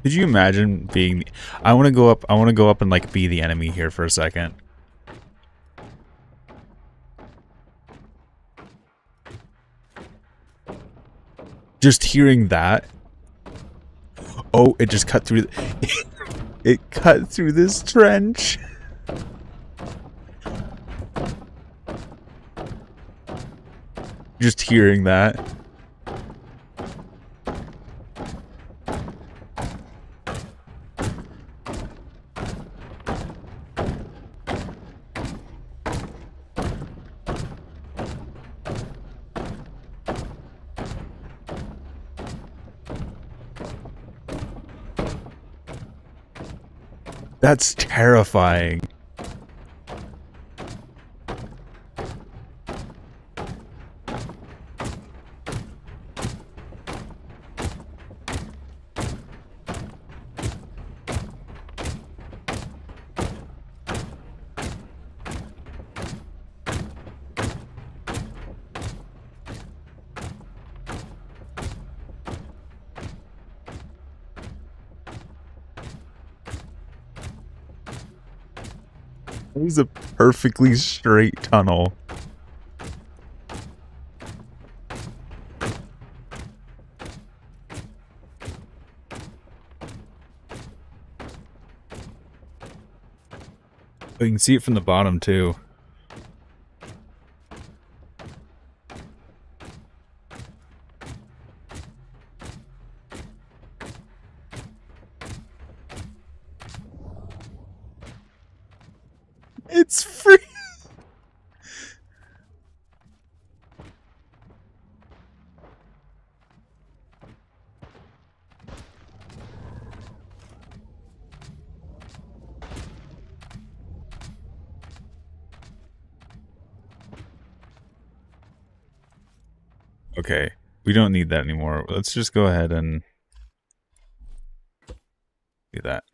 Could you imagine being? I want to go up. I want to go up and like be the enemy here for a second. Just hearing that. Oh, it just cut through. It cut through this trench. Just hearing that. That's terrifying. It was a perfectly straight tunnel. You can see it from the bottom too. It's free. Okay, we don't need that anymore. Let's just go ahead and do that.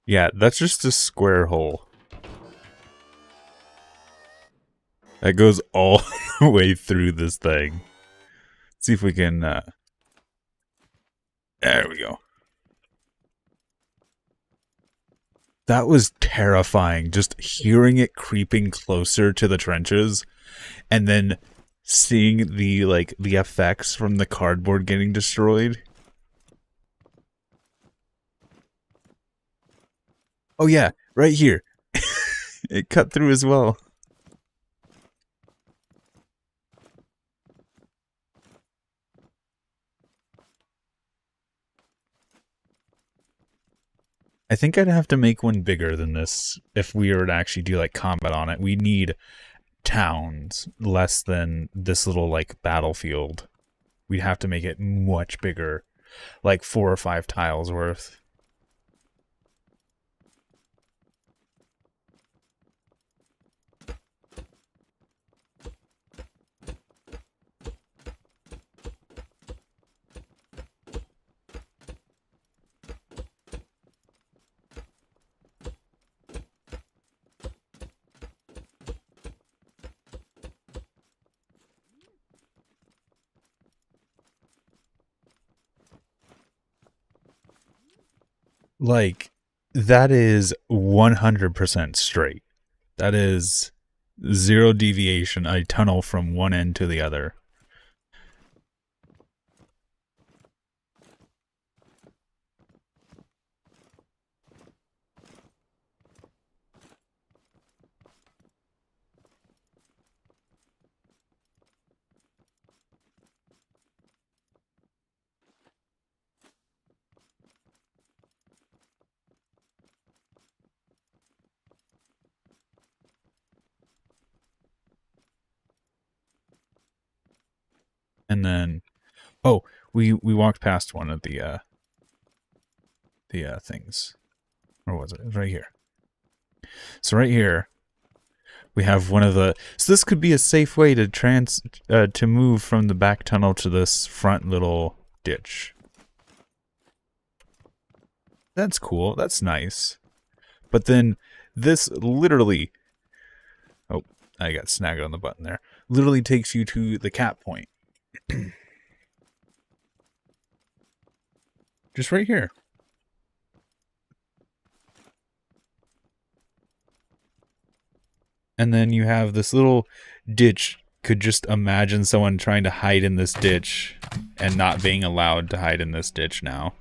Yeah, that's just a square hole. That goes all the way through this thing. Let's see if we can, there we go. That was terrifying, just hearing it creeping closer to the trenches, and then seeing the, like, the effects from the cardboard getting destroyed. Oh yeah, right here. It cut through as well. I think I'd have to make one bigger than this if we were to actually do like combat on it. We need towns less than this little like battlefield. We'd have to make it much bigger, like 4 or 5 tiles worth. Like, that is 100% straight. That is 0 deviation, a tunnel from one end to the other. And then, oh, we walked past one of the things. Or was it? It was right here. So right here, we have one of the. So this could be a safe way to to move from the back tunnel to this front little ditch. That's cool. That's nice. But then this literally. Oh, I got snagged on the button there. Literally takes you to the cap point. Just right here. And then you have this little ditch. Could just imagine someone trying to hide in this ditch and not being allowed to hide in this ditch now.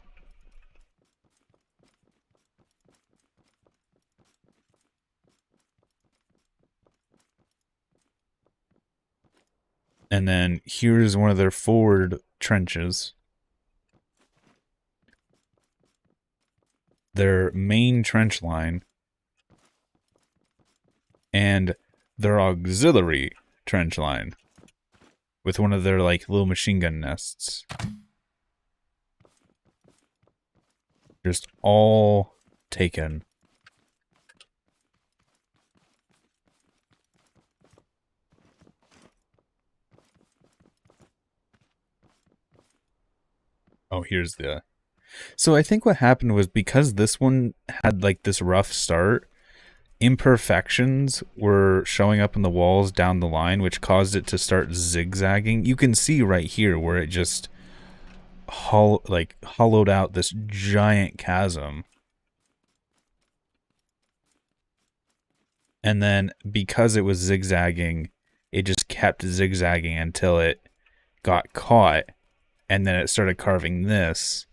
And then here's one of their forward trenches. Their main trench line. And their auxiliary trench line. With one of their, like, little machine gun nests. Just all taken. Oh, here's the... So I think what happened was because this one had, like, this rough start, imperfections were showing up in the walls down the line, which caused it to start zigzagging. You can see right here where it just hollowed out this giant chasm. And then because it was zigzagging, it just kept zigzagging until it got caught. And then it started carving this.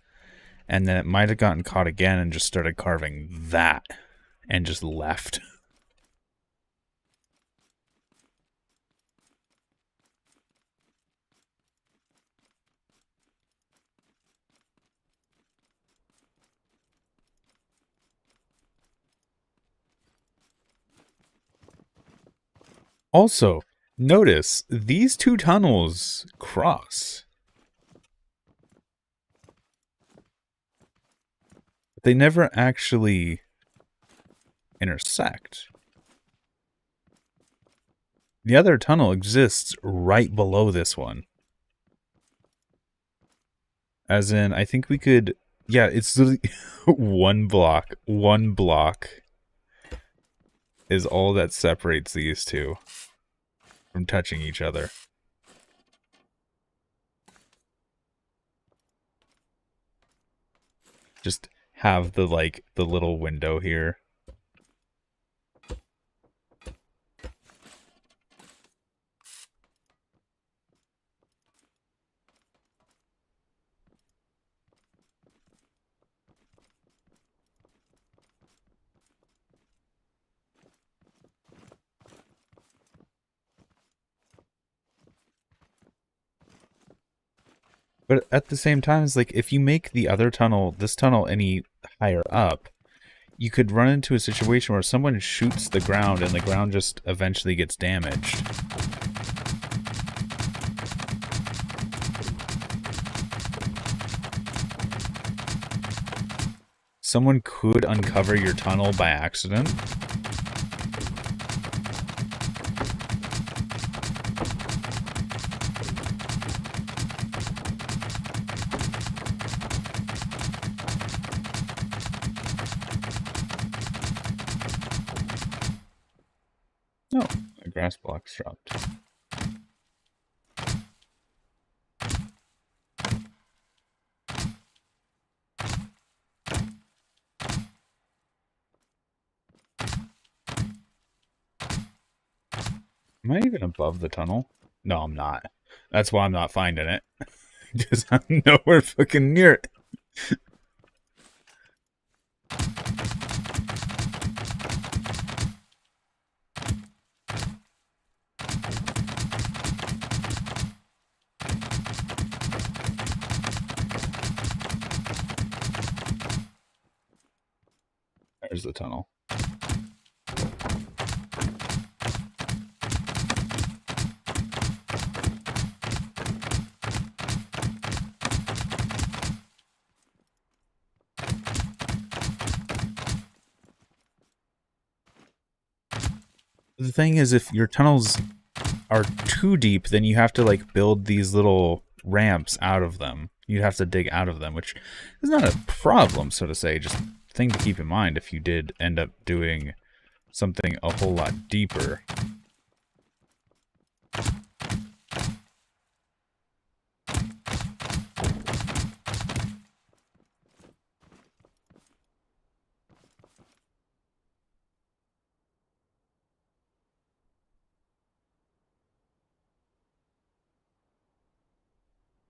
And then it might have gotten caught again and just started carving that. And just left. Also, notice these two tunnels cross. They never actually intersect. The other tunnel exists right below this one. As in, I think we could... Yeah, it's literally one block. One block is all that separates these two from touching each other. Just have the, like, the little window here. But at the same time, it's like, if you make the other tunnel, this tunnel, any higher up, you could run into a situation where someone shoots the ground and the ground just eventually gets damaged. Someone could uncover your tunnel by accident. No, a grass block's dropped. Am I even above the tunnel? No, I'm not. That's why I'm not finding it. Because I'm nowhere fucking near it. There's the tunnel. The thing is, if your tunnels are too deep, then you have to, like, build these little ramps out of them. You'd have to dig out of them, which is not a problem, so to say. Just a thing to keep in mind if you did end up doing something a whole lot deeper.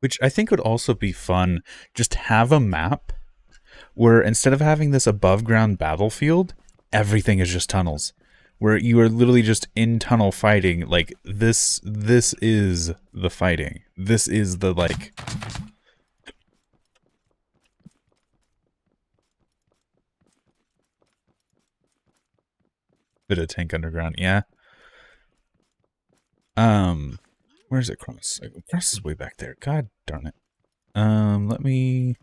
Which I think would also be fun. Just have a map where instead of having this above ground battlefield, everything is just tunnels. Where you are literally just in tunnel fighting. Like this is the fighting. This is the like bit of tank underground, yeah. Where's it cross? Cross is way back there. God darn it. Let me.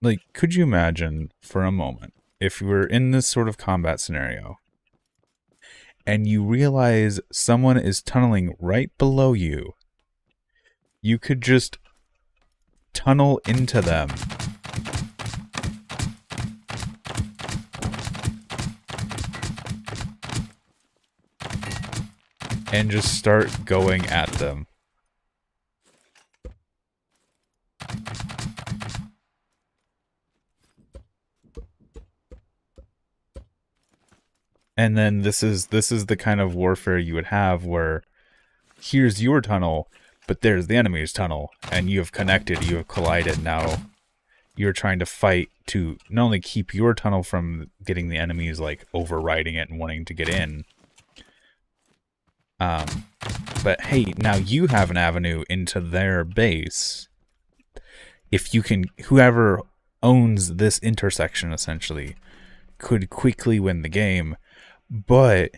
Like, could you imagine for a moment if you were in this sort of combat scenario and you realize someone is tunneling right below you? You could just tunnel into them. And just start going at them. And then this is the kind of warfare you would have where here's your tunnel, but there's the enemy's tunnel, and you have connected, you have collided. Now you're trying to fight to not only keep your tunnel from getting the enemies like overriding it and wanting to get in, but hey, now you have an avenue into their base. If you can, whoever owns this intersection essentially could quickly win the game. But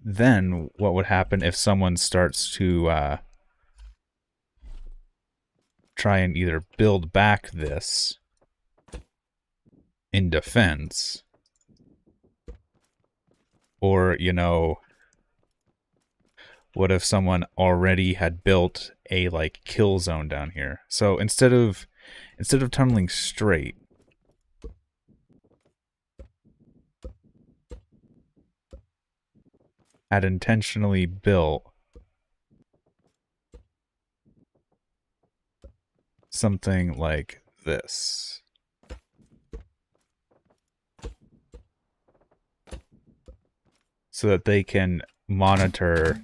then what would happen if someone starts to try and either build back this in defense, or, you know, what if someone already had built a like kill zone down here? So instead of tunneling straight, had intentionally built something like this. So that they can monitor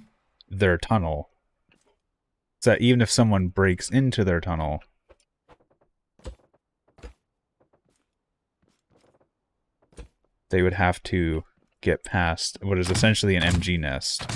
their tunnel. So that even if someone breaks into their tunnel, they would have to get past what is essentially an MG nest.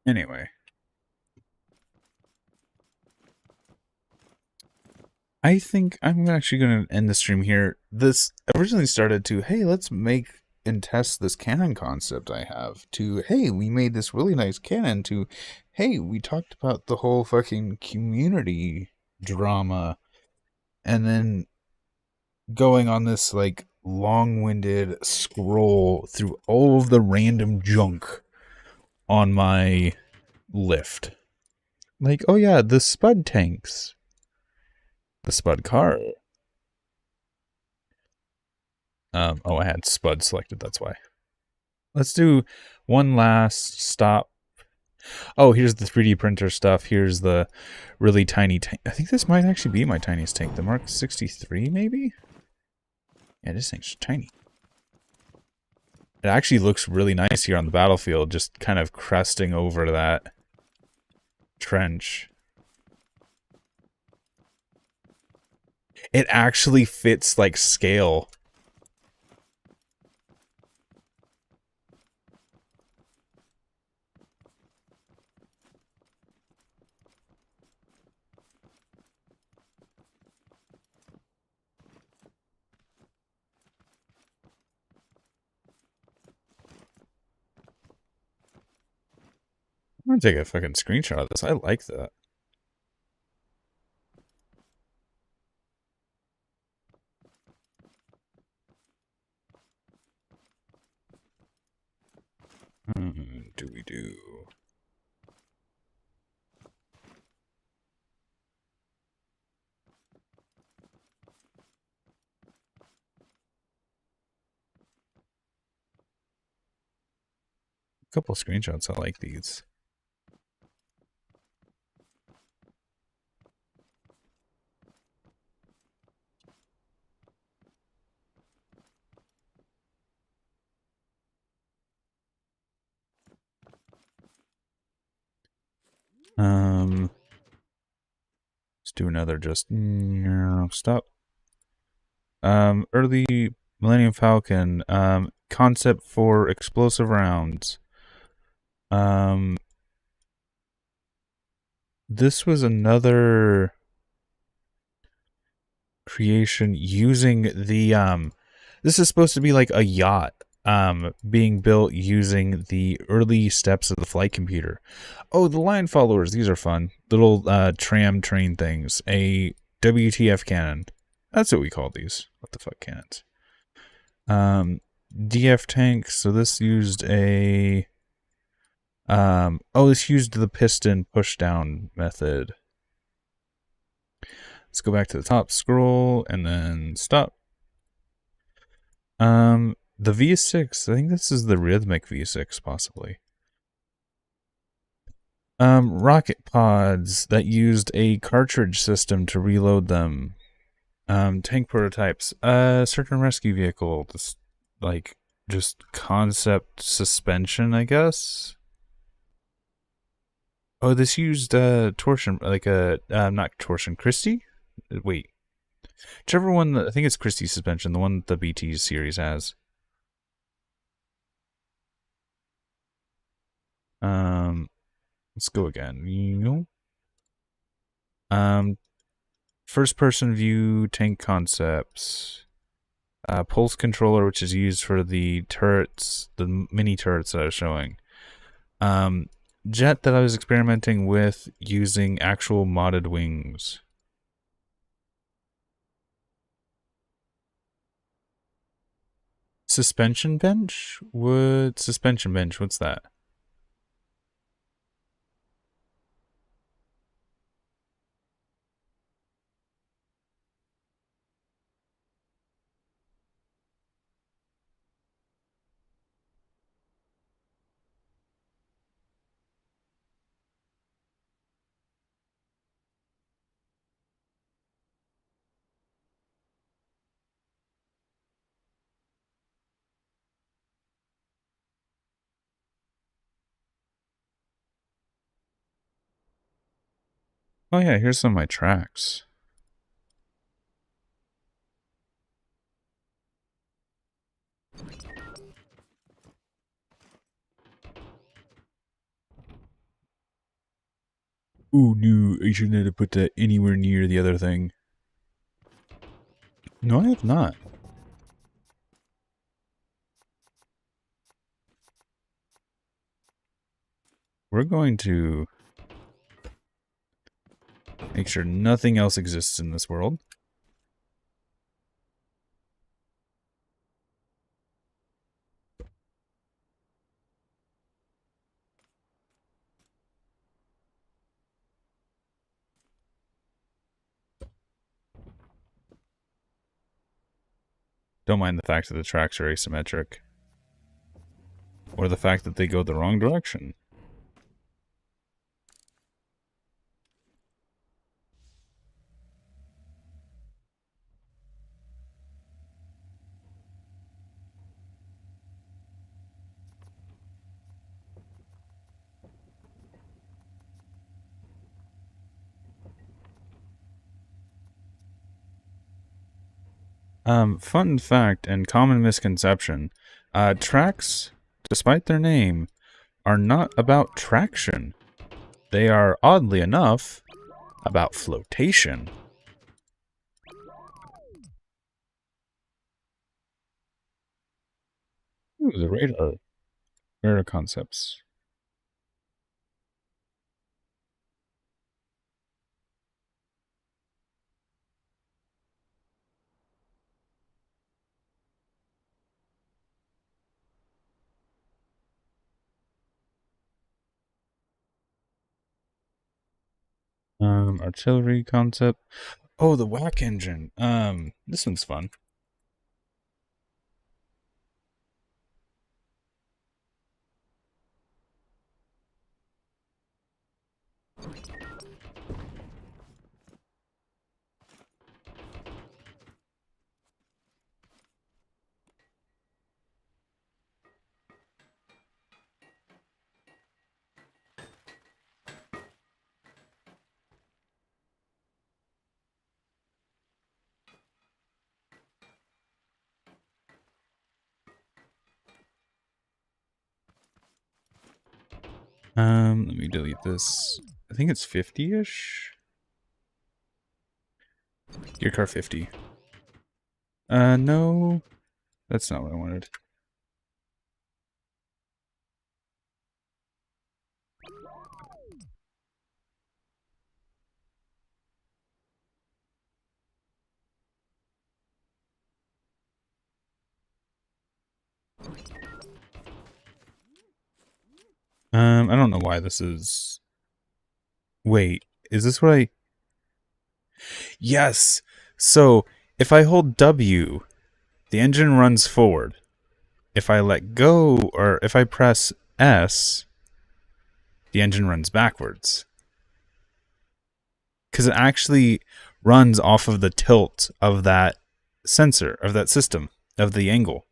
Anyway, I think I'm actually going to end the stream here. This originally started to, hey, let's make and test this cannon concept I have, to, hey, we made this really nice cannon, to, hey, we talked about the whole fucking community drama, and then going on this, like, long-winded scroll through all of the random junk on my lift. Like, oh yeah, the Spud tanks. The Spud car. Oh, I had Spud selected, that's why. Let's do one last stop. Oh, here's the 3D printer stuff. Here's the really tiny tank. I think this might actually be my tiniest tank. The Mark 63, maybe? Yeah, this thing's tiny. It actually looks really nice here on the battlefield, just kind of cresting over that trench. It actually fits like scale. I'm gonna take a fucking screenshot of this. I like that. Do we do? A couple screenshots. I like these. Let's do another just stop. Early Millennium Falcon, concept for explosive rounds. This was another creation using the, this is supposed to be like a yacht, being built using the early steps of the flight computer. Oh, the line followers, these are fun. Little, tram train things. A WTF cannon. That's what we call these. What the fuck cannons? DF tanks. So this used a, this used the piston push down method. Let's go back to the top, scroll, and then stop. The V6, I think this is the rhythmic V6, possibly. Rocket pods that used a cartridge system to reload them. Tank prototypes. Search and rescue vehicle. This, like, just concept suspension, I guess. Oh, this used, torsion, like not torsion, Christie? Wait. Whichever one, I think it's Christie suspension, the one that the BT series has. Let's go again. First person view tank concepts. Pulse controller, which is used for the turrets, the mini turrets that I was showing. Jet that I was experimenting with using actual modded wings. Suspension bench? Suspension bench, what's that? Oh yeah, here's some of my tracks. Oh no, I shouldn't have put that anywhere near the other thing. No, I have not. We're going to make sure nothing else exists in this world. Don't mind the fact that the tracks are asymmetric. Or the fact that they go the wrong direction. Fun fact and common misconception. Tracks, despite their name, are not about traction. They are, oddly enough, about flotation. Ooh, the radar. Radar concepts. Artillery concept. Oh, the whack engine. This one's fun. Let me delete this. I think it's 50-ish. Gear car 50. No. That's not what I wanted. I don't know why this is... Wait, is this what I... Yes! So, if I hold W, the engine runs forward. If I let go, or if I press S, the engine runs backwards. Because it actually runs off of the tilt of that sensor, of that system, of the angle.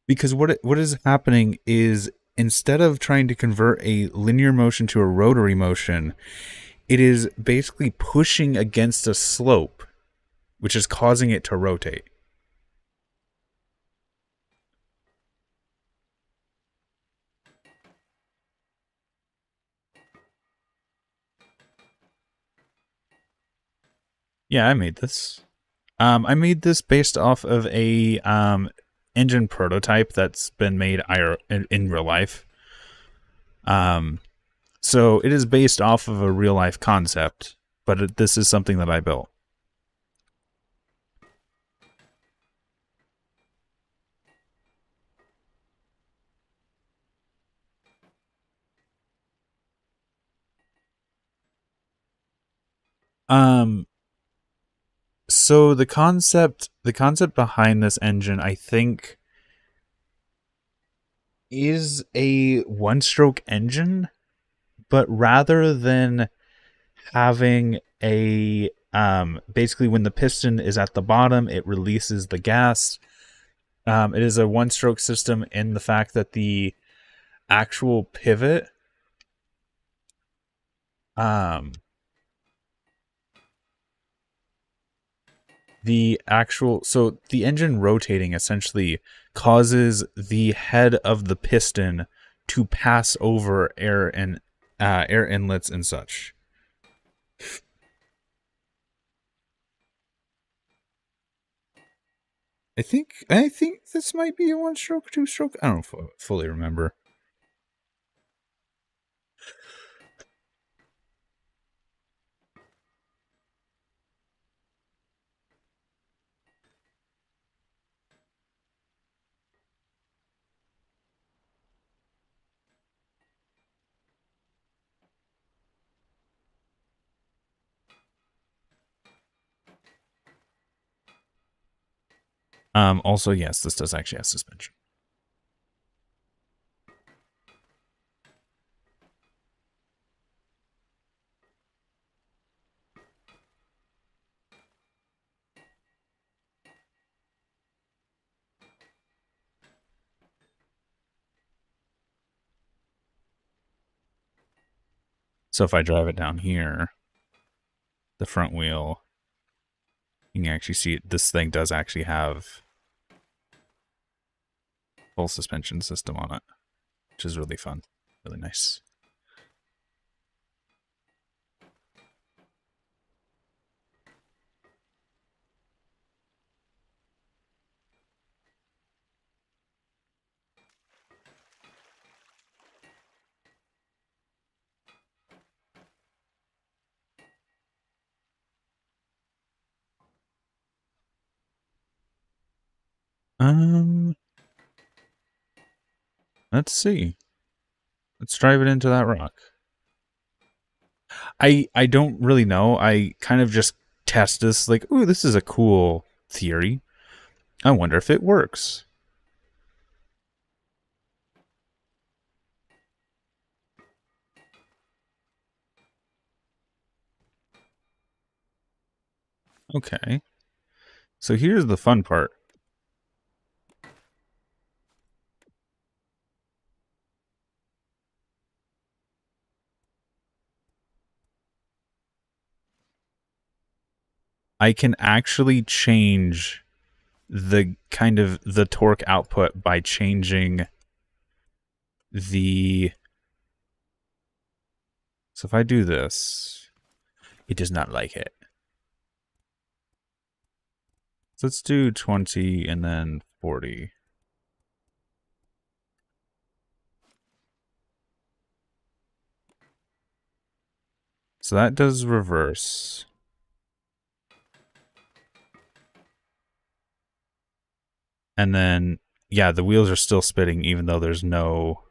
Because what is happening is, instead of trying to convert a linear motion to a rotary motion, it is basically pushing against a slope, which is causing it to rotate. Yeah, I made this. I made this based off of a engine prototype that's been made in real life. So it is based off of a real life concept, but this is something that I built. Um, so the concept behind this engine, I think, is a one-stroke engine, but rather than having a basically when the piston is at the bottom, it releases the gas. It is a one-stroke system in the fact that the actual pivot, um, so the engine rotating essentially causes the head of the piston to pass over air and air inlets and such. I think this might be a one stroke, two stroke. I don't fully remember. Also, yes, this does actually have suspension. So if I drive it down here, the front wheel, you can actually see it. This thing does actually have full suspension system on it, which is really fun, really nice. Let's see. Let's drive it into that rock. I don't really know. I kind of just test this, like, ooh, this is a cool theory. I wonder if it works. Okay. So here's the fun part. I can actually change the kind of the torque output by changing the... So if I do this, it does not like it. So let's do 20 and then 40. So that does reverse. And then, yeah, the wheels are still spinning even though there's no...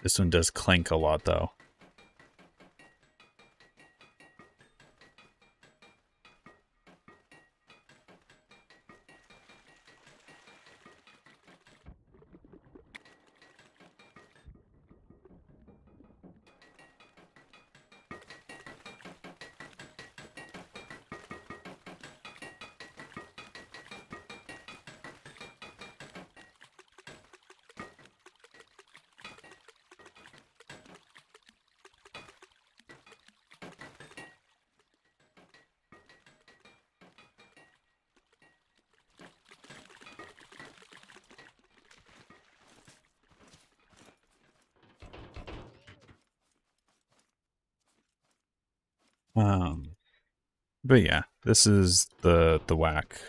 This one does clank a lot, though. But yeah, this is the whack.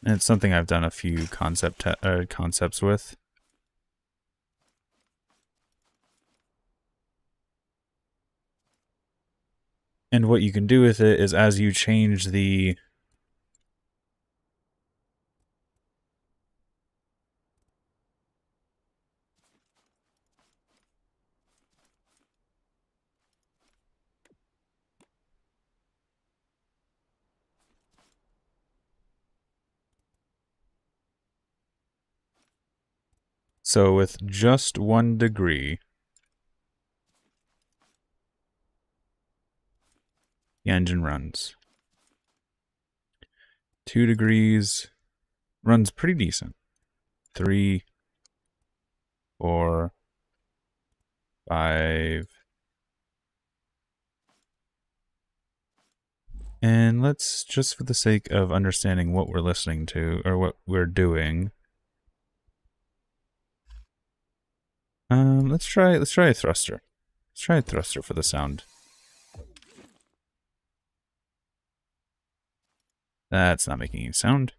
And it's something I've done a few concepts with. And what you can do with it is as you change the... So with just 1 degree, the engine runs. 2 degrees, runs pretty decent. 3, 4, 5. And let's, just for the sake of understanding what we're listening to, or what we're doing, let's try a thruster. Let's try a thruster for the sound. That's not making any sound.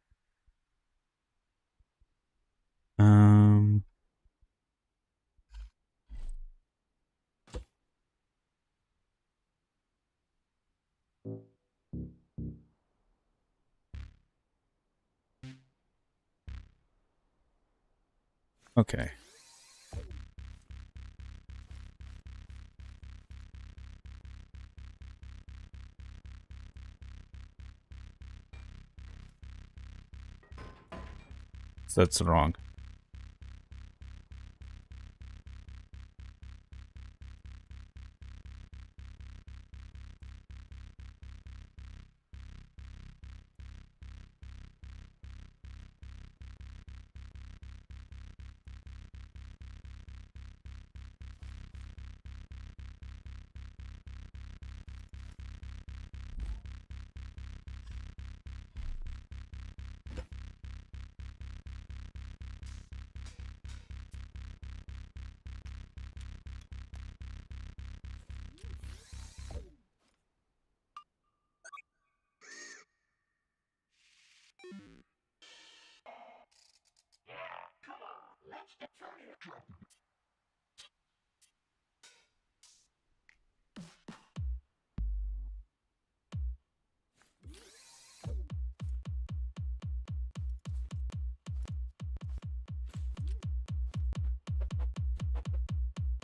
Okay. That's wrong.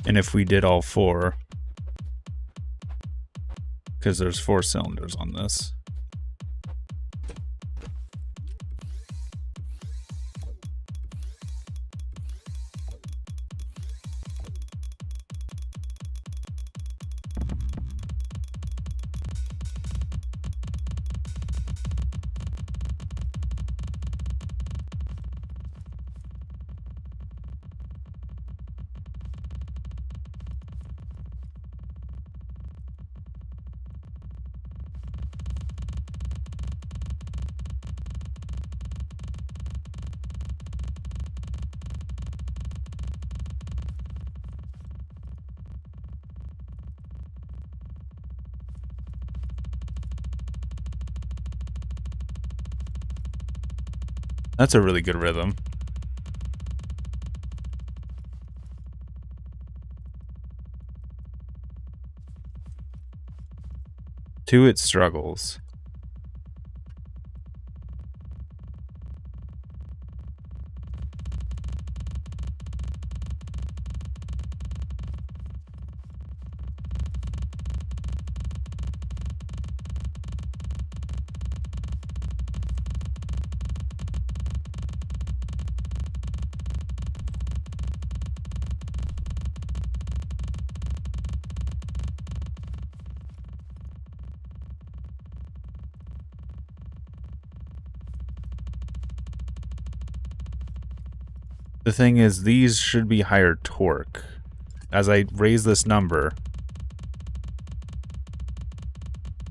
And if we did all four, because there's 4 cylinders on this. That's a really good rhythm. To its struggles. The thing is, these should be higher torque. As I raise this number,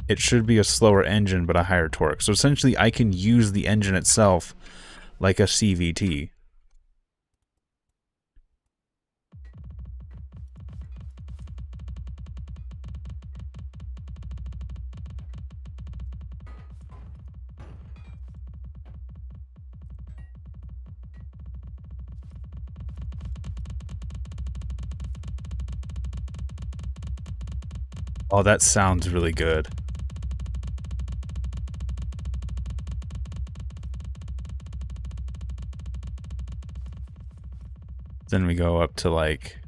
it should be a slower engine but a higher torque. So essentially, I can use the engine itself like a CVT. Oh, that sounds really good. Then we go up to like...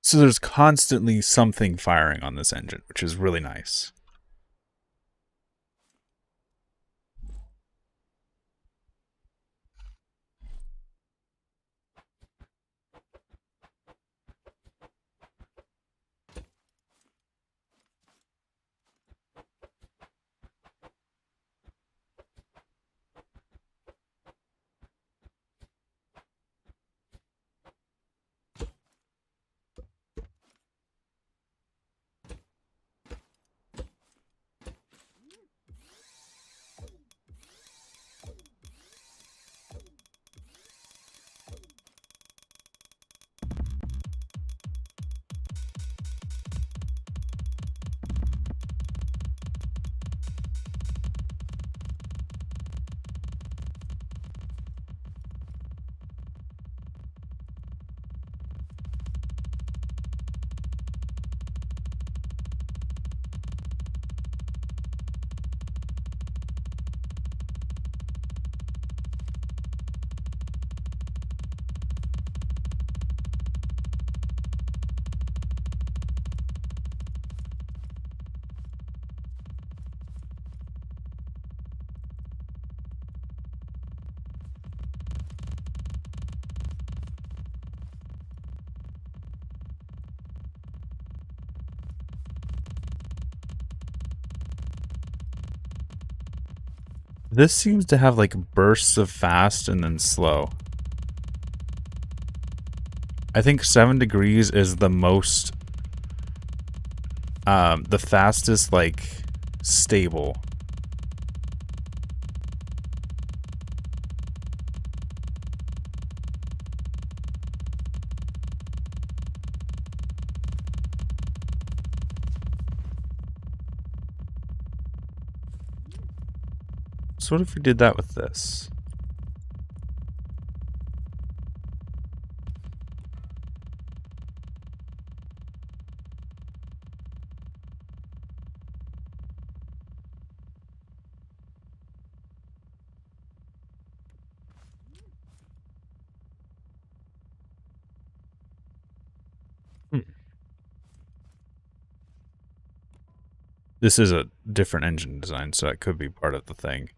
So there's constantly something firing on this engine, which is really nice. This seems to have like bursts of fast and then slow. I think 7 degrees is the most, the fastest, like, stable. So what if we did that with this? This is a different engine design, so it could be part of the thing.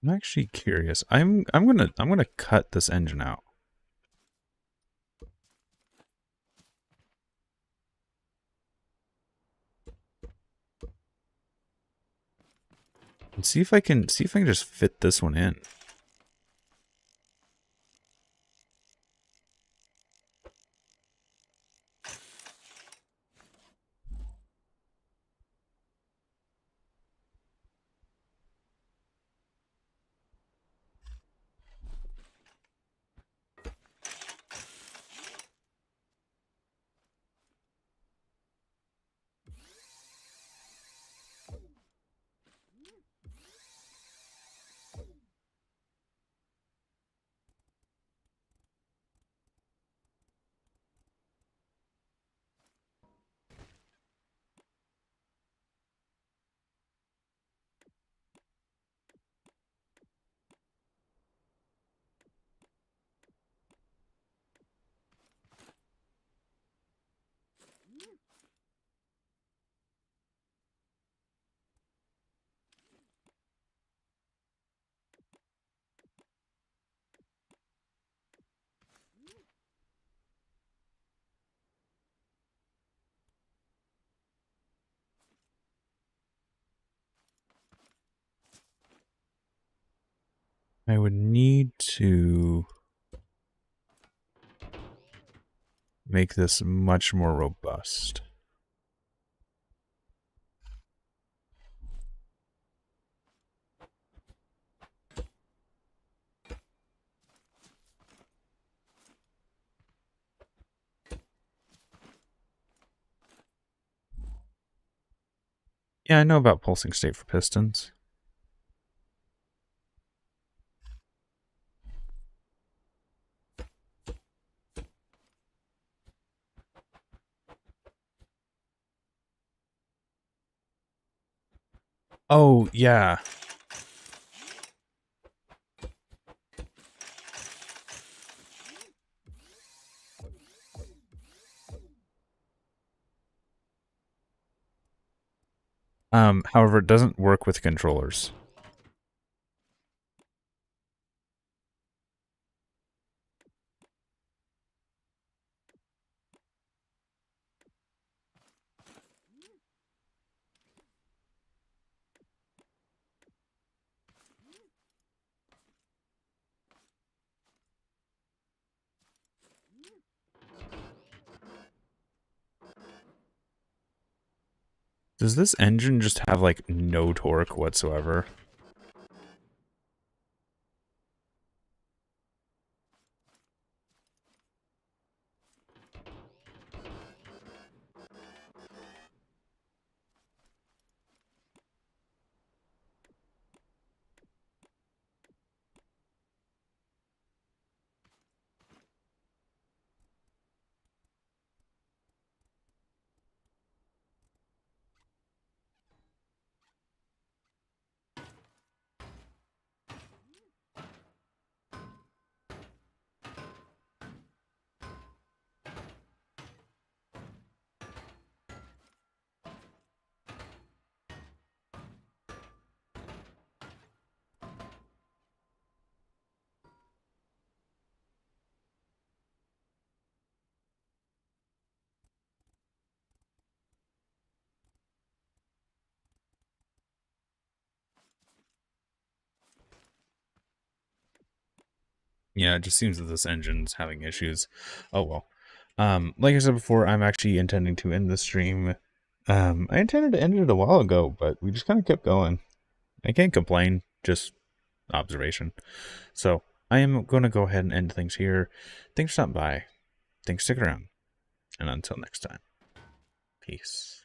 I'm actually curious. I'm gonna cut this engine out. And see if I can just fit this one in. I would need to make this much more robust. Yeah, I know about pulsing state for pistons. Oh, yeah. However, it doesn't work with controllers. Does this engine just have, like, no torque whatsoever? Yeah, it just seems that this engine's having issues. Oh well. Like I said before, I'm actually intending to end the stream. I intended to end it a while ago, but we just kind of kept going. I can't complain, just observation. So I am going to go ahead and end things here. Thanks for stopping by. Thanks for sticking around. And until next time, peace.